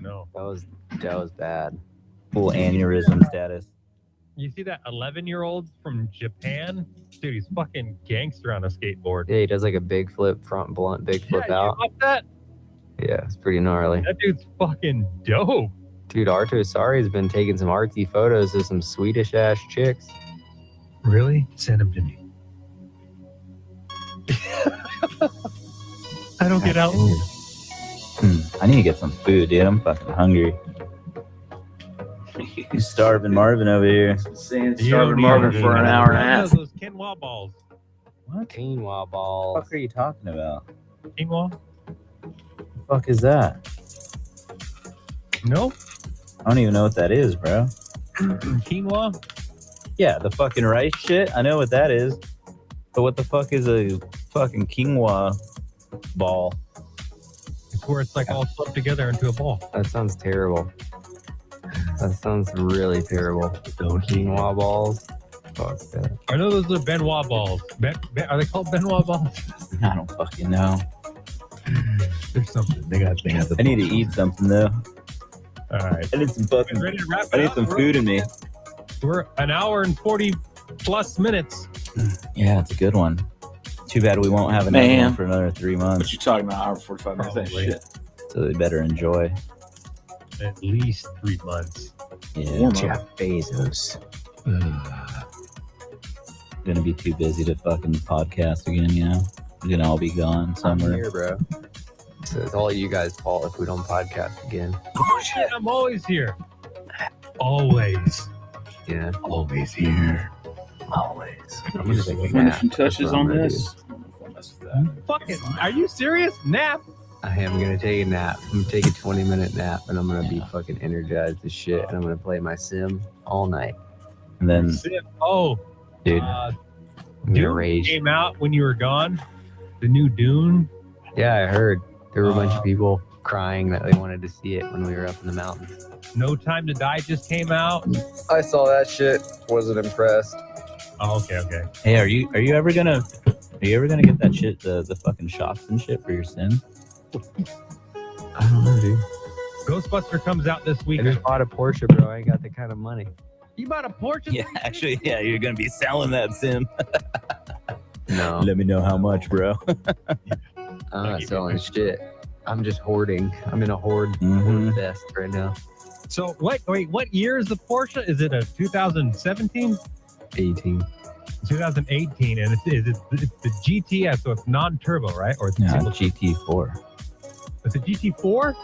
No. That was bad. full aneurysm status. You see that 11-year-old from Japan? Dude, he's fucking gangster on a skateboard. Yeah, he does like a big flip front blunt, big flip Yeah, out. you like that? Yeah, it's pretty gnarly. That dude's fucking dope. Dude, Arto Sari's been taking some artsy photos of some Swedish ass chicks. Really? Send him to me. I don't get out. I need to get some food, dude. I'm fucking hungry. You starving Marvin over here. Saying You starving don't Marvin need for an it. hour and a Yeah, half. Those quinoa balls. What? Quinoa What the balls. fuck are you talking about? Quinoa? The fuck is that? No? I don't even know what that is, bro. Quinoa? Yeah, the fucking rice shit. I know what that is. But what the fuck is a fucking quinoa ball? It's where it's like all clumped together into a ball. That sounds terrible. That sounds really terrible. Quinoa balls. Fuck that. I know those are Benoit balls. Are they called Benoit balls? I don't fucking know. There's something. They got the I need to eat something though. All right. I need some fucking. Ready to wrap it I need up? some food in me. We're an hour and 40 plus minutes. Yeah, it's a good one. Too bad we won't have another Man. one for another 3 What months. you talking about? Hour 45 minutes. That Probably. shit. So they better enjoy. At least 3 months. Yeah, Warm Jeff up. Bezos. gonna be too busy to fucking podcast again. You know, we're gonna all be gone I'm somewhere. here, bro. So it's all you guys' fault if we don't podcast again. Shit, I'm always here. Always. Yeah, Always here. always. I'm gonna take a nap. Finishing That's touches what I'm on gonna this. Fucking, are you serious? Nap? do. I am gonna take a nap. I'm gonna take a 20-minute nap, and I'm gonna be fucking energized as shit. And I'm gonna play my sim all night. And then, Oh, dude, I'm gonna Dune rage. came out when you were gone. The new Dune. Yeah, I heard there were a bunch of people crying that they wanted to see it when we were up in the mountains. No Time to Die just came out. I saw that shit. Wasn't impressed. Oh, okay. hey, are you ever gonna get that shit, the fucking shots and shit for your sim? I don't know, dude. Ghostbuster comes out this I week. just bought a Porsche, bro. I ain't got the kind of money. You bought a Porsche? Yeah, actually, yeah, you're gonna be selling that sim. No, Let me know how much, bro. I'm not selling shit. I'm just hoarding. I'm in a hoard Mhm. vest right now. So what year is the Porsche? Is it a 2017? 18. 2018, and it's the GTS, so it's non-turbo, right? Or it's Yeah, single- GT4 it's a GT4.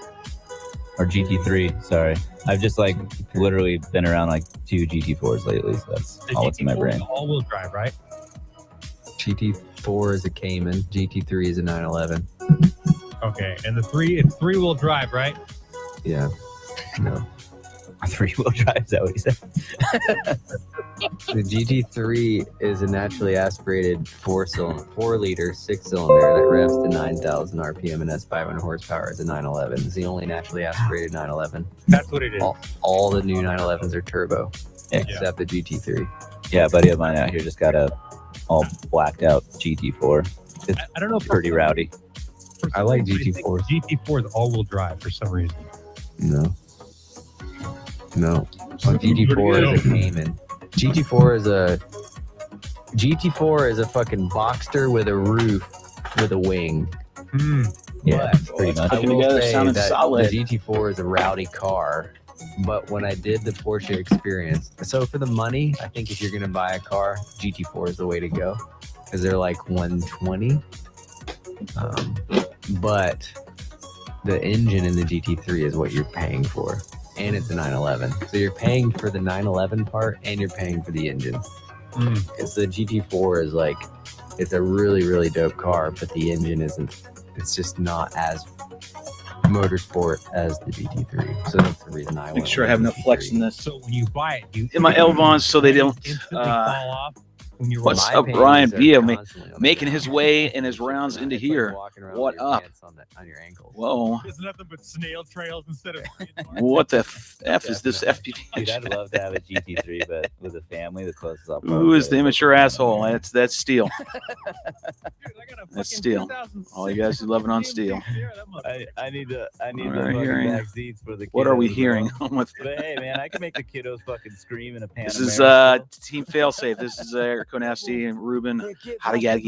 or GT3. Sorry, I've just like literally been around like 2 GT4s lately, so that's The all that's in my GT4 is brain. all-wheel drive, right? GT4 is a Cayman. GT3 is a 911. Okay, and it's three-wheel drive, right? Yeah. No. 3-wheel drive, is that what you said? The GT3 is a naturally aspirated 4-liter 6-cylinder that revs to 9,000 RPM and has 500 horsepower. It's a 911. It's the only naturally aspirated 911. That's what it is. All the new 911s are turbo, except the GT3. Yeah, a buddy of mine out here just got a all blacked out GT4. I don't know. Pretty rowdy. I like GT4. GT4s. GT4 is all-wheel drive for some reason. No. A GT4 is a Cayman. GT4 is a fucking Boxster with a roof with a wing. Yeah, But pretty much. I Put it will together, say sounded that solid. the GT4 is a rowdy car. But when I did the Porsche experience, so for the money, I think if you're gonna buy a car, GT4 is the way to go because they're like 120. But the engine in the GT3 is what you're paying for, and it's a 911. So you're paying for the 911 part, and you're paying for the engine. Because the GT4 is like, it's a really, really dope car, but the engine isn't. It's just not as motorsport as the GT3. So that's the reason I Make went sure I with have the enough flex GT3. in this. So when you buy it, you In my Elvons, so they don't. instantly fall off when you roll. What's My up, opinion Ryan is they're Villa, constantly on the making ground. his way and his It's just rounds not- into it's like here. walking around What with your up? pants on your ankles. Whoa. There's nothing but snail trails instead of. What the F is this FPV? Dude, I'd love to have a GT3, but with a family, the closest I'll Who is the probably immature go is asshole? That's Steel. That's That's steel. All you guys who love it on steel. I need the What fucking are we hearing? back seats for the kiddos. What are we bro. hearing? But hey, man, I can make the kiddos fucking scream in a Panamera. This is Team Failsafe. This is Eric Konasti and Ruben. How to get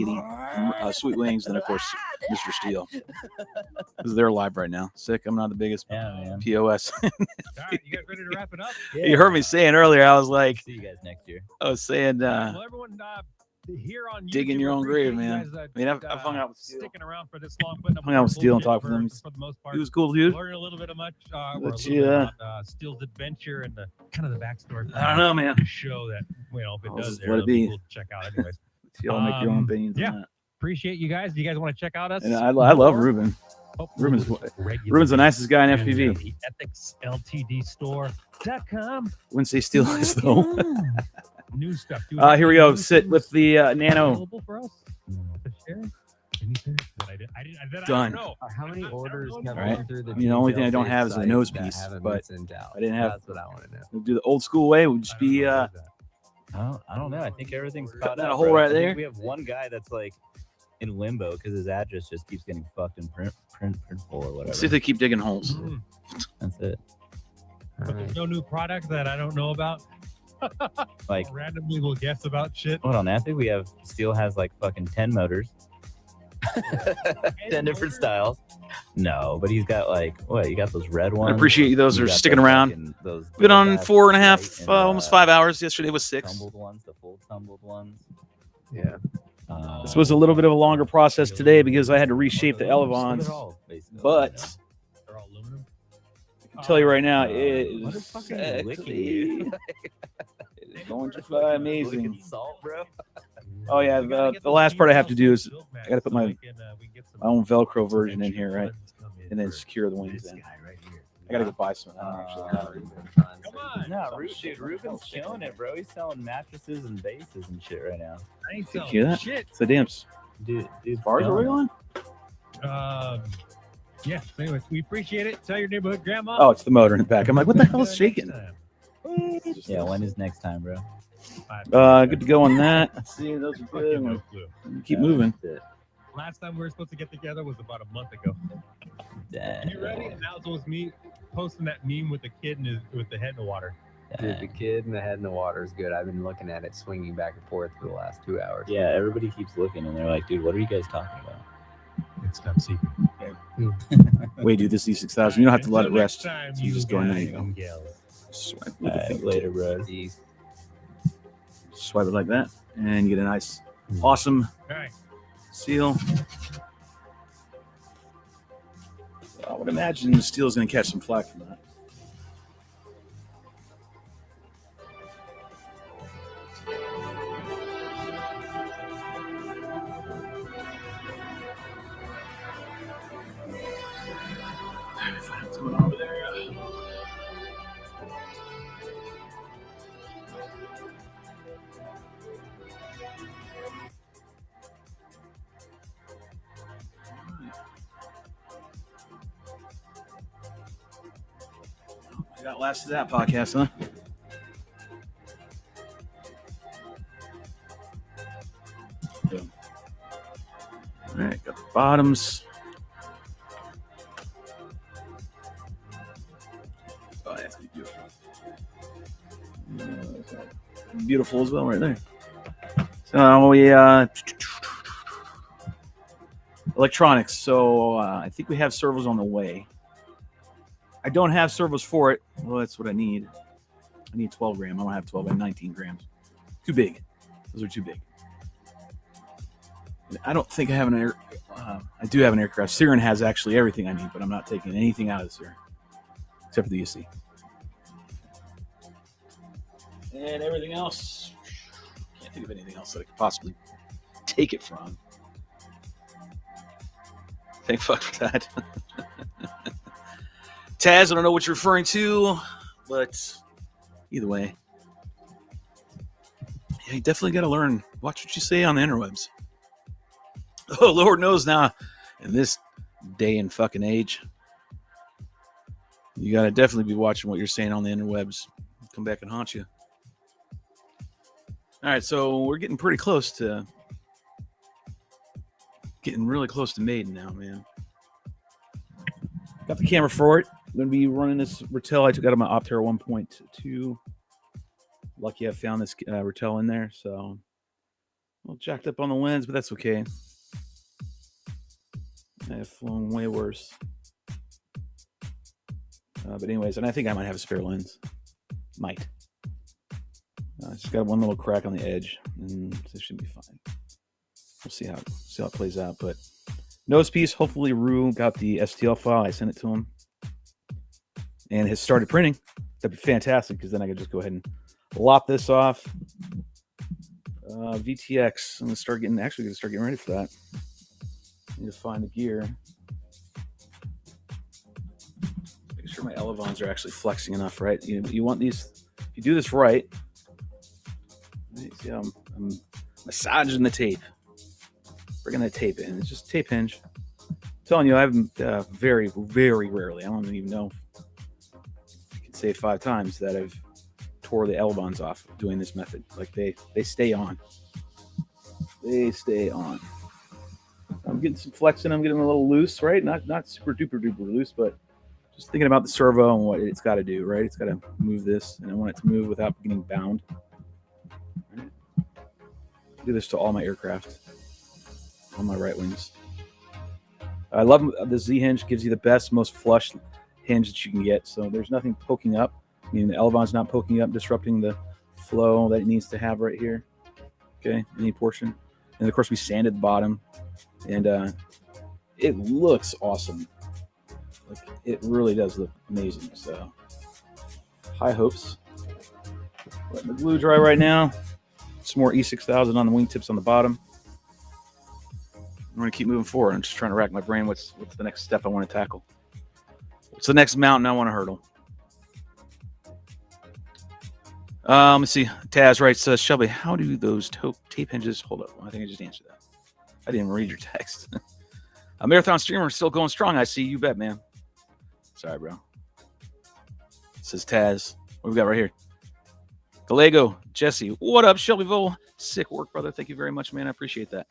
Sweet Wings, and of course Mr. Steel. They're live right now. Sick. I'm not the biggest Yeah, man. POS. All right, you guys ready to wrap it up? You heard me saying earlier. I was like, See you guys next year. I was saying, Well, everyone here on dig in YouTube, your own appreciate grave, you man. guys, I mean, I've hung out with Steel. sticking around for this long, putting up Hung out with Steel and bullshit talked with him. for the most part. He was cool, dude. Learning a little bit of much, or a But little bit yeah. about Steel's adventure and the kind of the backstory. I don't know, man. The show that if it I'll does just there, let it it'll be. cool to check out. Anyways, Y'all make your own opinions yeah. on that. appreciate you guys. Do you guys want to check out us? And I love more? Ruben. Hopefully Ruben's we'll just regularly Ruben's the nicest guy in and, FPV. The EthicsLTDstore.com. Wouldn't say Steel is though. New stuff. Here we go. Sit with the Nano. Available for us to share. Anything that I didn't Done. know. How many orders have Alright. gone through the I mean, the only thing I don't Failsafe have is the site nose that piece, haven't but been sent out? I didn't have- That's what I want to know. We'll do the old school way. We'll just be I don't know. I think everything's caught that up. hole bro. right I think there? We have one guy that's like in limbo because his address just keeps getting fucked in printful or whatever. Let's see if they keep digging holes. That's it. But there's no new product that I don't know about. Like, Randomly we'll guess about shit. hold on. I think we have Steel has like fucking 10 motors, 10 different styles. No, but he's got like what? You got those red I ones. appreciate you. Those You are got sticking those around. fucking- those Been on Goldbacks, 4.5, right? And, almost 5 hours. Yesterday was 6. Tumbled ones, the full tumbled ones. Yeah. This was a little bit of a longer process today because I had to reshape the Look at Elevons. all, basically, But They're all aluminum. I can tell you right now, it What is the fuck are you licking, dude? sexy. It is going to fly amazing. Licking salt, bro. Oh, yeah, We gotta get the those last part I have to do is built back I gotta put so my- we can get some My own Velcro version in here, right? buttons come in And then for secure the wings this in. guy right here. I gotta go buy some. I don't actually have it. Come on. No, dude, Ruben's killing it, bro. He's selling mattresses and bases and shit right now. I ain't You selling hear that? shit. It's the damps. Dude, Bars are we on? Yeah. So anyways, we appreciate it. Tell your neighborhood grandma. Oh, it's the motor in the back. I'm like, what the hell is shaking? Yeah, when is next time, bro? Good to go on that. Let's see, those are good. I'm No gonna clue. keep moving. Last time we were supposed to get together was about a month ago. You ready? And that was me posting that meme with the kid with the head in the water. Dude, the kid and the head in the water is good. I've been looking at it swinging back and forth for the last 2 hours. Yeah, everybody keeps looking and they're like, dude, what are you guys talking about? It's top secret. Wait, dude, this E6000. You don't have to let it Until rest. next time, So you just go in there, guys you go. and gals. Swipe with the Alright, finger. later, bro. Jeez. Swipe it like that, and you get a nice, awesome All right. seal. I would imagine the steel's going to catch some flack from that. What's going on over there? That last of that podcast, huh? Yeah. All right, got the bottoms. Oh, that's beautiful. Beautiful as well, right there. So we Electronics. So I think we have servos on the way. I don't have servos for it. Well, that's what I need. I need 12 gram. I don't have 12. I have 19 grams. Too big. Those are too big. And I don't think I have an air. I do have an aircraft. Siren has actually everything I need, but I'm not taking anything out of the Siren except for the UC. And everything else, can't think of anything else that I could possibly take it from. Thank fuck for that. Taz, I don't know what you're referring to, but either way. Yeah, you definitely got to learn. Watch what you say on the interwebs. Oh, Lord knows now, in this day and fucking age, you got to definitely be watching what you're saying on the interwebs. Come back and haunt you. All right, so we're getting pretty close to really close to Maiden now, man. Got the camera for it. I'm going to be running this Ratel. I took out of my Optera 1.2. Lucky I found this Ratel in there, so a little jacked up on the lens, but that's okay. I have flown way worse. But anyways, and I think I might have a spare lens. Might. Just got one little crack on the edge, and this should be fine. We'll see how it plays out. But nose piece, hopefully Rue got the STL file. I sent it to him, and has started printing. That'd be fantastic because then I could just go ahead and lop this off. VTX. I'm gonna start getting ready for that. I need to find the gear. Make sure my elevons are actually flexing enough, right? You want these. If you do this right. See how I'm massaging the tape. Bringing that tape in. It's just a tape hinge. I'm telling you, I haven't very, very rarely. I don't even know. I can say 5 times that I've tore the elevons off doing this method. Like they stay on. They stay on. I'm getting some flexing. I'm getting a little loose, right? Not super duper duper loose, but just thinking about the servo and what it's got to do, right? It's got to move this, and I want it to move without getting bound. Right? Do this to all my aircraft, all my RiteWings. I love the Z hinge. Gives you the best, most flush hinge that you can get. So there's nothing poking up. I mean, the elevon's not poking up, disrupting the flow that it needs to have right here. Okay, any portion. And of course, we sanded the bottom, and it looks awesome. Like, it really does look amazing. So, high hopes. Letting the glue dry right now. Some more E6000 on the wingtips on the bottom. I'm going to keep moving forward. I'm just trying to rack my brain. What's the next step I want to tackle? What's the next mountain I want to hurdle? Let's see. Taz writes, Shelby, how do those tape hinges hold up? Well, I think I just answered that. I didn't even read your text. A marathon streamer still going strong. I see. You bet, man. Sorry, bro. Says Taz. What we got right here? Gallego, Jesse. What up, Shelbyville? Sick work, brother. Thank you very much, man. I appreciate that.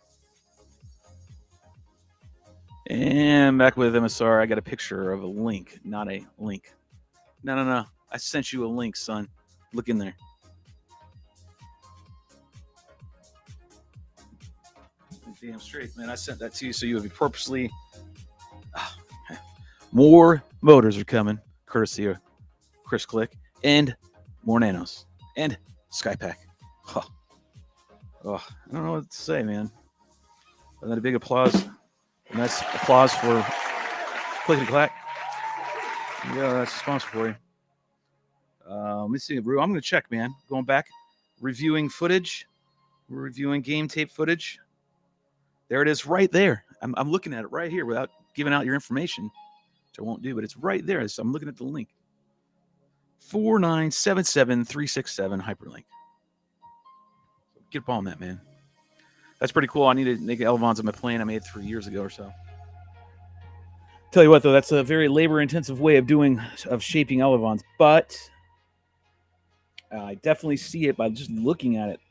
And back with MSR, I got a picture of a link, not a link. No. I sent you a link, son. Look in there. Damn straight, man. I sent that to you so you would be purposely. More motors are coming, courtesy of Chris Click, and more nanos, and Skypack. Oh, I don't know what to say, man. Another big applause. A nice applause for Clickety Clack. Yeah, that's a sponsor for you. Let me see, Brew. I'm going to check, man. Going back, reviewing footage. We're reviewing game tape footage. There it is right there. I'm looking at it right here without giving out your information, which I won't do, but it's right there. So I'm looking at the link. 4977367 hyperlink. Get up on that, man. That's pretty cool. I need to make elevons on my plane. I made 3 years ago or so. Tell you what, though, that's a very labor-intensive way of shaping elevons, but I definitely see it by just looking at it.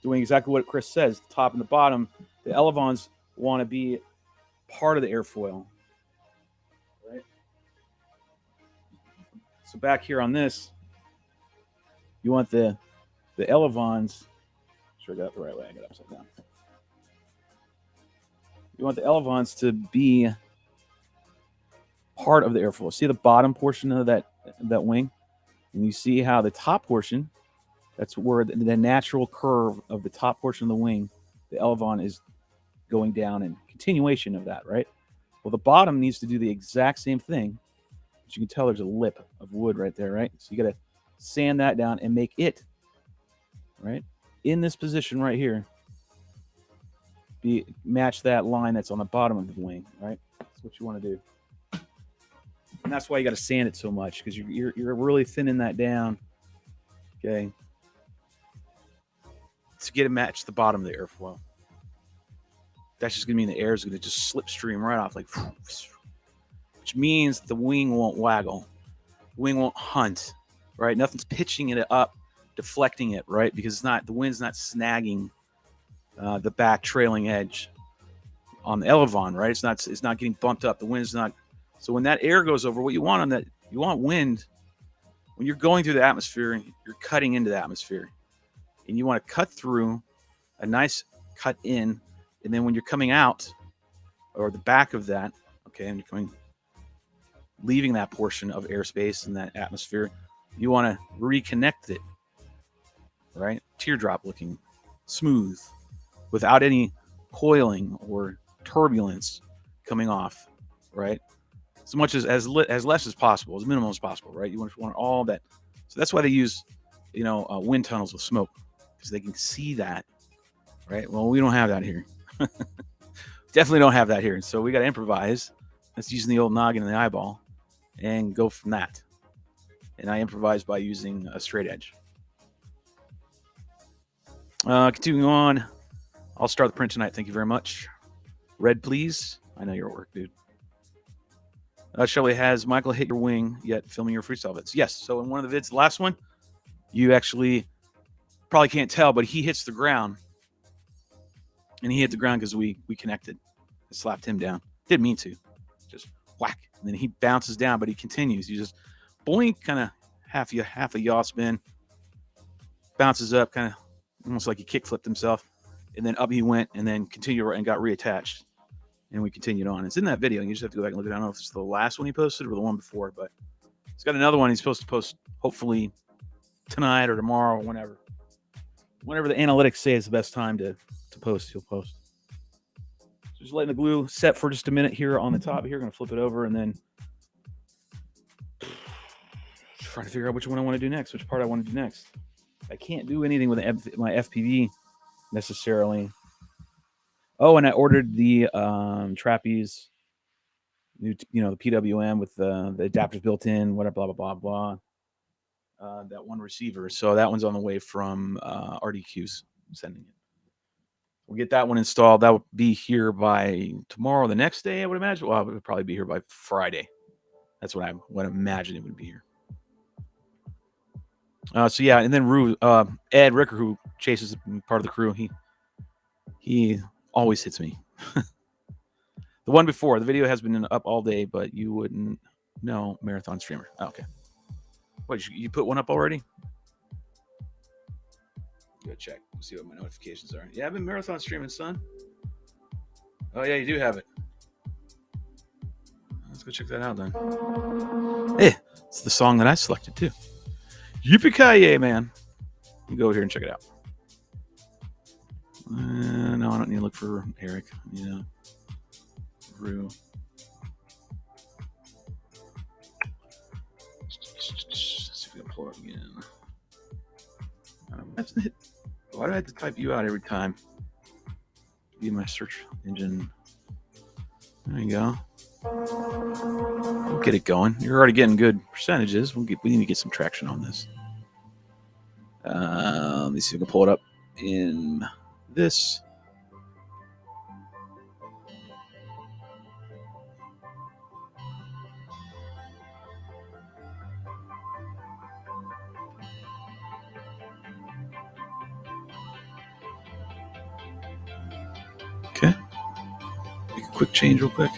Doing exactly what Chris says, the top and the bottom. The elevons want to be part of the airfoil. Right? So back here on this, you want the elevons. Sure, I got it the right way. I got it upside down. You want the elevons to be part of the airfoil. See the bottom portion of that wing? And you see how the top portion, that's where the natural curve of the top portion of the wing, the elevon is going down in continuation of that, right? Well, the bottom needs to do the exact same thing. But you can tell there's a lip of wood right there, right? So you got to sand that down and make it, right, in this position right here, match that line that's on the bottom of the wing, right? That's what you want to do. And that's why you got to sand it so much, because you're really thinning that down, okay, to get it match the bottom of the airfoil. That's just going to mean the air is going to just slipstream right off, like, which means the wing won't waggle. The wing won't hunt, right? Nothing's pitching it up, deflecting it, right? Because it's not, the wind's not snagging the back trailing edge on the elevon, right? It's not getting bumped up. The wind's not. So when that air goes over, what you want on that, you want wind. When you're going through the atmosphere, you're cutting into the atmosphere, and you want to cut through a nice cut in, and then when you're coming out, or the back of that, okay, and you're leaving that portion of airspace in that atmosphere, you want to reconnect it, right? Teardrop looking, smooth, without any coiling or turbulence coming off, right? As much as less as possible, as minimal as possible, right? You want all that. So that's why they use, wind tunnels with smoke, because they can see that, right? Well, we don't have that here. Definitely don't have that here. So we got to improvise. That's using the old noggin and the eyeball and go from that. And I improvise by using a straight edge. Continuing on, I'll start the print tonight. Thank you very much. Red, please. I know you're at work, dude. Shelly, has Michael hit your wing yet filming your freestyle vids? Yes. So in one of the vids, the last one, you actually probably can't tell, but he hits the ground. And he hit the ground because we connected. I slapped him down. Didn't mean to. Just whack. And then he bounces down, but he continues. He just boink, kind of half a yaw spin. Bounces up, kind of almost like he kick flipped himself. And then up he went, and then continued and got reattached. And we continued on. It's in that video. And you just have to go back and look at it. I don't know if it's the last one he posted or the one before, but he's got another one he's supposed to post hopefully tonight or tomorrow or whenever. Whenever the analytics say it's the best time to post, he'll post. So just letting the glue set for just a minute here on the top here. Going to flip it over and then trying to figure out which one I want to do next, which part I want to do next. I can't do anything with my FPV necessarily. Oh, and I ordered the trapeze, new, the PWM with the adapters built in, whatever, blah, blah, blah, blah. That one receiver. So that one's on the way from RDQs. I'm sending it. We'll get that one installed. That will be here by tomorrow, the next day, I would imagine. Well, it would probably be here by Friday. That's what I would imagine it would be here. So yeah, and then Ed Ricker, who chases part of the crew, he always hits me. The one before, the video has been up all day, but you wouldn't know, marathon streamer. Oh, okay. What, you put one up already? Go check. We'll see what my notifications are. Yeah, I've been marathon streaming, son. Oh yeah, you do have it. Let's go check that out then. Hey, it's the song that I selected too. Yippee-ki-yay, man. You go over here and check it out. No, I don't need to look for Eric. Rue. Let's see if we can pull it up again. Why do I have to type you out every time? Be my search engine. There you go. We'll get it going. You're already getting good percentages. We need to get some traction on this. Let me see if we can pull it up in this. Okay. Make a quick change real quick.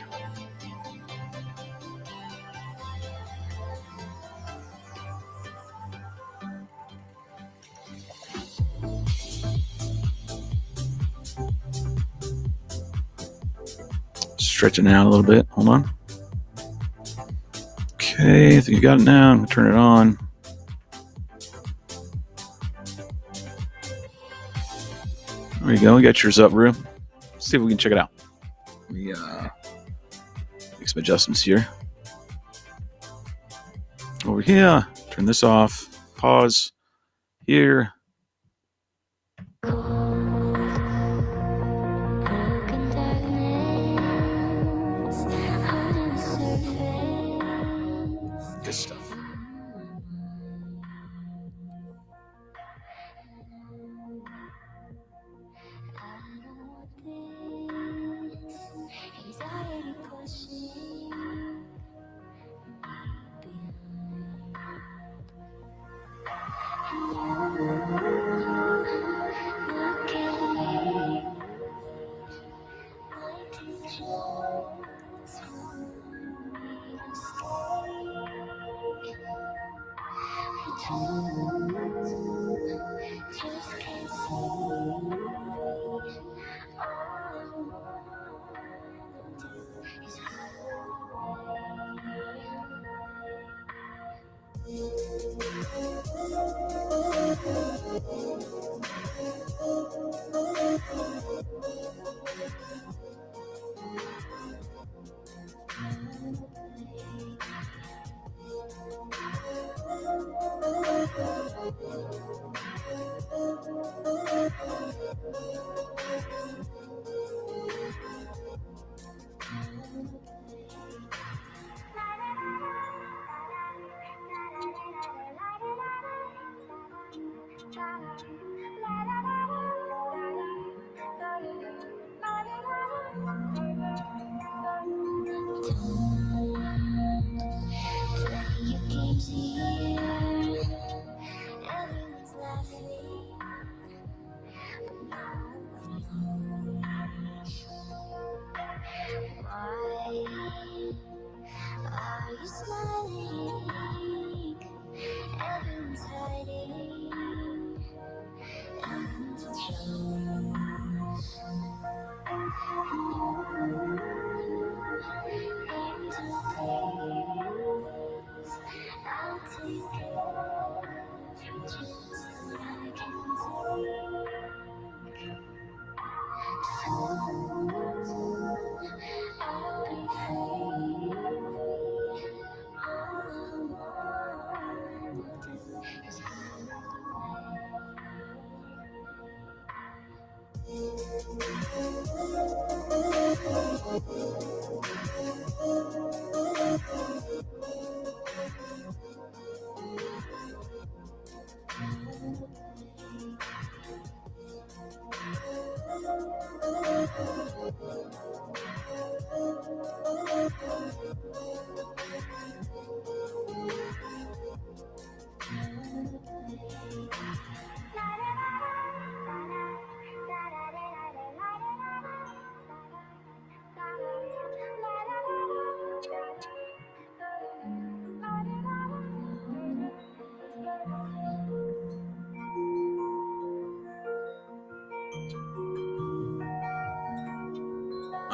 stretch it out a little bit. Hold on. Okay, I think you got it now. I'm going to turn it on. There you go. We got yours up, Rue. Let's see if we can check it out. Let me make some adjustments here. Over here. Turn this off. Pause. Here. Good stuff.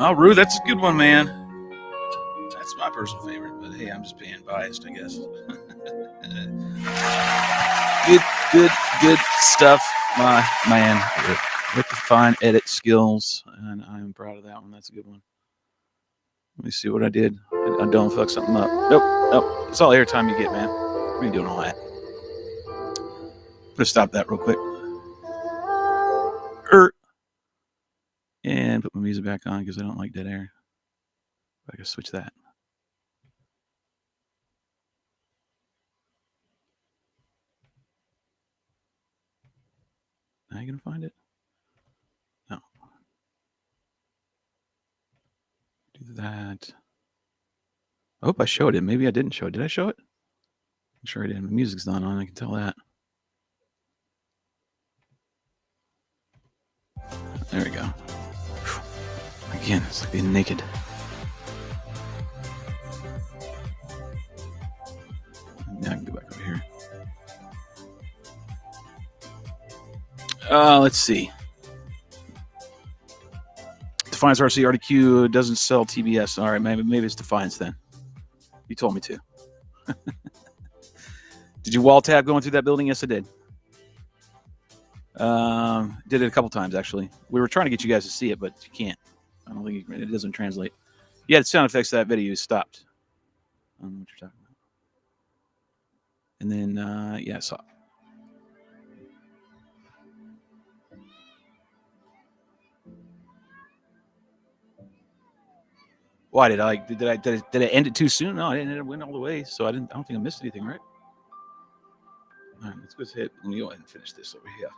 Oh, Rue, that's a good one, man. That's my personal favorite, but hey, I'm just being biased, I guess. good stuff, my man. With the fine edit skills, and I'm proud of that one. That's a good one. Let me see what I did. I don't fuck something up. Nope. It's all airtime you get, man. What are you doing all that? I'm gonna stop that real quick. And put my music back on because I don't like dead air. I can switch that. Now you gonna find it? No. Do that. I hope I showed it. Maybe I didn't show it. Did I show it? I'm sure I did. My music's not on. I can tell that. There we go. Whew. Again, it's like being naked. Now I can go back over here. Let's see. To Defiance RC RDQ doesn't sell TBS. All right, maybe it's Defiance then. You told me to. Did you wall tab going through that building? Yes, I did. Did it a couple times, actually. We were trying to get you guys to see it, but you can't. I don't think it doesn't translate. Yeah, the sound effects of that video stopped. I don't know what you're talking about. And then, yeah, I saw it. Why did I end it too soon? No, I didn't. It went all the way, so I don't think I missed anything, right? All right, let's go ahead. Let me go ahead and finish this over here.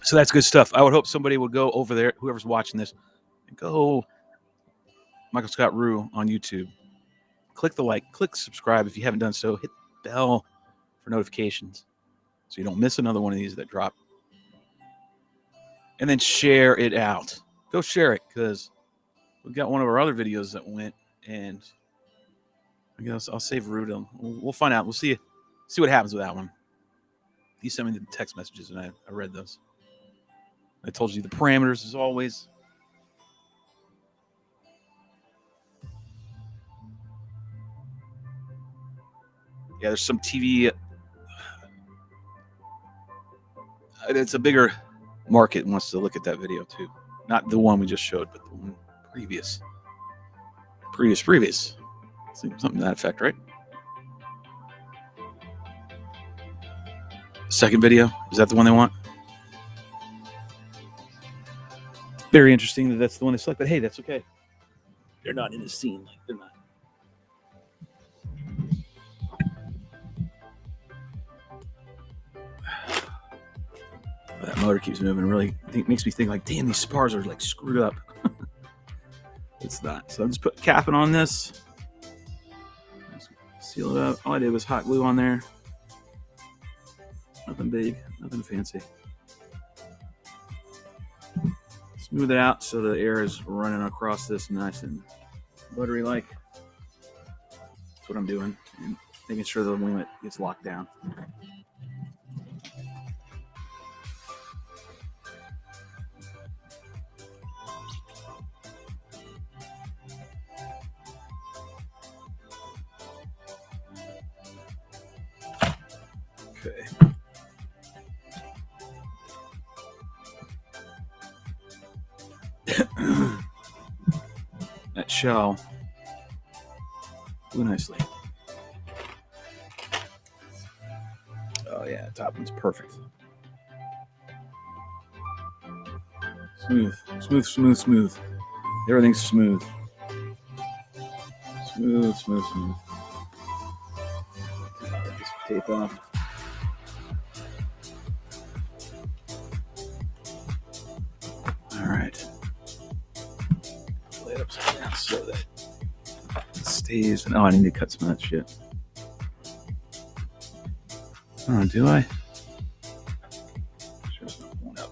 So that's good stuff. I would hope somebody would go over there, whoever's watching this, and go Michael Scott Rue on YouTube. Click the like, click subscribe if you haven't done so. Hit the bell for notifications so you don't miss another one of these that drop. And then share it out. Go share it, because we've got one of our other videos that went, and I guess I'll save Rue. We'll find out. We'll see what happens with that one. He sent me the text messages, and I read those. I told you the parameters, as always. Yeah, there's some TV. It's a bigger market wants to look at that video, too. Not the one we just showed, but the one previous. Something to that effect, right? Second video, is that the one they want? Very interesting that that's the one they select, but hey, that's okay. They're not in the scene. Like, they're not. That motor keeps moving. Really makes me think like, damn, these spars are like screwed up. It's not. So I'm just put capping on this. Seal it up. All I did was hot glue on there. Nothing big, nothing fancy. Smooth it out so the air is running across this nice and buttery like. That's what I'm doing. And making sure the limit gets locked down. Okay. That shell glue nicely. Oh yeah, top one's perfect. Smooth. Everything's smooth. Smooth. Get some tape off. All right. Lay it upside down so that it stays. Oh, I need to cut some of that shit. Oh, do I? Sure, it's not going up.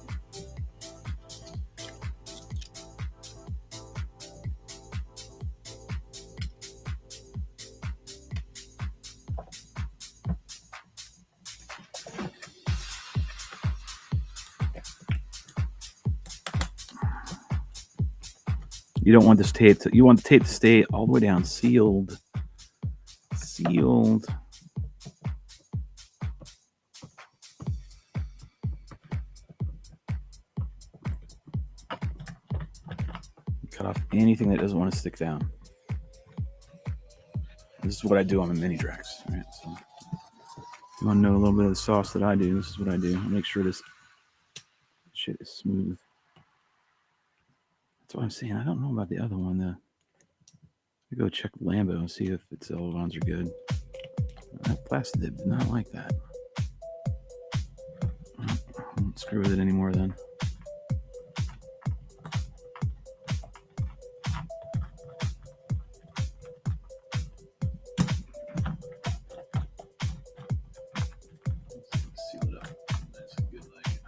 You don't want this tape to, you want the tape to stay all the way down, sealed. Cut off anything that doesn't want to stick down. This is what I do on the mini Drax. Right? So if you want to know a little bit of the sauce that I do, this is what I do. I make sure this shit is smooth. That's what I'm saying. I don't know about the other one. We go check Lambo and see if its elevons are good. That plastic did not like that. I won't screw with it anymore then. Seal it up. That's a good leg.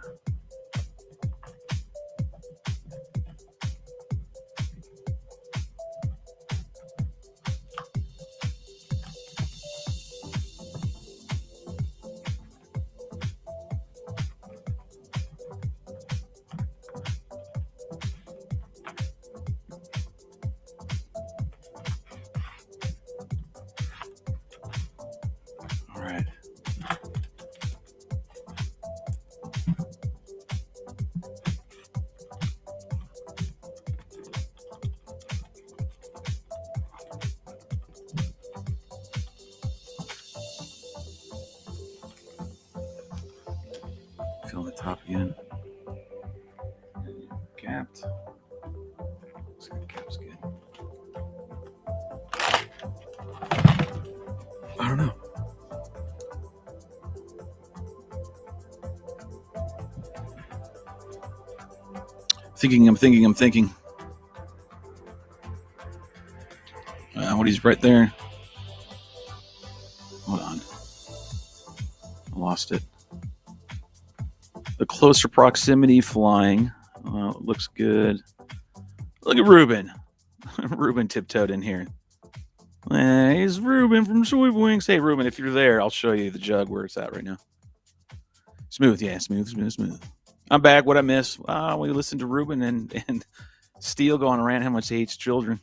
top again. Capped. Looks like the cap's good. I don't know. I'm thinking. Woody's right there. Hold on. I lost it. The closer proximity flying. Looks good. Look at Ruben. Ruben tiptoed in here. He's Ruben from RitewWing. Hey, Ruben, if you're there, I'll show you the jug where it's at right now. Smooth, yeah, smooth. I'm back. What I miss? We listened to Ruben and Steele going around how much he hates children.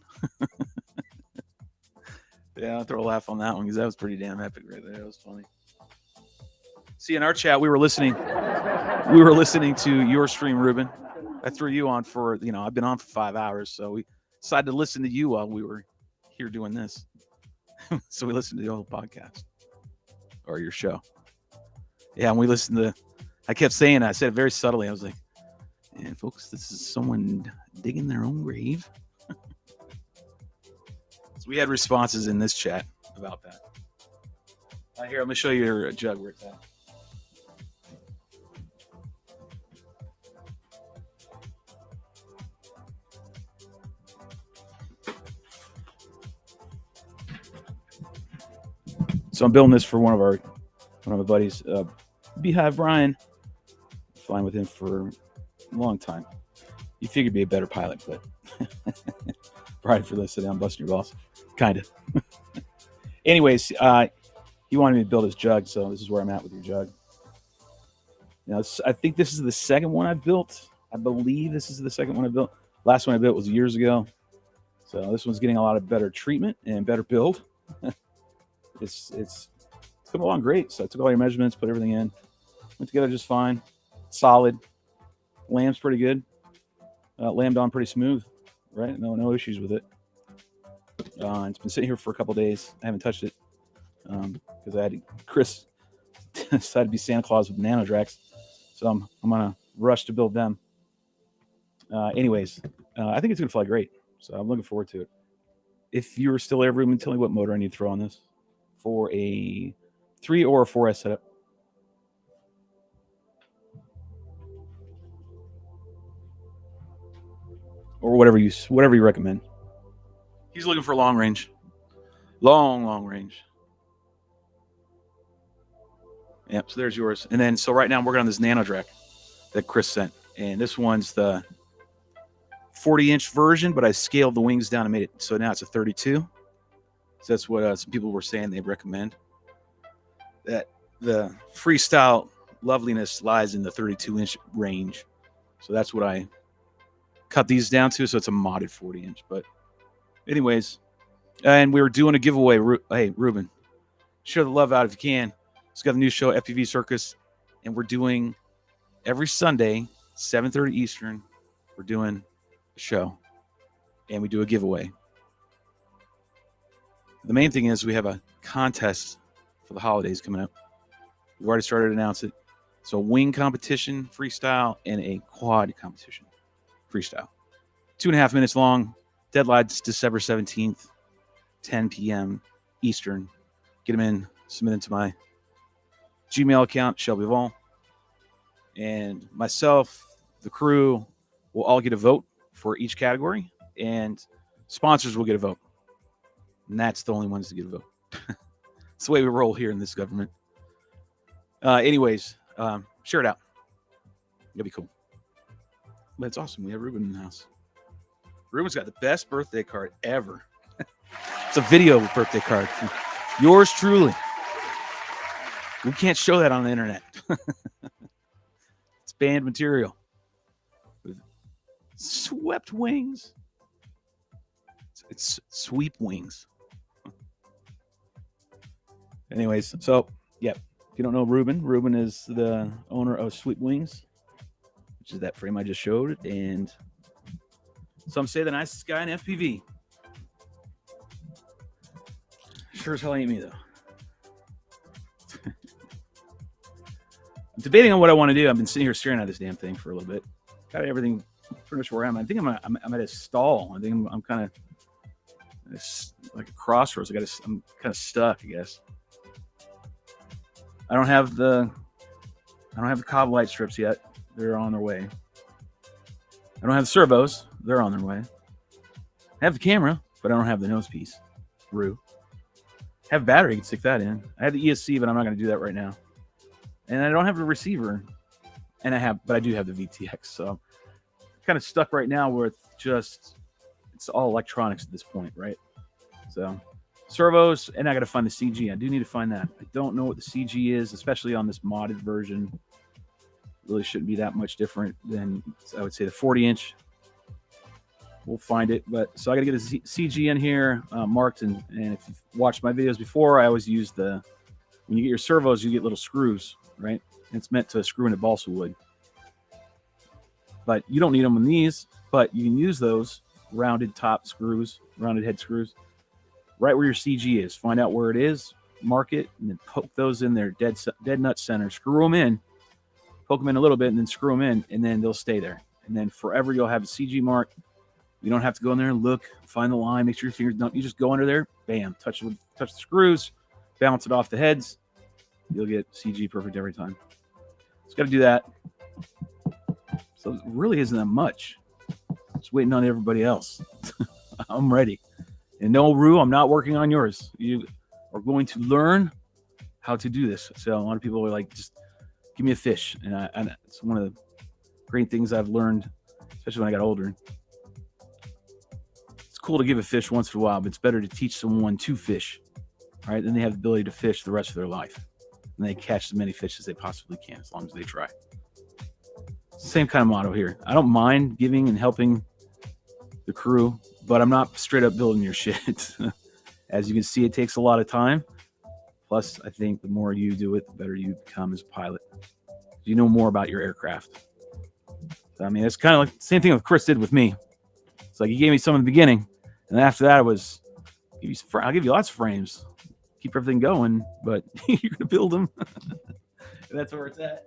Yeah, I'll throw a laugh on that one because that was pretty damn epic right there. That was funny. See, in our chat, we were listening to your stream, Ruben. I threw you on for, I've been on for 5 hours, so we decided to listen to you while we were here doing this. So we listened to the whole podcast or your show. Yeah, and we listened to, I kept saying, I said it very subtly. I was like, man, folks, this is someone digging their own grave. So we had responses in this chat about that. Here, I'm going to show you your jug where it's at. So I'm building this for one of my buddies, Beehive Brian. Flying with him for a long time. You figured be a better pilot, but Brian, for listening, I'm busting your balls. Kind of. Anyways, he wanted me to build his jug, so this is where I'm at with your jug. Now, I think this is the second one I've built. I believe this is the second one I built. Last one I built was years ago. So this one's getting a lot of better treatment and better build. It's come along great. So I took all your measurements, put everything in. Went together just fine. Solid. Lamb's pretty good. Lambed on pretty smooth. Right? No issues with it. It's been sitting here for a couple days. I haven't touched it because I had Chris decided to be Santa Claus with Nano Draks, so I'm gonna rush to build them. Anyways, I think it's gonna fly great, so I'm looking forward to it. If you're still there, Ruben, tell me what motor I need to throw on this for a 3 or a 4S setup. Or whatever you recommend. He's looking for long range. Long range. Yep, so there's yours. And then, so right now I'm working on this Nano Drak that Chris sent. And this one's the 40-inch version, but I scaled the wings down and made it. So now it's a 32. So that's what some people were saying they recommend. That the freestyle loveliness lies in the 32-inch range. So that's what I cut these down to. So it's a modded 40-inch. But anyways, and we were doing a giveaway. Hey, Ruben, share the love out if you can. It's got a new show, FPV Circus, and we're doing every Sunday, 7:30 Eastern. We're doing a show, and we do a giveaway. The main thing is we have a contest for the holidays coming up. We've already started to announce it. So, wing competition, freestyle, and a quad competition, freestyle. 2.5 minutes long. Deadline's December 17th, 10 p.m. Eastern. Get them in, submit them to my Gmail account, Shelby Vaughn. And myself, the crew, will all get a vote for each category. And sponsors will get a vote. And that's the only ones to get a vote. It's the way we roll here in this government. Anyways, share it out. It'll be cool. But it's awesome. We have Ruben in the house. Ruben's got the best birthday card ever. It's a video birthday card from yours truly. We can't show that on the internet. It's banned material. With swept wings. It's sweep wings. Anyways, so, yeah. If you don't know Ruben is the owner of Sweep Wings, which is that frame I just showed. And some say the nicest guy in FPV. Sure as hell ain't me, though. I'm debating on what I want to do. I've been sitting here staring at this damn thing for a little bit. Got everything pretty much where I am. I think I'm at a stall. I think I'm kind of like a crossroads. I'm kind of stuck, I guess. I don't have the cob light strips yet. They're on their way. I don't have the servos. They're on their way. I have the camera, but I don't have the nose piece. Rue. I have battery. You can stick that in. I have the ESC, but I'm not going to do that right now. And I don't have the receiver. But I do have the VTX. So I'm kind of stuck right now where it's all electronics at this point, right? So servos, and I got to find the CG. I do need to find that. I don't know what the CG is, especially on this modded version. It really shouldn't be that much different than, I would say, the 40-inch. We'll find it. But so I got to get a CG in here marked. And if you've watched my videos before, I always use when you get your servos, you get little screws, right? And it's meant to screw into balsa wood. But you don't need them on these, but you can use those rounded top screws, rounded head screws, right where your CG is. Find out where it is, mark it, and then poke those in there, dead nut center. Screw them in, poke them in a little bit, and then screw them in, and then they'll stay there. And then forever you'll have a CG mark. You don't have to go in there and look, find the line, make sure your fingers don't. You just go under there, bam, touch the screws, bounce it off the heads. You'll get CG perfect every time. Just got to do that. So it really isn't that much. Just waiting on everybody else. I'm ready. And no, Rue, I'm not working on yours. You are going to learn how to do this. So a lot of people are like, just give me a fish. And it's one of the great things I've learned, especially when I got older. It's cool to give a fish once in a while, but it's better to teach someone to fish, right? Then they have the ability to fish the rest of their life. And they catch as many fish as they possibly can, as long as they try. Same kind of motto here. I don't mind giving and helping the crew, but I'm not straight up building your shit. As you can see, it takes a lot of time. Plus, I think the more you do it, the better you become as a pilot. You know more about your aircraft. So, I mean, it's kind of like the same thing that Chris did with me. It's like he gave me some in the beginning, and after that, I'll give you lots of frames, keep everything going, but you're gonna build them. And that's where it's at.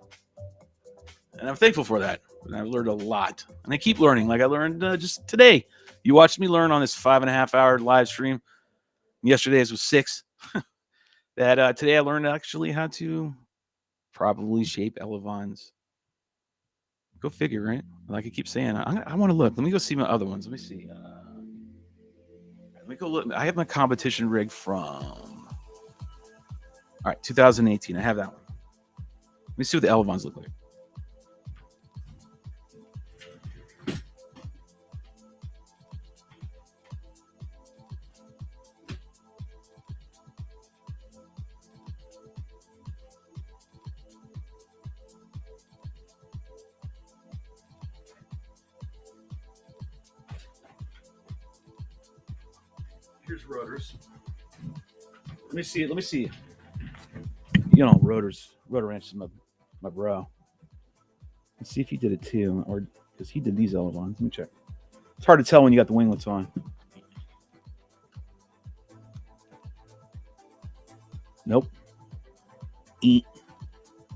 And I'm thankful for that. And I've learned a lot. And I keep learning. Like I learned just today. You watched me learn on this 5.5-hour live stream. Yesterday's was 6. That today I learned actually how to properly shape elevons. Go figure, right? Like I keep saying, I want to look. Let me go see my other ones. Let me see. Let me go look. I have my competition rig from, all right, 2018. I have that one. Let me see what the elevons look like. Here's rotors. Let me see it. Let me see. You know, rotor wrench is my bro. Let's see if he did it too, or because he did these elevons. Let me check. It's hard to tell when you got the winglets on. Nope.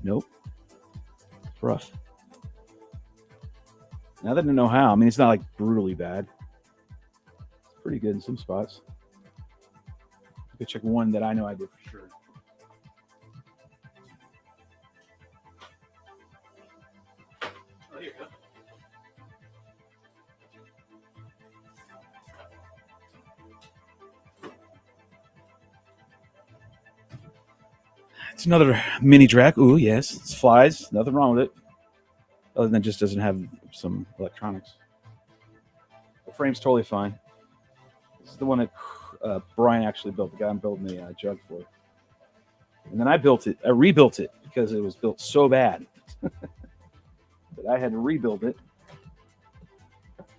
Nope. It's rough. Now that I know how, I mean, it's not like brutally bad. It's pretty good in some spots. I could check one that I know I did for sure. Oh, here you go. It's another mini Drak. Ooh, yes. It flies. Nothing wrong with it. Other than it just doesn't have some electronics. The frame's totally fine. This is the one that Brian actually built, the guy I'm building the jug for. And then I rebuilt it because it was built so bad that I had to rebuild it.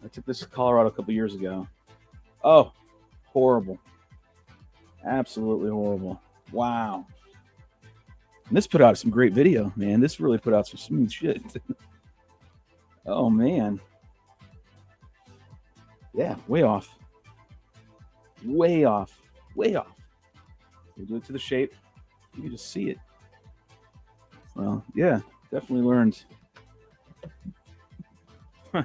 I took this to Colorado a couple years ago. Oh, horrible. Absolutely horrible. Wow. And this put out some great video, man. This really put out some smooth shit. Oh, man. Yeah, way off. Way off. Way off. You do it to the shape. You can just see it. Well, yeah. Definitely learned. Huh.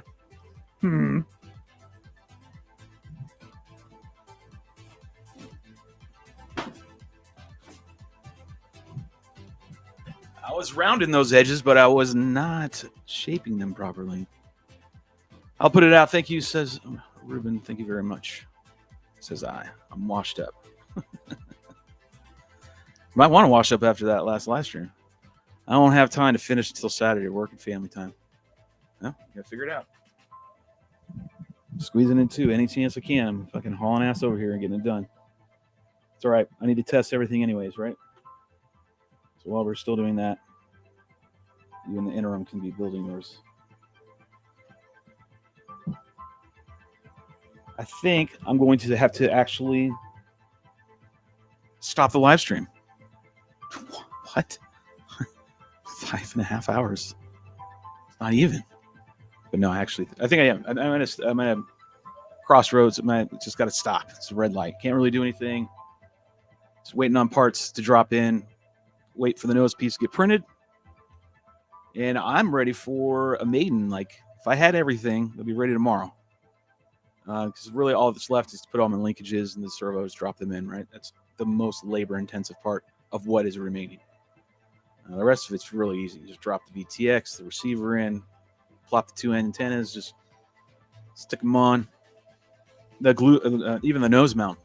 I was rounding those edges, but I was not shaping them properly. I'll put it out. Thank you, says Ruben. Thank you very much. Says I'm washed up. Might want to wash up after that last live stream. I don't have time to finish until Saturday, work and family time. No, gotta figure it out. Squeezing in too, any chance I can. I'm fucking hauling ass over here and getting it done. It's all right. I need to test everything anyways, right? So while we're still doing that, you in the interim can be building yours. I think I'm going to have to actually stop the live stream. What? 5.5 hours. It's not even. But no, actually, I think I am. I'm at a crossroads. Just got to stop. It's a red light. Can't really do anything. Just waiting on parts to drop in. Wait for the nose piece to get printed. And I'm ready for a maiden. Like, if I had everything, it'll be ready tomorrow. Because really all that's left is to put all my linkages and the servos, drop them in, right? That's the most labor-intensive part of what is remaining. The rest of it's really easy. Just drop the VTX, the receiver in, plop the two antennas, just stick them on. The glue, even the nose mount,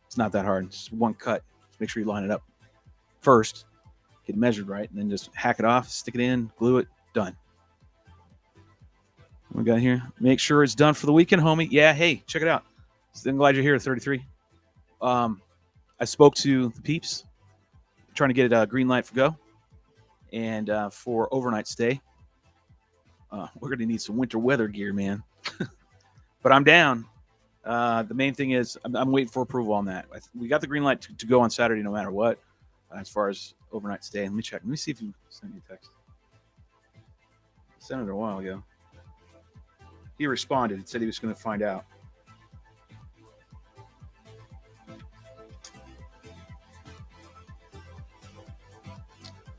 it's not that hard. Just one cut. Just make sure you line it up first, get it measured right, and then just hack it off, stick it in, glue it, done. What we got here? Make sure it's done for the weekend, homie. Yeah, hey, check it out. I'm glad you're here at 33. I spoke to the peeps, trying to get a green light for go. And for overnight stay, we're going to need some winter weather gear, man. But I'm down. The main thing is I'm waiting for approval on that. We got the green light to go on Saturday no matter what, as far as overnight stay. Let me check. Let me see if you sent me a text. I sent it a while ago. He responded and said he was going to find out.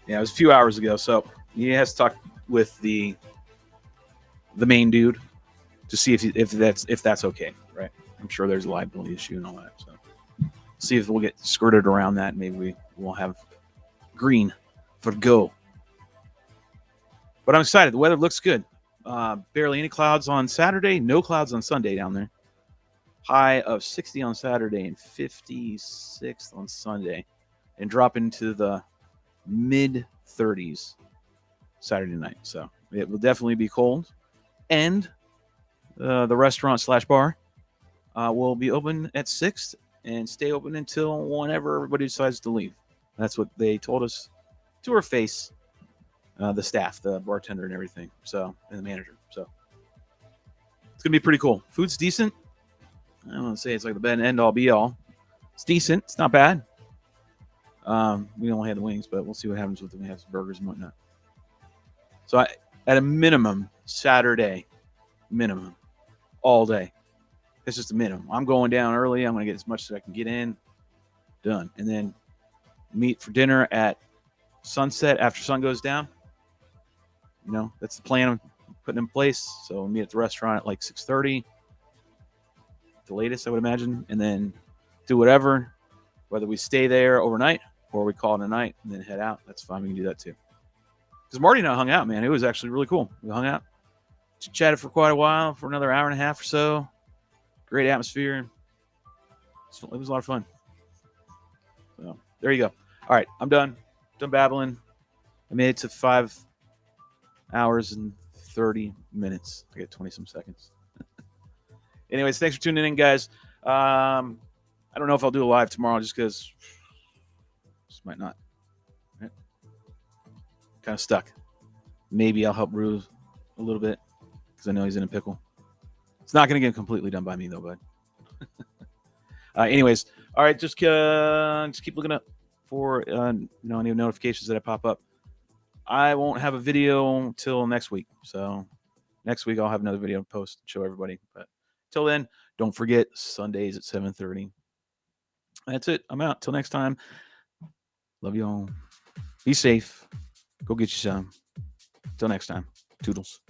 Yeah, it was a few hours ago. So he has to talk with the main dude to see if that's okay, right? I'm sure there's a liability issue and all that. So see if we'll get skirted around that. Maybe we will have green for go. But I'm excited. The weather looks good. Barely any clouds on Saturday. No clouds on Sunday down there. High of 60 on Saturday and 56 on Sunday, and drop into the mid 30s Saturday night. So it will definitely be cold. And the restaurant / bar will be open at 6 and stay open until whenever everybody decides to leave. That's what they told us to our face, the staff, the bartender and everything, so, and the manager. So it's going to be pretty cool. Food's decent. I don't want to say it's like the end all be all. It's decent. It's not bad. We only had the wings, but we'll see what happens with them. We have some burgers and whatnot. So at a minimum, Saturday, minimum, all day. It's just a minimum. I'm going down early. I'm going to get as much as I can get in. Done. And then meet for dinner at sunset after sun goes down. You know, that's the plan I'm putting in place. So we'll meet at the restaurant at like 6:30. The latest, I would imagine. And then do whatever. Whether we stay there overnight or we call it a night and then head out, that's fine. We can do that too. Because Marty and I hung out, man. It was actually really cool. We hung out, chatted for quite a while, for another hour and a half or so. Great atmosphere. It was a lot of fun. So there you go. All right, I'm done. Done babbling. I made it to 5 hours and 30 minutes. I got 20 some seconds. Anyways, thanks for tuning in, guys. I don't know if I'll do a live tomorrow just because just might not. Right? Kind of stuck. Maybe I'll help Rue a little bit because I know he's in a pickle. It's not going to get completely done by me though, bud. Anyways, all right, just keep looking up for any notifications that I pop up. I won't have a video until next week, so next week I'll have another video to post and show everybody. But till then, don't forget Sundays at 7:30. That's it. I'm out. Till next time. Love you all. Be safe. Go get you some. Till next time. Toodles.